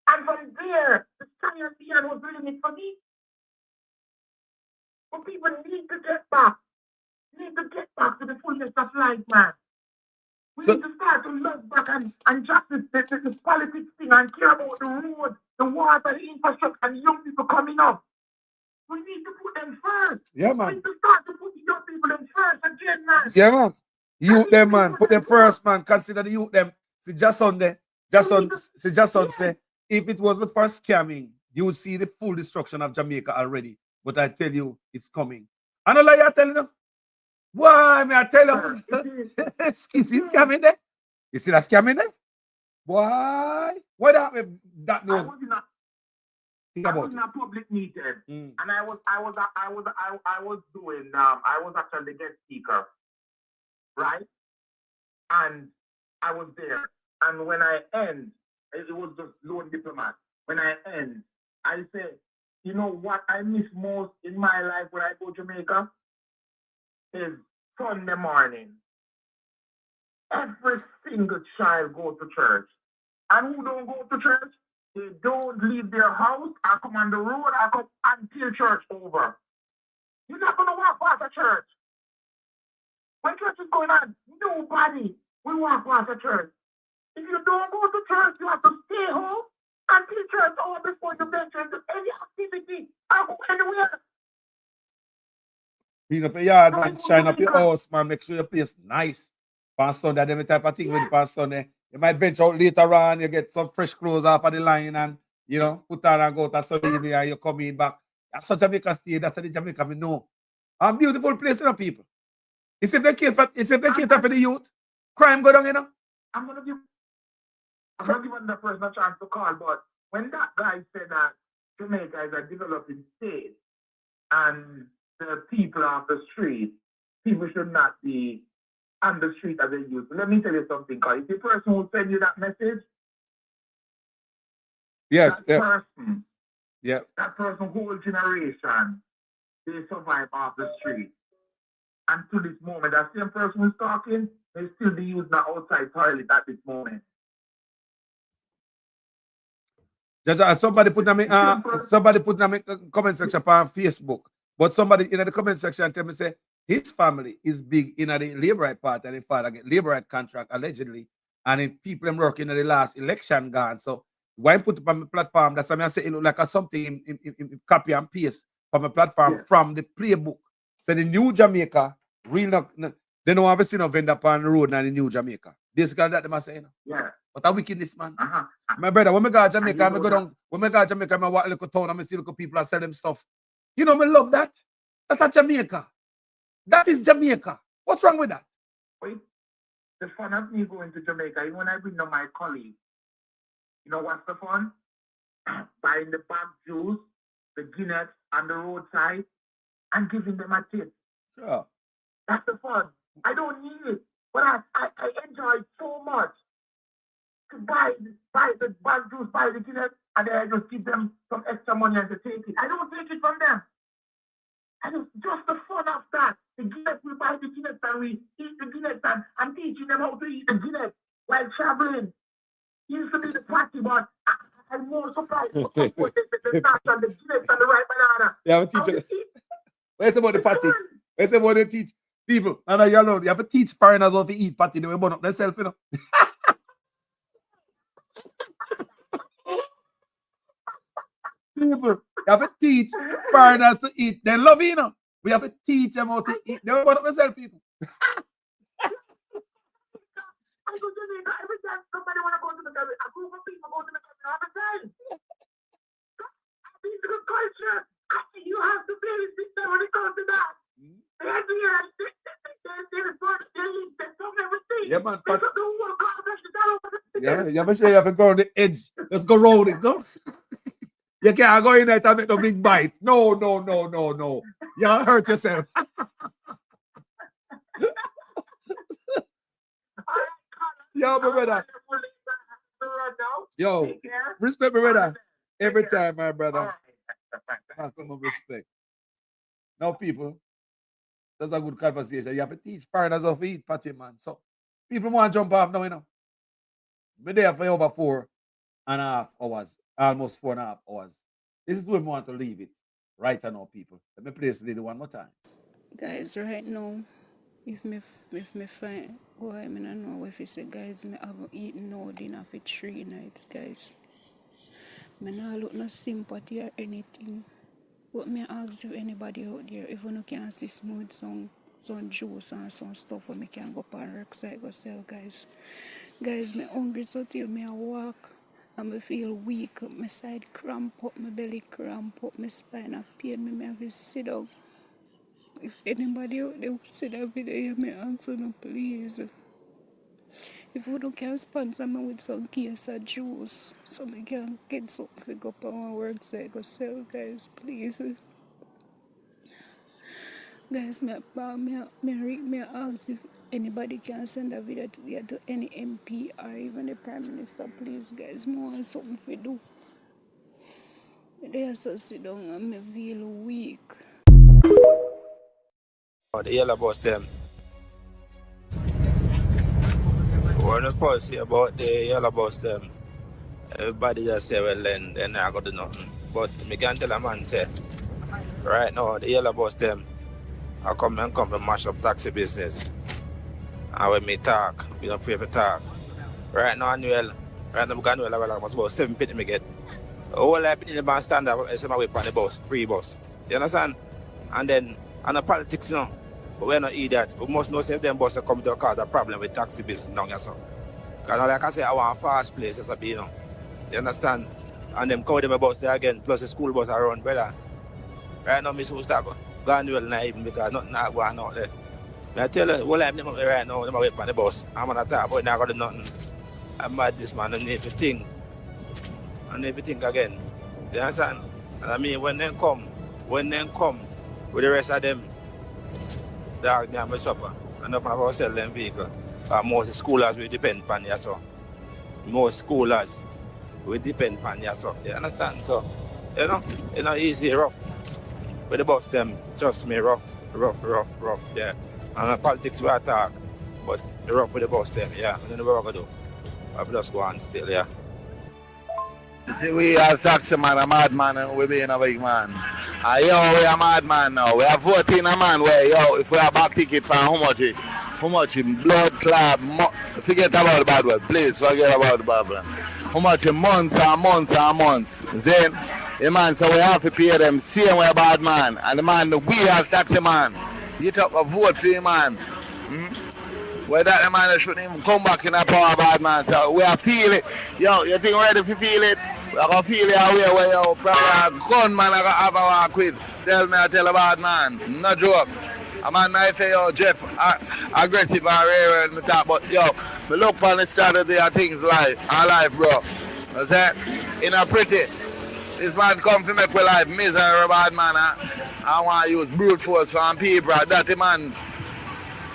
And from there, the sky and beyond was the limit for me. But people need to get back. Need to get back to the fullness of life, man. We need to start to look back and just the politics thing and care about the road, the water, the infrastructure, and young people coming up. We need to put them first. Yeah, man. We need to start to put the young people in first again, man. Yeah, man. Youth them, man. Put them first, man. Consider the youth them. See, just on there. Say, if it was the first scamming, you would see the full destruction of Jamaica already. But I tell you, it's coming. I don't like you telling you. Why, me I tell you. You see scamming there? You see that scamming there? Why? Why that knows? I was in a public meeting, and I was actually the guest speaker, right? And I was there, and when I end, it was just lone diplomat. When I end, I said, you know what I miss most in my life when I go to Jamaica is Sunday morning. Every single child goes to church, and who don't go to church? They don't leave their house or come on the road or come until church over. You're not going to walk past a church. When church is going on, nobody will walk past a church. If you don't go to church, you have to stay home until church over before you venture into any activity or go anywhere. Clean up your yard, man. Shine up your house, man. Make sure your place nice. On Sunday, them type of thing with on Sunday. You might venture out later on, you get some fresh clothes off of the line and, you know, put on and go to Sunday evening and you come in back. That's such Jamaica state. That's the Jamaica we know. A beautiful place, you know, people. It's if they cater for the youth, crime go down, you know. I'm going to give the person a chance to call, but when that guy said that Jamaica is a developing state and the people off the street, people should not be on the street as they used to. Let me tell you something, because if the person who send you that message, that person whole generation, they survive off the street. And to this moment, that same person who's talking, they still be using the outside toilet at this moment. Somebody put them in comment section on Facebook, but somebody in the comment section tell me say his family is big in the Labour Right Party and the father get Labour Right contract allegedly, and if people them working in the last election gone. So why put it on my platform? That's why I say it look like something in copy and paste from a platform from the playbook. So the new Jamaica real not they don't have seen no vendor on the road now in the new Jamaica. Basically that they must say, yeah. What a wickedness, man. My brother, when I go to Jamaica, I go down. When I go to Jamaica, I walk a little town and I see little people and sell them stuff. You know, I love that. That's Jamaica. That is Jamaica. What's wrong with that? Wait, the fun of me going to Jamaica, even when I bring down my colleagues, you know what's the fun? Buying the bag juice, the Guinness on the roadside, and giving them a tip. Sure. That's the fun. I don't need it, but I enjoy it so much. To buy the bag juice, buy the Guinness, and then I just give them some extra money and to take it. I don't take it from them. And it's just the fun of that. The Guinness, we buy the Guinness and we eat the Guinness, and I'm teaching them how to eat the Guinness while traveling. It used to be the party, but I'm more surprised. The nuts and the Guinness and the right banana. Yeah, I'm teaching. Where's about the party? Where's about the teach people? And you're alone. You have to teach foreigners how to eat party. They will burn up themselves, you know. People, you have to teach foreigners to eat. They love it, you know. We have to teach them how to eat. They will burn up themselves, people. I go to Jamaica every time somebody want to go to the country. A group of people go to the country all the time. It's the culture. You have to play with system when it comes to that. Yeah, man. Yeah, you make sure you have to go on the edge. Let's go round it, go. You can't go in there and make no big bite. No. You hurt yourself. Yo, my brother. Yo, respect my brother. Every time, my brother. Maximum respect. Now, people, that's a good conversation. You have to teach foreigners how to eat patty, man. So, people want to jump off now, you know. We're there for over 4.5 hours, almost 4.5 hours. This is where we want to leave it right now, people. Let me play this lady one more time. Guys, right now, if me find why I don't know if it's a guys me haven't eaten no dinner for 3 nights, guys. Me not look no sympathy or anything. But me ask you anybody out there if you can assist me with some juice and some stuff where me can go up and work side go sell, guys. Guys, me hungry so till me a walk and me feel weak. My side cramp up, my belly cramp up, my spine a pain me have to sit down. If anybody out there see that video, me ask you, please. If you don't can sponsor me with some case of juice, so me can get something to go up on work side go sell, guys, please. Guys, me ask if anybody can send a video to any MP or even the Prime Minister, please, guys. Me want something to do. They are so sit down and me feel weak. The yellow bus them. We're not supposed to say about the yellow bus them. Everybody just say, well, then they're not going to do nothing. But me can tell a man, say, right now, the yellow bus them, I come to mash up taxi business. And when me talk, we don't pay for talk. Right now, annual, I'm going to almost about 7 penny me get. All I put in the band stand up, I say my way on the bus, free bus. You understand? And then, and the politics, you know. But we're not eat that. We must know if them buses come to cause a problem with taxi business now, you know. Because like I say, I want a fast place, as a be, you know. You understand? And them cover them bus there again, plus the school bus around, brother. Right now, me supposed to start going well now even because nothing not going out there. I tell you, what I'm doing right now, I'm wait on the bus. I'm going to talk about not going to do nothing. I'm mad this man and everything. And everything again. You understand? And I mean, when they come with the rest of them, dog, they have a supper. And up of us sell them vehicle. Most schoolers will depend on you, so. Most schoolers will depend on you, so. You understand? So, you know, it's not easy, rough. With the bus, them, trust me, rough, yeah. And the politics we talk, but the rough with the bus, them, yeah. I don't know what we're going to do. I'll just go on still, yeah. See, we are taxi man, a madman, and we being a big man. Yo, we are madman now. We are voting a man where, yo, if we are back ticket for how much in blood clot, forget about the bad word, please forget about the bad word. How much in months and months. Then, the man so we have to pay them same way bad man. And the man, we as taxi man, you talk a vote for the man. Well, that the man shouldn't even come back in a power bad man. So we are feel it. Yo, you think ready to feel it? We are going to feel it away where yo, probably a gunman I have a walk with. Tell me I tell a bad man. No joke. A man might say, yo, Jeff, aggressive and rare and talk, but yo, me look on the strategy of things life, bro. That's that? In a pretty. This man come to make my life miserable bad man. I want to use brute force from people. That the man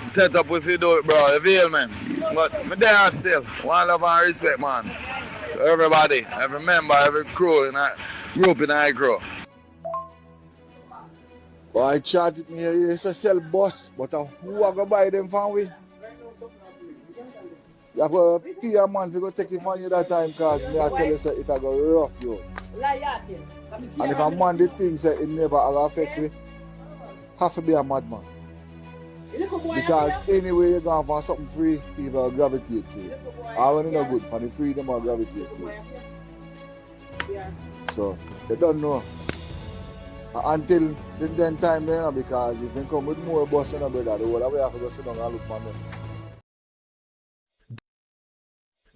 set up if you do it, bro. You feel me? But me there still. One love and respect, man. To everybody, every member, every crew in a group in a crew. Boy, chatted me, you used to sell bus, but who are going to buy them from we? You have to pay a man to go take it from you that time because me I tell you, it will go rough, yo. And if a man did things that it never will affect me, have to be a madman. Because anyway you're going for something free, people will gravitate to it. I want to know good, for the freedom will gravitate to it. So, they don't know. Until then time there, because if they come with more bus and a brother, the whole way have to go sit down and look for them.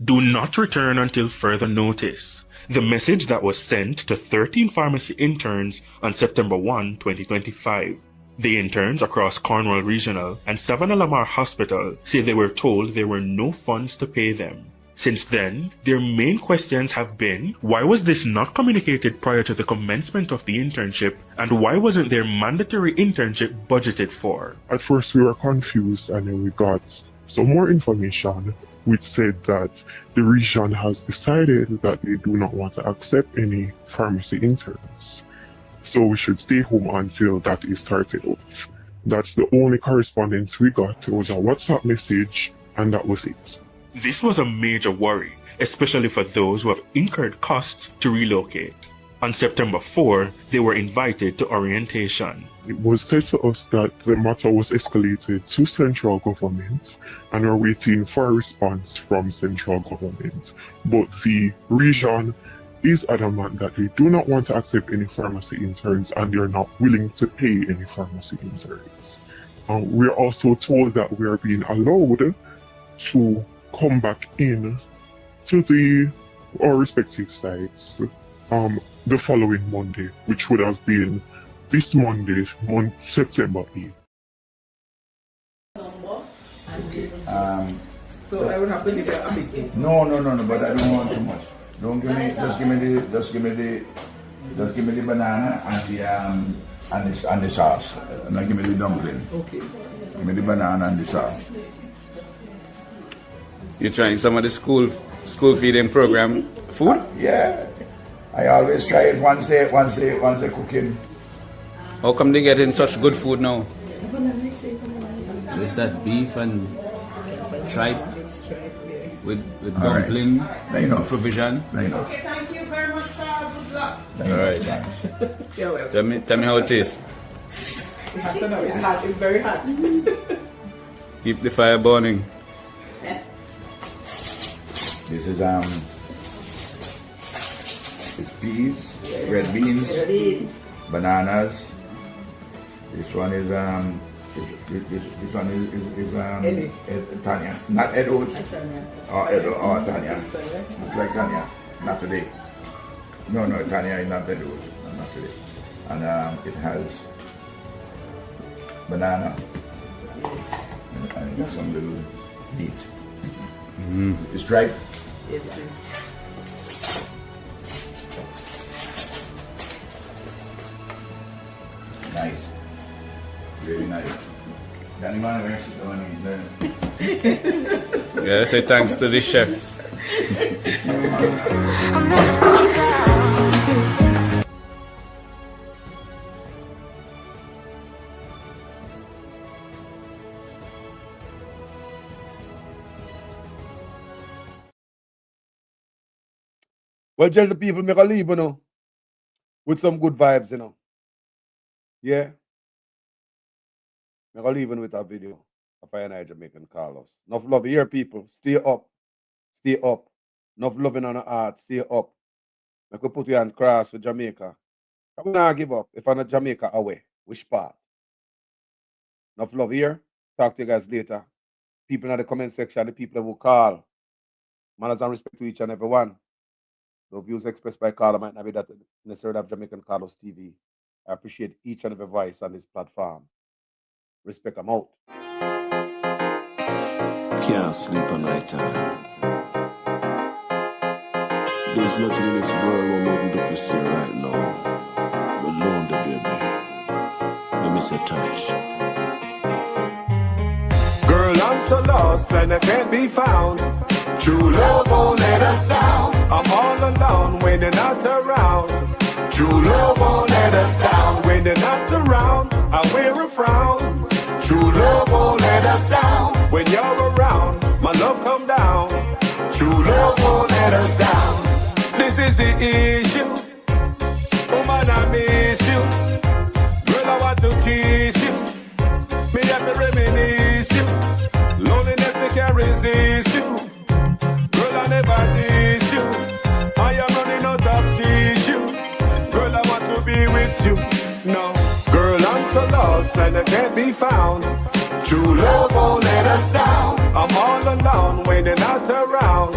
Do not return until further notice. The message that was sent to 13 pharmacy interns on September 1, 2025. The interns across Cornwall Regional and Savannah Lamar Hospital say they were told there were no funds to pay them. Since then, their main questions have been, why was this not communicated prior to the commencement of the internship, and why wasn't their mandatory internship budgeted for? At first we were confused, and then we got some more information which said that the region has decided that they do not want to accept any pharmacy interns. So we should stay home until that is sorted out. That's the only correspondence we got. It was a WhatsApp message, and that was it. This was a major worry, especially for those who have incurred costs to relocate. On September 4, they were invited to orientation. It was said to us that the matter was escalated to central government, and we're waiting for a response from central government. But the region is adamant that they do not want to accept any pharmacy interns, and they're not willing to pay any pharmacy interns. We're also told that we are being allowed to come back in to our respective sites the following Monday, which would have been this Monday, September 8th. So I would have to give you a big thing. No, but I don't want too much. Don't give me, just give me the banana and the sauce. Now give me the dumpling. Okay. Give me the banana and the sauce. You're trying some of the school feeding program food? Yeah. I always try it once they cooking. How come they get in such good food now? Is that beef and tripe with dumpling provision? Okay, thank you very much, sir. Good luck. Alright. You're welcome. Tell me how it tastes. You have to know it's hot. It's very hot. Keep the fire burning. This is it's peas, red beans, bananas. This one is this one is Tanya, not Edo's or Tanya. It's like Tanya, not today. No, Tanya is not Edo's, not today. And it has banana and some little meat. It's right. Yes, sir. Nice. Really nice. Danny man, we're sitting on it. Yeah, say thanks to the chef. Well, tell the people make a leave, with some good vibes, Yeah. Make a leave with a video of I Jamaican Carlos. Enough love here, people. Stay up. Stay up. Enough loving on the heart. Stay up. I could put you on cross with Jamaica. I will not give up. If I'm not Jamaica away, which part? Enough love here. Talk to you guys later. People in the comment section, the people that will call. Manners and respect to each and every one. The views expressed by Carla might not be that necessarily of Jamaican Carlos TV. I appreciate each and every voice on this platform. Respect them out. Can't sleep at night time. There's nothing in this world we're moving to for right now. We're lonely, baby. Let me say touch. Girl, I'm so lost and I can't be found. True love won't let us down. I'm all alone when you're not around. True love won't let us down. When you're not around, I wear a frown. True love won't let us down. When you're around, my love come down. True love won't let us down. This is the issue. Woman, I miss you. Girl, I want to kiss you. Me have to reminisce you. Loneliness, they can't resist you. Girl, I never miss you. I am running out of tissue. Girl, I want to be with you. No, girl, I'm so lost and I can't be found. True love won't let us down. I'm all alone when you're not around.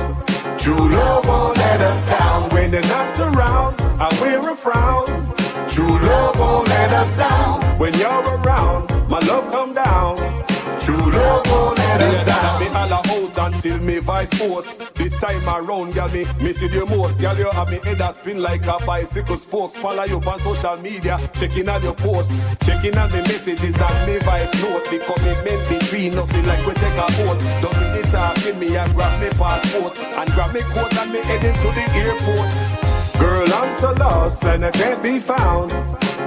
True love won't let us down. When you're not around, I wear a frown. True love won't let us down. When you're around, my love come down. True love won't let us down. Me all out and till me vice force. This time around, girl, me see the most. Girl, you have me head a spin like a bicycle spokes. Follow you on social media, checking on your posts, checking on the messages and me vice note. The commitment between us feel like we take a boat. Don't be the talking me and grab me passport and grab me coat and me heading to the airport. Girl, I'm so lost and I can't be found.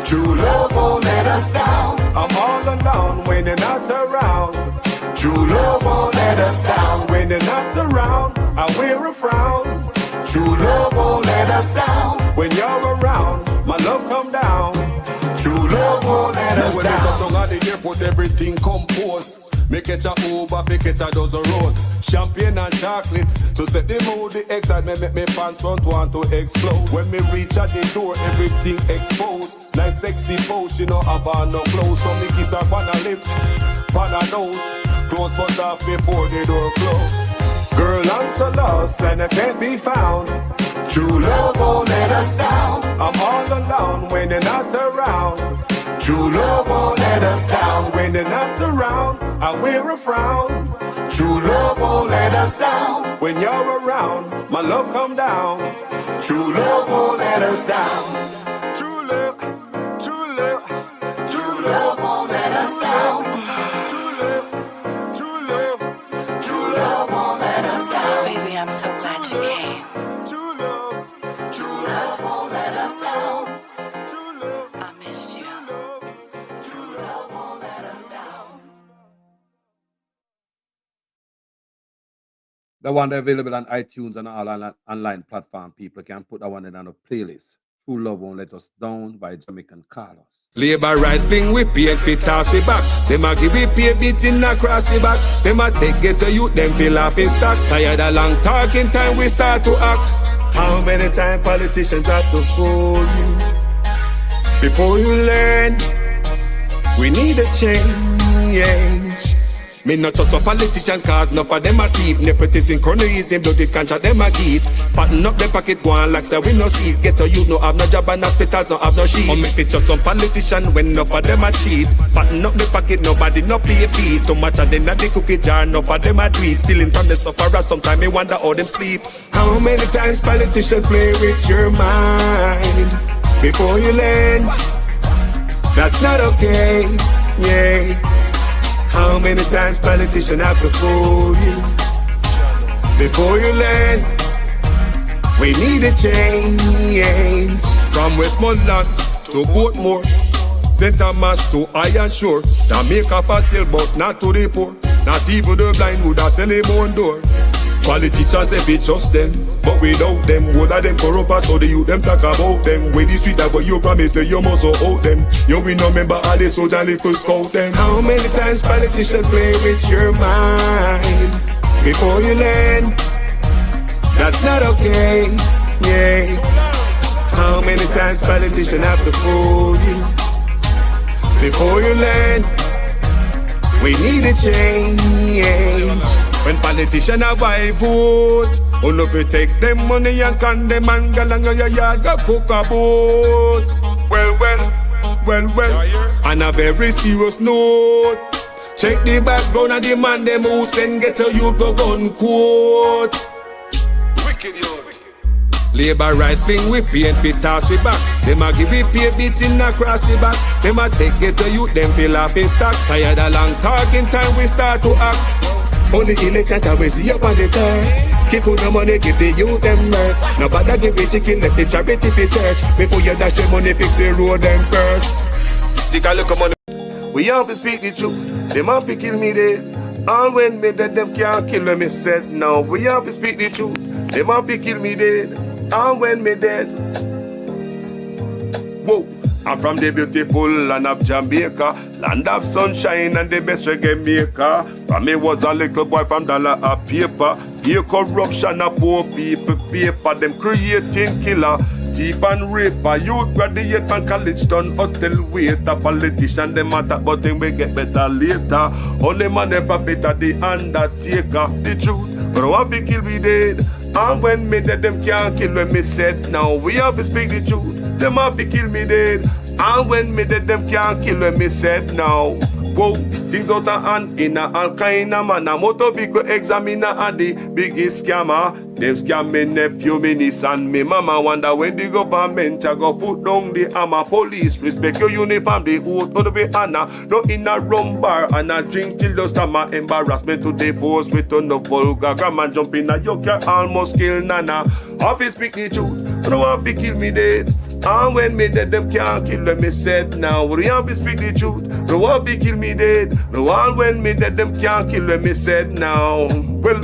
True love won't let us down. I'm all alone when you're not around. True love won't let us down. When you're not around, I wear a frown. True love won't let us down. When you're around, my love come down. True love won't let us down. When you come down at the airport, everything composed. Me catch a Uber, me catch a dozen rose. Champagne and chocolate to set the mood. The excitement make me pants front want to explode. When me reach at the door, everything exposed. Nice sexy pose, she no have on no clothes. So me kiss her on her lip, on her nose. Close but off before the door close. Girl, I'm so lost and I can't be found. True love won't let us down. I'm all alone when you're not around. True love won't let us down. When you're not around, I wear a frown. True love won't let us down. When you're around, my love come down. True love won't let us down. True love, true love, true love won't let us down. True love, true love, true love won't let us down. Baby, I'm so glad you came. True love won't let us down. I missed you. True love won't let us down. The one available on iTunes and all online platform. People can put that one in on a playlist. True Love Won't Let Us Down by Jamaican Carlos. Labor right thing we pay and pay toss we back. Them a give we pay beating across we back. Them a take get to youth, them feel off in stock. Tired of long talking time we start to act. How many times politicians have to fool you before you learn? We need a change. Me not just a politician cause enough of them a thief. Nepotism, cronyism, bloody cancer, them a get. Pattern up the pocket, go on like say we no see it. Get to you, no have no job and hospitals, no have no sheet. Or make it just some politician when enough of them a cheat. Pattern up the pocket, nobody no pay fee. Too much of them at the cookie jar, enough of them a tweet. Stealing from the sufferer, sometimes me wonder how them sleep. How many times politicians play with your mind before you learn? That's not okay, yeah. How many times politicians have to fool you before you learn? We need a change. From Westmoreland to Portmore, St. Thomas to Iron Shore, Jamaica for sale but not to the poor. Not even the blind would have sell him on door. Politicians if we trust them, but without them, what are them corrupt so the youth them talk about them. With the street that what you promise that you must hold them. You will not remember all the soldier little scout them. How many times politicians play with your mind before you learn? That's not okay, yeah. How many times politicians have to fool you before you learn? We need a change. When politicians have I vote, oh no, we take them money and condemn and go along your yard go cook a boat. Well, on a very serious note, check the background of the man them who send get a youth go gun quote. Wicked youth. Labor right thing we pay and pay toss we back. Them a give we pay beating across we back. Them a take get a youth, them feel off in stock. Tired of long talking time we start to act. On the election time we see up on the turn. Keep on the money, give the youth them work. Nobody give the chicken, let the charity for church. Before you dash the money, fix the road them first. Take a look at money. We have to speak the truth. Them have to kill me dead. All when me dead, them can't kill me said. Now we have to speak the truth. Them have to kill me dead. All when me dead. Whoa. I'm from the beautiful land of Jamaica, land of sunshine and the best reggae maker. From me was a little boy from dollar a paper. Here corruption a poor people paper. Them creating killer, thief and raper. Youth graduate from college done hotel waiter. Politician them matter but them we get better later. Only man ever fit at the undertaker. The truth, but I want to kill me dead. And when me dead, them can't kill when me said. Now we have to speak the truth. Them have to kill me dead. And when me dead, them can't kill when me said. Now Whoa, things out of hand in a all kind of manner. Motor vehicle examiner are the biggest scammer. Them scam me nephew, me niece and me mama. Wonder when the government a go put down the hammer. Police respect your uniform, the oath on the way honor. No in a rum bar and a drink till the stomach. Embarrassment to the force with no vulgar grammar. Jump in a yoke, you almost kill nana. Office speak the truth, no one fi kill me dead. And when me dead, them can't kill them, me said now. We have to speak the truth, no one fi kill me dead. No one when me dead, them can't kill them, me said now. Well,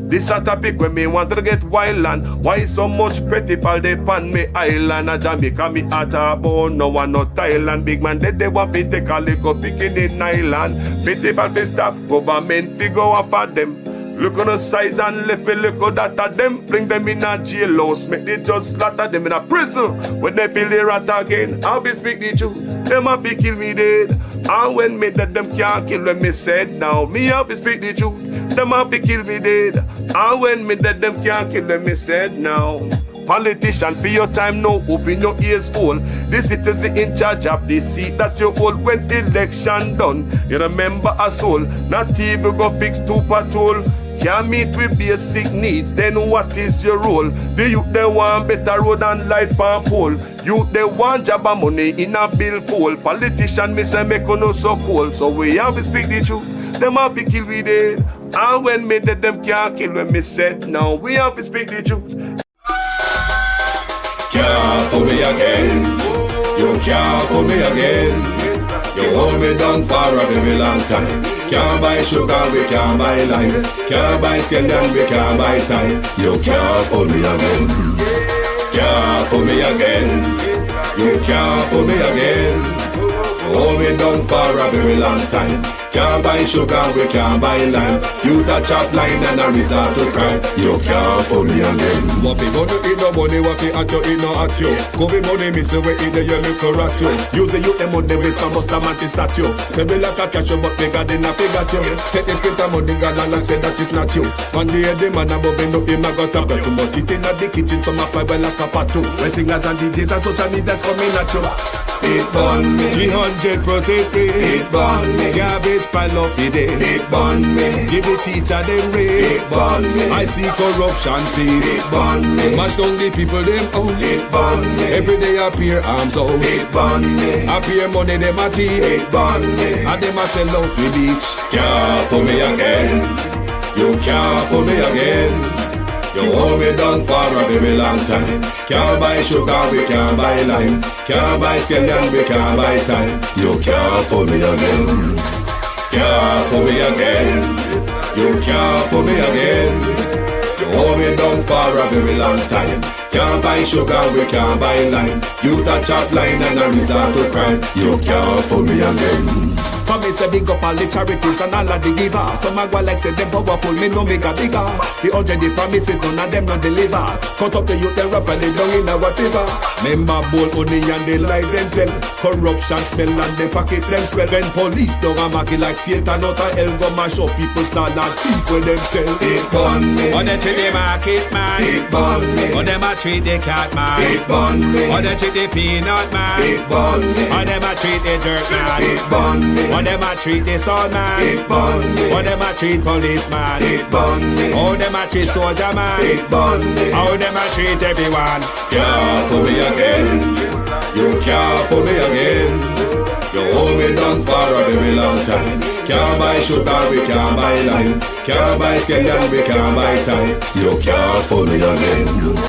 this a topic when me want to get wild and why so much petty fall they pan me island. A Jamaica me at a bone, no one no Thailand. Big man dead they want to take a liquor picking in island. Petty fall fi stop, government fi go off at them. Look on the size and left me look at that of them. Bring them in a jail house, make the judge slaughter them in a prison. When they feel the rat again, I'll be speak the truth. Them have to kill me dead. And when me dead, them can't kill when me said now. Me have to speak the truth. Them have to kill me dead. And when me dead, them can't kill when me said now. Politician, for your time now, open your ears all. The citizen in charge of the seat that you hold when election done. You remember a soul, not even go fix to patrol. Can't meet with basic needs, then what is your role? The youth they want better road and light palm pole. Youth they want job and money in a bill full. Politician me say make no so cold. So we have to speak the truth, them have to kill we dead. And when me dead them can't kill when me said now. We have to speak the truth. Can't fool me again. You can't fool me again. You hold me down for a very long time. Can't buy sugar, we can't buy lime. Can't buy scallion, we can't buy time. You can't fool me again. Can't fool me again. You can't fool me again. You hold me down for a very long time. Can't buy sugar, we can't buy lime. You touch up line and a resort to crime. You can't fool me again. What fi gonna eat no money, what fi at you, eat no at you. Covid money, me say we eat the your little rat you. Use the youth, them money, waste my bust a man to statue. Say we like a cash, but bigger than a figure you. Take the spit of money, God and say that is not you. One day the man above me, no him a got a bet. But it in the kitchen, some a fly well like a patu. When singers and DJs and social media's coming at you. It burn me. 300% raise. It burn me. Garbage pile of it is. It burn me. Give the teacher them raise. It burn me. I see corruption please. It burn me. Mash down the people them house. It burn me. Every day appear arms out. It burn me. Appear money them a thief. It burn me. And them a sell out the beach. Can't fool me again. You can't fool me again. You hold me down for a very long time. Can't buy sugar, we can't buy lime. Can't buy scallion, we can't buy time. You can't fool me again. Can't fool me again. You can't fool me again. You hold me down for a very long time. Can't buy sugar, we can't buy lime. You touch up line and a resort to crime. You can't fool me again. For me say big up all the charities and all of the givers. Some a go like say them powerful, me no make a bigger. The urgent the promises, none of them not deliver. Cut up the youth, them rough and they down in a whatever. Member bowl honey and they lie them tell. Corruption smell and they pocket them swell. When police don't a market like Satan out of hell go mash up people start and thief where them sell. It burn me. On the treat the market man. It burn me. On them a treat the cat man. It burn me. On them treat the peanut man. It burn me. On them a treat the dirt man. It burn me. On them a treat the soul man. It burn me. How them a treat policeman. It burn me. How them a treat soldier man. It burn me. How them a treat everyone. Can't fool me again. You can't fool me again. You hold me down for a very long time. Can't buy sugar, we can't buy lime. Can't buy scallion, we can't buy time. You can't fool me again.